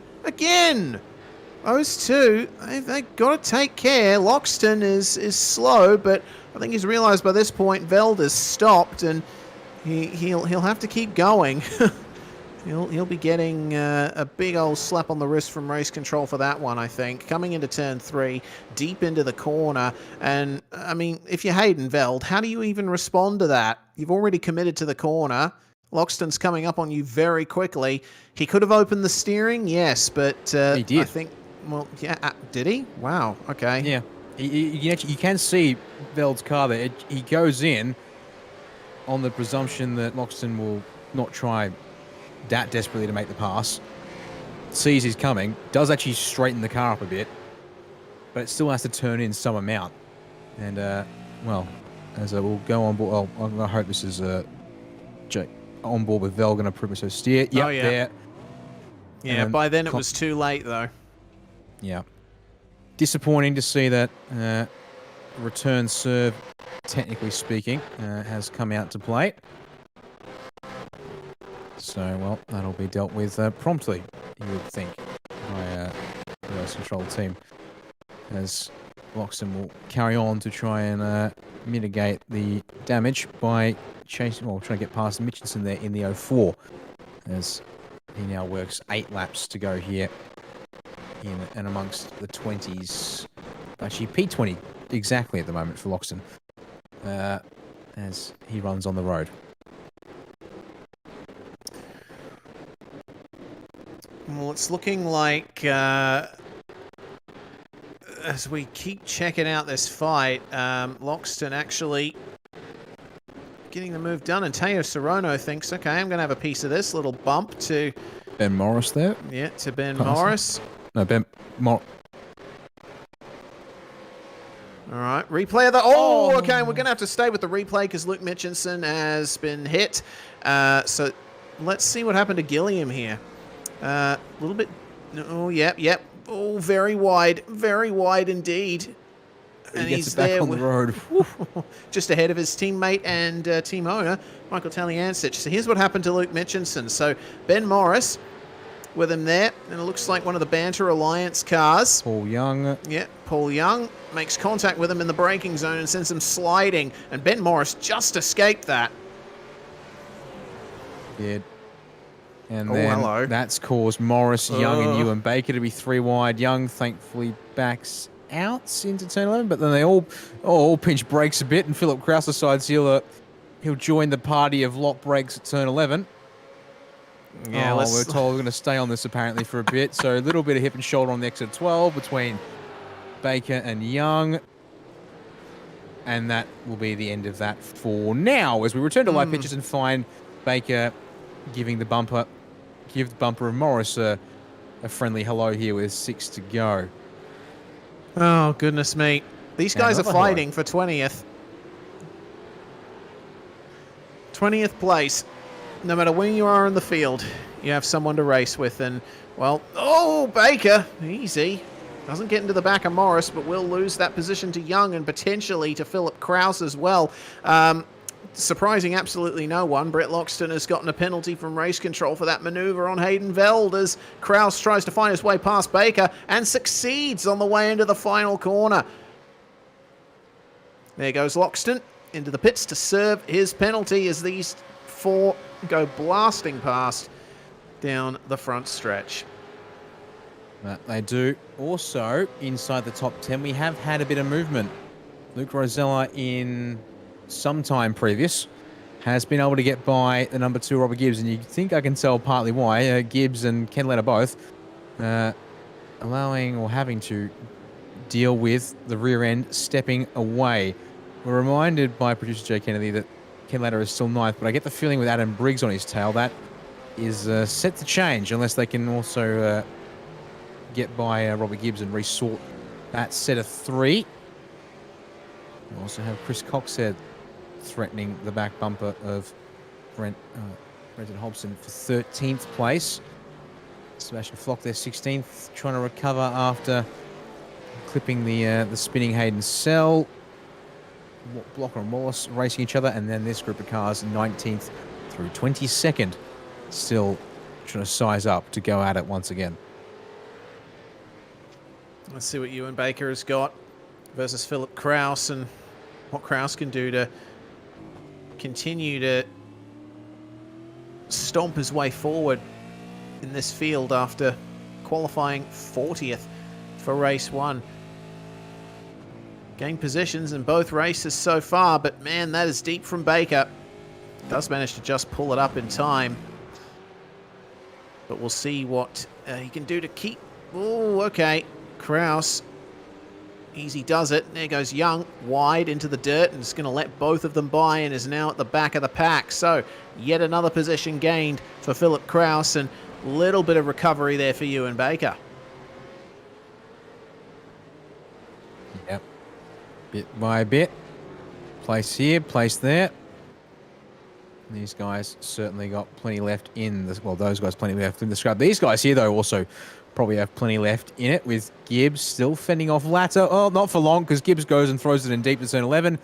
Those two, they've got to take care. Loxton is slow, but I think he's realised by this point Veld has stopped, and he'll have to keep going. He'll be getting a big old slap on the wrist from race control for that one, I think. Coming into turn 3, deep into the corner. And, I mean, if you're Hayden Veld, how do you even respond to that? You've already committed to the corner. Loxton's coming up on you very quickly. He could have opened the steering, yes, but he did. I think, did he? Wow, okay. Yeah. You can see Veld's car there. He goes in on the presumption that Loxton will not try that desperately to make the pass, sees he's coming, does actually straighten the car up a bit, but it still has to turn in some amount. And, as we'll go on board, I hope this is on board with Vel, going to prove it. So steer, there. Yeah, by then it was too late, though. Yeah. Disappointing to see that return serve, technically speaking, has come out to play. So, that'll be dealt with promptly, you would think, by the race control team. As Loxton will carry on to try and mitigate the damage by trying to get past Mitchinson there in the 04. As he now works 8 laps to go here in and amongst the 20s. Actually, P20 exactly at the moment for Loxton. As he runs on the road. Well, it's looking like, as we keep checking out this fight, Loxton actually getting the move done, and Teo Sorono thinks, okay, I'm going to have a piece of this little bump to... Ben Morris there? Yeah, to Ben Morris. No, Ben Morris. All right, replay of the... Oh, okay, we're going to have to stay with the replay because Luke Mitchinson has been hit. So let's see what happened to Gilliam here. A little bit... Oh, yep. Oh, very wide indeed. And he gets he's it back there on the road. just ahead of his teammate and team owner, Michael Taliancic. So here's what happened to Luke Mitchinson. So Ben Morris with him there, and it looks like one of the Banter Alliance cars. Paul Young. Yeah, Paul Young makes contact with him in the braking zone and sends him sliding, and Ben Morris just escaped that. Did. And Oh, then hello. that's caused Morris, Young, and Ewan Baker to be 3 wide. Young thankfully backs out into turn 11, but then they all pinch brakes a bit, and Philip Kraus decides he'll join the party of lock brakes at turn 11. Yeah, we're told we're going to stay on this apparently for a bit. So a little bit of hip and shoulder on the exit 12 between Baker and Young. And that will be the end of that for now. As we return to live pitches and find Baker give the bumper of Morris a friendly hello here with 6 to go. Oh, goodness me. These guys are another fighting for 20th. 20th place. No matter where you are in the field, you have someone to race with. And, well, oh, Baker, easy. Doesn't get into the back of Morris, but will lose that position to Young and potentially to Philip Kraus as well. Surprising absolutely no one, Brett Loxton has gotten a penalty from race control for that maneuver on Hayden Veld as Kraus tries to find his way past Baker and succeeds on the way into the final corner. There goes Loxton into the pits to serve his penalty as these 4 go blasting past down the front stretch. That they do. Also, inside the top 10, we have had a bit of movement. Luke Rosella in some time previous has been able to get by the number 2 Robert Gibbs, and you think I can tell partly why. Gibbs and Ken Letter both allowing or having to deal with the rear end stepping away. We're reminded by producer Jay Kennedy that Ken Letter is still 9th, but I get the feeling with Adam Briggs on his tail that is set to change unless they can also get by Robert Gibbs and resort that set of 3. We also have Chris Coxhead threatening the back bumper of Brenton Hobson for 13th place. Sebastian Flock there 16th, trying to recover after clipping the spinning Hayden Cell. Blocker and Wallace racing each other, and then this group of cars 19th through 22nd, still trying to size up to go at it once again. Let's see what Ewan Baker has got versus Philip Kraus and what Kraus can do to continue to stomp his way forward in this field after qualifying 40th for race 1. Gained positions in both races so far, but man, that is deep from Baker. Does manage to just pull it up in time. But we'll see what he can do to keep... Oh, okay. Kraus, easy does it. There goes Young, wide into the dirt, and is going to let both of them by and is now at the back of the pack. So, yet another position gained for Philip Kraus, and a little bit of recovery there for Ewan Baker. Yep. Bit by bit. Place here, place there. These guys certainly got plenty left in this. Well, those guys plenty left in the scrub. These guys here, though, also probably have plenty left in it, with Gibbs still fending off Latta. Oh, not for long, because Gibbs goes and throws it in deep to turn 11.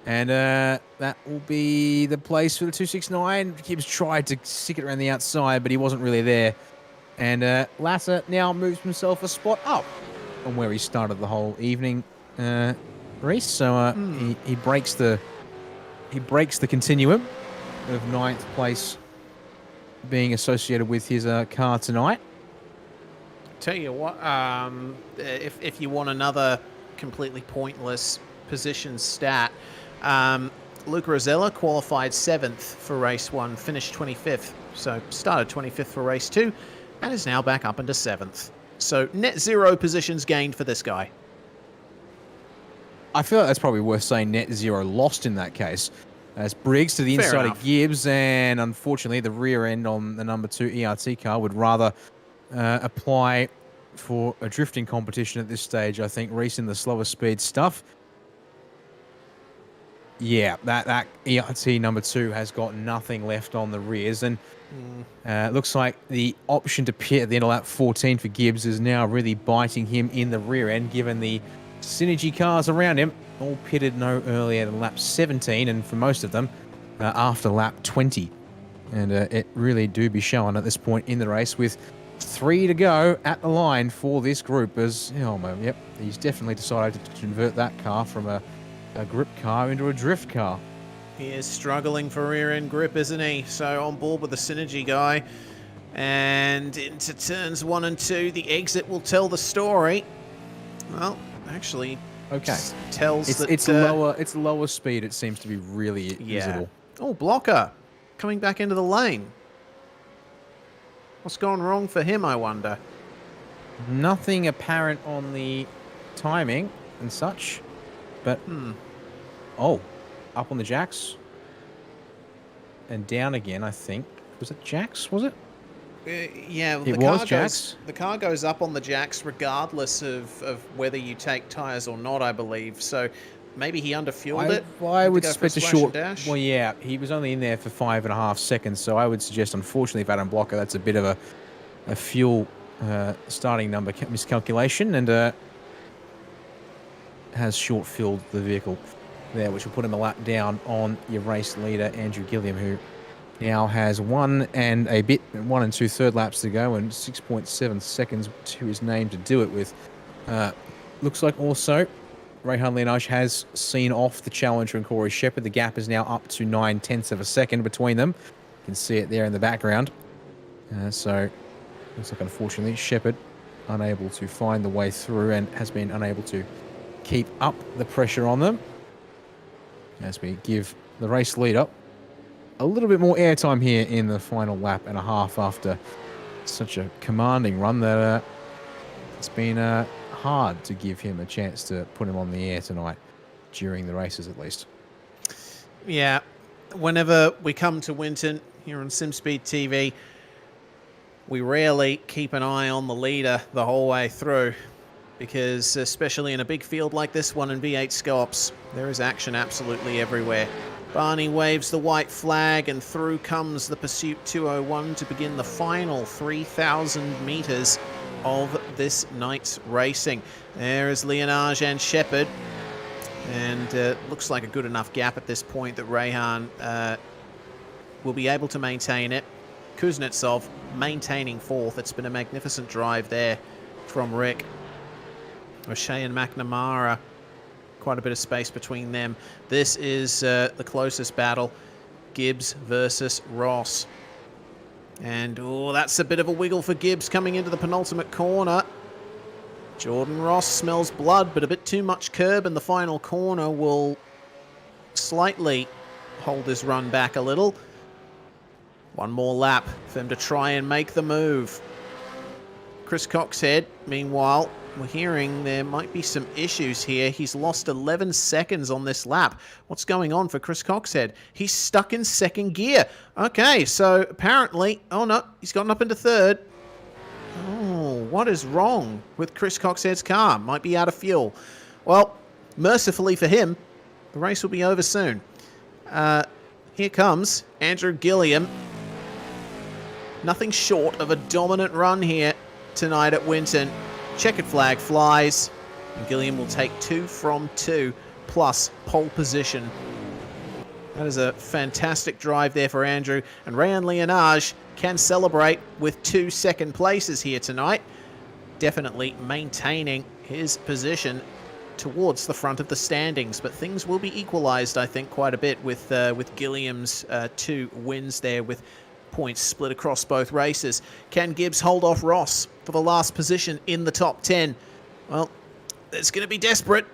And that will be the place for the 269. Gibbs tried to stick it around the outside, but he wasn't really there. And Latta now moves himself a spot up from where he started the whole evening, Reese. So he breaks the continuum of 9th place being associated with his car tonight. Tell you what, if you want another completely pointless position stat, Luke Rosella qualified 7th for race 1, finished 25th. So started 25th for race 2 and is now back up into 7th. So net 0 positions gained for this guy. I feel like that's probably worth saying net 0 lost in that case. As Briggs to the Fair inside enough. of Gibbs, and unfortunately the rear end on the number 2 ERT car would rather apply for a drifting competition at this stage. I think racing the slower speed stuff. Yeah, that ERT number 2 has got nothing left on the rears, and looks like the option to pit at the end of lap 14 for Gibbs is now really biting him in the rear end, given the Synergy cars around him, all pitted no earlier than lap 17, and for most of them, after lap 20. And it really do be showing at this point in the race with 3 to go at the line for this group as, yep, he's definitely decided to convert that car from a grip car into a drift car. He is struggling for rear-end grip, isn't he? So on board with the Synergy guy. And into turns 1 and 2, the exit will tell the story. Well, actually, okay, tells that it's lower. It's lower speed. It seems to be really visible. Oh, Blocker coming back into the lane. What's gone wrong for him, I wonder? Nothing apparent on the timing and such, but oh, up on the jacks and down again. I think was it jacks? Was it? Yeah, it was jacks. The car goes up on the jacks regardless of whether you take tyres or not, I believe. So maybe he underfueled it. I would expect a short dash. Well, yeah, he was only in there for 5.5 seconds, so I would suggest, unfortunately, for Adam Blocker, that's a bit of a fuel starting number miscalculation, and has short fueled the vehicle there, which will put him a lap down on your race leader, Andrew Gilliam, who now has 1 and 2/3 laps to go and 6.7 seconds to his name to do it with. Looks like also Rehan Lienage has seen off the challenger and Corey Shepherd. The gap is now up to 9/10 of a second between them. You can see it there in the background. So looks like, unfortunately, Shepherd unable to find the way through and has been unable to keep up the pressure on them. As we give the race leader a little bit more airtime here in the final lap and a half after such a commanding run that it's been hard to give him a chance to put him on the air tonight, during the races at least. Yeah, whenever we come to Winton here on SimSpeed TV, we rarely keep an eye on the leader the whole way through, because especially in a big field like this one in V8SCOPS, there is action absolutely everywhere. Barney waves the white flag and through comes the Pursuit 201 to begin the final 3,000 metres of this night's racing. There is Lienage and Shepherd, and looks like a good enough gap at this point that Rehan will be able to maintain it. Kuznetsov maintaining 4th. It's been a magnificent drive there from Rick. O'Shea and McNamara, quite a bit of space between them. This is the closest battle, Gibbs versus Ross. And, oh, that's a bit of a wiggle for Gibbs coming into the penultimate corner. Jordan Ross smells blood, but a bit too much curb in the final corner will slightly hold his run back a little. One more lap for him to try and make the move. Chris Coxhead, meanwhile, we're hearing there might be some issues here. He's lost 11 seconds on this lap. What's going on for Chris Coxhead? He's stuck in 2nd gear. Okay, so apparently... Oh, no, he's gotten up into 3rd. Oh, what is wrong with Chris Coxhead's car? Might be out of fuel. Well, mercifully for him, the race will be over soon. Here comes Andrew Gilliam. Nothing short of a dominant run here tonight at Winton. Checkered flag flies, and Gilliam will take 2 from 2 plus pole position. That is a fantastic drive there for Andrew, and Rehan Lienage can celebrate with 2 second places here tonight, definitely maintaining his position towards the front of the standings. But things will be equalized, I think, quite a bit with Gilliam's 2 wins there, with points split across both races. Can Gibbs hold off Ross for the last position in the top 10? Well, it's going to be desperate.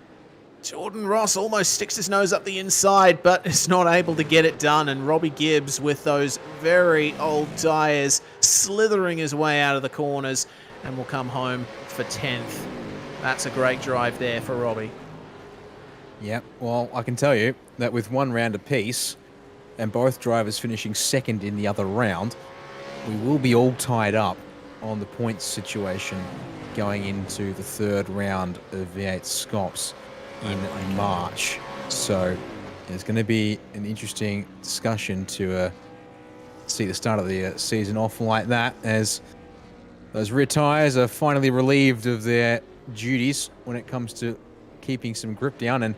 Jordan Ross almost sticks his nose up the inside, but is not able to get it done. And Robbie Gibbs, with those very old tyres, slithering his way out of the corners and will come home for 10th. That's a great drive there for Robbie. Yeah, well, I can tell you that with 1 round apiece, and both drivers finishing 2nd in the other round, we will be all tied up on the points situation going into the 3rd round of V8SCOPS in March. So it's going to be an interesting discussion to see the start of the season off like that, as those rear tyres are finally relieved of their duties when it comes to keeping some grip down. And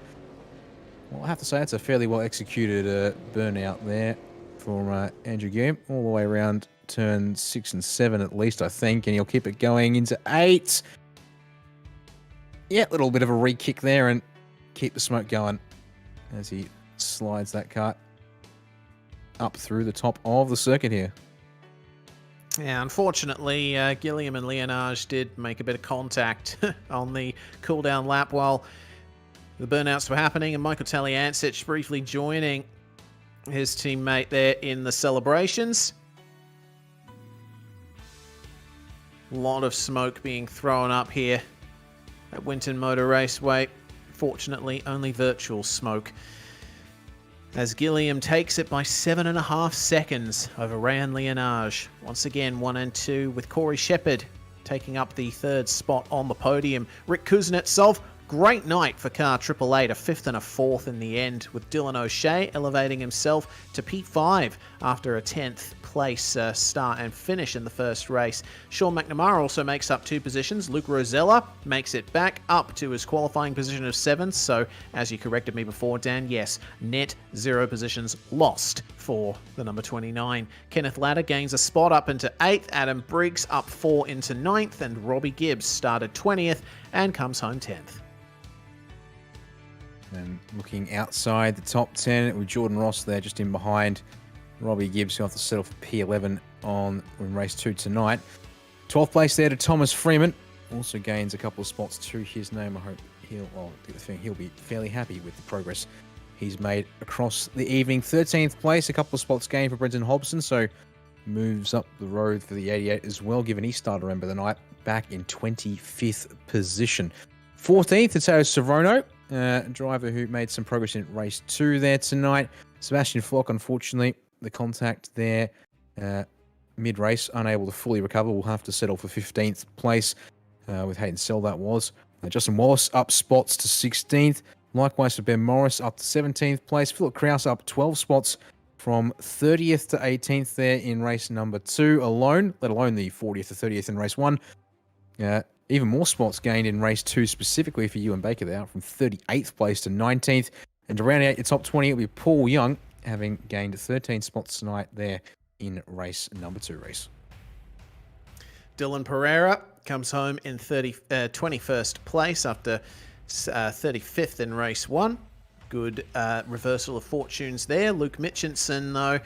well, I have to say, it's a fairly well executed burnout there for Andrew Gilliam, all the way around turn 6 and 7 at least, I think. And he'll keep it going into 8. Yeah, little bit of a re-kick there and keep the smoke going as he slides that kart up through the top of the circuit here. Yeah, unfortunately, Gilliam and Leonage did make a bit of contact on the cooldown lap while the burnouts were happening, and Michael Taliancic briefly joining his teammate there in the celebrations. A lot of smoke being thrown up here at Winton Motor Raceway. Fortunately, only virtual smoke, as Gilliam takes it by 7.5 seconds over Rayan Leonage. Once again, 1 and 2, with Corey Shepherd taking up the 3rd spot on the podium. Rick Kuznetsov, great night for car 888, a 5th and a 4th in the end, with Dylan O'Shea elevating himself to P5 after a 10th place start and finish in the first race. Sean McNamara also makes up 2 positions. Luke Rosella makes it back up to his qualifying position of 7th. So, as you corrected me before, Dan, yes, net 0 positions lost for the number 29. Kenneth Ladder gains a spot up into 8th. Adam Briggs up 4 into 9th. And Robbie Gibbs started 20th and comes home 10th. And looking outside the top 10 with Jordan Ross there just in behind Robbie Gibbs, who will have to settle for P11 in race 2 tonight. 12th place there to Thomas Freeman. Also gains a couple of spots to his name. I hope he'll be fairly happy with the progress he's made across the evening. 13th place, a couple of spots gained for Brendan Hobson, so moves up the road for the 88 as well, given he started, remember, the night back in 25th position. 14th, it's Sorono, driver who made some progress in race 2 there tonight. Sebastian Flock, unfortunately, the contact there mid-race, unable to fully recover. Will have to settle for 15th place with Hayden Sell, that was. Justin Wallace up spots to 16th. Likewise for Ben Morris up to 17th place. Philip Krause up 12 spots from 30th to 18th there in race number 2 alone, let alone the 40th to 30th in race 1. Even more spots gained in race 2 specifically for Ewan Baker there, from 38th place to 19th. And to round out your top 20, it'll be Paul Young, having gained 13 spots tonight there in race number 2 race. Dylan Pereira comes home in 21st place after 35th in race 1. Good reversal of fortunes there. Luke Mitchinson, though,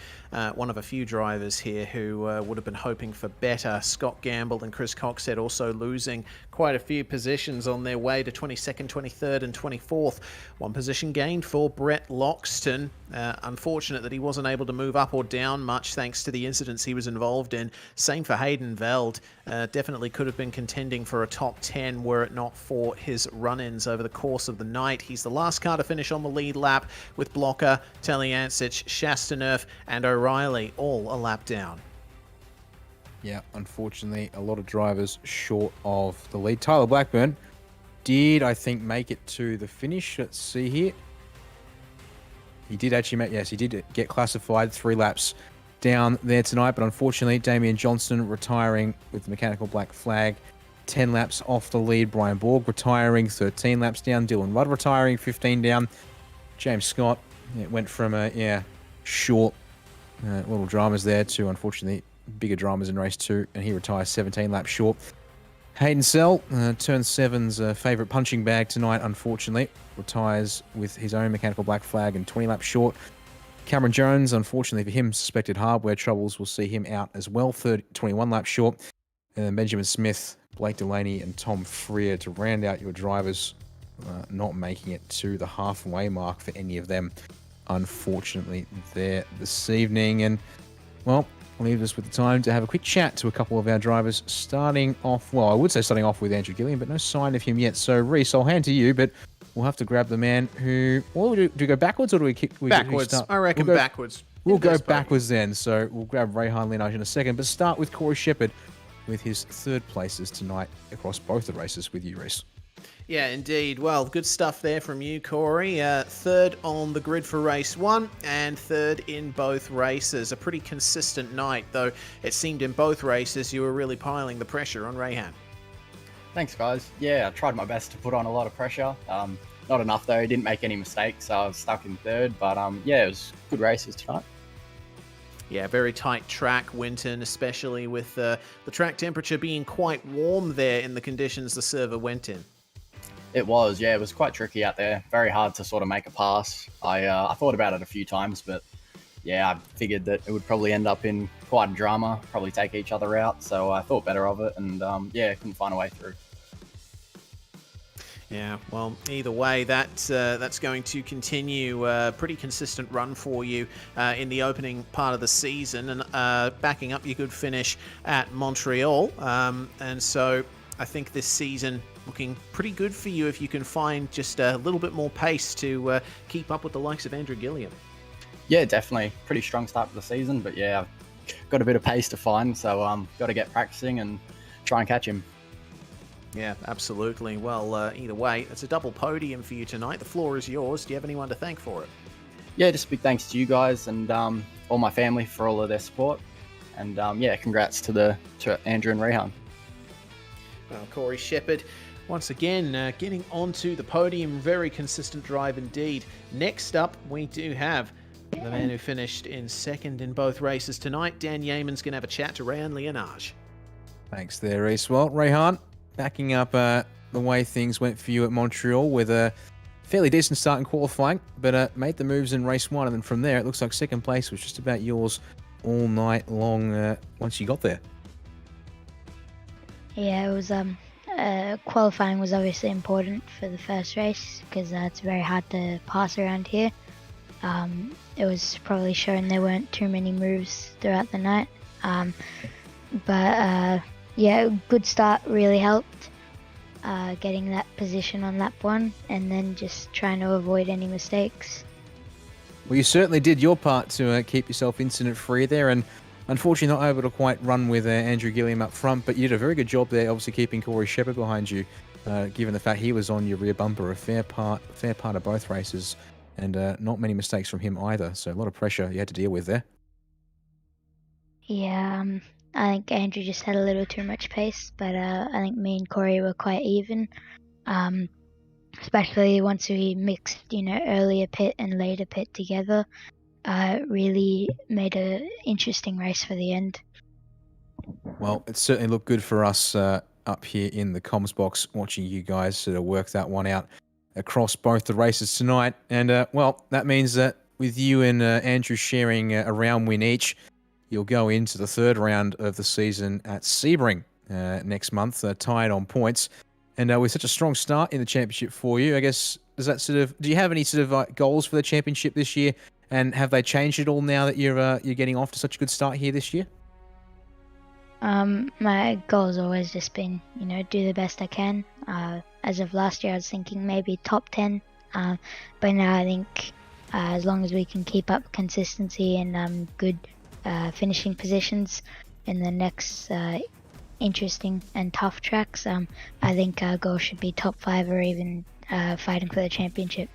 one of a few drivers here who would have been hoping for better. Scott Gamble and Chris Coxhead also losing quite a few positions on their way to 22nd, 23rd and 24th. 1 position gained for Brett Loxton. Unfortunate that he wasn't able to move up or down much thanks to the incidents he was involved in. Same for Hayden Veld. Definitely could have been contending for a top 10 were it not for his run-ins over the course of the night. He's the last car to finish on the lead lap, with Blocker, Taliancic, Chastaneuf and O'Reilly all a lap down. Yeah, unfortunately, a lot of drivers short of the lead. Tyler Blackburn did, I think, make it to the finish. Let's see here. He did actually make, yes, he did get classified 3 laps down there tonight, but unfortunately, Damian Johnston retiring with the mechanical black flag. 10 laps off the lead. Brian Borg retiring 13 laps down. Dylan Rudd retiring 15 down. James Scott, it went from a short little dramas there to, unfortunately, bigger dramas in race 2, and he retires 17 laps short. Hayden Sell, turn 7's favourite punching bag tonight, unfortunately, retires with his own mechanical black flag and 20 laps short. Cameron Jones, unfortunately for him, suspected hardware troubles will see him out as well, 21 laps short. And then Benjamin Smith, Blake Delaney and Tom Freer to round out your drivers, not making it to the halfway mark for any of them, unfortunately, there this evening. And, well, leave us with the time to have a quick chat to a couple of our drivers, starting off, well, I would say starting off with Andrew Gilliam, but no sign of him yet. So, Reese, I'll hand to you, but we'll have to grab the man who, well, do we go backwards or do we kick? Backwards. I reckon backwards. We'll go backwards then. So we'll grab Rayhan Leonage in a second, but start with Corey Shepherd with his 3rd places tonight across both the races with you, Reese. Yeah, indeed. Well, good stuff there from you, Corey. 3rd on the grid for race 1 and 3rd in both races. A pretty consistent night, though it seemed in both races you were really piling the pressure on Rayhan. Thanks, guys. Yeah, I tried my best to put on a lot of pressure. Not enough though. Didn't make any mistakes, so I was stuck in third. But yeah, it was good races tonight. Yeah, very tight track, Winton, especially with the track temperature being quite warm there in the conditions the server went in. It was, yeah, it was quite tricky out there. Very hard to sort of make a pass. I thought about it a few times, but yeah, I figured that it would probably end up in quite a drama, probably take each other out. So I thought better of it, and yeah, couldn't find a way through. Yeah, well, either way, that's going to continue a pretty consistent run for you in the opening part of the season, and backing up your good finish at Montreal. And so I think this season looking pretty good for you if you can find just a little bit more pace to keep up with the likes of Andrew Gilliam. Yeah, definitely. Pretty strong start to the season, but yeah, I've got a bit of pace to find, so got to get practicing and try and catch him. Yeah, absolutely. Well, either way, it's a double podium for you tonight. The floor is yours. Do you have anyone to thank for it? Yeah, just a big thanks to you guys and all my family for all of their support. And yeah, congrats to Andrew and Rehan. Well, Corey Shepherd, once again, getting onto the podium. Very consistent drive indeed. Next up, we do have the man who finished in second in both races tonight. Dan Yeaman's going to have a chat to Rehan Leonage. Thanks there, Reese. Well, Rehan, backing up the way things went for you at Montreal with a fairly decent start in qualifying, but made the moves in race 1, and then from there it looks like second place was just about yours all night long once you got there. Yeah, it was qualifying was obviously important for the first race because it's very hard to pass around here. It was probably shown there weren't too many moves throughout the night, but yeah, good start really helped, getting that position on lap 1 and then just trying to avoid any mistakes. Well, you certainly did your part to keep yourself incident-free there, and unfortunately not able to quite run with Andrew Gilliam up front, but you did a very good job there, obviously keeping Corey Shepherd behind you, given the fact he was on your rear bumper a fair part of both races, and not many mistakes from him either, so a lot of pressure you had to deal with there. Yeah, I think Andrew just had a little too much pace, but I think me and Corey were quite even, especially once we mixed, earlier pit and later pit together. It really made an interesting race for the end. Well, it certainly looked good for us up here in the comms box, watching you guys sort of work that one out across both the races tonight. And, well, that means that with you and Andrew sharing a round win each, you'll go into the third round of the season at Sebring next month, tied on points. And with such a strong start in the championship for you, I guess, do you have any sort of goals for the championship this year? And have they changed at all now that you're getting off to such a good start here this year? My goal has always just been, do the best I can. As of last year, I was thinking maybe top 10. But now I think as long as we can keep up consistency and good finishing positions in the next interesting and tough tracks, I think our goal should be top 5 or even fighting for the championship.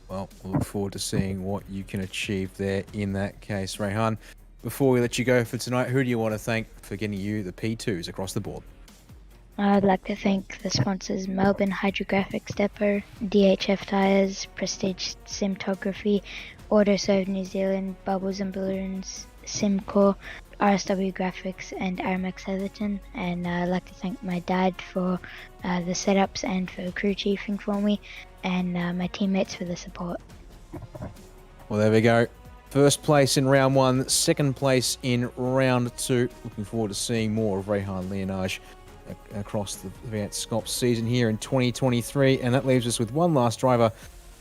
Well, we'll look forward to seeing what you can achieve there in that case, Rehan. Before we let you go for tonight, who do you want to thank for getting you the P2s across the board? I'd like to thank the sponsors Melbourne Hydrographics Depot, DHF Tyres, Prestige Simtography, AutoServe New Zealand, Bubbles and Balloons, Simcore, RSW Graphics and Aramex Heatherton. And I'd like to thank my dad for the setups and for crew chiefing for me, and my teammates for the support. Well, there we go. First place in round 1, second place in round 2. Looking forward to seeing more of Rehan Leonage across the V8SCOPS season here in 2023. And that leaves us with one last driver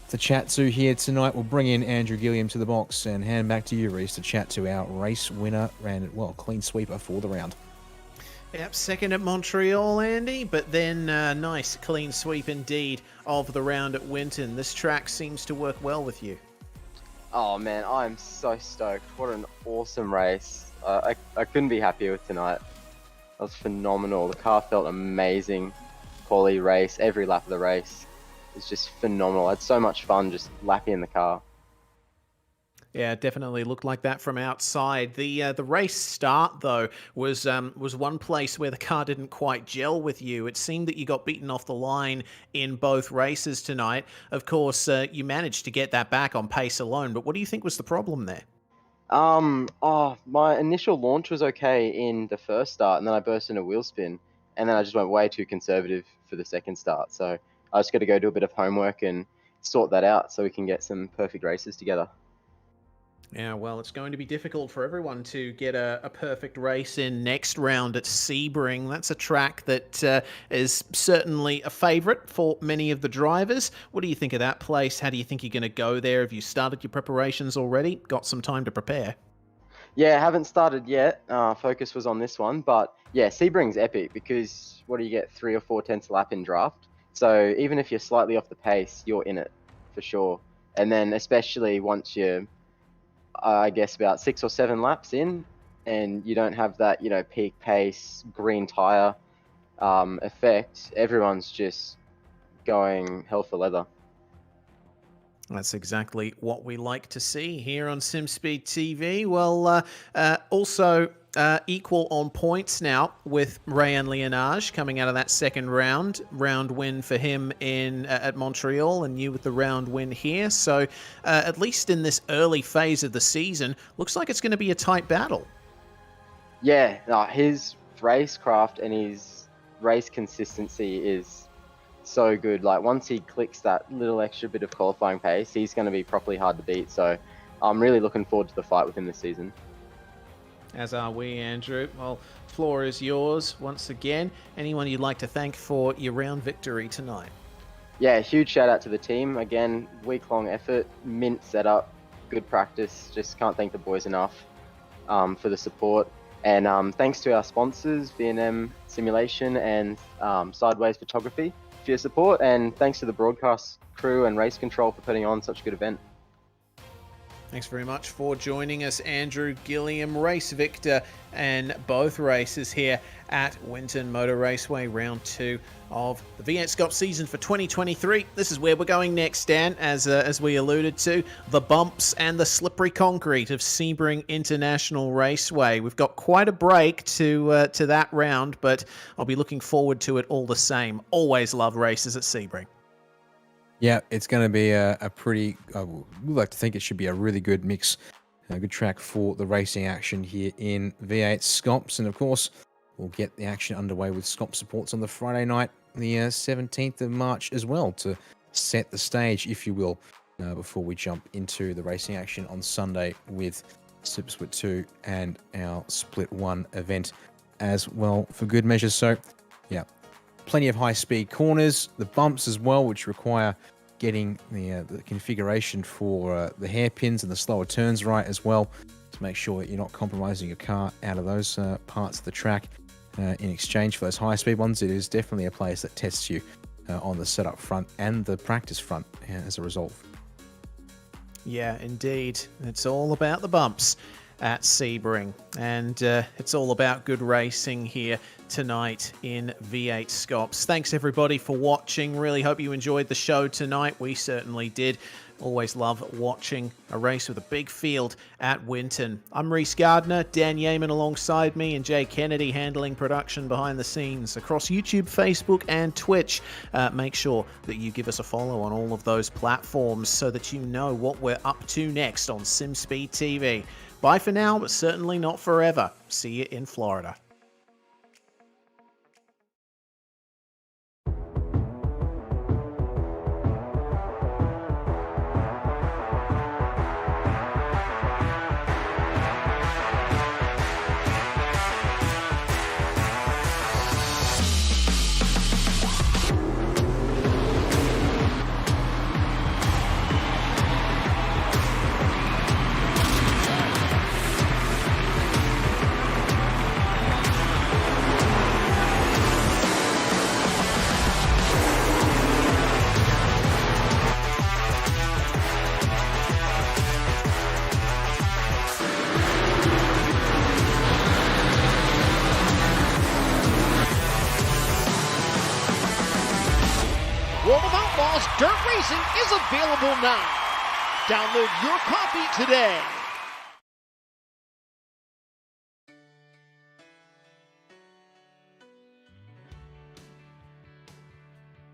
to chat to here tonight. We'll bring in Andrew Gilliam to the box and hand back to you, Reese, to chat to our race winner and, well, clean sweeper for the round. Yep, second at Montreal, Andy, but then nice clean sweep indeed of the round at Winton. This track seems to work well with you. Oh man, I'm so stoked. What an awesome race. I couldn't be happier with tonight. That was phenomenal. The car felt amazing. Quality race, every lap of the race. It was just phenomenal. I had so much fun just lapping in the car. Yeah, it definitely looked like that from outside. The race start, though, was one place where the car didn't quite gel with you. It seemed that you got beaten off the line in both races tonight. Of course, you managed to get that back on pace alone, but what do you think was the problem there? My initial launch was okay in the first start, and then I burst in a wheel spin, and then I just went way too conservative for the second start. So I just got to go do a bit of homework and sort that out so we can get some perfect races together. Yeah, well, it's going to be difficult for everyone to get a perfect race in next round at Sebring. That's a track that is certainly a favourite for many of the drivers. What do you think of that place? How do you think you're going to go there? Have you started your preparations already? Got some time to prepare? Yeah, I haven't started yet. Focus was on this one, but yeah, Sebring's epic because what do you get, 3 or 4 tenths a lap in draft? So even if you're slightly off the pace, you're in it for sure. And then especially once you're, I guess, about 6 or 7 laps in, and you don't have that, peak pace, green tire effect, everyone's just going hell for leather. That's exactly what we like to see here on SimSpeed TV. Well, also equal on points now with Rayan Leonage coming out of that second round win for him at Montreal, and you with the round win here. So at least in this early phase of the season, looks like it's going to be a tight battle. Yeah, his racecraft and his race consistency is so good. Like once he clicks that little extra bit of qualifying pace, he's going to be properly hard to beat. So I'm really looking forward to the fight with him this season. As are we, Andrew. Well, floor is yours once again. Anyone you'd like to thank for your round victory tonight? Yeah, huge shout out to the team. Again, week-long effort, mint setup, good practice. Just can't thank the boys enough for the support. And thanks to our sponsors, V&M Simulation and Sideways Photography for your support. And thanks to the broadcast crew and Race Control for putting on such a good event. Thanks very much for joining us, Andrew Gilliam, race victor and both races here at Winton Motor Raceway, round 2 of the V8SCOPS season for 2023. This is where we're going next, Dan, as we alluded to, the bumps and the slippery concrete of Sebring International Raceway. We've got quite a break to that round, but I'll be looking forward to it all the same. Always love races at Sebring. Yeah, it's going to be a pretty, we like to think it should be a really good mix, a good track for the racing action here in V8SCOPS. And of course, we'll get the action underway with SCOPS supports on the Friday night, the 17th of March as well, to set the stage, if you will, before we jump into the racing action on Sunday with Super Split 2 and our Split 1 event as well for good measure. So, yeah. Plenty of high-speed corners, the bumps as well, which require getting the configuration for the hairpins and the slower turns right as well, to make sure that you're not compromising your car out of those parts of the track in exchange for those high-speed ones. It is definitely a place that tests you on the setup front and the practice front as a result. Yeah, indeed. It's all about the bumps at Sebring, and it's all about good racing here tonight in V8SCOPS. Thanks everybody for watching. Really hope you enjoyed the show tonight. We certainly did. Always love watching a race with a big field at Winton. I'm Reese Gardner, Dan Yeaman alongside me, and Jay Kennedy handling production behind the scenes across YouTube, Facebook, and Twitch. Make sure that you give us a follow on all of those platforms so that you know what we're up to next on SimSpeed TV. Bye for now, but certainly not forever. See you in Florida. World of Outlaws Dirt Racing is available now. Download your copy today.